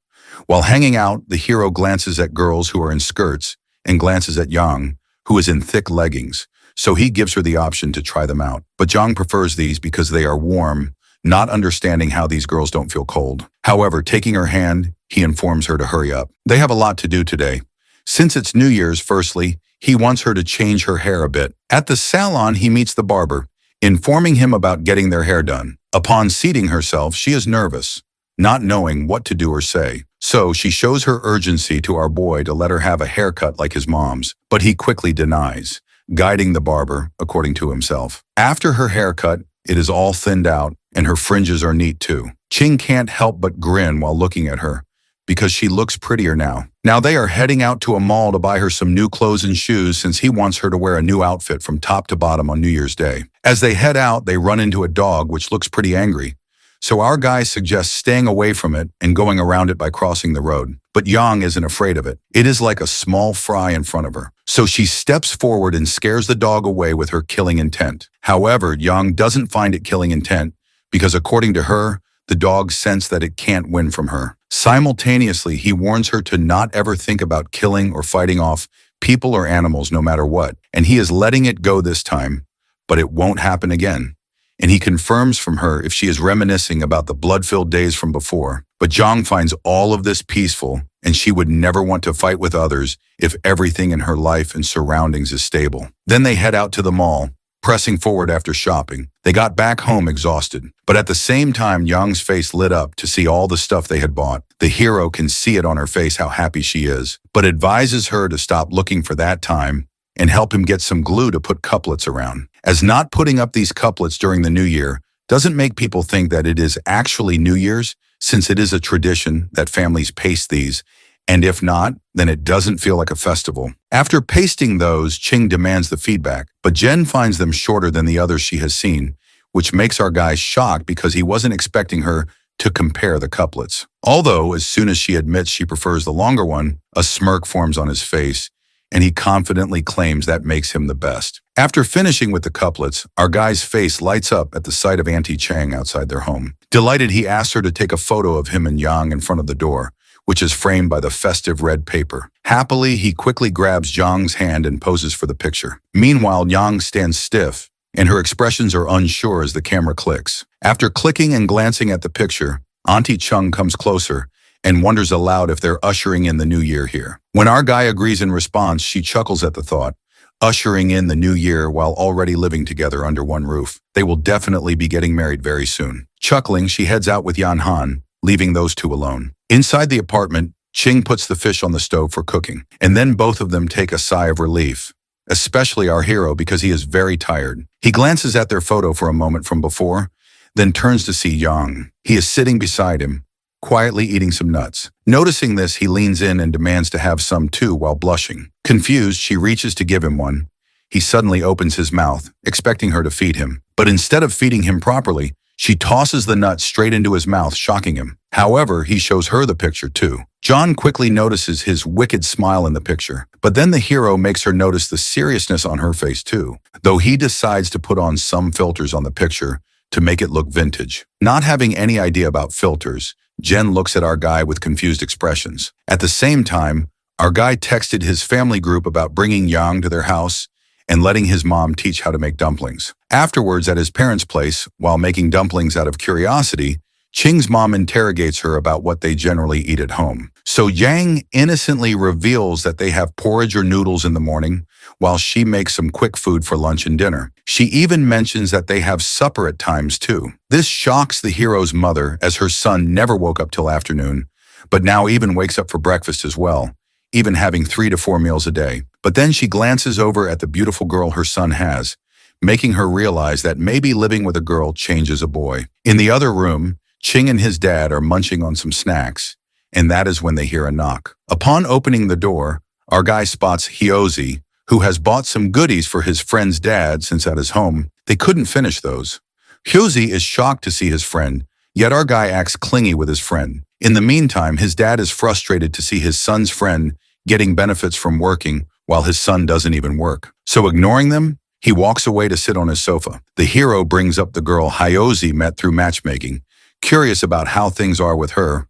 While hanging out, the hero glances at girls who are in skirts and glances at Yang, who is in thick leggings, so he gives her the option to try them out. But Zhang prefers these because they are warm, not understanding how these girls don't feel cold. However, taking her hand, he informs her to hurry up. They have a lot to do today. Since it's New Year's, firstly, he wants her to change her hair a bit. At the salon, he meets the barber, informing him about getting their hair done. Upon seating herself, she is nervous, not knowing what to do or say. So she shows her urgency to our boy to let her have a haircut like his mom's, but he quickly denies, guiding the barber according to himself. After her haircut, it is all thinned out, and her fringes are neat too. Qing can't help but grin while looking at her, because she looks prettier now. Now they are heading out to a mall to buy her some new clothes and shoes since he wants her to wear a new outfit from top to bottom on New Year's Day. As they head out, they run into a dog which looks pretty angry. So our guy suggests staying away from it and going around it by crossing the road. But Yang isn't afraid of it. It is like a small fry in front of her. So she steps forward and scares the dog away with her killing intent. However, Yang doesn't find it killing intent because according to her, the dog sensed that it can't win from her. Simultaneously, he warns her to not ever think about killing or fighting off people or animals no matter what. And he is letting it go this time, but it won't happen again. And he confirms from her if she is reminiscing about the blood-filled days from before. But Zhang finds all of this peaceful, and she would never want to fight with others if everything in her life and surroundings is stable. Then they head out to the mall, pressing forward after shopping. They got back home exhausted, but at the same time, Yang's face lit up to see all the stuff they had bought. The hero can see it on her face how happy she is, but advises her to stop looking for that time and help him get some glue to put couplets around. As not putting up these couplets during the New Year doesn't make people think that it is actually New Year's, since it is a tradition that families paste these, and if not, then it doesn't feel like a festival. After pasting those, Qing demands the feedback, but Jen finds them shorter than the others she has seen, which makes our guy shocked because he wasn't expecting her to compare the couplets. Although, as soon as she admits she prefers the longer one, a smirk forms on his face, and he confidently claims that makes him the best. After finishing with the couplets, our guy's face lights up at the sight of Auntie Chang outside their home. Delighted, he asks her to take a photo of him and Yang in front of the door, which is framed by the festive red paper. Happily, he quickly grabs Zhang's hand and poses for the picture. Meanwhile, Yang stands stiff, and her expressions are unsure as the camera clicks. After clicking and glancing at the picture, Auntie Chung comes closer and wonders aloud if they're ushering in the new year here. When our guy agrees in response, she chuckles at the thought, ushering in the new year while already living together under one roof. They will definitely be getting married very soon. Chuckling, she heads out with Yan Han, leaving those two alone. Inside the apartment, Qing puts the fish on the stove for cooking, and then both of them take a sigh of relief, especially our hero because he is very tired. He glances at their photo for a moment from before, then turns to see Yang. He is sitting beside him, quietly eating some nuts. Noticing this, he leans in and demands to have some too while blushing. Confused, she reaches to give him one. He suddenly opens his mouth, expecting her to feed him. But instead of feeding him properly, she tosses the nut straight into his mouth, shocking him. However, he shows her the picture too. John quickly notices his wicked smile in the picture, but then the hero makes her notice the seriousness on her face too, though he decides to put on some filters on the picture to make it look vintage. Not having any idea about filters, Jen looks at our guy with confused expressions. At the same time, our guy texted his family group about bringing Yang to their house and letting his mom teach how to make dumplings. Afterwards, at his parents' place, while making dumplings out of curiosity, Qing's mom interrogates her about what they generally eat at home. So Yang innocently reveals that they have porridge or noodles in the morning, while she makes some quick food for lunch and dinner. She even mentions that they have supper at times too. This shocks the hero's mother, as her son never woke up till afternoon, but now even wakes up for breakfast as well, even having 3 to 4 meals a day. But then she glances over at the beautiful girl her son has, making her realize that maybe living with a girl changes a boy. In the other room, Ching and his dad are munching on some snacks, and that is when they hear a knock. Upon opening the door, our guy spots Hyozi, who has bought some goodies for his friend's dad since at his home they couldn't finish those. Hyozi is shocked to see his friend, yet our guy acts clingy with his friend. In the meantime, his dad is frustrated to see his son's friend getting benefits from working while his son doesn't even work. So ignoring them, he walks away to sit on his sofa. The hero brings up the girl Hyozi met through matchmaking, curious about how things are with her.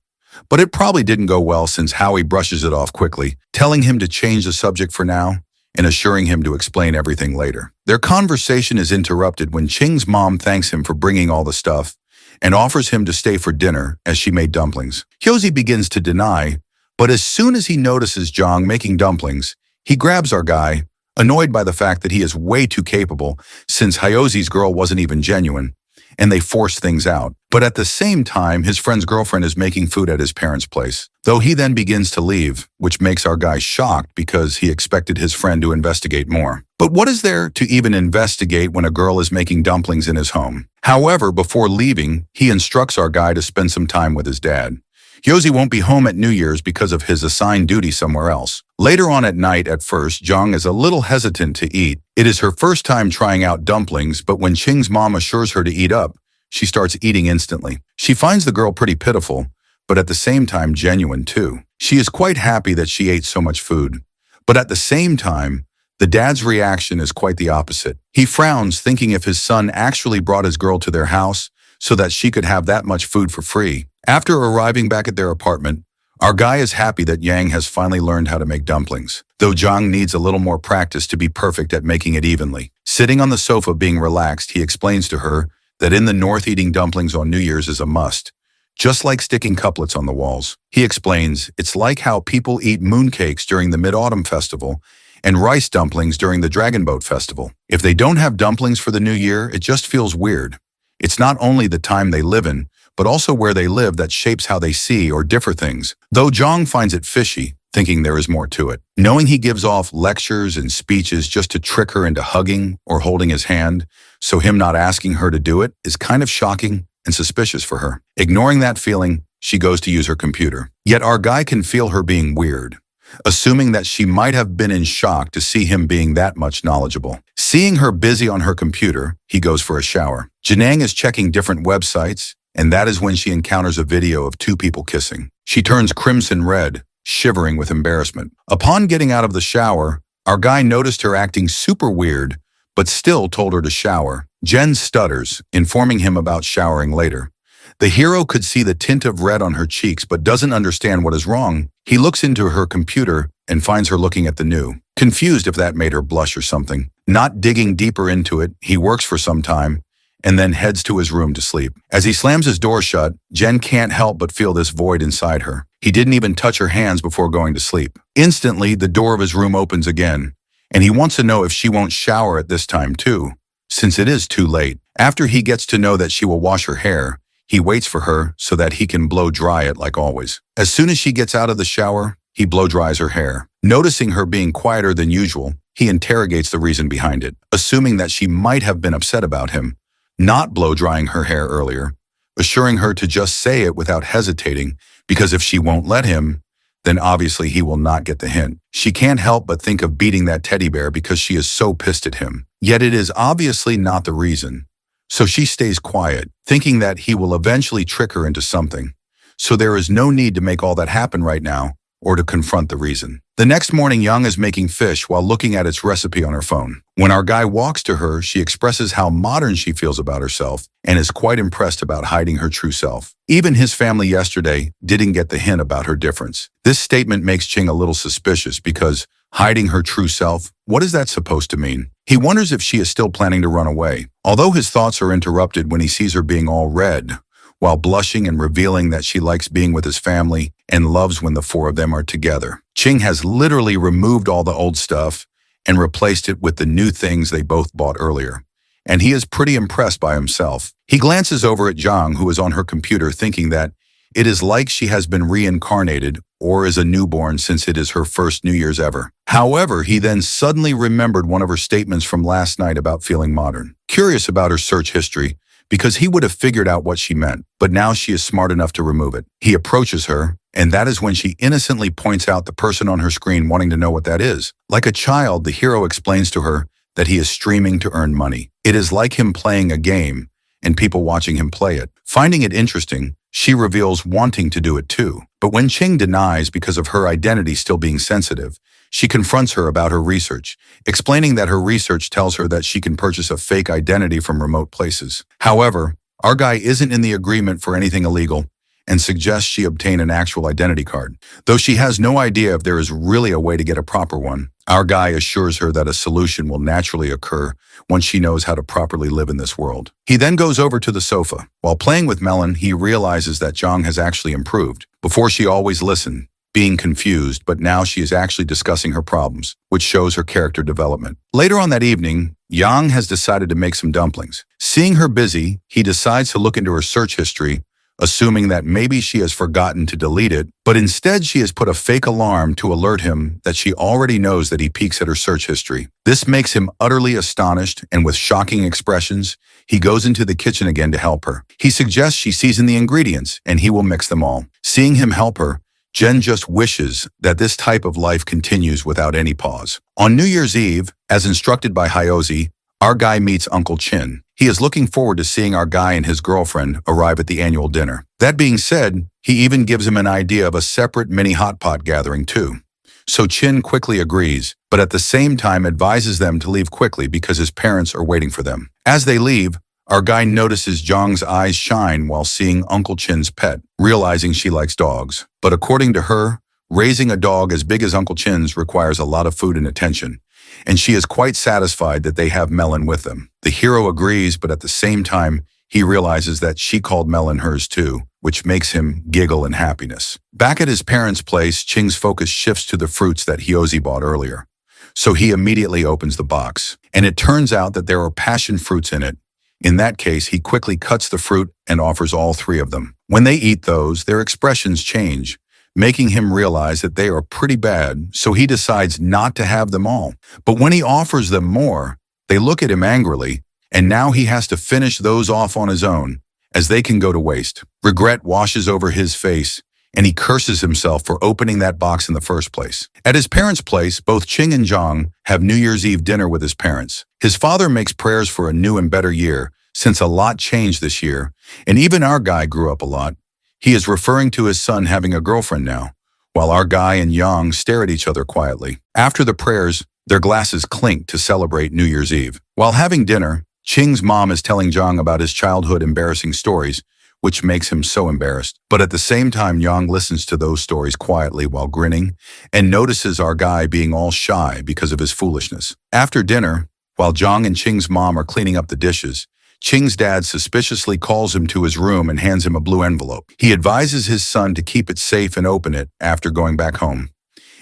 But it probably didn't go well since Howie brushes it off quickly, telling him to change the subject for now and assuring him to explain everything later. Their conversation is interrupted when Ching's mom thanks him for bringing all the stuff and offers him to stay for dinner as she made dumplings. Hyozi begins to deny, but as soon as he notices Jong making dumplings, he grabs our guy, annoyed by the fact that he is way too capable since Hyozi's girl wasn't even genuine, and they force things out. But at the same time, his friend's girlfriend is making food at his parents' place, though he then begins to leave, which makes our guy shocked because he expected his friend to investigate more. But what is there to even investigate when a girl is making dumplings in his home? However, before leaving, he instructs our guy to spend some time with his dad. Hyozi won't be home at New Year's because of his assigned duty somewhere else. Later on at night, at first, Jong is a little hesitant to eat. It is her first time trying out dumplings, but when Ching's mom assures her to eat up, she starts eating instantly. She finds the girl pretty pitiful, but at the same time genuine too. She is quite happy that she ate so much food. But at the same time, the dad's reaction is quite the opposite. He frowns, thinking if his son actually brought his girl to their house so that she could have that much food for free. After arriving back at their apartment, our guy is happy that Yang has finally learned how to make dumplings, though Jong needs a little more practice to be perfect at making it evenly. Sitting on the sofa being relaxed, he explains to her that in the north eating dumplings on New Year's is a must, just like sticking couplets on the walls. He explains it's like how people eat mooncakes during the Mid-Autumn Festival and rice dumplings during the Dragon Boat Festival. If they don't have dumplings for the New Year, it just feels weird. It's not only the time they live in, but also where they live that shapes how they see or differ things. Though Jong finds it fishy, thinking there is more to it. Knowing he gives off lectures and speeches just to trick her into hugging or holding his hand, so him not asking her to do it is kind of shocking and suspicious for her. Ignoring that feeling, she goes to use her computer. Yet our guy can feel her being weird, assuming that she might have been in shock to see him being that much knowledgeable. Seeing her busy on her computer, he goes for a shower. Janang is checking different websites, and that is when she encounters a video of 2 people kissing. She turns crimson red, shivering with embarrassment. Upon getting out of the shower, our guy noticed her acting super weird, but still told her to shower. Jen stutters, informing him about showering later. The hero could see the tint of red on her cheeks but doesn't understand what is wrong. He looks into her computer and finds her looking at the new, confused if that made her blush or something. Not digging deeper into it, he works for some time and then heads to his room to sleep. As he slams his door shut, Jen can't help but feel this void inside her. He didn't even touch her hands before going to sleep. Instantly, the door of his room opens again, and he wants to know if she won't shower at this time too, since it is too late. After he gets to know that she will wash her hair, he waits for her so that he can blow dry it like always. As soon as she gets out of the shower, he blow dries her hair. Noticing her being quieter than usual, he interrogates the reason behind it, assuming that she might have been upset about him not blow drying her hair earlier, assuring her to just say it without hesitating, because if she won't let him, then obviously he will not get the hint. She can't help but think of beating that teddy bear because she is so pissed at him. Yet it is obviously not the reason. So she stays quiet, thinking that he will eventually trick her into something. So there is no need to make all that happen right now or to confront the reason. The next morning, Young is making fish while looking at its recipe on her phone. When our guy walks to her, she expresses how modern she feels about herself and is quite impressed about hiding her true self. Even his family yesterday didn't get the hint about her difference. This statement makes Ching a little suspicious because hiding her true self, what is that supposed to mean? He wonders if she is still planning to run away. Although his thoughts are interrupted when he sees her being all red, while blushing and revealing that she likes being with his family and loves when the four of them are together. Ching has literally removed all the old stuff and replaced it with the new things they both bought earlier. And he is pretty impressed by himself. He glances over at Zhang, who is on her computer, thinking that it is like she has been reincarnated or is a newborn since it is her first New Year's ever. However, he then suddenly remembered one of her statements from last night about feeling modern. Curious about her search history, because he would have figured out what she meant, but now she is smart enough to remove it. He approaches her, and that is when she innocently points out the person on her screen, wanting to know what that is. Like a child, the hero explains to her that he is streaming to earn money. It is like him playing a game and people watching him play it. Finding it interesting, she reveals wanting to do it too. But when Ching denies because of her identity still being sensitive, she confronts her about her research, explaining that her research tells her that she can purchase a fake identity from remote places. However, our guy isn't in the agreement for anything illegal and suggests she obtain an actual identity card. Though she has no idea if there is really a way to get a proper one, our guy assures her that a solution will naturally occur once she knows how to properly live in this world. He then goes over to the sofa. While playing with Melon, he realizes that Zhang has actually improved. Before, she always listened, being confused, but now she is actually discussing her problems, which shows her character development. Later on that evening, Yang has decided to make some dumplings. Seeing her busy, he decides to look into her search history, assuming that maybe she has forgotten to delete it, but instead she has put a fake alarm to alert him that she already knows that he peeks at her search history. This makes him utterly astonished, and with shocking expressions, he goes into the kitchen again to help her. He suggests she season the ingredients, and he will mix them all. Seeing him help her, Jen just wishes that this type of life continues without any pause. On New Year's Eve, as instructed by Hyozi, our guy meets Uncle Chin. He is looking forward to seeing our guy and his girlfriend arrive at the annual dinner. That being said, he even gives him an idea of a separate mini hot pot gathering too. So Chin quickly agrees, but at the same time advises them to leave quickly because his parents are waiting for them. As they leave, our guy notices Zhang's eyes shine while seeing Uncle Chin's pet, realizing she likes dogs. But according to her, raising a dog as big as Uncle Chin's requires a lot of food and attention, and she is quite satisfied that they have Melon with them. The hero agrees, but at the same time, he realizes that she called Melon hers too, which makes him giggle in happiness. Back at his parents' place, Ching's focus shifts to the fruits that Hyozi bought earlier. So he immediately opens the box, and it turns out that there are passion fruits in it. In that case, he quickly cuts the fruit and offers all three of them. When they eat those, their expressions change, making him realize that they are pretty bad, so he decides not to have them all. But when he offers them more, they look at him angrily, and now he has to finish those off on his own, as they can go to waste. Regret washes over his face, and he curses himself for opening that box in the first place. At his parents' place, both Ching and Zhang have New Year's Eve dinner with his parents. His father makes prayers for a new and better year, since a lot changed this year, and even our guy grew up a lot. He is referring to his son having a girlfriend now, while our guy and Yang stare at each other quietly. After the prayers, their glasses clink to celebrate New Year's Eve. While having dinner, Ching's mom is telling Zhang about his childhood embarrassing stories, which makes him so embarrassed. But at the same time, Yang listens to those stories quietly while grinning and notices our guy being all shy because of his foolishness. After dinner, while Zhang and Ching's mom are cleaning up the dishes, Ching's dad suspiciously calls him to his room and hands him a blue envelope. He advises his son to keep it safe and open it after going back home.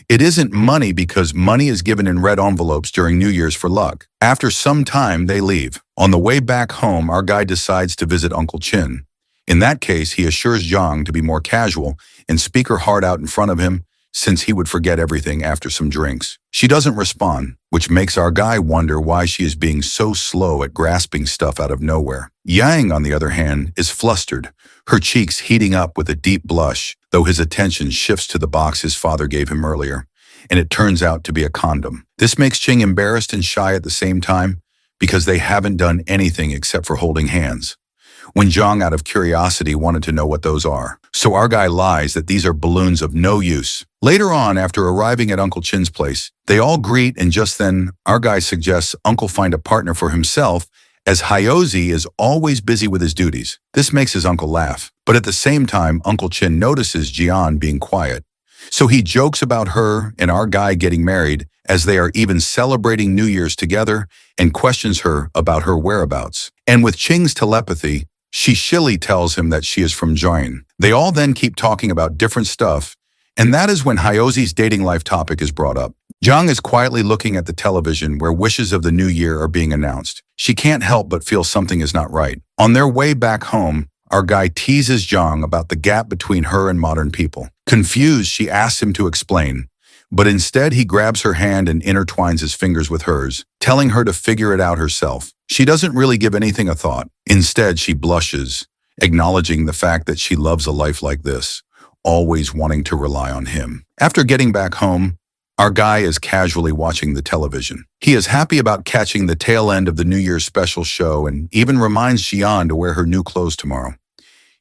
It isn't money because money is given in red envelopes during New Year's for luck. After some time, they leave. On the way back home, our guy decides to visit Uncle Chin. In that case, he assures Zhang to be more casual and speak her heart out in front of him, since he would forget everything after some drinks. She doesn't respond, which makes our guy wonder why she is being so slow at grasping stuff out of nowhere. Yang, on the other hand, is flustered, her cheeks heating up with a deep blush, though his attention shifts to the box his father gave him earlier, and it turns out to be a condom. This makes Ching embarrassed and shy at the same time, because they haven't done anything except for holding hands, when Zhang, out of curiosity, wanted to know what those are. So our guy lies that these are balloons of no use. Later on, after arriving at Uncle Chin's place, they all greet, and just then, our guy suggests Uncle find a partner for himself, as Hyozi is always busy with his duties. This makes his uncle laugh. But at the same time, Uncle Chin notices Jian being quiet. So he jokes about her and our guy getting married, as they are even celebrating New Year's together, and questions her about her whereabouts. And with Ching's telepathy, She shilly tells him that she is from Join. They all then keep talking about different stuff, and that is when Hyose's dating life topic is brought up. Jung is quietly looking at the television where wishes of the new year are being announced. She can't help but feel something is not right. On their way back home, our guy teases Jung about the gap between her and modern people. Confused, she asks him to explain, but instead he grabs her hand and intertwines his fingers with hers, telling her to figure it out herself. She doesn't really give anything a thought. Instead, she blushes, acknowledging the fact that she loves a life like this, always wanting to rely on him. After getting back home, our guy is casually watching the television. He is happy about catching the tail end of the New Year's special show and even reminds Xian to wear her new clothes tomorrow.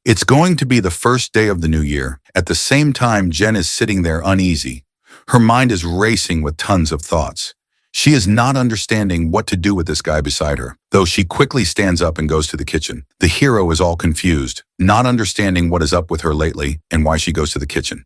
It's going to be the first day of the new year. At the same time, Jen is sitting there uneasy. Her mind is racing with tons of thoughts. She is not understanding what to do with this guy beside her, though she quickly stands up and goes to the kitchen. The hero is all confused, not understanding what is up with her lately and why she goes to the kitchen.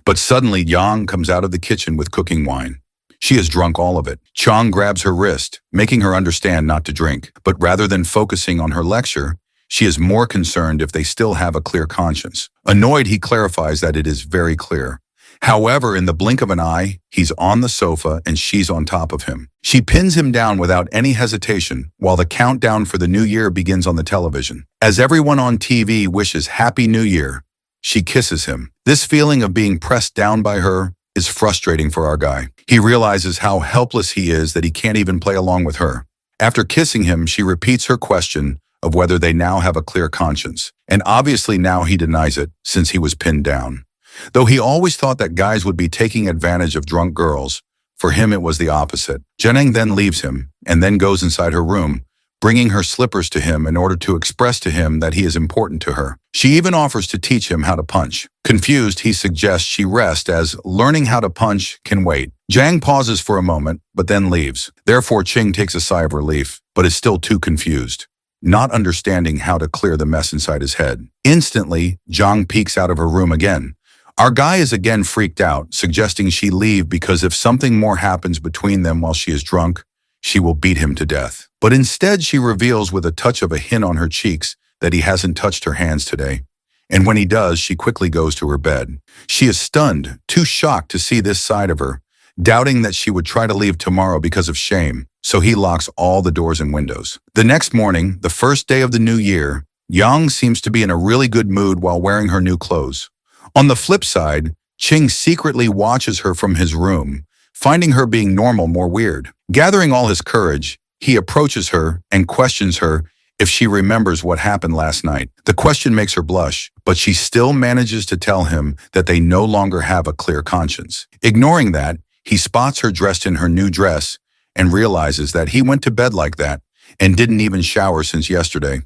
But suddenly, Yang comes out of the kitchen with cooking wine. She has drunk all of it. Chong grabs her wrist, making her understand not to drink. But rather than focusing on her lecture, she is more concerned if they still have a clear conscience. Annoyed, he clarifies that it is very clear. However, in the blink of an eye, he's on the sofa and she's on top of him. She pins him down without any hesitation while the countdown for the new year begins on the television. As everyone on TV wishes Happy New Year, she kisses him. This feeling of being pressed down by her is frustrating for our guy. He realizes how helpless he is that he can't even play along with her. After kissing him, she repeats her question of whether they now have a clear conscience. And obviously now he denies it since he was pinned down. Though he always thought that guys would be taking advantage of drunk girls, for him it was the opposite. Jeneng then leaves him and then goes inside her room, bringing her slippers to him in order to express to him that he is important to her. She even offers to teach him how to punch. Confused, he suggests she rest as learning how to punch can wait. Jang pauses for a moment, but then leaves. Therefore, Ching takes a sigh of relief, but is still too confused, not understanding how to clear the mess inside his head. Instantly, Zhang peeks out of her room again. Our guy is again freaked out, suggesting she leave because if something more happens between them while she is drunk, she will beat him to death. But instead, she reveals with a touch of a hint on her cheeks that he hasn't touched her hands today. And when he does, she quickly goes to her bed. She is stunned, too shocked to see this side of her, doubting that she would try to leave tomorrow because of shame, so he locks all the doors and windows. The next morning, the first day of the new year, Yang seems to be in a really good mood while wearing her new clothes. On the flip side, Ching secretly watches her from his room, finding her being normal more weird. Gathering all his courage, he approaches her and questions her if she remembers what happened last night. The question makes her blush, but she still manages to tell him that they no longer have a clear conscience. Ignoring that, he spots her dressed in her new dress and realizes that he went to bed like that and didn't even shower since yesterday.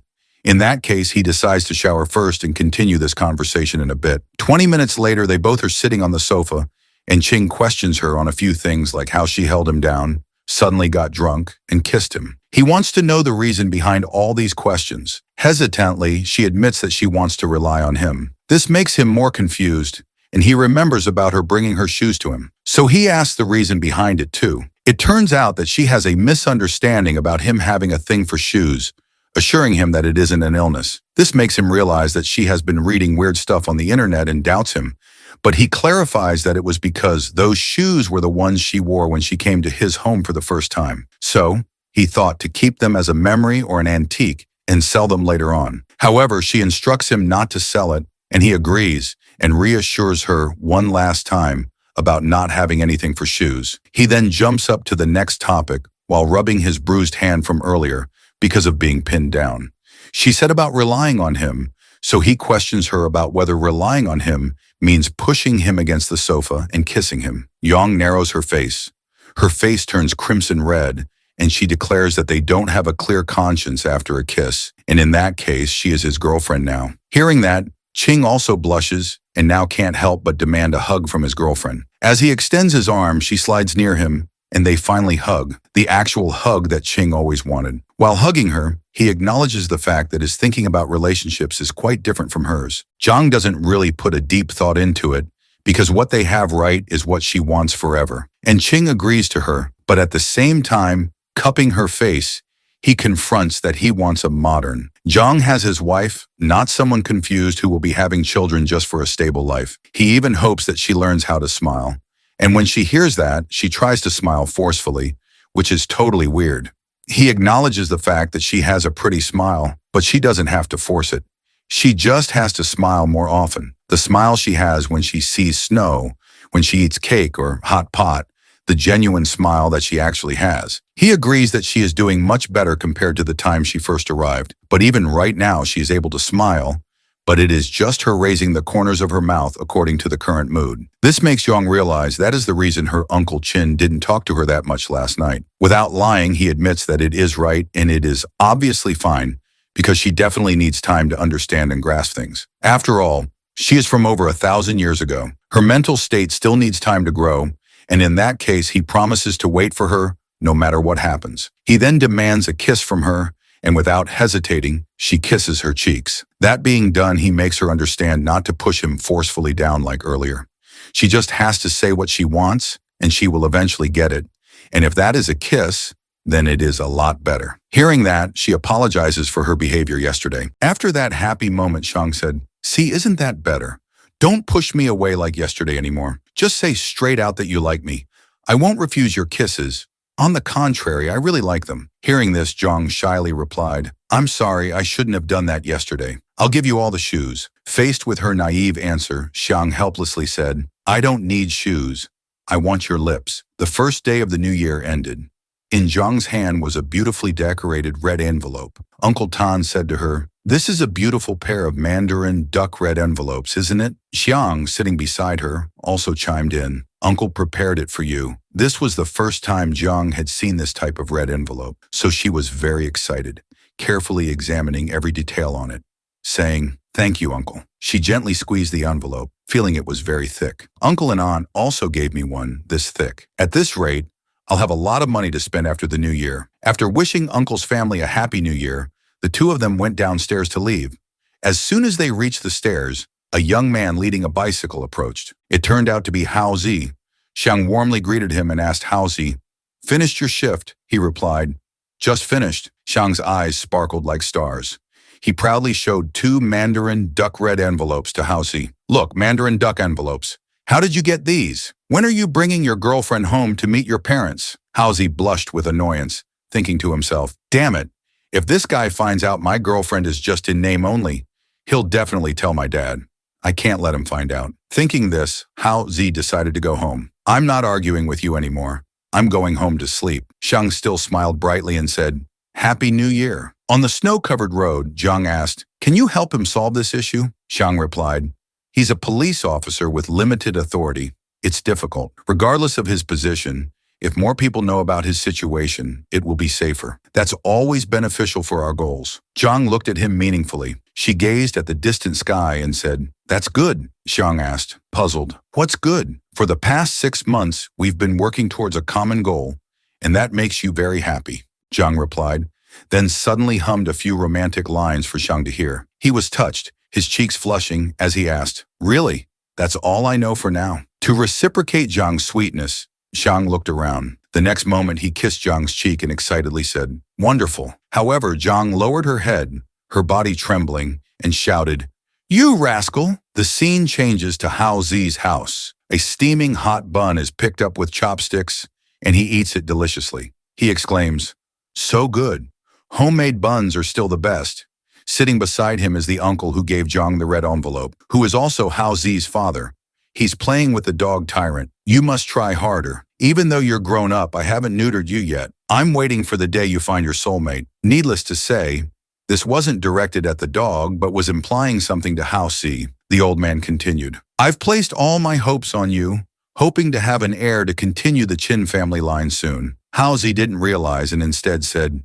In that case, he decides to shower first and continue this conversation in a bit. 20 minutes later, they both are sitting on the sofa, and Ching questions her on a few things like how she held him down, suddenly got drunk, and kissed him. He wants to know the reason behind all these questions. Hesitantly, she admits that she wants to rely on him. This makes him more confused, and he remembers about her bringing her shoes to him. So he asks the reason behind it too. It turns out that she has a misunderstanding about him having a thing for shoes, assuring him that it isn't an illness. This makes him realize that she has been reading weird stuff on the internet and doubts him, but he clarifies that it was because those shoes were the ones she wore when she came to his home for the first time. So, he thought to keep them as a memory or an antique and sell them later on. However, she instructs him not to sell it, and he agrees and reassures her one last time about not having anything for shoes. He then jumps up to the next topic while rubbing his bruised hand from earlier, because of being pinned down. She said about relying on him, so he questions her about whether relying on him means pushing him against the sofa and kissing him. Yang narrows her face. Her face turns crimson red, and she declares that they don't have a clear conscience after a kiss, and in that case, she is his girlfriend now. Hearing that, Ching also blushes and now can't help but demand a hug from his girlfriend. As he extends his arm, she slides near him, and they finally hug, the actual hug that Ching always wanted. While hugging her, he acknowledges the fact that his thinking about relationships is quite different from hers. Zhang doesn't really put a deep thought into it, because what they have right is what she wants forever. And Ching agrees to her, but at the same time, cupping her face, He confronts that he wants a modern. Zhang has his wife, not someone confused who will be having children just for a stable life. He even hopes that she learns how to smile. And when she hears that, she tries to smile forcefully, which is totally weird. He acknowledges the fact that she has a pretty smile, but she doesn't have to force it. She just has to smile more often. The smile she has when she sees snow, when she eats cake or hot pot, the genuine smile that she actually has. He agrees that she is doing much better compared to the time she first arrived, but even right now she is able to smile, but it is just her raising the corners of her mouth according to the current mood. This makes Young realize that is the reason her Uncle Chin didn't talk to her that much last night. Without lying, he admits that it is right and it is obviously fine because she definitely needs time to understand and grasp things. After all, she is from over 1,000 years ago. Her mental state still needs time to grow, and in that case, he promises to wait for her no matter what happens. He then demands a kiss from her, and without hesitating, she kisses her cheeks. That being done, he makes her understand not to push him forcefully down like earlier. She just has to say what she wants, and she will eventually get it. And if that is a kiss, then it is a lot better. Hearing that, she apologizes for her behavior yesterday. After that happy moment, Shang said, "See, isn't that better? Don't push me away like yesterday anymore. Just say straight out that you like me. I won't refuse your kisses. On the contrary, I really like them." Hearing this, Zhang shyly replied, "I'm sorry, I shouldn't have done that yesterday. I'll give you all the shoes." Faced with her naive answer, Xiang helplessly said, "I don't need shoes. I want your lips." The first day of the new year ended. In Zhang's hand was a beautifully decorated red envelope. Uncle Tan said to her, "This is a beautiful pair of mandarin duck red envelopes, isn't it?" Xiang, sitting beside her, also chimed in, "Uncle prepared it for you." This was the first time Zhang had seen this type of red envelope, so she was very excited, carefully examining every detail on it, saying, "Thank you, Uncle." She gently squeezed the envelope, feeling it was very thick. Uncle and Aunt also gave me one this thick. At this rate, I'll have a lot of money to spend after the new year. After wishing Uncle's family a happy new year, the two of them went downstairs to leave. As soon as they reached the stairs, a young man leading a bicycle approached. It turned out to be Hao Zi. Xiang warmly greeted him and asked Hao Zi, "Finished your shift?" He replied, "Just finished." Xiang's eyes sparkled like stars. He proudly showed 2 mandarin duck red envelopes to Hao Zi. "Look, mandarin duck envelopes. How did you get these? When are you bringing your girlfriend home to meet your parents?" Hao Zi blushed with annoyance, thinking to himself, "Damn it. If this guy finds out my girlfriend is just in name only, he'll definitely tell my dad. I can't let him find out." Thinking this, Hao Zi decided to go home. "I'm not arguing with you anymore. I'm going home to sleep." Xiang still smiled brightly and said, "Happy New Year." On the snow-covered road, Zhang asked, "Can you help him solve this issue?" Xiang replied, "He's a police officer with limited authority. It's difficult. Regardless of his position, if more people know about his situation, it will be safer. That's always beneficial for our goals." Zhang looked at him meaningfully. She gazed at the distant sky and said, "That's good," Xiang asked, puzzled. "What's good?" "For the past 6 months, we've been working towards a common goal, and that makes you very happy," Zhang replied, then suddenly hummed a few romantic lines for Xiang to hear. He was touched, his cheeks flushing, as he asked, "Really? That's all I know for now." To reciprocate Zhang's sweetness, Xiang looked around. The next moment, he kissed Zhang's cheek and excitedly said, "Wonderful." However, Zhang lowered her head, her body trembling, and shouted, "You rascal!" The scene changes to Hao Zi's house. A steaming hot bun is picked up with chopsticks, and he eats it deliciously. He exclaims, "So good. Homemade buns are still the best." Sitting beside him is the uncle who gave Zhang the red envelope, who is also Hao Zi's father. He's playing with the dog Tyrant. "You must try harder. Even though you're grown up, I haven't neutered you yet. I'm waiting for the day you find your soulmate." Needless to say, this wasn't directed at the dog, but was implying something to Hao Zi. The old man continued, "I've placed all my hopes on you, hoping to have an heir to continue the Qin family line soon." Hao Zi didn't realize and instead said,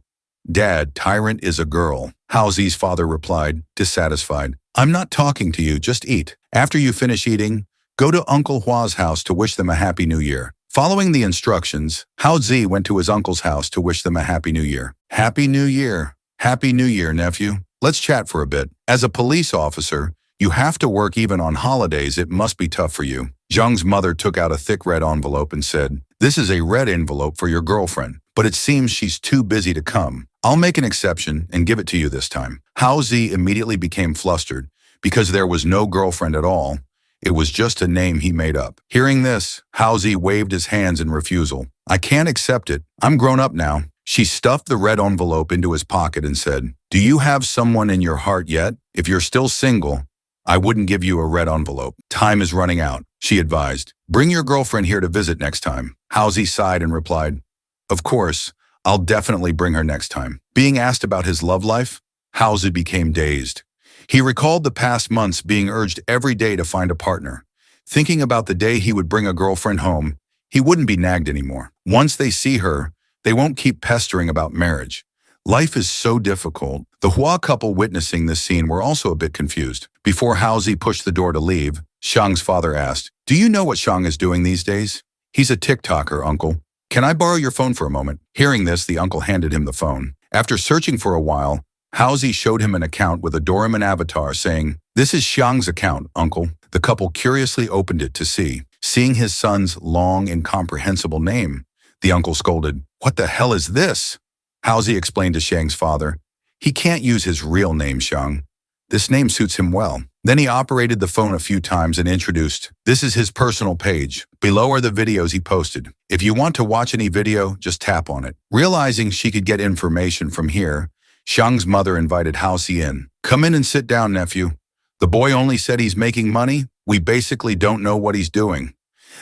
"Dad, Tyrant is a girl." Hao Zi's father replied, dissatisfied, "I'm not talking to you, just eat. After you finish eating, go to Uncle Hua's house to wish them a happy new year." Following the instructions, Hao Zi went to his uncle's house to wish them a happy new year. "Happy New Year. Happy New Year, nephew. Let's chat for a bit. As a police officer, you have to work even on holidays. It must be tough for you." Zhang's mother took out a thick red envelope and said, "This is a red envelope for your girlfriend, but it seems she's too busy to come. I'll make an exception and give it to you this time. Hao Zi immediately became flustered because there was no girlfriend at all. It was just a name he made up. Hearing this, Hao Zi waved his hands in refusal. I can't accept it. I'm grown up now. She stuffed the red envelope into his pocket and said, do you have someone in your heart yet? If you're still single, I wouldn't give you a red envelope. Time is running out, she advised. Bring your girlfriend here to visit next time. Hao Zi sighed and replied, of course, I'll definitely bring her next time. Being asked about his love life, Hao Zi became dazed. He recalled the past months being urged every day to find a partner. Thinking about the day he would bring a girlfriend home, he wouldn't be nagged anymore. Once they see her, they won't keep pestering about marriage. Life is so difficult. The Hua couple witnessing this scene were also a bit confused. Before Hao Zi pushed the door to leave, Xiang's father asked, do you know what Xiang is doing these days? He's a TikToker, uncle. Can I borrow your phone for a moment? Hearing this, the uncle handed him the phone. After searching for a while, Hao Zi showed him an account with a Doraemon avatar saying, this is Xiang's account, uncle. The couple curiously opened it to see. Seeing his son's long, incomprehensible name, the uncle scolded, what the hell is this? Hao Zi explained to Xiang's father, he can't use his real name, Xiang. This name suits him well. Then he operated the phone a few times and introduced, this is his personal page. Below are the videos he posted. If you want to watch any video, just tap on it. Realizing she could get information from here, Xiang's mother invited Hao Zi in. Come in and sit down, nephew. The boy only said he's making money. We basically don't know what he's doing.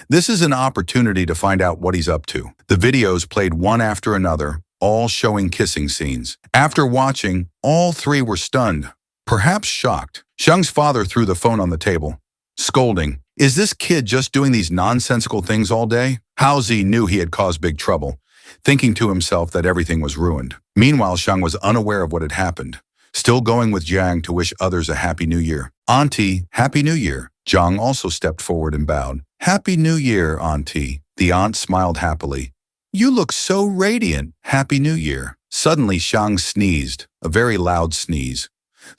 This is an opportunity to find out what he's up to. The videos played one after another, all showing kissing scenes. After watching, all three were stunned, perhaps shocked. Xiang's father threw the phone on the table, scolding, is this kid just doing these nonsensical things all day? Hao Zi knew he had caused big trouble, thinking to himself that everything was ruined. Meanwhile, Xiang was unaware of what had happened, still going with Jiang to wish others a Happy New Year. Auntie, Happy New Year. Jiang also stepped forward and bowed. Happy New Year, Auntie. The aunt smiled happily. You look so radiant. Happy New Year. Suddenly, Xiang sneezed, a very loud sneeze.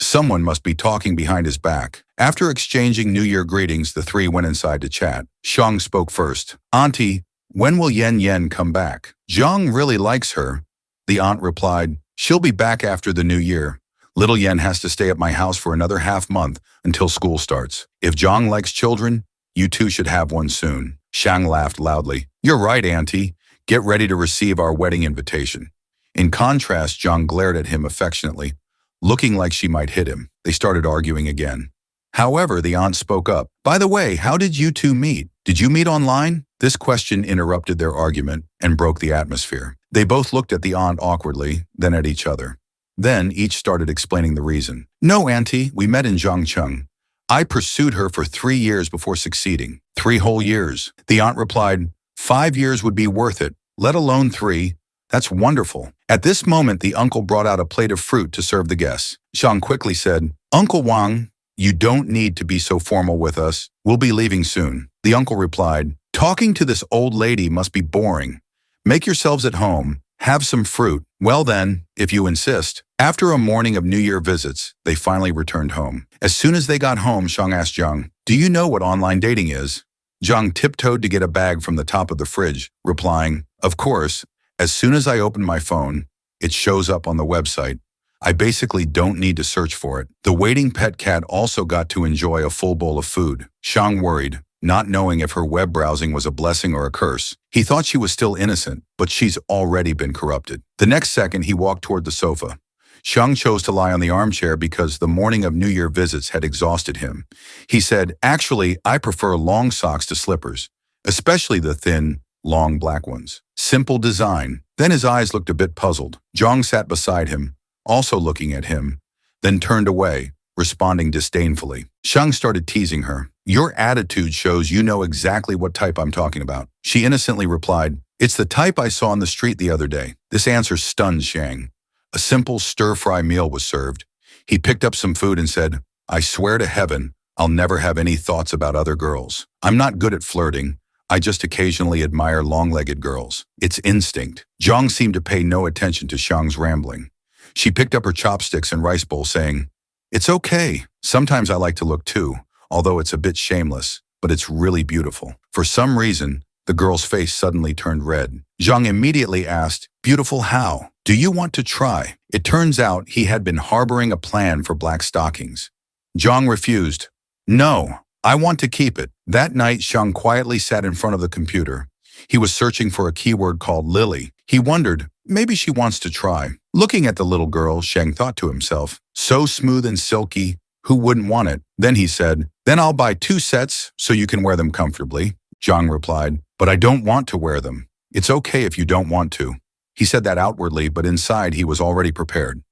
Someone must be talking behind his back. After exchanging New Year greetings, the three went inside to chat. Xiang spoke first. Auntie, when will Yen Yen come back? Jiang really likes her. The aunt replied, she'll be back after the new year. Little Yen has to stay at my house for another half month until school starts. If Jiang likes children, you two should have one soon. Xiang laughed loudly. You're right, Auntie. Get ready to receive our wedding invitation. In contrast, Jiang glared at him affectionately, looking like she might hit him. They started arguing again. However, the aunt spoke up. By the way, how did you two meet? Did you meet online? This question interrupted their argument and broke the atmosphere. They both looked at the aunt awkwardly, then at each other. Then each started explaining the reason. No, Auntie, we met in Zhangcheng. I pursued her for 3 years before succeeding. 3 whole years. The aunt replied, 5 years would be worth it, let alone 3. That's wonderful. At this moment, the uncle brought out a plate of fruit to serve the guests. Xiang quickly said, Uncle Wang, you don't need to be so formal with us. We'll be leaving soon. The uncle replied, talking to this old lady must be boring. Make yourselves at home. Have some fruit. Well then, if you insist. After a morning of New Year visits, they finally returned home. As soon as they got home, Xiang asked Jiang, do you know what online dating is? Jiang tiptoed to get a bag from the top of the fridge, replying, of course, as soon as I open my phone, it shows up on the website. I basically don't need to search for it. The waiting pet cat also got to enjoy a full bowl of food. Xiang worried, not knowing if her web browsing was a blessing or a curse. He thought she was still innocent, but she's already been corrupted. The next second, he walked toward the sofa. Xiang chose to lie on the armchair because the morning of New Year visits had exhausted him. He said, actually, I prefer long socks to slippers, especially the thin, long black ones. Simple design. Then his eyes looked a bit puzzled. Jiang sat beside him, also looking at him, then turned away, responding disdainfully. Xiang started teasing her. Your attitude shows you know exactly what type I'm talking about. She innocently replied, it's the type I saw on the street the other day. This answer stunned Xiang. A simple stir-fry meal was served. He picked up some food and said, I swear to heaven, I'll never have any thoughts about other girls. I'm not good at flirting. I just occasionally admire long-legged girls. It's instinct. Jiang seemed to pay no attention to Xiang's rambling. She picked up her chopsticks and rice bowl, saying, it's okay. Sometimes I like to look too, although it's a bit shameless, but it's really beautiful. For some reason, the girl's face suddenly turned red. Jiang immediately asked, beautiful how? "Do you want to try?" It turns out he had been harboring a plan for black stockings. Zhang refused. "No, I want to keep it." That night, Zhang quietly sat in front of the computer. He was searching for a keyword called Lily. He wondered, maybe she wants to try. Looking at the little girl, Zhang thought to himself, so smooth and silky, who wouldn't want it? Then he said, "Then I'll buy 2 sets so you can wear them comfortably." Zhang replied, "But I don't want to wear them." "It's okay if you don't want to." He said that outwardly, but inside he was already prepared.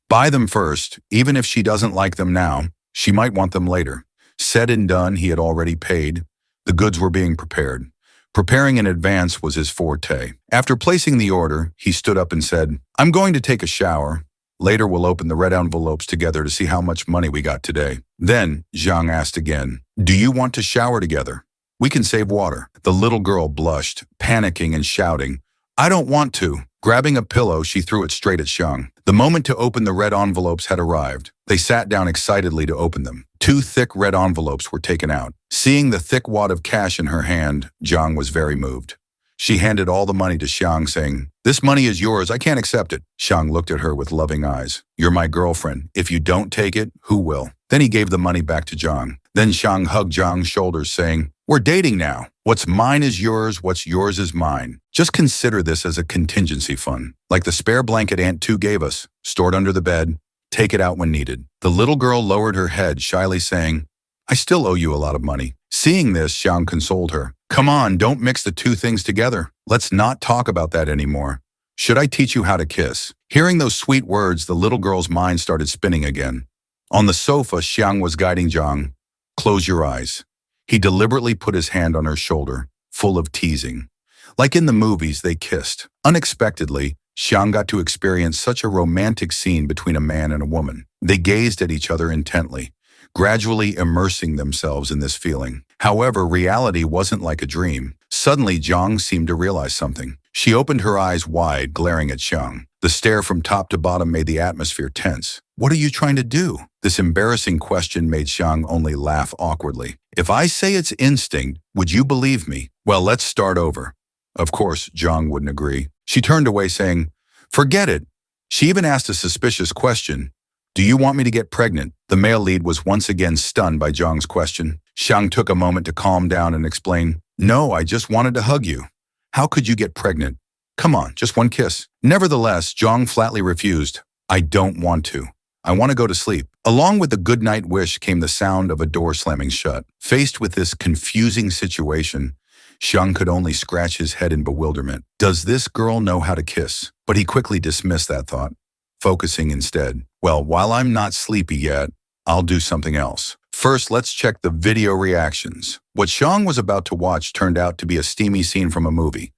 Buy them first, even if she doesn't like them now, she might want them later. Said and done, he had already paid. The goods were being prepared. Preparing in advance was his forte. After placing the order, he stood up and said, "I'm going to take a shower. Later we'll open the red envelopes together to see how much money we got today." Then, Zhang asked again, "Do you want to shower together? We can save water." The little girl blushed, panicking and shouting, "I don't want to." Grabbing a pillow, she threw it straight at Zhang. The moment to open the red envelopes had arrived. They sat down excitedly to open them. 2 thick red envelopes were taken out. Seeing the thick wad of cash in her hand, Zhang was very moved. She handed all the money to Xiang, saying, "This money is yours, I can't accept it." Xiang looked at her with loving eyes. "You're my girlfriend. If you don't take it, who will?" Then he gave the money back to Zhang. Then Xiang hugged Zhang's shoulders, saying, "We're dating now. What's mine is yours, what's yours is mine. Just consider this as a contingency fund, like the spare blanket Aunt 2 gave us, stored under the bed. Take it out when needed." The little girl lowered her head, shyly saying, "I still owe you a lot of money." Seeing this, Xiang consoled her. "Come on, don't mix the 2 things together. Let's not talk about that anymore. Should I teach you how to kiss?" Hearing those sweet words, the little girl's mind started spinning again. On the sofa, Xiang was guiding Zhang. "Close your eyes." He deliberately put his hand on her shoulder, full of teasing. Like in the movies, they kissed. Unexpectedly, Xiang got to experience such a romantic scene between a man and a woman. They gazed at each other intently, gradually immersing themselves in this feeling. However, reality wasn't like a dream. Suddenly, Zhang seemed to realize something. She opened her eyes wide, glaring at Xiang. The stare from top to bottom made the atmosphere tense. "What are you trying to do?" This embarrassing question made Xiang only laugh awkwardly. "If I say it's instinct, would you believe me?" "Well, let's start over." Of course, Zhang wouldn't agree. She turned away saying, "Forget it." She even asked a suspicious question. "Do you want me to get pregnant?" The male lead was once again stunned by Zhang's question. Xiang took a moment to calm down and explain, "No, I just wanted to hug you. How could you get pregnant? Come on, just one kiss." Nevertheless, Zhang flatly refused. "I don't want to. I want to go to sleep." Along with the goodnight wish came the sound of a door slamming shut. Faced with this confusing situation, Xiang could only scratch his head in bewilderment. Does this girl know how to kiss? But he quickly dismissed that thought, focusing instead, "Well, while I'm not sleepy yet, I'll do something else. First, let's check the video reactions." What Xiang was about to watch turned out to be a steamy scene from a movie.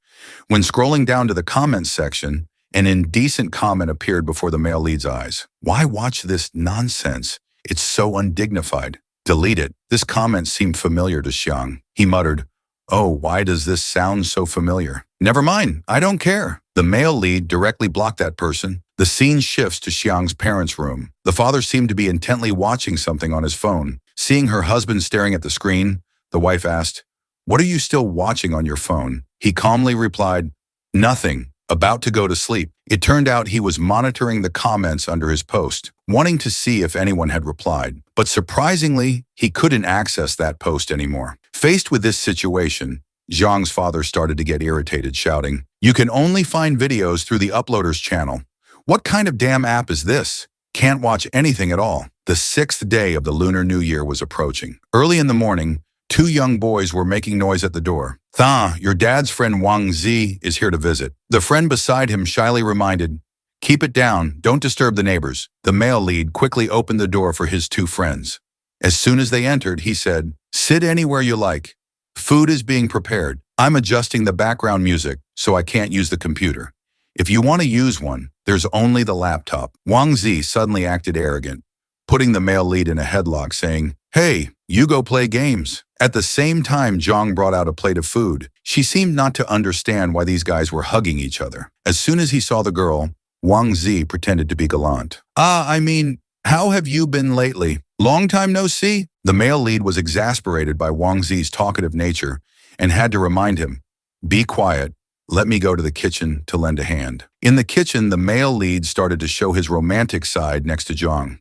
When scrolling down to the comments section, an indecent comment appeared before the male lead's eyes. "Why watch this nonsense? It's so undignified. Delete it." This comment seemed familiar to Xiang. He muttered, "Oh, why does this sound so familiar? Never mind, I don't care." The male lead directly blocked that person. The scene shifts to Xiang's parents' room. The father seemed to be intently watching something on his phone. Seeing her husband staring at the screen, the wife asked, "What are you still watching on your phone?" He calmly replied, "Nothing, about to go to sleep." It turned out he was monitoring the comments under his post, wanting to see if anyone had replied. But surprisingly, he couldn't access that post anymore. Faced with this situation, Zhang's father started to get irritated, shouting, "You can only find videos through the uploader's channel. What kind of damn app is this? Can't watch anything at all." The 6th day of the Lunar New Year was approaching. Early in the morning, 2 young boys were making noise at the door. "Tha, your dad's friend Wang Zi is here to visit." The friend beside him shyly reminded, "Keep it down, don't disturb the neighbors." The male lead quickly opened the door for his 2 friends. As soon as they entered, he said, "Sit anywhere you like. Food is being prepared. I'm adjusting the background music, so I can't use the computer. If you want to use one, there's only the laptop." Wang Zi suddenly acted arrogant, putting the male lead in a headlock, saying, "Hey, you go play games." At the same time, Zhang brought out a plate of food. She seemed not to understand why these guys were hugging each other. As soon as he saw the girl, Wang Zi pretended to be gallant. I mean, how have you been lately? Long time no see?" The male lead was exasperated by Wang Zi's talkative nature and had to remind him, "Be quiet. Let me go to the kitchen to lend a hand. In the kitchen, the male lead started to show his romantic side next to Zhang.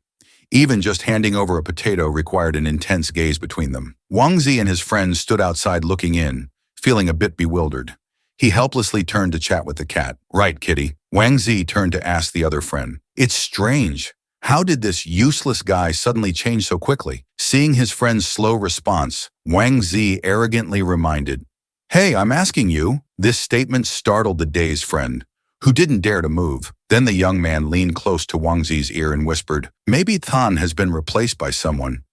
Even just handing over a potato required an intense gaze between them. Wang Zi and his friends stood outside looking in, feeling a bit bewildered. He helplessly turned to chat with the cat. Right, kitty. Wang Zi turned to ask the other friend. It's strange. How did this useless guy suddenly change so quickly? Seeing his friend's slow response, Wang Zi arrogantly reminded, Hey, I'm asking you. This statement startled the dazed friend, who didn't dare to move. Then the young man leaned close to Wang Zi's ear and whispered, Maybe Tan has been replaced by someone.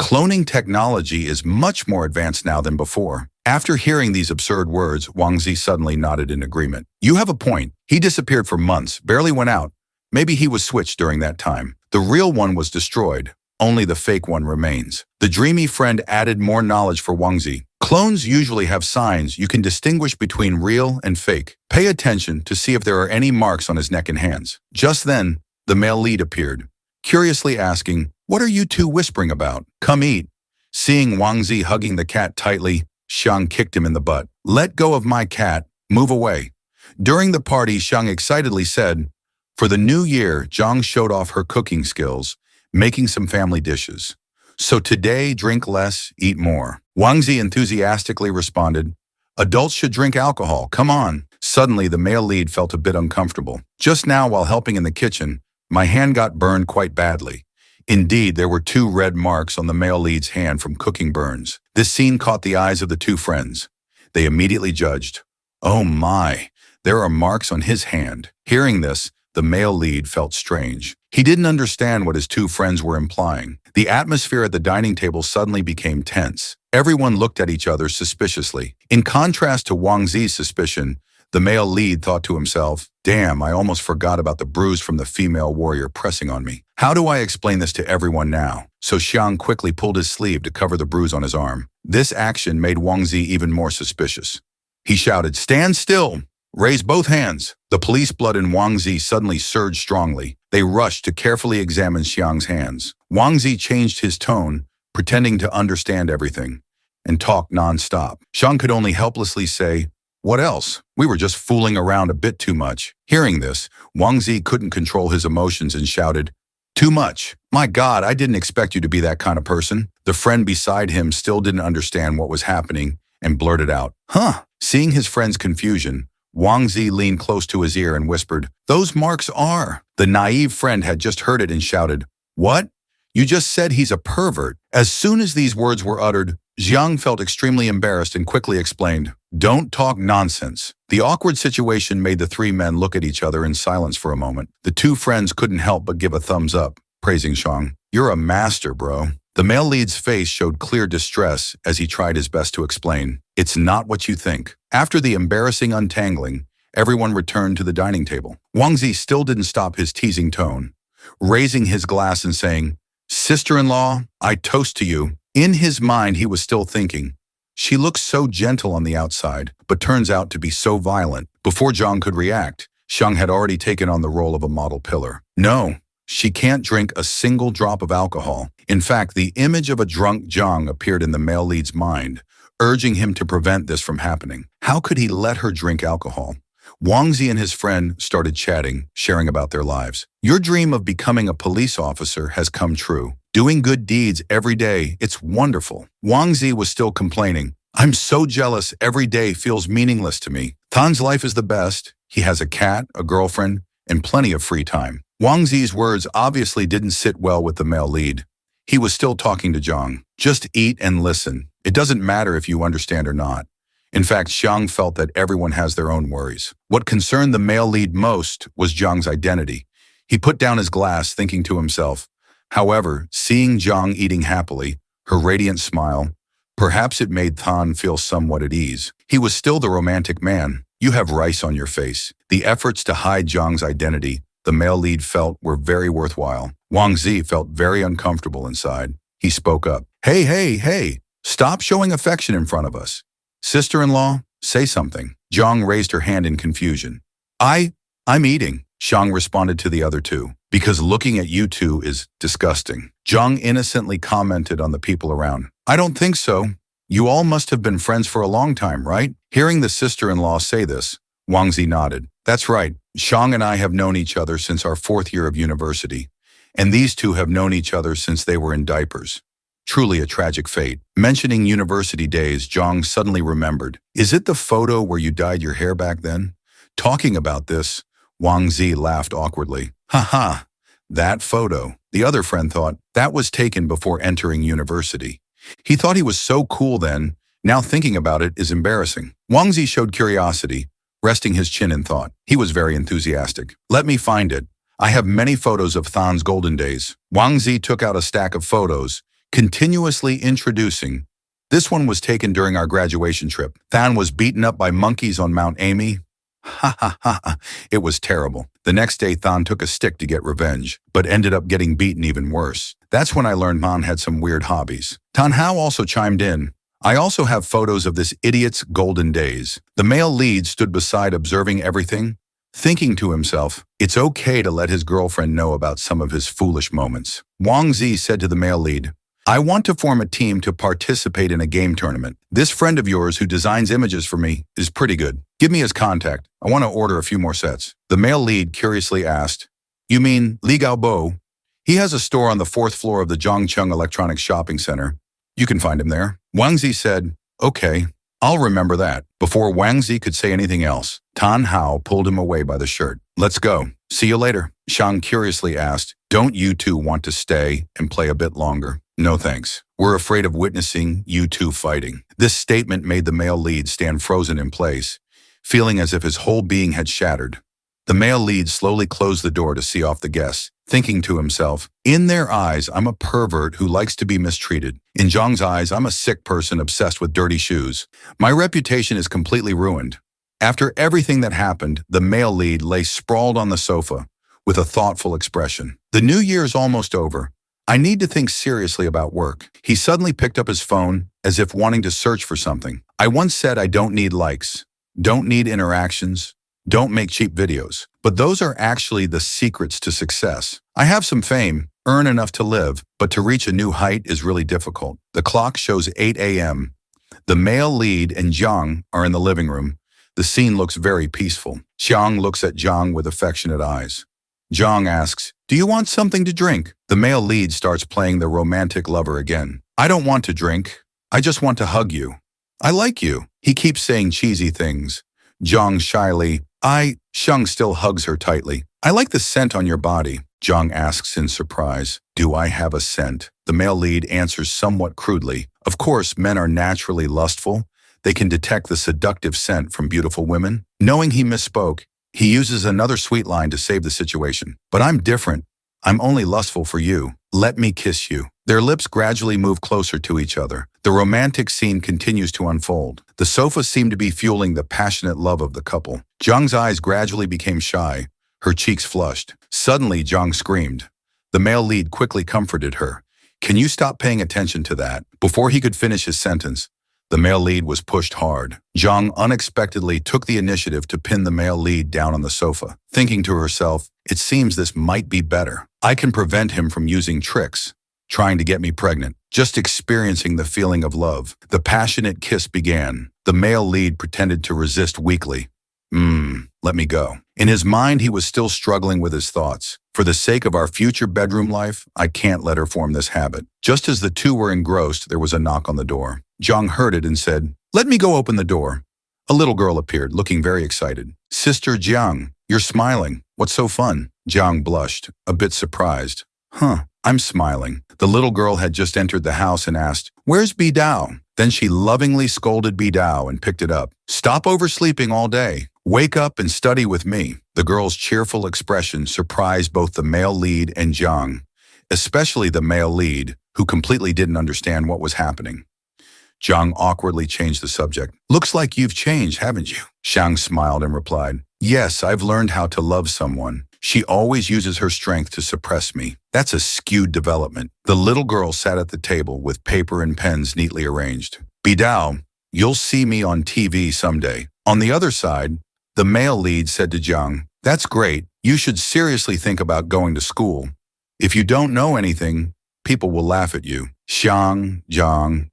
Cloning technology is much more advanced now than before. After hearing these absurd words, Wang Zi suddenly nodded in agreement. You have a point. He disappeared for months, barely went out. Maybe he was switched during that time. The real one was destroyed. Only the fake one remains. The dreamy friend added more knowledge for Wang Zi. Clones usually have signs you can distinguish between real and fake. Pay attention to see if there are any marks on his neck and hands. Just then, the male lead appeared, curiously asking, What are you two whispering about? Come eat. Seeing Wang Zi hugging the cat tightly, Xiang kicked him in the butt. Let go of my cat. Move away. During the party, Xiang excitedly said, For the new year, Zhang showed off her cooking skills, making some family dishes. So today, drink less, eat more. Wang Zi enthusiastically responded, Adults should drink alcohol, come on. Suddenly, the male lead felt a bit uncomfortable. Just now, while helping in the kitchen, my hand got burned quite badly. Indeed, there were 2 red marks on the male lead's hand from cooking burns. This scene caught the eyes of the 2 friends. They immediately judged. Oh my, there are marks on his hand. Hearing this, the male lead felt strange. He didn't understand what his 2 friends were implying. The atmosphere at the dining table suddenly became tense. Everyone looked at each other suspiciously. In contrast to Wang Zi's suspicion, the male lead thought to himself, Damn, I almost forgot about the bruise from the female warrior pressing on me. How do I explain this to everyone now? So Xiang quickly pulled his sleeve to cover the bruise on his arm. This action made Wang Zi even more suspicious. He shouted, Stand still! Raise both hands. The police blood in Wang Zi suddenly surged strongly. They rushed to carefully examine Xiang's hands. Wang Zi changed his tone, pretending to understand everything, and talked non-stop. Xiang could only helplessly say, What else? We were just fooling around a bit too much. Hearing this, Wang Zi couldn't control his emotions and shouted, Too much. My God, I didn't expect you to be that kind of person. The friend beside him still didn't understand what was happening and blurted out, Huh? Seeing his friend's confusion, Wang Zi leaned close to his ear and whispered, Those marks are. The naive friend had just heard it and shouted, What? You just said he's a pervert. As soon as these words were uttered, Xiang felt extremely embarrassed and quickly explained, Don't talk nonsense. The awkward situation made the 3 men look at each other in silence for a moment. The 2 friends couldn't help but give a thumbs up, praising Xiang. You're a master, bro. The male lead's face showed clear distress as he tried his best to explain. It's not what you think. After the embarrassing untangling, everyone returned to the dining table. Wang Zi still didn't stop his teasing tone, raising his glass and saying, Sister-in-law, I toast to you. In his mind, he was still thinking, She looks so gentle on the outside, but turns out to be so violent. Before Zhang could react, Xiang had already taken on the role of a model pillar. No, she can't drink a single drop of alcohol. In fact, the image of a drunk Zhang appeared in the male lead's mind, urging him to prevent this from happening. How could he let her drink alcohol? Wang Zi and his friend started chatting, sharing about their lives. Your dream of becoming a police officer has come true. Doing good deeds every day, it's wonderful. Wang Zi was still complaining. I'm so jealous, every day feels meaningless to me. Tan's life is the best. He has a cat, a girlfriend, and plenty of free time. Wang Zi's words obviously didn't sit well with the male lead. He was still talking to Zhang. Just eat and listen. It doesn't matter if you understand or not. In fact, Xiang felt that everyone has their own worries. What concerned the male lead most was Zhang's identity. He put down his glass, thinking to himself. However, seeing Zhang eating happily, her radiant smile, perhaps it made Tan feel somewhat at ease. He was still the romantic man. You have rice on your face. The efforts to hide Zhang's identity, the male lead felt, were very worthwhile. Wang Zi felt very uncomfortable inside. He spoke up. Hey, stop showing affection in front of us. Sister-in-law, say something. Zhang raised her hand in confusion. I'm eating, Xiang responded to the other 2, because looking at you 2 is disgusting. Zhang innocently commented on the people around. I don't think so. You all must have been friends for a long time, right? Hearing the sister-in-law say this, Wang Zi nodded. That's right. Xiang and I have known each other since our fourth year of university, and these two have known each other since they were in diapers. Truly a tragic fate. Mentioning university days, Zhang suddenly remembered. Is it the photo where you dyed your hair back then? Talking about this, Wang Zi laughed awkwardly. Ha ha, that photo. The other friend thought that was taken before entering university. He thought he was so cool then. Now thinking about it is embarrassing. Wang Zi showed curiosity, resting his chin in thought. He was very enthusiastic. Let me find it. I have many photos of Than's golden days. Wang Zi took out a stack of photos, continuously introducing. This one was taken during our graduation trip. Than was beaten up by monkeys on Mount Amy. Ha ha ha ha. It was terrible. The next day, Than took a stick to get revenge, but ended up getting beaten even worse. That's when I learned Man had some weird hobbies. Tan Hao also chimed in. I also have photos of this idiot's golden days. The male lead stood beside observing everything, thinking to himself, it's okay to let his girlfriend know about some of his foolish moments. Wang Zi said to the male lead, I want to form a team to participate in a game tournament. This friend of yours who designs images for me is pretty good. Give me his contact. I want to order a few more sets. The male lead curiously asked, You mean Li Gaobo? He has a store on the 4th floor of the Zhongcheng Electronics Shopping Center. You can find him there. Wang Zi said, Okay, I'll remember that. Before Wang Zi could say anything else, Tan Hao pulled him away by the shirt. Let's go. See you later. Xiang curiously asked, Don't you two want to stay and play a bit longer? No thanks. We're afraid of witnessing you two fighting. This statement made the male lead stand frozen in place, feeling as if his whole being had shattered. The male lead slowly closed the door to see off the guests, thinking to himself, in their eyes, I'm a pervert who likes to be mistreated. In Zhang's eyes, I'm a sick person obsessed with dirty shoes. My reputation is completely ruined. After everything that happened, the male lead lay sprawled on the sofa with a thoughtful expression. The new year is almost over. I need to think seriously about work. He suddenly picked up his phone as if wanting to search for something. I once said I don't need likes, don't need interactions, don't make cheap videos. But those are actually the secrets to success. I have some fame, earn enough to live, but to reach a new height is really difficult. The clock shows 8 a.m. The male lead and Zhang are in the living room. The scene looks very peaceful. Xiang looks at Zhang with affectionate eyes. Zhang asks, Do you want something to drink? The male lead starts playing the romantic lover again. I don't want to drink. I just want to hug you. I like you. He keeps saying cheesy things. Zhang shyly, Xiang still hugs her tightly. I like the scent on your body. Zhang asks in surprise, Do I have a scent? The male lead answers somewhat crudely. Of course, men are naturally lustful. They can detect the seductive scent from beautiful women. Knowing he misspoke, he uses another sweet line to save the situation. But I'm different. I'm only lustful for you. Let me kiss you. Their lips gradually move closer to each other. The romantic scene continues to unfold. The sofa seemed to be fueling the passionate love of the couple. Zhang's eyes gradually became shy. Her cheeks flushed. Suddenly, Zhang screamed. The male lead quickly comforted her. Can you stop paying attention to that? Before he could finish his sentence, the male lead was pushed hard. Zhang unexpectedly took the initiative to pin the male lead down on the sofa, thinking to herself, it seems this might be better. I can prevent him from using tricks, trying to get me pregnant. Just experiencing the feeling of love. The passionate kiss began. The male lead pretended to resist weakly. Let me go. In his mind, he was still struggling with his thoughts. For the sake of our future bedroom life, I can't let her form this habit. Just as the two were engrossed, there was a knock on the door. Zhang heard it and said, Let me go open the door. A little girl appeared, looking very excited. Sister Jiang, you're smiling. What's so fun? Jiang blushed, a bit surprised. I'm smiling. The little girl had just entered the house and asked, Where's Bidao? Then she lovingly scolded Bidao and picked it up. Stop oversleeping all day. Wake up and study with me. The girl's cheerful expression surprised both the male lead and Zhang, especially the male lead, who completely didn't understand what was happening. Zhang awkwardly changed the subject. Looks like you've changed, haven't you? Xiang smiled and replied, Yes, I've learned how to love someone. She always uses her strength to suppress me. That's a skewed development. The little girl sat at the table with paper and pens neatly arranged. Bidao, you'll see me on TV someday. On the other side, the male lead said to Zhang, That's great. You should seriously think about going to school. If you don't know anything, people will laugh at you. Zhang,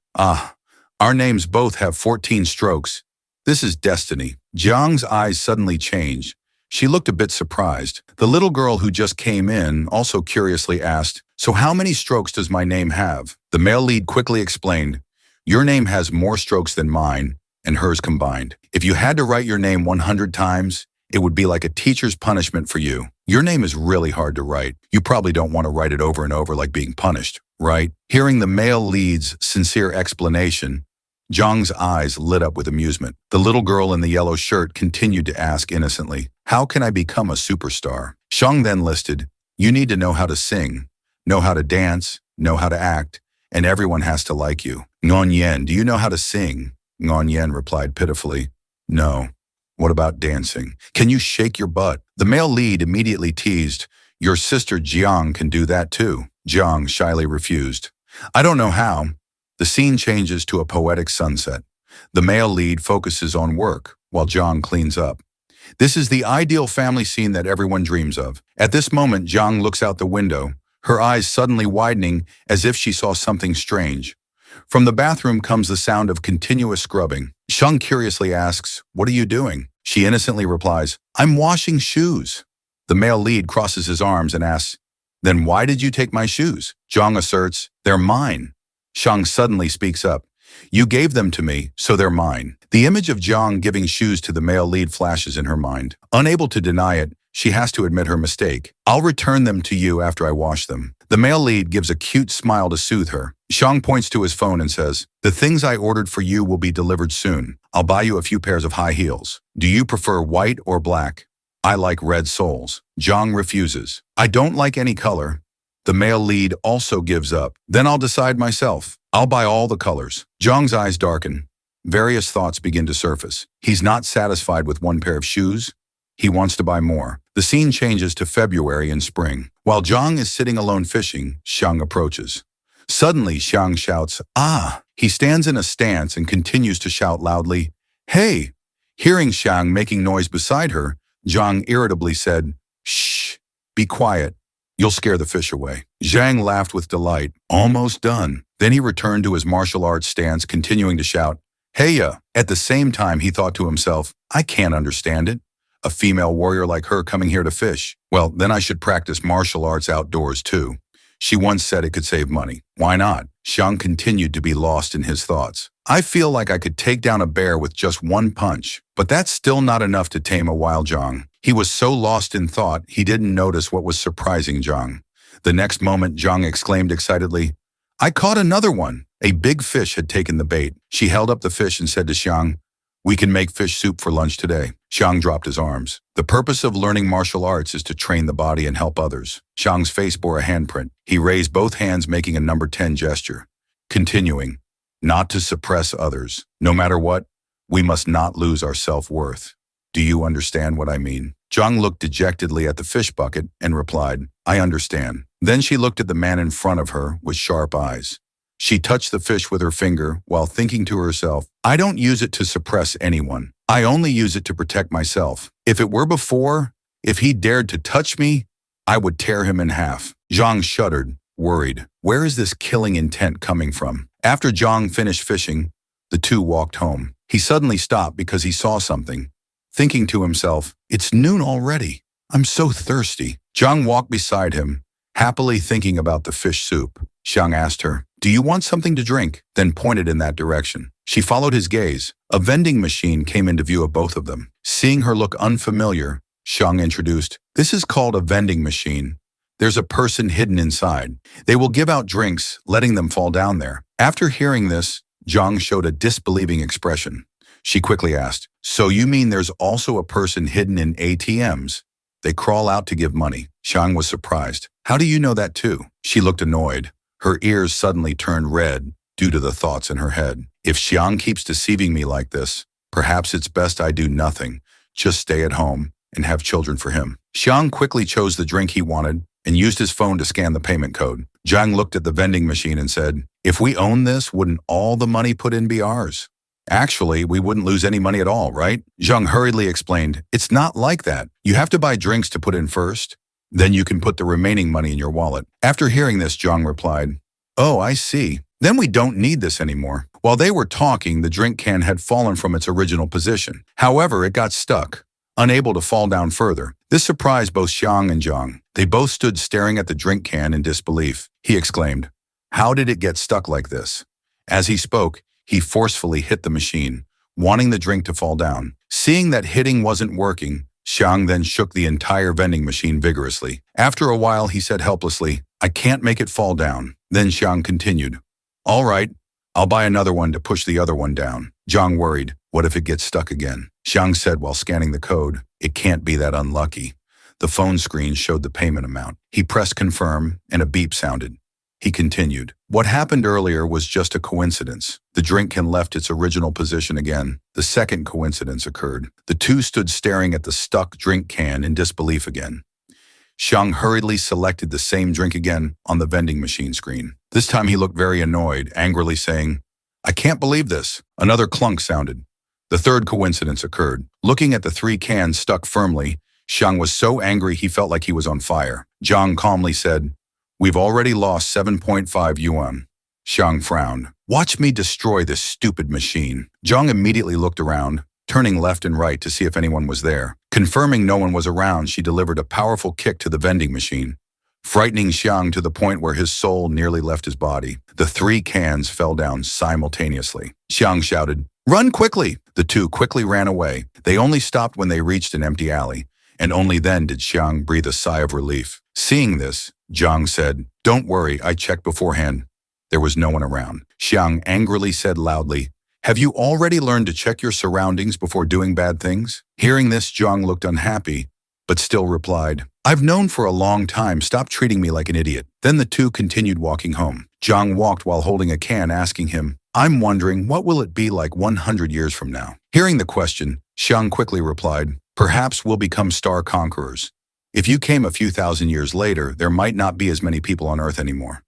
our names both have 14 strokes. This is destiny. Jiang's eyes suddenly changed. She looked a bit surprised. The little girl who just came in also curiously asked, "So how many strokes does my name have?" The male lead quickly explained, "Your name has more strokes than mine and hers combined. If you had to write your name 100 times, it would be like a teacher's punishment for you. Your name is really hard to write. You probably don't want to write it over and over like being punished, right?" Hearing the male lead's sincere explanation, Zhang's eyes lit up with amusement. The little girl in the yellow shirt continued to ask innocently, "How can I become a superstar?" Zhang then listed, "You need to know how to sing, know how to dance, know how to act, and everyone has to like you." Ngon Yen, "Do you know how to sing?" Ngon Yen replied pitifully, "No." "What about dancing? Can you shake your butt?" The male lead immediately teased, "Your sister Jiang can do that too." Jiang shyly refused, "I don't know how." The scene changes to a poetic sunset. The male lead focuses on work, while Jiang cleans up. This is the ideal family scene that everyone dreams of. At this moment, Jiang looks out the window, her eyes suddenly widening as if she saw something strange. From the bathroom comes the sound of continuous scrubbing. Jiang curiously asks, "What are you doing?" She innocently replies, "I'm washing shoes." The male lead crosses his arms and asks, "Then why did you take my shoes?" Jiang asserts, "They're mine." Jiang suddenly speaks up, "You gave them to me, so they're mine." The image of Jiang giving shoes to the male lead flashes in her mind. Unable to deny it, she has to admit her mistake. "I'll return them to you after I wash them." The male lead gives a cute smile to soothe her. Jiang points to his phone and says, "The things I ordered for you will be delivered soon. I'll buy you a few pairs of high heels. Do you prefer white or black?" "I like red soles." Jiang refuses. "I don't like any color." The male lead also gives up. "Then I'll decide myself. I'll buy all the colors." Jiang's eyes darken. Various thoughts begin to surface. He's not satisfied with one pair of shoes. He wants to buy more. The scene changes to February and spring. While Jiang is sitting alone fishing, Xiang approaches. Suddenly, Xiang shouts, "Ah!" He stands in a stance and continues to shout loudly, "Hey!" Hearing Xiang making noise beside her, Jiang irritably said, "Shh, be quiet. You'll scare the fish away." Zhang laughed with delight. "Almost done." Then he returned to his martial arts stance, continuing to shout, "Heya!" At the same time, he thought to himself, "I can't understand it. A female warrior like her coming here to fish. Well, then I should practice martial arts outdoors too. She once said it could save money. Why not?" Xiang continued to be lost in his thoughts. "I feel like I could take down a bear with just one punch, but that's still not enough to tame a wild Jiang." He was so lost in thought, he didn't notice what was surprising Jiang. The next moment, Jiang exclaimed excitedly, "I caught another one!" A big fish had taken the bait. She held up the fish and said to Xiang, "We can make fish soup for lunch today." Xiang dropped his arms. The purpose of learning martial arts is to train the body and help others. Xiang's face bore a handprint. He raised both hands, making a number 10 gesture. Continuing, "Not to suppress others. No matter what, we must not lose our self-worth. Do you understand what I mean?" Jiang looked dejectedly at the fish bucket and replied, "I understand." Then she looked at the man in front of her with sharp eyes. She touched the fish with her finger while thinking to herself, "I don't use it to suppress anyone. I only use it to protect myself. If it were before, if he dared to touch me, I would tear him in half." Jiang shuddered, worried. Where is this killing intent coming from? After Jiang finished fishing, the two walked home. He suddenly stopped because he saw something. Thinking to himself, "It's noon already. I'm so thirsty." Jiang walked beside him, happily thinking about the fish soup. Xiang asked her, "Do you want something to drink?" Then pointed in that direction. She followed his gaze. A vending machine came into view of both of them. Seeing her look unfamiliar, Xiang introduced, "This is called a vending machine. There's a person hidden inside. They will give out drinks, letting them fall down there." After hearing this, Jiang showed a disbelieving expression. She quickly asked, "So you mean there's also a person hidden in ATMs? They crawl out to give money." Xiang was surprised. "How do you know that too?" She looked annoyed. Her ears suddenly turned red due to the thoughts in her head. If Xiang keeps deceiving me like this, perhaps it's best I do nothing, just stay at home and have children for him. Xiang quickly chose the drink he wanted and used his phone to scan the payment code. Jiang looked at the vending machine and said, "If we own this, wouldn't all the money put in be ours? Actually, we wouldn't lose any money at all, right?" Jiang hurriedly explained, "It's not like that. You have to buy drinks to put in first. Then you can put the remaining money in your wallet." After hearing this, Jiang replied, "Oh, I see. Then we don't need this anymore. While they were talking, the drink can had fallen from its original position. However, it got stuck, unable to fall down further. This surprised both Xiang and Zhang. They both stood staring at the drink can in disbelief. He exclaimed, "How did it get stuck like this?" As he spoke, he forcefully hit the machine, wanting the drink to fall down. Seeing that hitting wasn't working, Xiang then shook the entire vending machine vigorously. After a while, he said helplessly, "I can't make it fall down." Then Xiang continued, "All right, I'll buy another one to push the other one down." Zhang worried, "What if it gets stuck again?" Xiang said while scanning the code, "It can't be that unlucky." The phone screen showed the payment amount. He pressed confirm and a beep sounded. He continued, "What happened earlier was just a coincidence. The drink can left its original position again." The second coincidence occurred. The two stood staring at the stuck drink can in disbelief again. Xiang hurriedly selected the same drink again on the vending machine screen. This time he looked very annoyed, angrily saying, "I can't believe this." Another clunk sounded. The third coincidence occurred. Looking at the three cans stuck firmly, Xiang was so angry he felt like he was on fire. Zhang calmly said, "We've already lost 7.5 yuan. Xiang frowned. "Watch me destroy this stupid machine." Zhang immediately looked around, turning left and right to see if anyone was there. Confirming no one was around, she delivered a powerful kick to the vending machine, frightening Xiang to the point where his soul nearly left his body. The three cans fell down simultaneously. Xiang shouted, "Run quickly!" The two quickly ran away. They only stopped when they reached an empty alley, and only then did Xiang breathe a sigh of relief. Seeing this, Zhang said, "Don't worry, I checked beforehand. There was no one around." Xiang angrily said loudly, "Have you already learned to check your surroundings before doing bad things?" Hearing this, Zhang looked unhappy, but still replied, "I've known for a long time, stop treating me like an idiot." Then the two continued walking home. Zhang walked while holding a can, asking him, "I'm wondering, what will it be like 100 years from now?" Hearing the question, Xiang quickly replied, "Perhaps we'll become star conquerors. If you came a few thousand years later, there might not be as many people on Earth anymore.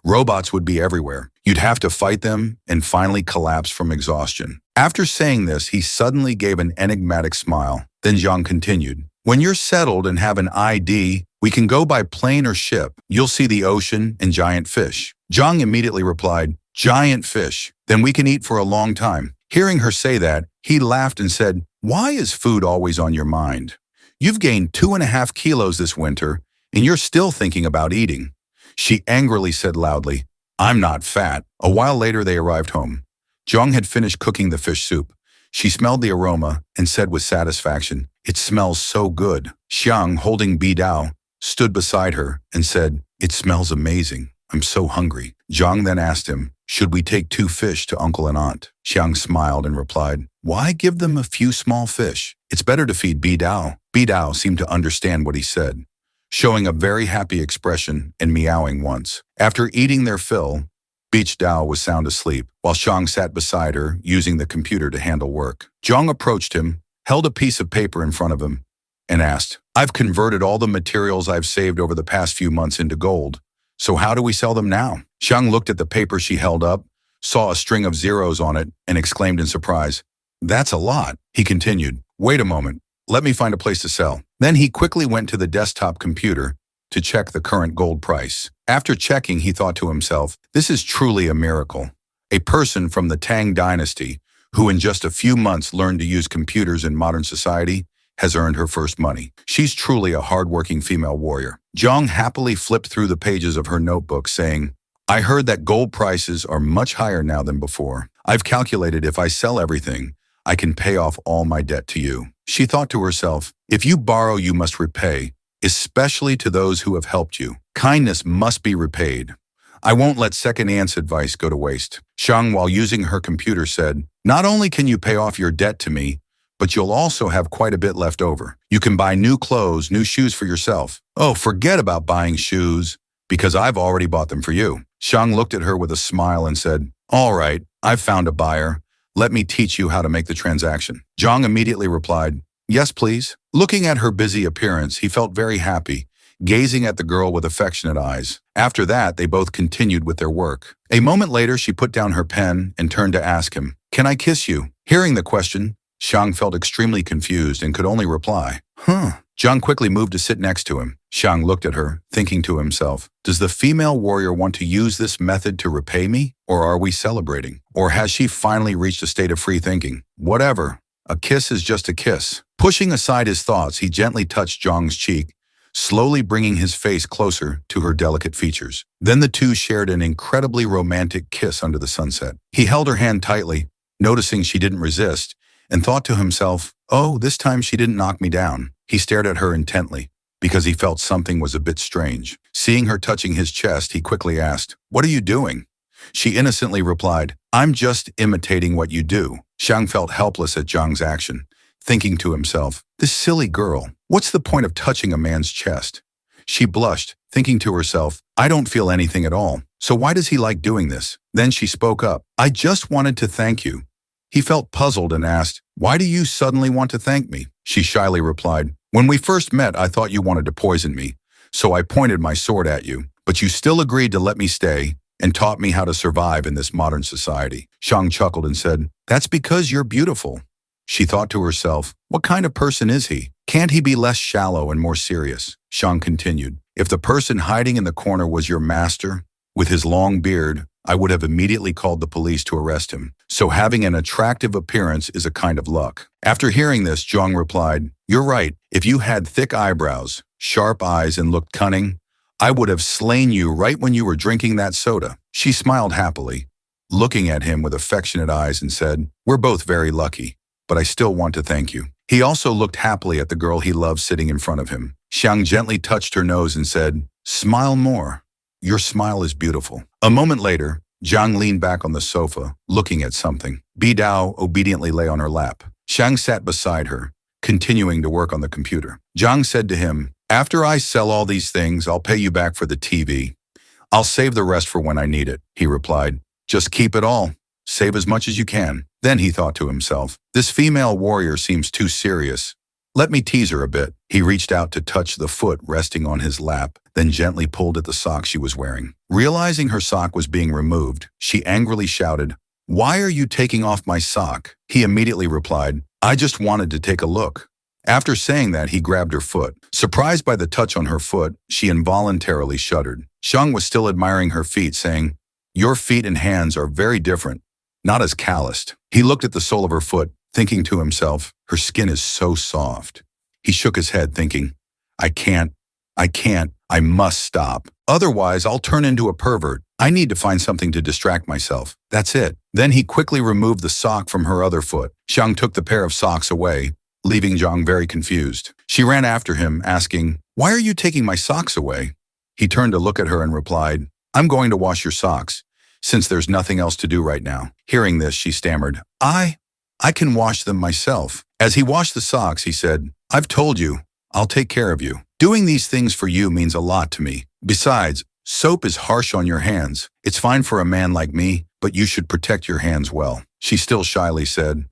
Robots would be everywhere. You'd have to fight them and finally collapse from exhaustion." After saying this, he suddenly gave an enigmatic smile. Then Zhang continued, "When you're settled and have an ID, we can go by plane or ship. You'll see the ocean and giant fish." Zhang immediately replied, "Giant fish. Then we can eat for a long time." Hearing her say that, he laughed and said, "Why is food always on your mind? You've gained 2.5 kilos this winter, and you're still thinking about eating." She angrily said loudly, "I'm not fat." A while later, they arrived home. Zhang had finished cooking the fish soup. She smelled the aroma and said with satisfaction, "It smells so good." Xiang, holding Bidao, stood beside her and said, "It smells amazing. I'm so hungry." Zhang then asked him, "Should we take 2 fish to uncle and aunt?" Xiang smiled and replied, "Why give them a few small fish? It's better to feed Bidao." Bidao seemed to understand what he said, showing a very happy expression and meowing once. After eating their fill, Beach Dao was sound asleep, while Xiang sat beside her, using the computer to handle work. Zhang approached him, held a piece of paper in front of him, and asked, "I've converted all the materials I've saved over the past few months into gold. So how do we sell them now?" Xiang looked at the paper she held up, saw a string of zeros on it, and exclaimed in surprise, "That's a lot." He continued, "Wait a moment. Let me find a place to sell." Then he quickly went to the desktop computer to check the current gold price. After checking, he thought to himself, "This is truly a miracle. A person from the Tang dynasty, who in just a few months learned to use computers in modern society, has earned her first money. She's truly a hard-working female warrior." Zhang happily flipped through the pages of her notebook, saying, "I heard that gold prices are much higher now than before. I've calculated if I sell everything, I can pay off all my debt to you." She thought to herself, "If you borrow, you must repay, especially to those who have helped you. Kindness must be repaid. I won't let second-hand advice go to waste." Xiang, while using her computer, said, "Not only can you pay off your debt to me, but you'll also have quite a bit left over. You can buy new clothes, new shoes for yourself." "Oh, forget about buying shoes, because I've already bought them for you." Xiang looked at her with a smile and said, "All right, I've found a buyer. Let me teach you how to make the transaction." Zhang immediately replied, "Yes, please." Looking at her busy appearance, he felt very happy, gazing at the girl with affectionate eyes. After that, they both continued with their work. A moment later, she put down her pen and turned to ask him, "Can I kiss you?" Hearing the question, Xiang felt extremely confused and could only reply, Zhang quickly moved to sit next to him. Xiang looked at her, thinking to himself, does the female warrior want to use this method to repay me? Or are we celebrating? Or has she finally reached a state of free thinking? Whatever. A kiss is just a kiss. Pushing aside his thoughts, he gently touched Zhang's cheek, slowly bringing his face closer to her delicate features. Then the two shared an incredibly romantic kiss under the sunset. He held her hand tightly, noticing she didn't resist, and thought to himself, oh, this time she didn't knock me down. He stared at her intently, because he felt something was a bit strange. Seeing her touching his chest, he quickly asked, what are you doing? She innocently replied, I'm just imitating what you do. Xiang felt helpless at Zhang's action, thinking to himself, this silly girl, what's the point of touching a man's chest? She blushed, thinking to herself, I don't feel anything at all, so why does he like doing this? Then she spoke up, I just wanted to thank you. He felt puzzled and asked, why do you suddenly want to thank me? She shyly replied, when we first met, I thought you wanted to poison me, so I pointed my sword at you, but you still agreed to let me stay and taught me how to survive in this modern society. Xiang chuckled and said, that's because you're beautiful. She thought to herself, what kind of person is he? Can't he be less shallow and more serious? Xiang continued, if the person hiding in the corner was your master, with his long beard, I would have immediately called the police to arrest him. So having an attractive appearance is a kind of luck. After hearing this, Zhang replied, you're right. If you had thick eyebrows, sharp eyes, and looked cunning, I would have slain you right when you were drinking that soda. She smiled happily, looking at him with affectionate eyes and said, we're both very lucky, but I still want to thank you. He also looked happily at the girl he loved sitting in front of him. Xiang gently touched her nose and said, smile more. Your smile is beautiful. A moment later, Zhang leaned back on the sofa, looking at something. Bidao obediently lay on her lap. Xiang sat beside her, continuing to work on the computer. Zhang said to him, after I sell all these things, I'll pay you back for the TV. I'll save the rest for when I need it, he replied. Just keep it all. Save as much as you can. Then he thought to himself, this female warrior seems too serious. Let me tease her a bit. He reached out to touch the foot resting on his lap, then gently pulled at the sock she was wearing. Realizing her sock was being removed, she angrily shouted, why are you taking off my sock? He immediately replied, I just wanted to take a look. After saying that, he grabbed her foot. Surprised by the touch on her foot, she involuntarily shuddered. Xiang was still admiring her feet, saying, your feet and hands are very different, not as calloused. He looked at the sole of her foot, thinking to himself, her skin is so soft. He shook his head, thinking, I must stop. Otherwise, I'll turn into a pervert. I need to find something to distract myself. That's it. Then he quickly removed the sock from her other foot. Xiang took the pair of socks away, leaving Zhang very confused. She ran after him, asking, why are you taking my socks away? He turned to look at her and replied, I'm going to wash your socks, since there's nothing else to do right now. Hearing this, she stammered, I can wash them myself. As he washed the socks, he said, I've told you, I'll take care of you. Doing these things for you means a lot to me. Besides, soap is harsh on your hands. It's fine for a man like me, but you should protect your hands well. She still shyly said,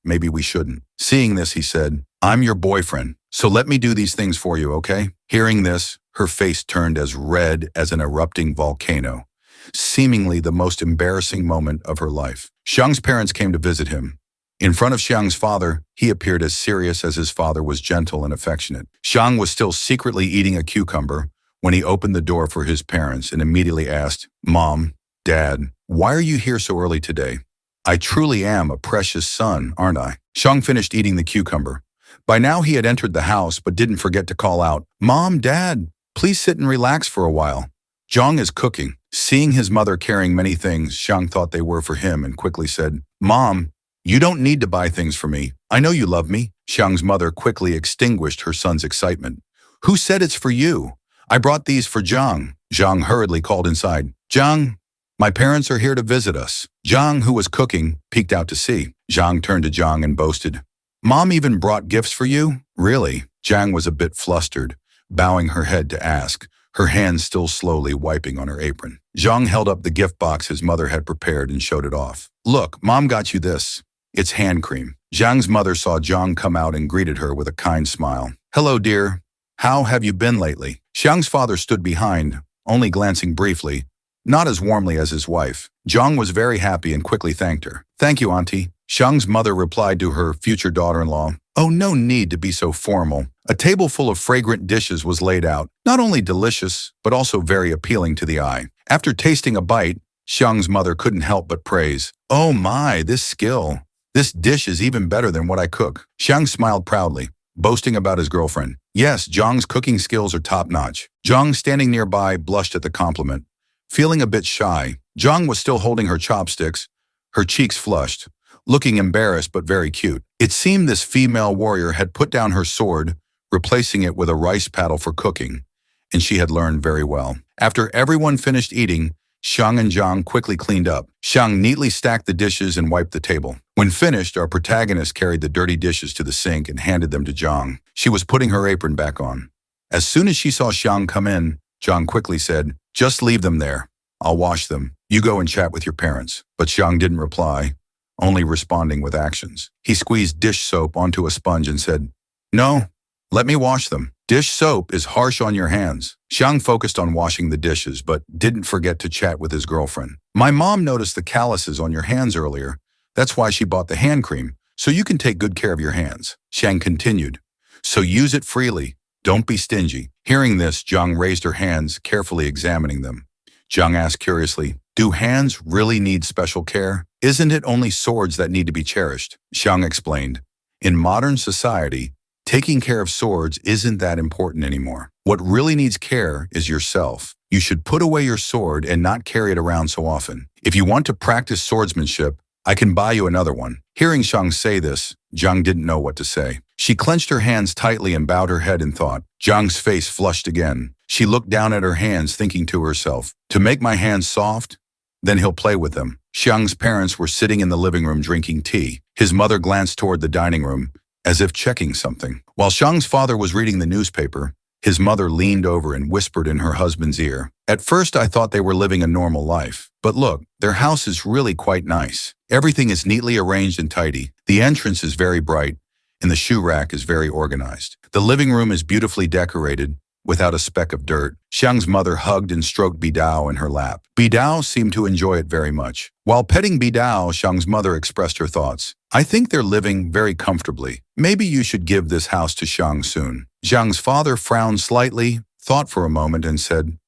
maybe we shouldn't. Seeing this, he said, I'm your boyfriend, so let me do these things for you, okay? Hearing this, her face turned as red as an erupting volcano, seemingly the most embarrassing moment of her life. Xiang's parents came to visit him. In front of Xiang's father, he appeared as serious as his father was gentle and affectionate. Xiang was still secretly eating a cucumber when he opened the door for his parents and immediately asked, Mom, Dad, why are you here so early today? I truly am a precious son, aren't I? Xiang finished eating the cucumber. By now he had entered the house but didn't forget to call out, Mom, Dad, please sit and relax for a while. Zhang is cooking. Seeing his mother carrying many things, Xiang thought they were for him and quickly said, Mom, you don't need to buy things for me. I know you love me. Xiang's mother quickly extinguished her son's excitement. Who said it's for you? I brought these for Zhang. Zhang hurriedly called inside. Zhang, my parents are here to visit us. Zhang, who was cooking, peeked out to see. Zhang turned to Zhang and boasted, Mom even brought gifts for you? Really? Zhang was a bit flustered, bowing her head to ask, her hands still slowly wiping on her apron. Zhang held up the gift box his mother had prepared and showed it off. Look, Mom got you this. It's hand cream. Zhang's mother saw Zhang come out and greeted her with a kind smile. Hello, dear. How have you been lately? Xiang's father stood behind, only glancing briefly, not as warmly as his wife. Zhang was very happy and quickly thanked her. Thank you, Auntie. Xiang's mother replied to her future daughter-in-law. Oh, no need to be so formal. A table full of fragrant dishes was laid out, not only delicious, but also very appealing to the eye. After tasting a bite, Xiang's mother couldn't help but praise. Oh my, this skill. This dish is even better than what I cook. Xiang smiled proudly, boasting about his girlfriend. Yes, Zhang's cooking skills are top-notch. Zhang, standing nearby, blushed at the compliment. Feeling a bit shy, Zhang was still holding her chopsticks, her cheeks flushed, looking embarrassed but very cute. It seemed this female warrior had put down her sword, replacing it with a rice paddle for cooking, and she had learned very well. After everyone finished eating, Xiang and Zhang quickly cleaned up. Xiang neatly stacked the dishes and wiped the table. When finished, our protagonist carried the dirty dishes to the sink and handed them to Zhang. She was putting her apron back on. As soon as she saw Xiang come in, Zhang quickly said, "Just leave them there. I'll wash them. You go and chat with your parents." But Xiang didn't reply, only responding with actions. He squeezed dish soap onto a sponge and said, "No, let me wash them. Dish soap is harsh on your hands." Xiang focused on washing the dishes, but didn't forget to chat with his girlfriend. "My mom noticed the calluses on your hands earlier. That's why she bought the hand cream, so you can take good care of your hands." Xiang continued, "So use it freely. Don't be stingy." Hearing this, Zhang raised her hands, carefully examining them. Zhang asked curiously, "Do hands really need special care? Isn't it only swords that need to be cherished?" Xiang explained, "In modern society, taking care of swords isn't that important anymore. What really needs care is yourself. You should put away your sword and not carry it around so often. If you want to practice swordsmanship, I can buy you another one." Hearing Xiang say this, Zhang didn't know what to say. She clenched her hands tightly and bowed her head in thought. Zhang's face flushed again. She looked down at her hands, thinking to herself, "To make my hands soft? Then he'll play with them." Xiang's parents were sitting in the living room drinking tea. His mother glanced toward the dining room, as if checking something. While Xiang's father was reading the newspaper, his mother leaned over and whispered in her husband's ear. "At first I thought they were living a normal life. But look, their house is really quite nice. Everything is neatly arranged and tidy. The entrance is very bright, and the shoe rack is very organized. The living room is beautifully decorated, without a speck of dirt." Xiang's mother hugged and stroked Bidao in her lap. Bidao seemed to enjoy it very much. While petting Bidao, Xiang's mother expressed her thoughts. "I think they're living very comfortably. Maybe you should give this house to Xiang soon." Xiang's father frowned slightly, thought for a moment, and said,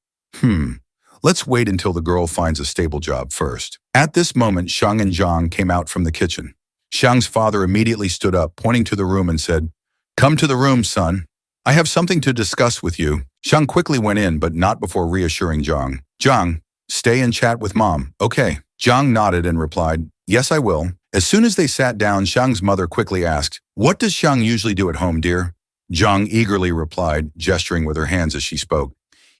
Let's wait until the girl finds a stable job first." At this moment, Xiang and Zhang came out from the kitchen. Xiang's father immediately stood up, pointing to the room and said, "Come to the room, son. I have something to discuss with you." Xiang quickly went in, but not before reassuring Zhang. "Zhang, stay and chat with mom, okay?" Zhang nodded and replied, "Yes, I will." As soon as they sat down, Xiang's mother quickly asked, "What does Xiang usually do at home, dear?" Zhang eagerly replied, gesturing with her hands as she spoke,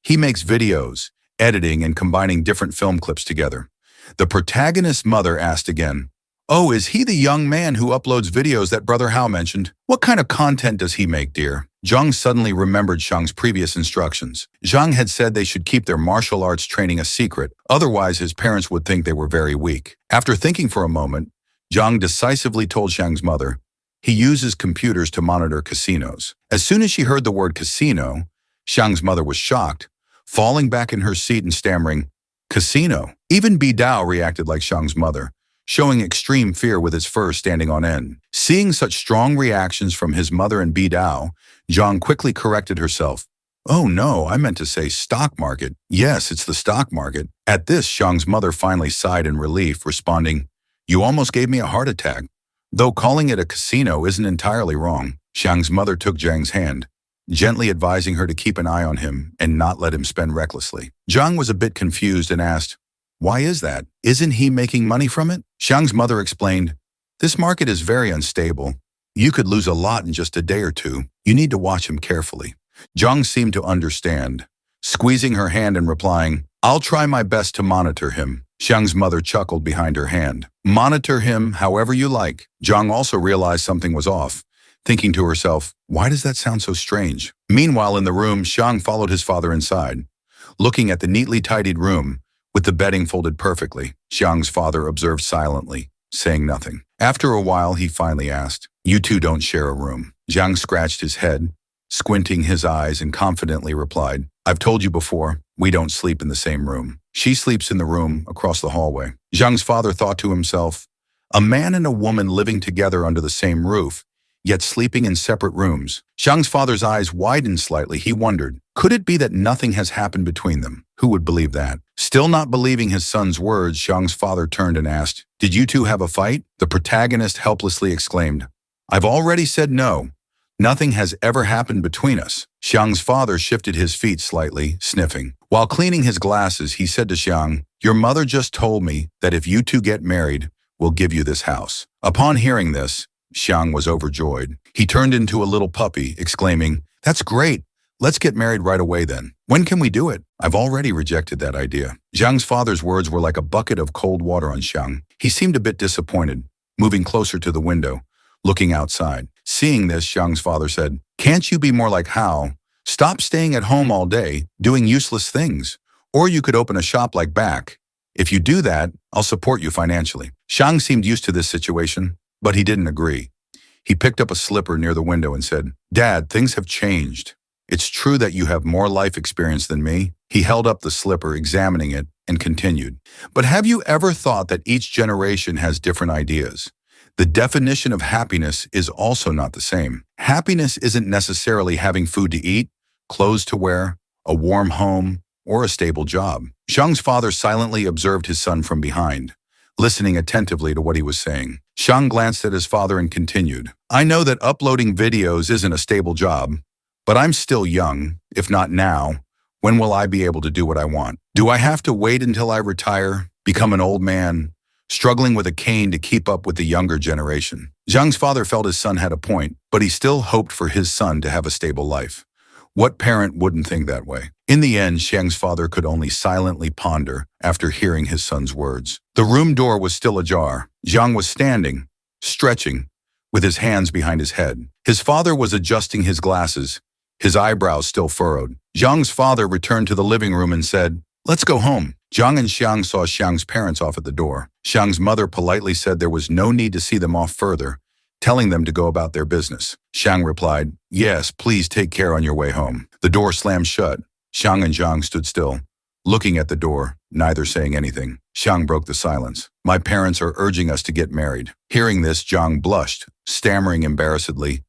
"He makes videos, editing and combining different film clips together." The protagonist's mother asked again, "Oh, is he the young man who uploads videos that Brother Hao mentioned? What kind of content does he make, dear?" Zhang suddenly remembered Xiang's previous instructions. Zhang had said they should keep their martial arts training a secret, otherwise his parents would think they were very weak. After thinking for a moment, Zhang decisively told Xiang's mother, "He uses computers to monitor casinos." As soon as she heard the word casino, Xiang's mother was shocked, falling back in her seat and stammering, "Casino." Even Bidao reacted like Xiang's mother, showing extreme fear with his fur standing on end. Seeing such strong reactions from his mother and Bidao, Zhang quickly corrected herself. "Oh no, I meant to say stock market. Yes, it's the stock market." At this, Xiang's mother finally sighed in relief, responding, "You almost gave me a heart attack." Though calling it a casino isn't entirely wrong, Xiang's mother took Zhang's hand, gently advising her to keep an eye on him and not let him spend recklessly. Zhang was a bit confused and asked, "Why is that? Isn't he making money from it?" Xiang's mother explained, "This market is very unstable. You could lose a lot in just a day or two. You need to watch him carefully." Zhang seemed to understand, squeezing her hand and replying, "I'll try my best to monitor him." Xiang's mother chuckled behind her hand. "Monitor him however you like." Zhang also realized something was off, thinking to herself, "Why does that sound so strange?" Meanwhile, in the room, Xiang followed his father inside. Looking at the neatly tidied room, with the bedding folded perfectly, Xiang's father observed silently, saying nothing. After a while, he finally asked, "You two don't share a room?" Zhang scratched his head, squinting his eyes, and confidently replied, "I've told you before, we don't sleep in the same room. She sleeps in the room across the hallway." Zhang's father thought to himself, "A man and a woman living together under the same roof. yet sleeping in separate rooms. Xiang's father's eyes widened slightly. He wondered, could it be that nothing has happened between them? Who would believe that? Still not believing his son's words, Xiang's father turned and asked, "Did you two have a fight?" The protagonist helplessly exclaimed, "I've already said no. Nothing has ever happened between us." Xiang's father shifted his feet slightly, sniffing. While cleaning his glasses, he said to Xiang, "Your mother just told me that if you two get married, we'll give you this house." Upon hearing this, Xiang was overjoyed. He turned into a little puppy, exclaiming, "That's great. Let's get married right away then. When can we do it? I've already rejected that idea." Xiang's father's words were like a bucket of cold water on Xiang. He seemed a bit disappointed, moving closer to the window, looking outside. Seeing this, Xiang's father said, "Can't you be more like Hao? Stop staying at home all day, doing useless things. Or you could open a shop like Back. If you do that, I'll support you financially." Xiang seemed used to this situation, but he didn't agree. He picked up a slipper near the window and said, "Dad, things have changed. It's true that you have more life experience than me." He held up the slipper, examining it, and continued, "But have you ever thought that each generation has different ideas? The definition of happiness is also not the same. Happiness isn't necessarily having food to eat, clothes to wear, a warm home, or a stable job." Xiang's father silently observed his son from behind, listening attentively to what he was saying. Xiang glanced at his father and continued, "I know that uploading videos isn't a stable job, but I'm still young. If not now, when will I be able to do what I want? Do I have to wait until I retire, become an old man, struggling with a cane to keep up with the younger generation?" Xiang's father felt his son had a point, but he still hoped for his son to have a stable life. What parent wouldn't think that way? In the end, Xiang's father could only silently ponder after hearing his son's words. The room door was still ajar. Xiang was standing, stretching, with his hands behind his head. His father was adjusting his glasses, his eyebrows still furrowed. Xiang's father returned to the living room and said, "Let's go home." Xiang and Xiang saw Xiang's parents off at the door. Xiang's mother politely said there was no need to see them off further, telling them to go about their business. Xiang replied, "Yes, please take care on your way home." The door slammed shut. Xiang and Xiang stood still, looking at the door, neither saying anything. Xiang broke the silence. "My parents are urging us to get married." Hearing this, Xiang blushed, stammering embarrassedly,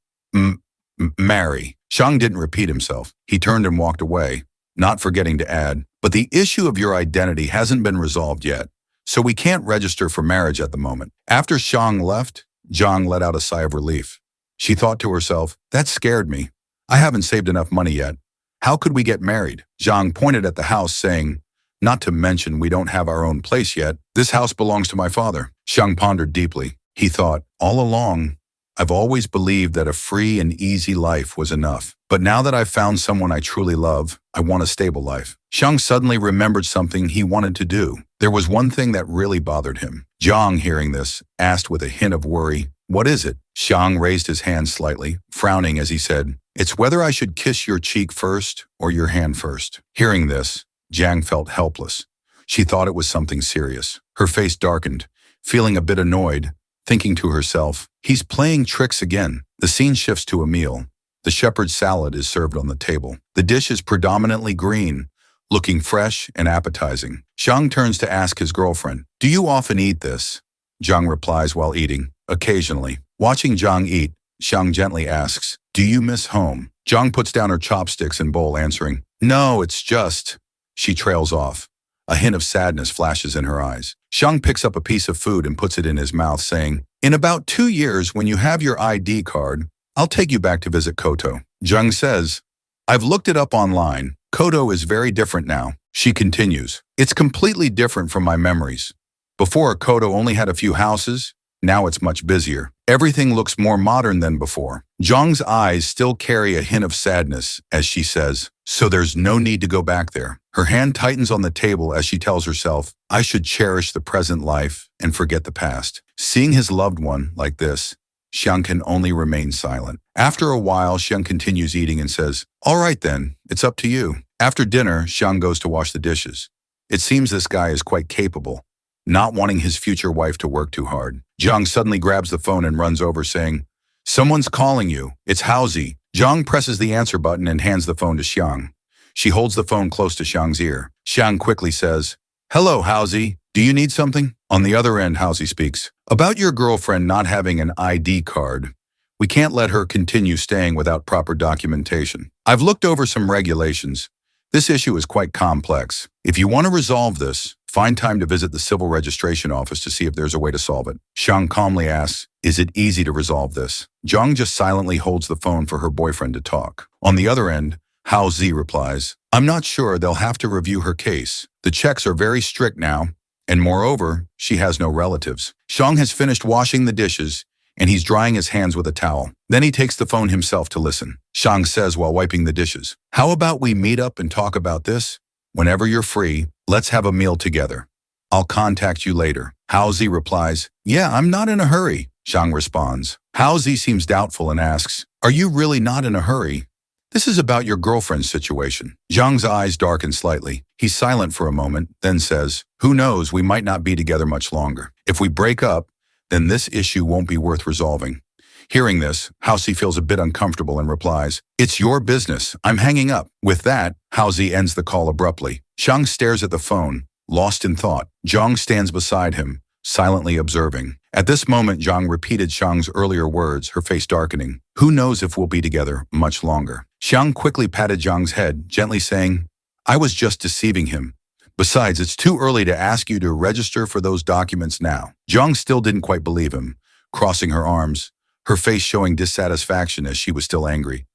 "Marry." Xiang didn't repeat himself. He turned and walked away, not forgetting to add, "But the issue of your identity hasn't been resolved yet, so we can't register for marriage at the moment." After Xiang left, Xiang let out a sigh of relief. She thought to herself, "That scared me. I haven't saved enough money yet. How could we get married?" Xiang pointed at the house, saying, "Not to mention we don't have our own place yet. This house belongs to my father." Xiang pondered deeply. He thought, "All along, I've always believed that a free and easy life was enough. But now that I've found someone I truly love, I want a stable life." Xiang suddenly remembered something he wanted to do. There was one thing that really bothered him. Xiang, hearing this, asked with a hint of worry, "What is it?" Xiang raised his hand slightly, frowning as he said, "It's whether I should kiss your cheek first or your hand first." Hearing this, Xiang felt helpless. She thought it was something serious. Her face darkened, feeling a bit annoyed, thinking to herself, "He's playing tricks again." The scene shifts to a meal. The shepherd's salad is served on the table. The dish is predominantly green, looking fresh and appetizing. Xiang turns to ask his girlfriend, "Do you often eat this?" Xiang replies while eating, "Occasionally." Watching Xiang eat, Xiang gently asks, "Do you miss home?" Xiang puts down her chopsticks and bowl, answering, "No, it's just..." She trails off. A hint of sadness flashes in her eyes. Xiang picks up a piece of food and puts it in his mouth, saying, "In about 2 years, when you have your ID card, I'll take you back to visit Koto." Xiang says, "I've looked it up online. Koto is very different now." She continues, "It's completely different from my memories. Before, Koto only had a few houses. Now it's much busier. Everything looks more modern than before." Xiang's eyes still carry a hint of sadness as she says, "So there's no need to go back there." Her hand tightens on the table as she tells herself, "I should cherish the present life and forget the past." Seeing his loved one like this, Xiang can only remain silent. After a while, Xiang continues eating and says, "All right then, it's up to you." After dinner, Xiang goes to wash the dishes. It seems this guy is quite capable, not wanting his future wife to work too hard. Xiang suddenly grabs the phone and runs over, saying, "Someone's calling you. It's Haozi." Xiang presses the answer button and hands the phone to Xiang. She holds the phone close to Xiang's ear. Xiang quickly says, "Hello, Haozi. Do you need something?" On the other end, Haozi speaks, "About your girlfriend not having an ID card. We can't let her continue staying without proper documentation. I've looked over some regulations. This issue is quite complex. If you want to resolve this, find time to visit the civil registration office to see if there's a way to solve it. Xiang calmly asks, is it easy to resolve this? Zhang just silently holds the phone for her boyfriend to talk. On the other end, Hao Zi replies, I'm not sure, they'll have to review her case. The checks are very strict now, and moreover, she has no relatives. Xiang has finished washing the dishes, and he's drying his hands with a towel. Then he takes the phone himself to listen. Xiang says while wiping the dishes, how about we meet up and talk about this? Whenever you're free, let's have a meal together. I'll contact you later. Hao Zi replies, yeah, I'm not in a hurry. Xiang responds. Hao Zi seems doubtful and asks, are you really not in a hurry? This is about your girlfriend's situation. Zhang's eyes darken slightly. He's silent for a moment, then says, who knows, we might not be together much longer. If we break up, then this issue won't be worth resolving. Hearing this, Hao Zi feels a bit uncomfortable and replies, it's your business. I'm hanging up. With that, Hao Zi ends the call abruptly. Xiang stares at the phone, lost in thought. Zhang stands beside him, silently observing. At this moment, Zhang repeated Xiang's earlier words, her face darkening. Who knows if we'll be together much longer? Xiang quickly patted Zhang's head, gently saying, I was just deceiving him. Besides, it's too early to ask you to register for those documents now. Zhang still didn't quite believe him, crossing her arms, her face showing dissatisfaction as she was still angry.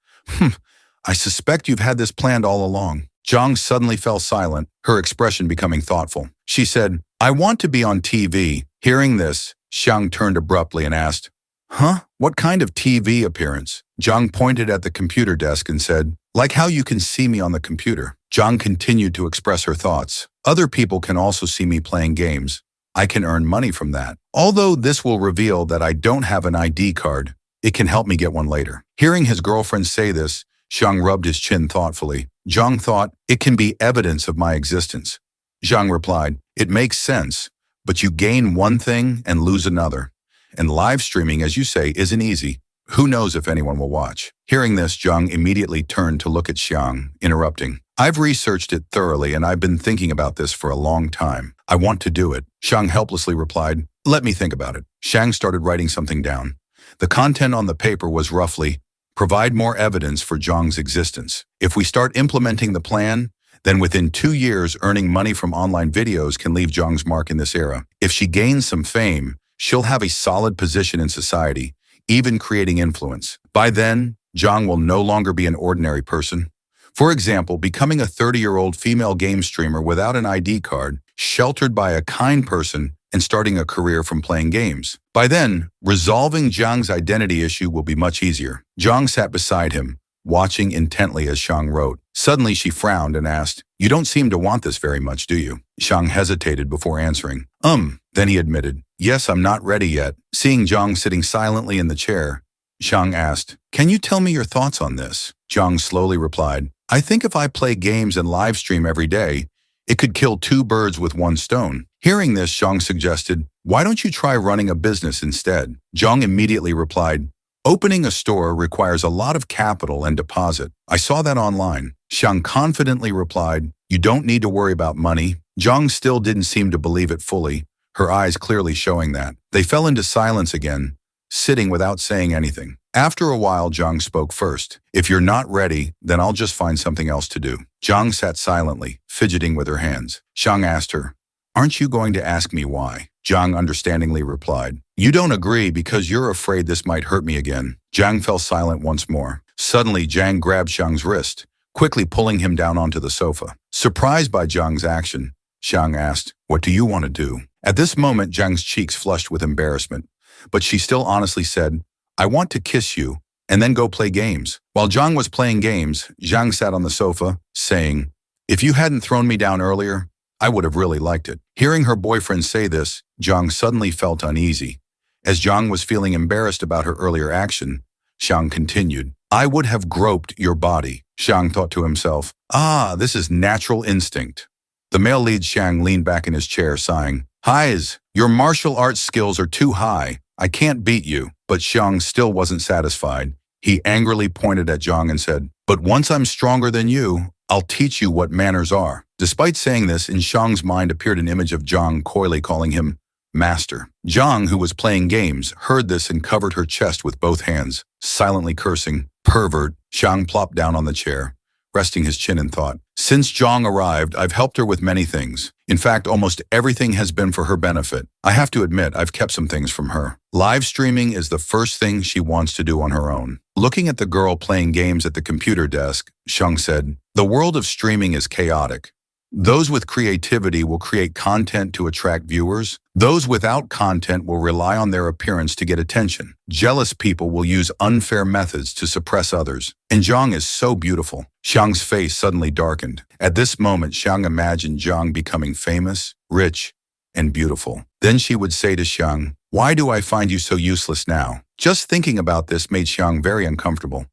I suspect you've had this planned all along. Zhang suddenly fell silent, her expression becoming thoughtful. She said, I want to be on TV. Hearing this, Xiang turned abruptly and asked, huh? What kind of TV appearance? Zhang pointed at the computer desk and said, like how you can see me on the computer. Zhang continued to express her thoughts. Other people can also see me playing games. I can earn money from that. Although this will reveal that I don't have an ID card, it can help me get one later. Hearing his girlfriend say this, Xiang rubbed his chin thoughtfully. Zhang thought, it can be evidence of my existence. Zhang replied, it makes sense, but you gain one thing and lose another. And live streaming, as you say, isn't easy. Who knows if anyone will watch? Hearing this, Zhang immediately turned to look at Xiang, interrupting. I've researched it thoroughly and I've been thinking about this for a long time. I want to do it. Xiang helplessly replied, let me think about it. Xiang started writing something down. The content on the paper was roughly, provide more evidence for Zhang's existence. If we start implementing the plan, then within 2 years, earning money from online videos can leave Zhang's mark in this era. If she gains some fame, she'll have a solid position in society, even creating influence. By then, Zhang will no longer be an ordinary person. For example, becoming a 30-year-old female game streamer without an ID card, sheltered by a kind person, and starting a career from playing games. By then, resolving Zhang's identity issue will be much easier. Zhang sat beside him, watching intently as Xiang wrote. Suddenly she frowned and asked, you don't seem to want this very much, do you? Xiang hesitated before answering. Then he admitted, yes, I'm not ready yet. Seeing Zhang sitting silently in the chair, Xiang asked, can you tell me your thoughts on this? Zhang slowly replied, I think if I play games and live stream every day, it could kill 2 birds with 1 stone. Hearing this, Xiang suggested, why don't you try running a business instead? Zhang immediately replied, opening a store requires a lot of capital and deposit. I saw that online. Xiang confidently replied, you don't need to worry about money. Zhang still didn't seem to believe it fully, her eyes clearly showing that. They fell into silence again, sitting without saying anything. After a while, Zhang spoke first. If you're not ready, then I'll just find something else to do. Zhang sat silently, fidgeting with her hands. Xiang asked her, aren't you going to ask me why? Zhang understandingly replied, you don't agree because you're afraid this might hurt me again. Zhang fell silent once more. Suddenly, Zhang grabbed Xiang's wrist, quickly pulling him down onto the sofa. Surprised by Zhang's action, Xiang asked, what do you want to do? At this moment, Zhang's cheeks flushed with embarrassment, but she still honestly said, I want to kiss you, and then go play games. While Zhang was playing games, Zhang sat on the sofa, saying, if you hadn't thrown me down earlier, I would have really liked it. Hearing her boyfriend say this, Zhang suddenly felt uneasy. As Zhang was feeling embarrassed about her earlier action, Xiang continued, I would have groped your body. Xiang thought to himself, this is natural instinct. The male lead Xiang leaned back in his chair, sighing, Highs, your martial arts skills are too high. I can't beat you. But Xiang still wasn't satisfied. He angrily pointed at Zhang and said, but once I'm stronger than you, I'll teach you what manners are. Despite saying this, in Xiang's mind appeared an image of Zhang coyly calling him Master. Zhang, who was playing games, heard this and covered her chest with both hands, silently cursing. Pervert. Zhang plopped down on the chair, resting his chin in thought. Since Zhang arrived, I've helped her with many things. In fact, almost everything has been for her benefit. I have to admit, I've kept some things from her. Live streaming is the first thing she wants to do on her own. Looking at the girl playing games at the computer desk, Zhang said, "The world of streaming is chaotic. Those with creativity will create content to attract viewers. Those without content will rely on their appearance to get attention. Jealous people will use unfair methods to suppress others. And Zhang is so beautiful." Xiang's face suddenly darkened. At this moment, Xiang imagined Zhang becoming famous, rich, and beautiful. Then she would say to Xiang, "Why do I find you so useless now?" Just thinking about this made Xiang very uncomfortable.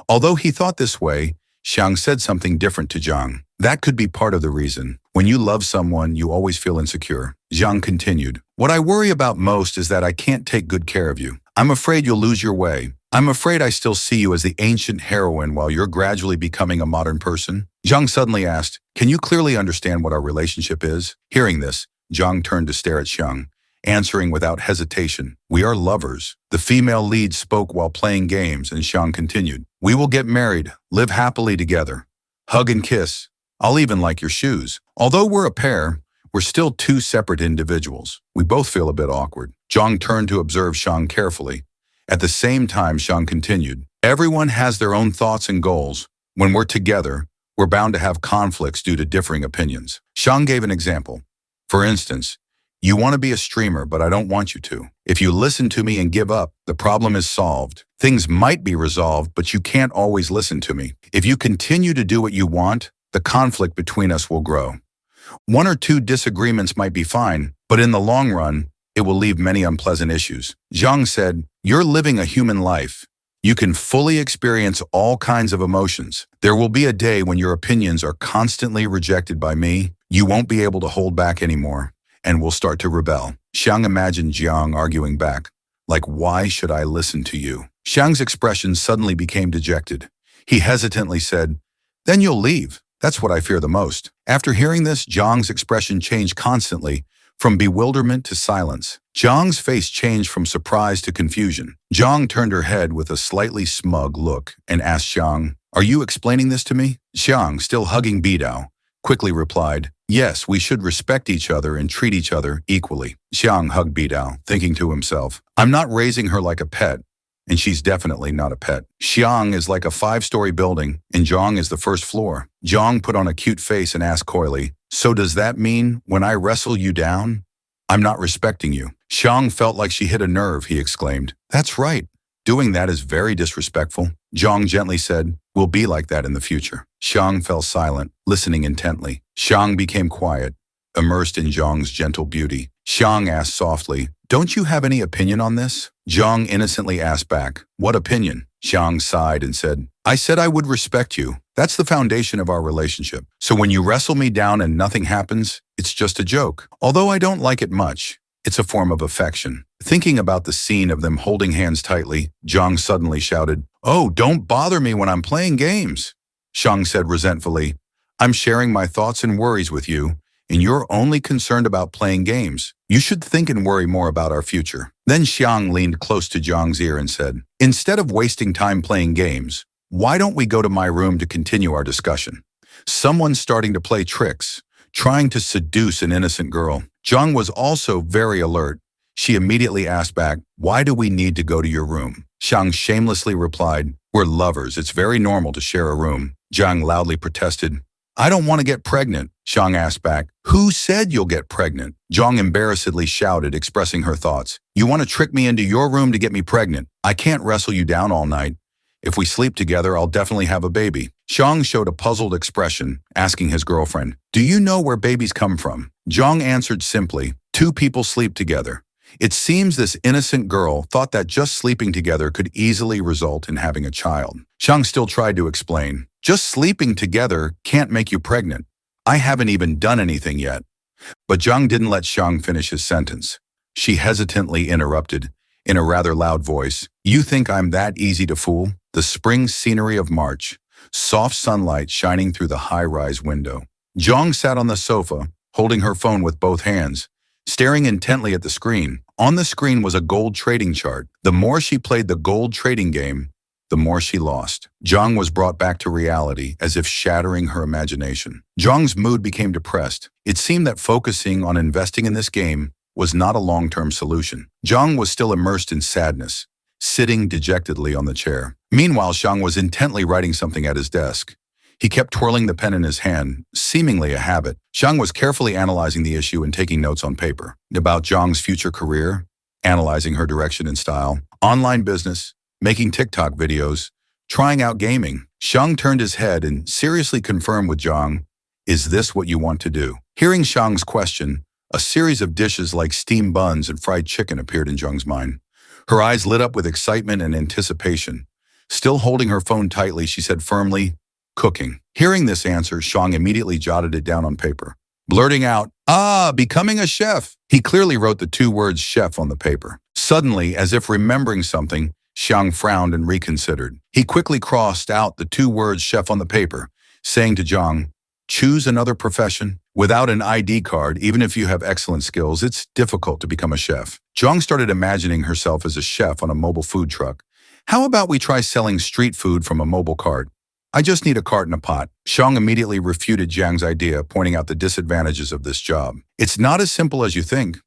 Although he thought this way, Xiang said something different to Zhang. That could be part of the reason. When you love someone, you always feel insecure. Zhang continued, "What I worry about most is that I can't take good care of you. I'm afraid you'll lose your way. I'm afraid I still see you as the ancient heroine while you're gradually becoming a modern person." Zhang suddenly asked, "Can you clearly understand what our relationship is?" Hearing this, Zhang turned to stare at Xiang, answering without hesitation, "We are lovers." The female lead spoke while playing games, and Xiang continued, "We will get married, live happily together, hug and kiss. I'll even like your shoes. Although we're a pair, we're still two separate individuals. We both feel a bit awkward." Zhang turned to observe Xiang carefully. At the same time, Xiang continued, "Everyone has their own thoughts and goals. When we're together, we're bound to have conflicts due to differing opinions." Xiang gave an example. "For instance, you want to be a streamer, but I don't want you to. If you listen to me and give up, the problem is solved. Things might be resolved, but you can't always listen to me. If you continue to do what you want, the conflict between us will grow. One or two disagreements might be fine, but in the long run, it will leave many unpleasant issues." Zhang said, "You're living a human life. You can fully experience all kinds of emotions. There will be a day when your opinions are constantly rejected by me. You won't be able to hold back anymore and will start to rebel." Xiang imagined Zhang arguing back, like, "Why should I listen to you?" Xiang's expression suddenly became dejected. He hesitantly said, "Then you'll leave. That's what I fear the most." After hearing this, Zhang's expression changed constantly, from bewilderment to silence. Zhang's face changed from surprise to confusion. Zhang turned her head with a slightly smug look and asked Xiang, "Are you explaining this to me?" Xiang, still hugging Bidao, quickly replied, "Yes, we should respect each other and treat each other equally." Xiang hugged Bidao, thinking to himself, "I'm not raising her like a pet, and she's definitely not a pet. Xiang is like a 5-story building, and Zhang is the first floor." Zhang put on a cute face and asked coyly, "So does that mean when I wrestle you down, I'm not respecting you?" Xiang felt like she hit a nerve, he exclaimed. "That's right. Doing that is very disrespectful." Zhang gently said, "We'll be like that in the future." Xiang fell silent, listening intently. Xiang became quiet, immersed in Zhang's gentle beauty. Xiang asked softly, "Don't you have any opinion on this?" Zhang innocently asked back, "What opinion?" Xiang sighed and said, "I said I would respect you. That's the foundation of our relationship. So when you wrestle me down and nothing happens, it's just a joke. Although I don't like it much, it's a form of affection." Thinking about the scene of them holding hands tightly, Zhang suddenly shouted, "Oh, don't bother me when I'm playing games." Xiang said resentfully, "I'm sharing my thoughts and worries with you, and you're only concerned about playing games. You should think and worry more about our future." Then Xiang leaned close to Zhang's ear and said, "Instead of wasting time playing games, why don't we go to my room to continue our discussion? Someone's starting to play tricks, trying to seduce an innocent girl." Zhang was also very alert. She immediately asked back, "Why do we need to go to your room?" Xiang shamelessly replied, "We're lovers. It's very normal to share a room." Zhang loudly protested, "I don't want to get pregnant." Xiang asked back, "Who said you'll get pregnant?" Zhang embarrassedly shouted, expressing her thoughts. "You want to trick me into your room to get me pregnant? I can't wrestle you down all night. If we sleep together, I'll definitely have a baby." Xiang showed a puzzled expression, asking his girlfriend, "Do you know where babies come from?" Zhang answered simply, "Two people sleep together." It seems this innocent girl thought that just sleeping together could easily result in having a child. Xiang still tried to explain, "Just sleeping together can't make you pregnant. I haven't even done anything yet." But Zhang didn't let Xiang finish his sentence. She hesitantly interrupted, in a rather loud voice, "You think I'm that easy to fool?" The spring scenery of March, soft sunlight shining through the high-rise window. Zhang sat on the sofa, holding her phone with both hands, staring intently at the screen. On the screen was a gold trading chart. The more she played the gold trading game, the more she lost. Zhang was brought back to reality, as if shattering her imagination. Zhang's mood became depressed. It seemed that focusing on investing in this game was not a long-term solution. Zhang was still immersed in sadness, sitting dejectedly on the chair. Meanwhile, Zhang was intently writing something at his desk. He kept twirling the pen in his hand, seemingly a habit. Zhang was carefully analyzing the issue and taking notes on paper about Zhang's future career, analyzing her direction and style, online business, making TikTok videos, trying out gaming. Zhang turned his head and seriously confirmed with Zhang, "Is this what you want to do?" Hearing Zhang's question, a series of dishes like steamed buns and fried chicken appeared in Zhang's mind. Her eyes lit up with excitement and anticipation. Still holding her phone tightly, she said firmly, "Cooking." Hearing this answer, Zhang immediately jotted it down on paper, blurting out, "Becoming a chef." He clearly wrote the two words chef on the paper. Suddenly, as if remembering something, Zhang frowned and reconsidered. He quickly crossed out the two words chef on the paper, saying to Zhang, "Choose another profession. Without an ID card, even if you have excellent skills, it's difficult to become a chef." Zhang started imagining herself as a chef on a mobile food truck. "How about we try selling street food from a mobile cart? I just need a cart and a pot." Zhang immediately refuted Zhang's idea, pointing out the disadvantages of this job. "It's not as simple as you think.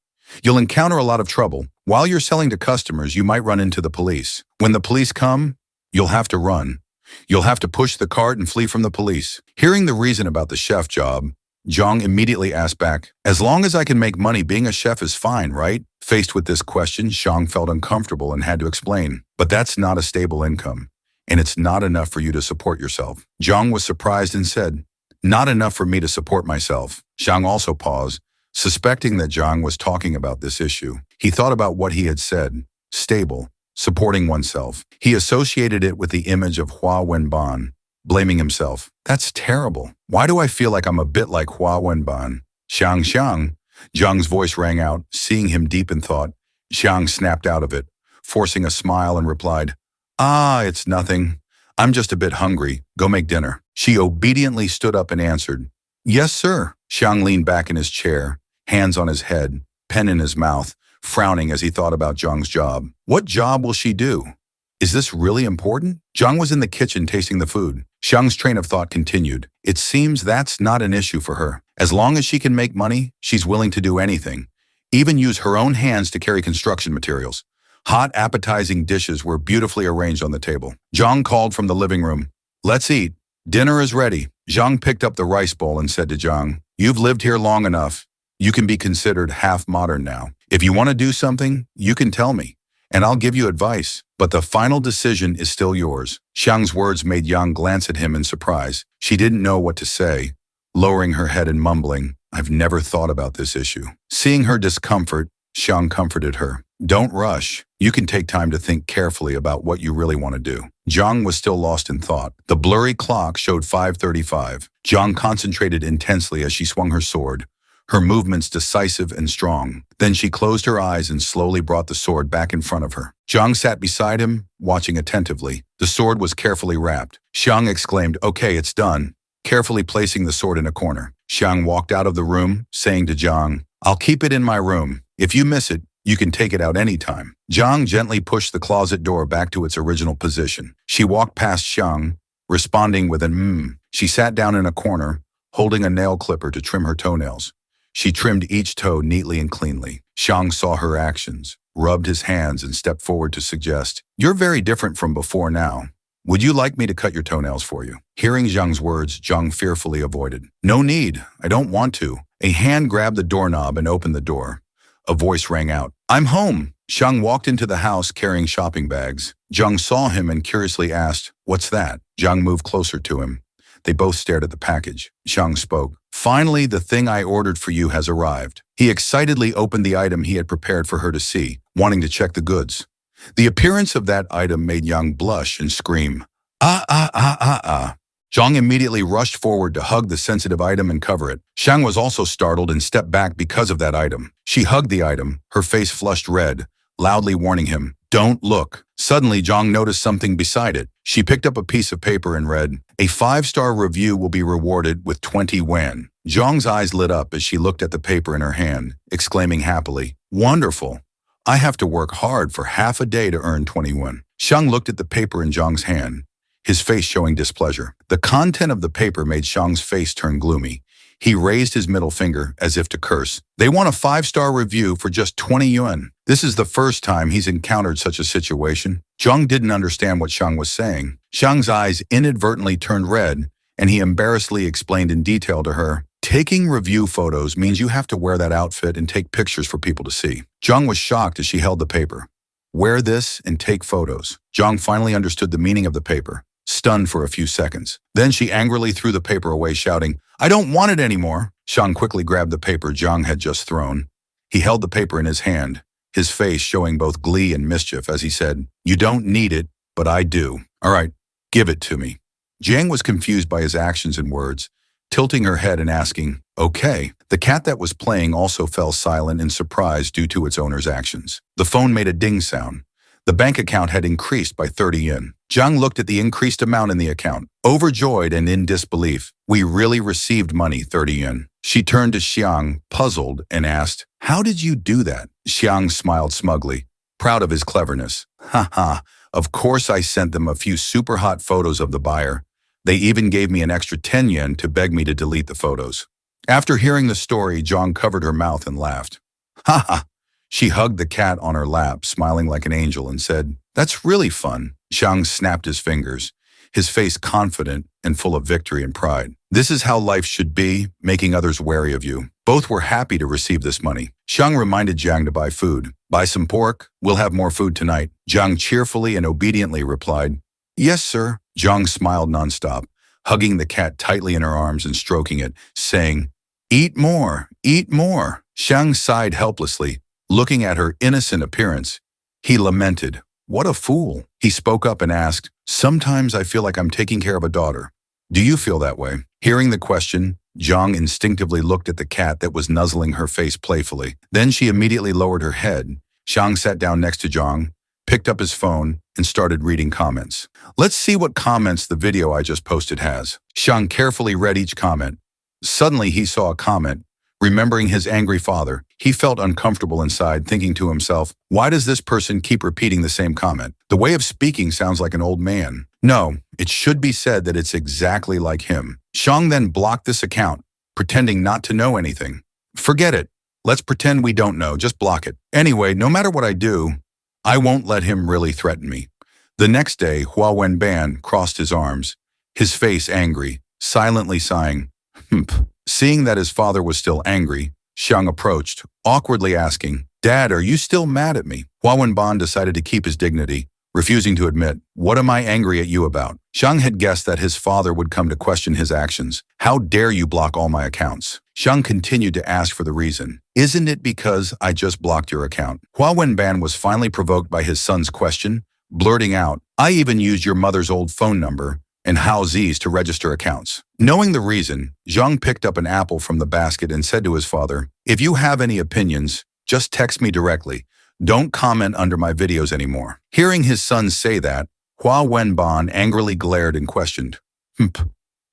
You'll encounter a lot of trouble. While you're selling to customers, you might run into the police. When the police come, you'll have to run. You'll have to push the cart and flee from the police." Hearing the reason about the chef job, Zhang immediately asked back, "As long as I can make money, being a chef is fine, right?" Faced with this question, Zhang felt uncomfortable and had to explain, "But that's not a stable income, and it's not enough for you to support yourself." Zhang was surprised and said, "Not enough for me to support myself." Zhang also paused, suspecting that Zhang was talking about this issue. He thought about what he had said, stable, supporting oneself. He associated it with the image of Hua Wenban, blaming himself. "That's terrible. Why do I feel like I'm a bit like Hua Wenban?" Xiang. Zhang's voice rang out. Seeing him deep in thought, Zhang snapped out of it, forcing a smile and replied, It's nothing. I'm just a bit hungry. Go make dinner." She obediently stood up and answered, "Yes, sir." Xiang leaned back in his chair, hands on his head, pen in his mouth, frowning as he thought about Zhang's job. What job will she do? Is this really important? Zhang was in the kitchen tasting the food. Xiang's train of thought continued. It seems that's not an issue for her. As long as she can make money, she's willing to do anything, even use her own hands to carry construction materials. Hot, appetizing dishes were beautifully arranged on the table. Zhang called from the living room, "Let's eat. Dinner is ready." Zhang picked up the rice bowl and said to Zhang, "You've lived here long enough. You can be considered half modern now. If you want to do something, you can tell me, and I'll give you advice. But the final decision is still yours." Xiang's words made Yang glance at him in surprise. She didn't know what to say, lowering her head and mumbling, "I've never thought about this issue." Seeing her discomfort, Xiang comforted her. "Don't rush. You can take time to think carefully about what you really want to do." Zhang was still lost in thought. The blurry clock showed 5:35. Zhang concentrated intensely as she swung her sword, her movements decisive and strong. Then she closed her eyes and slowly brought the sword back in front of her. Zhang sat beside him, watching attentively. The sword was carefully wrapped. Xiang exclaimed, "Okay, it's done," carefully placing the sword in a corner. Xiang walked out of the room, saying to Zhang, "I'll keep it in my room. If you miss it, you can take it out anytime." Zhang gently pushed the closet door back to its original position. She walked past Xiang, responding with an She sat down in a corner, holding a nail clipper to trim her toenails. She trimmed each toe neatly and cleanly. Xiang saw her actions, rubbed his hands, and stepped forward to suggest, "You're very different from before now. Would you like me to cut your toenails for you?" Hearing Zhang's words, Zhang fearfully avoided. "No need. I don't want to." A hand grabbed the doorknob and opened the door. A voice rang out, "I'm home." Xiang walked into the house carrying shopping bags. Zhang saw him and curiously asked, "What's that?" Zhang moved closer to him. They both stared at the package. Xiang spoke, "Finally, the thing I ordered for you has arrived." He excitedly opened the item he had prepared for her to see, wanting to check the goods. The appearance of that item made Yang blush and scream, "Ah. Zhang immediately rushed forward to hug the sensitive item and cover it. Xiang was also startled and stepped back because of that item. She hugged the item, her face flushed red, loudly warning him, Don't look. Suddenly, Zhang noticed something beside it. She picked up a piece of paper and read, "A 5-star review will be rewarded with 20 yuan." Zhang's eyes lit up as she looked at the paper in her hand, exclaiming happily, "Wonderful! I have to work hard for half a day to earn 20 yuan." Xiang looked at the paper in Zhang's hand, his face showing displeasure. The content of the paper made Xiang's face turn gloomy. He raised his middle finger as if to curse. They want a 5-star review for just 20 yuan. This is the first time he's encountered such a situation. Zhang didn't understand what Xiang was saying. Xiang's eyes inadvertently turned red, and he embarrassedly explained in detail to her, "Taking review photos means you have to wear that outfit and take pictures for people to see." Zhang was shocked as she held the paper. Wear this and take photos. Zhang finally understood the meaning of the paper, stunned for a few seconds. Then she angrily threw the paper away, shouting, "I don't want it anymore." Xiang quickly grabbed the paper Zhang had just thrown. He held the paper in his hand, his face showing both glee and mischief as he said, "You don't need it, but I do. All right, give it to me." Jiang was confused by his actions and words, tilting her head and asking, "Okay." The cat that was playing also fell silent in surprise due to its owner's actions. The phone made a ding sound. The bank account had increased by 30 yen. Zhang looked at the increased amount in the account, overjoyed and in disbelief. "We really received money, 30 yen. She turned to Xiang, puzzled, and asked, "How did you do that?" Xiang smiled smugly, proud of his cleverness. "Ha ha, of course I sent them a few super hot photos of the buyer. They even gave me an extra 10 yen to beg me to delete the photos." After hearing the story, Zhang covered her mouth and laughed. "Ha ha." She hugged the cat on her lap, smiling like an angel, and said, "That's really fun." Xiang snapped his fingers, his face confident and full of victory and pride. "This is how life should be, making others wary of you." Both were happy to receive this money. Xiang reminded Zhang to buy food. "Buy some pork, we'll have more food tonight." Zhang cheerfully and obediently replied, "Yes, sir." Zhang smiled nonstop, hugging the cat tightly in her arms and stroking it, saying, "Eat more, eat more." Xiang sighed helplessly, looking at her innocent appearance. He lamented, "What a fool." He spoke up and asked, "Sometimes I feel like I'm taking care of a daughter. Do you feel that way?" Hearing the question, Zhang instinctively looked at the cat that was nuzzling her face playfully. Then she immediately lowered her head. Xiang sat down next to Zhang, picked up his phone, and started reading comments. "Let's see what comments the video I just posted has." Xiang carefully read each comment. Suddenly he saw a comment. Remembering his angry father, he felt uncomfortable inside, thinking to himself, "Why does this person keep repeating the same comment? The way of speaking sounds like an old man. No, it should be said that it's exactly like him." Xiang then blocked this account, pretending not to know anything. "Forget it. Let's pretend we don't know, just block it. Anyway, no matter what I do, I won't let him really threaten me." The next day, Hua Wenban crossed his arms, his face angry, silently sighing, "Humph." Seeing that his father was still angry, Xiang approached, awkwardly asking, "Dad, are you still mad at me?" Hua Wenban decided to keep his dignity, refusing to admit, "What am I angry at you about?" Xiang had guessed that his father would come to question his actions. "How dare you block all my accounts?" Xiang continued to ask for the reason. "Isn't it because I just blocked your account?" Hua Wenban was finally provoked by his son's question, blurting out, "I even used your mother's old phone number and Hao Zi's to register accounts." Knowing the reason, Zhang picked up an apple from the basket and said to his father, "If you have any opinions, just text me directly. Don't comment under my videos anymore." Hearing his son say that, Hua Wenban angrily glared and questioned, "Humph,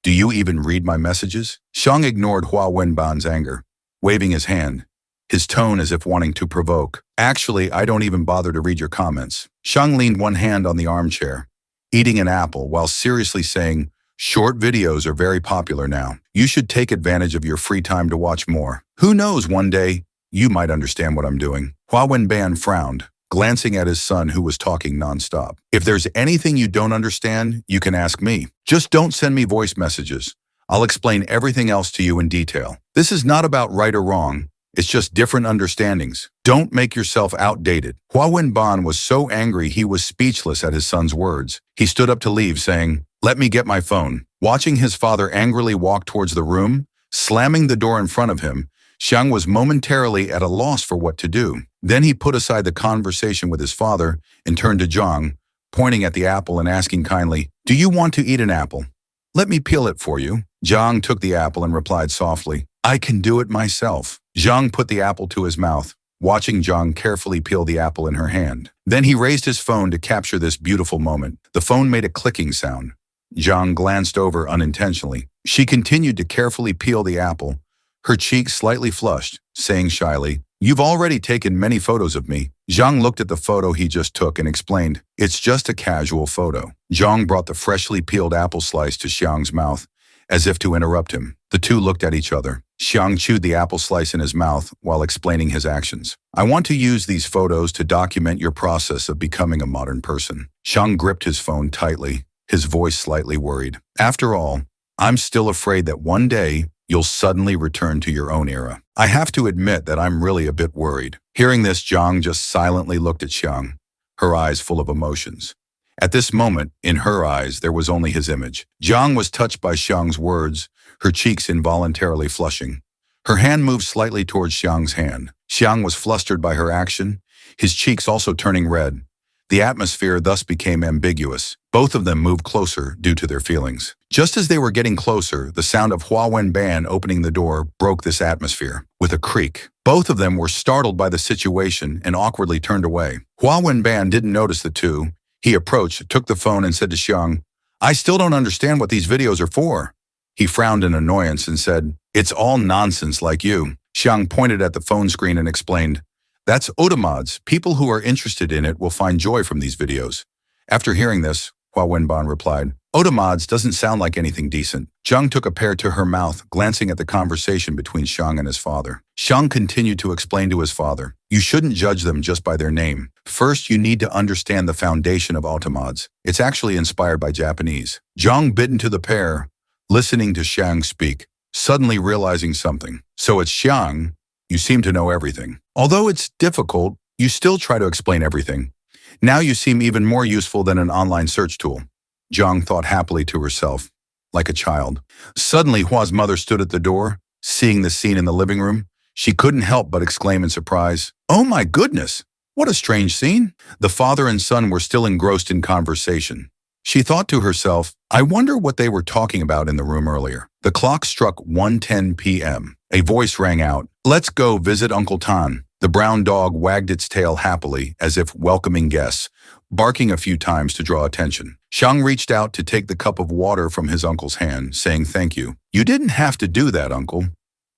do you even read my messages?" Xiang ignored Hua Wenban's anger, waving his hand, his tone as if wanting to provoke. "Actually, I don't even bother to read your comments." Xiang leaned one hand on the armchair, eating an apple while seriously saying, "Short videos are very popular now. You should take advantage of your free time to watch more. Who knows, one day, you might understand what I'm doing." Hua Wenban frowned, glancing at his son who was talking nonstop. "If there's anything you don't understand, you can ask me. Just don't send me voice messages. I'll explain everything else to you in detail. This is not about right or wrong. It's just different understandings. Don't make yourself outdated." Hua Wenban was so angry he was speechless at his son's words. He stood up to leave, saying, "Let me get my phone." Watching his father angrily walk towards the room, slamming the door in front of him, Xiang was momentarily at a loss for what to do. Then he put aside the conversation with his father and turned to Zhang, pointing at the apple and asking kindly, "Do you want to eat an apple? Let me peel it for you." Zhang took the apple and replied softly, "I can do it myself." Zhang put the apple to his mouth, watching Zhang carefully peel the apple in her hand. Then he raised his phone to capture this beautiful moment. The phone made a clicking sound. Zhang glanced over unintentionally. She continued to carefully peel the apple, her cheeks slightly flushed, saying shyly, "You've already taken many photos of me." Zhang looked at the photo he just took and explained, "It's just a casual photo." Zhang brought the freshly peeled apple slice to Xiang's mouth, as if to interrupt him. The two looked at each other. Xiang chewed the apple slice in his mouth while explaining his actions. "I want to use these photos to document your process of becoming a modern person." Xiang gripped his phone tightly, his voice slightly worried. "After all, I'm still afraid that one day you'll suddenly return to your own era. I have to admit that I'm really a bit worried." Hearing this, Zhang just silently looked at Xiang, her eyes full of emotions. At this moment, in her eyes, there was only his image. Zhang was touched by Xiang's words, her cheeks involuntarily flushing. Her hand moved slightly towards Xiang's hand. Xiang was flustered by her action, his cheeks also turning red. The atmosphere thus became ambiguous. Both of them moved closer due to their feelings. Just as they were getting closer, the sound of Hua Wenban opening the door broke this atmosphere. With a creak, both of them were startled by the situation and awkwardly turned away. Hua Wenban didn't notice the two. He approached, took the phone and said to Xiang, "I still don't understand what these videos are for." He frowned in annoyance and said, "It's all nonsense like you." Xiang pointed at the phone screen and explained, "That's Otamods. People who are interested in it will find joy from these videos." After hearing this, Hua Wenban replied, "Otamods doesn't sound like anything decent." Zhang took a pear to her mouth, glancing at the conversation between Xiang and his father. Xiang continued to explain to his father, "You shouldn't judge them just by their name. First, you need to understand the foundation of Otamods. It's actually inspired by Japanese." Zhang bit into the pear, listening to Xiang speak, suddenly realizing something. "So it's Xiang. You seem to know everything. Although it's difficult, you still try to explain everything. Now you seem even more useful than an online search tool." Zhang thought happily to herself, like a child. Suddenly, Hua's mother stood at the door. Seeing the scene in the living room, she couldn't help but exclaim in surprise, "Oh my goodness! What a strange scene." The father and son were still engrossed in conversation. She thought to herself, "I wonder what they were talking about in the room earlier." The clock struck 1:10 p.m. A voice rang out, "Let's go visit Uncle Tan." The brown dog wagged its tail happily, as if welcoming guests, barking a few times to draw attention. Xiang reached out to take the cup of water from his uncle's hand, saying thank you. "You didn't have to do that, uncle."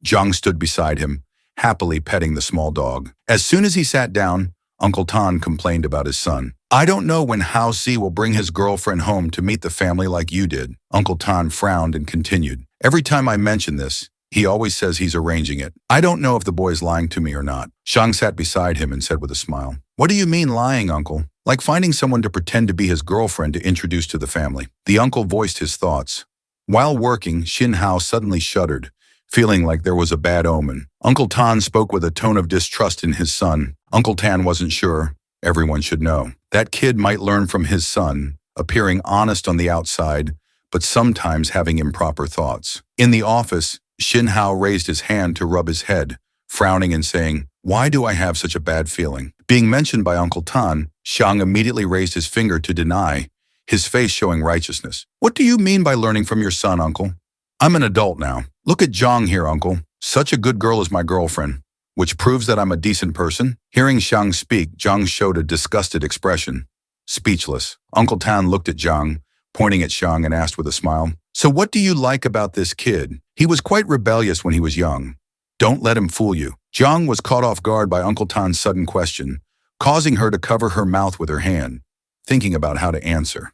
Zhang stood beside him, happily petting the small dog. As soon as he sat down, Uncle Tan complained about his son. "I don't know when Hao Si will bring his girlfriend home to meet the family like you did." Uncle Tan frowned and continued, "Every time I mention this, he always says he's arranging it. I don't know if the boy's lying to me or not." Xiang sat beside him and said with a smile, "What do you mean lying, uncle?" "Like finding someone to pretend to be his girlfriend to introduce to the family." The uncle voiced his thoughts. While working, Xin Hao suddenly shuddered, feeling like there was a bad omen. Uncle Tan spoke with a tone of distrust in his son. Uncle Tan wasn't sure. Everyone should know. That kid might learn from his son, appearing honest on the outside, but sometimes having improper thoughts. In the office, Xin Hao raised his hand to rub his head, frowning and saying, "Why do I have such a bad feeling?" Being mentioned by Uncle Tan, Xiang immediately raised his finger to deny, his face showing righteousness. "What do you mean by learning from your son, uncle? I'm an adult now. Look at Zhang here, uncle. Such a good girl is my girlfriend, which proves that I'm a decent person." Hearing Xiang speak, Zhang showed a disgusted expression. Speechless, Uncle Tan looked at Zhang, pointing at Xiang, and asked with a smile, "So what do you like about this kid? He was quite rebellious when he was young. Don't let him fool you." Zhang was caught off guard by Uncle Tan's sudden question, causing her to cover her mouth with her hand, thinking about how to answer.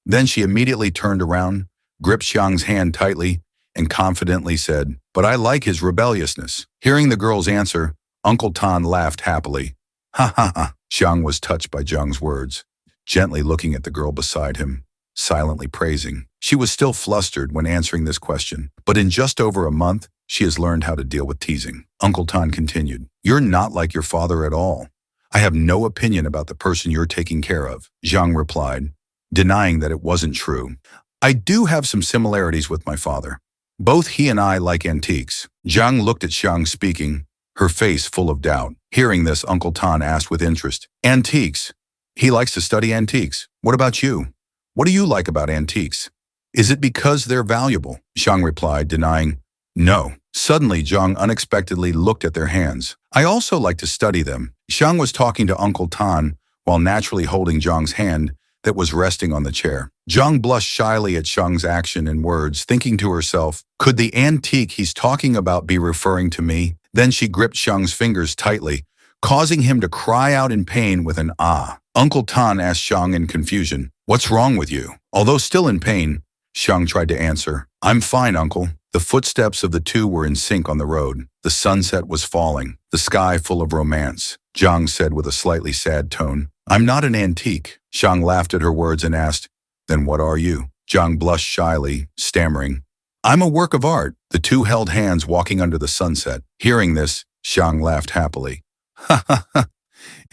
Then she immediately turned around, gripped Xiang's hand tightly, and confidently said, "But I like his rebelliousness." Hearing the girl's answer, Uncle Tan laughed happily. "Ha ha ha." Xiang was touched by Zhang's words, gently looking at the girl beside him, silently praising. She was still flustered when answering this question, but in just over a month, she has learned how to deal with teasing. Uncle Tan continued, "You're not like your father at all. I have no opinion about the person you're taking care of," Zhang replied, denying that it wasn't true. "I do have some similarities with my father. Both he and I like antiques." Zhang looked at Xiang speaking, her face full of doubt. Hearing this, Uncle Tan asked with interest, "Antiques? He likes to study antiques. What about you? What do you like about antiques?" "Is it because they're valuable?" Xiang replied, denying, "No, Suddenly, Zhang unexpectedly looked at their hands. I also like to study them. Xiang was talking to Uncle Tan while naturally holding Zhang's hand that was resting on the chair. Zhang blushed shyly at Xiang's action and words, thinking to herself, could the antique he's talking about be referring to me? Then she gripped Xiang's fingers tightly, causing him to cry out in pain with an ah. Uncle Tan asked Xiang in confusion, what's wrong with you? Although still in pain, Xiang tried to answer, I'm fine, Uncle. The footsteps of the two were in sync on the road. The sunset was falling, the sky full of romance. Zhang said with a slightly sad tone, I'm not an antique. Xiang laughed at her words and asked, then what are you? Zhang blushed shyly, stammering, I'm a work of art. The two held hands walking under the sunset. Hearing this, Xiang laughed happily. Ha ha ha.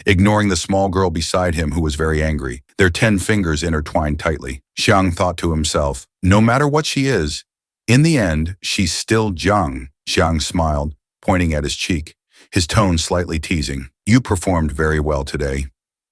Ignoring the small girl beside him who was very angry, their 10 fingers intertwined tightly. Xiang thought to himself, no matter what she is, in the end, she's still Zhang. Xiang smiled, pointing at his cheek, his tone slightly teasing. You performed very well today.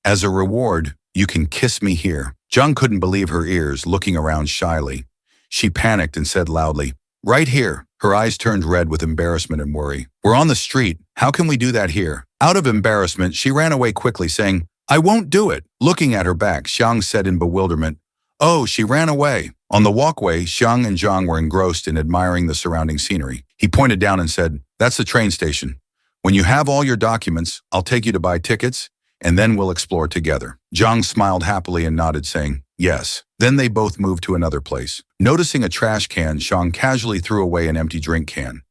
As a reward, you can kiss me here. Zhang couldn't believe her ears, looking around shyly. She panicked and said loudly, right here. Her eyes turned red with embarrassment and worry. We're on the street. How can we do that here? Out of embarrassment, she ran away quickly, saying, I won't do it. Looking at her back, Xiang said in bewilderment, oh, she ran away. On the walkway, Xiang and Zhang were engrossed in admiring the surrounding scenery. He pointed down and said, that's the train station. When you have all your documents, I'll take you to buy tickets, and then we'll explore together. Zhang smiled happily and nodded, saying, yes. Then they both moved to another place. Noticing a trash can, Xiang casually threw away an empty drink can.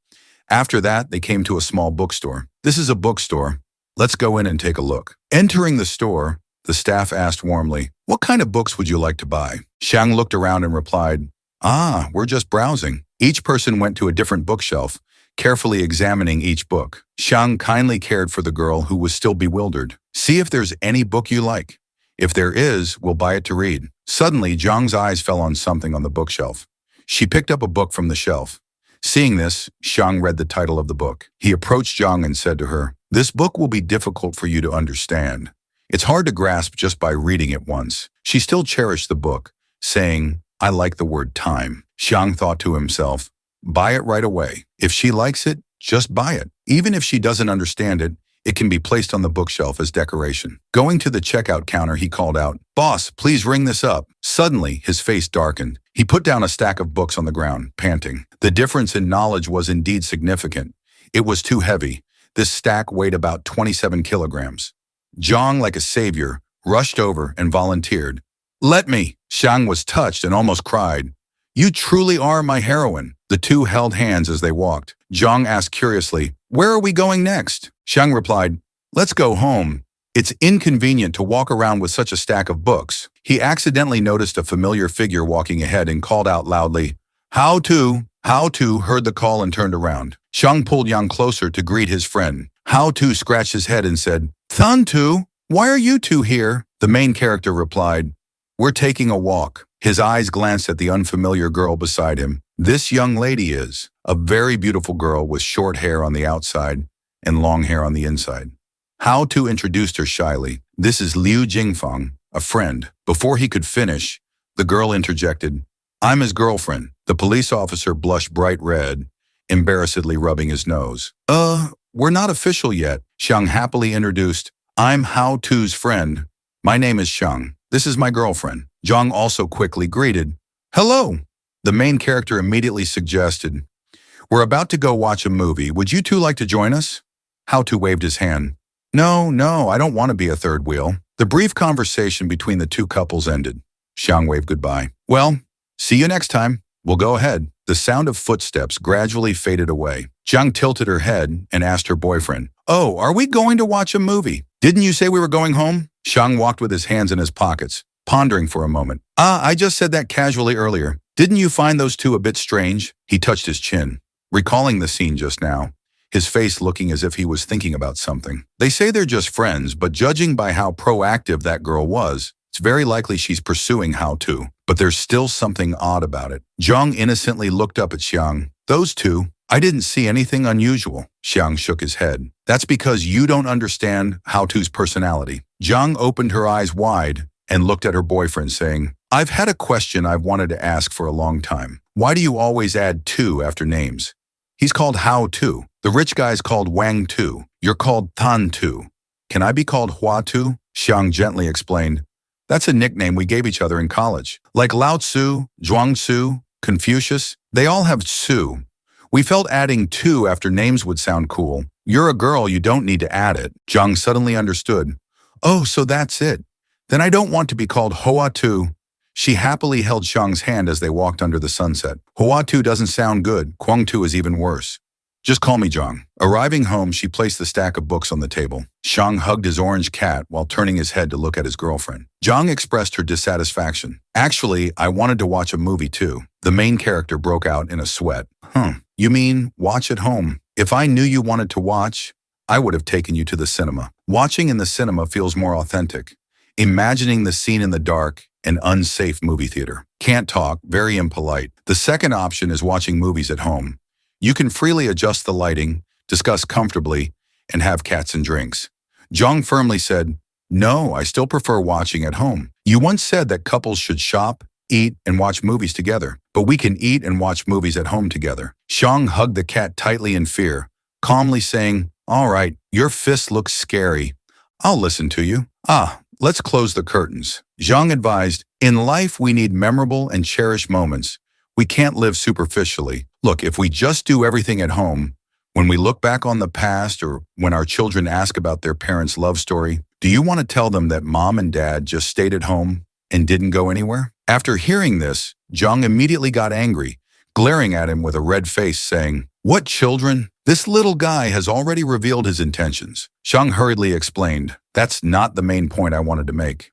After that, they came to a small bookstore. This is a bookstore. Let's go in and take a look. Entering the store, the staff asked warmly, what kind of books would you like to buy? Xiang looked around and replied, we're just browsing. Each person went to a different bookshelf, carefully examining each book. Xiang kindly cared for the girl who was still bewildered. See if there's any book you like. If there is, we'll buy it to read. Suddenly, Zhang's eyes fell on something on the bookshelf. She picked up a book from the shelf. Seeing this, Xiang read the title of the book. He approached Zhang and said to her, this book will be difficult for you to understand. It's hard to grasp just by reading it once. She still cherished the book, saying, I like the word time. Xiang thought to himself, buy it right away. If she likes it, just buy it. Even if she doesn't understand it, it can be placed on the bookshelf as decoration. Going to the checkout counter, he called out, boss, please ring this up. Suddenly, his face darkened. He put down a stack of books on the ground, panting. The difference in knowledge was indeed significant. It was too heavy. This stack weighed about 27 kilograms. Zhang, like a savior, rushed over and volunteered. Let me. Xiang was touched and almost cried. You truly are my heroine. The two held hands as they walked. Zhang asked curiously, where are we going next? Xiang replied, let's go home. It's inconvenient to walk around with such a stack of books. He accidentally noticed a familiar figure walking ahead and called out loudly, How to, heard the call and turned around. Xiang pulled Yang closer to greet his friend. How to scratched his head and said, Thantu, why are you two here? The main character replied, we're taking a walk. His eyes glanced at the unfamiliar girl beside him. This young lady is a very beautiful girl with short hair on the outside and long hair on the inside. How to introduced her shyly. This is Liu Jingfeng, a friend. Before he could finish, the girl interjected, I'm his girlfriend. The police officer blushed bright red, embarrassedly rubbing his nose. We're not official yet. Xiang happily introduced, I'm How To's friend. My name is Xiang. This is my girlfriend. Zhang also quickly greeted, hello. The main character immediately suggested, we're about to go watch a movie. Would you two like to join us? How To waved his hand. No, I don't want to be a third wheel. The brief conversation between the two couples ended. Xiang waved goodbye. Well, see you next time. We'll go ahead. The sound of footsteps gradually faded away. Zhang tilted her head and asked her boyfriend, oh, are we going to watch a movie? Didn't you say we were going home? Xiang walked with his hands in his pockets, pondering for a moment. I just said that casually earlier. Didn't you find those two a bit strange? He touched his chin, recalling the scene just now, his face looking as if he was thinking about something. They say they're just friends, but judging by how proactive that girl was, it's very likely she's pursuing How To. But there's still something odd about it. Zhang innocently looked up at Xiang. Those two, I didn't see anything unusual. Xiang shook his head. That's because you don't understand How To's personality. Zhang opened her eyes wide and looked at her boyfriend, saying, I've had a question I've wanted to ask for a long time. Why do you always add to after names? He's called Hao too. The rich guy's called Wang too. You're called Tan too. Can I be called Hua too? Xiang gently explained. That's a nickname we gave each other in college. Like Lao Tzu, Zhuang Tzu, Confucius, they all have Tzu. We felt adding tu after names would sound cool. You're a girl, you don't need to add it. Zhang suddenly understood. Oh, so that's it. Then I don't want to be called Hoa tu. She happily held Xiang's hand as they walked under the sunset. Hoa tu doesn't sound good. Kuang tu is even worse. Just call me Zhang. Arriving home, she placed the stack of books on the table. Xiang hugged his orange cat while turning his head to look at his girlfriend. Zhang expressed her dissatisfaction. Actually, I wanted to watch a movie too. The main character broke out in a sweat. You mean watch at home? If I knew you wanted to watch, I would have taken you to the cinema. Watching in the cinema feels more authentic. Imagining the scene in the dark, an unsafe movie theater. Can't talk, very impolite. The second option is watching movies at home. You can freely adjust the lighting, discuss comfortably, and have cats and drinks. Zhang firmly said, no, I still prefer watching at home. You once said that couples should shop, eat, and watch movies together, but we can eat and watch movies at home together. Xiang hugged the cat tightly in fear, calmly saying, all right, your fist looks scary. I'll listen to you. Let's close the curtains. Zhang advised, in life we need memorable and cherished moments. We can't live superficially. Look, if we just do everything at home, when we look back on the past or when our children ask about their parents' love story, do you want to tell them that mom and dad just stayed at home and didn't go anywhere? After hearing this, Zhang immediately got angry, glaring at him with a red face, saying, what children? This little guy has already revealed his intentions. Xiang hurriedly explained, that's not the main point I wanted to make.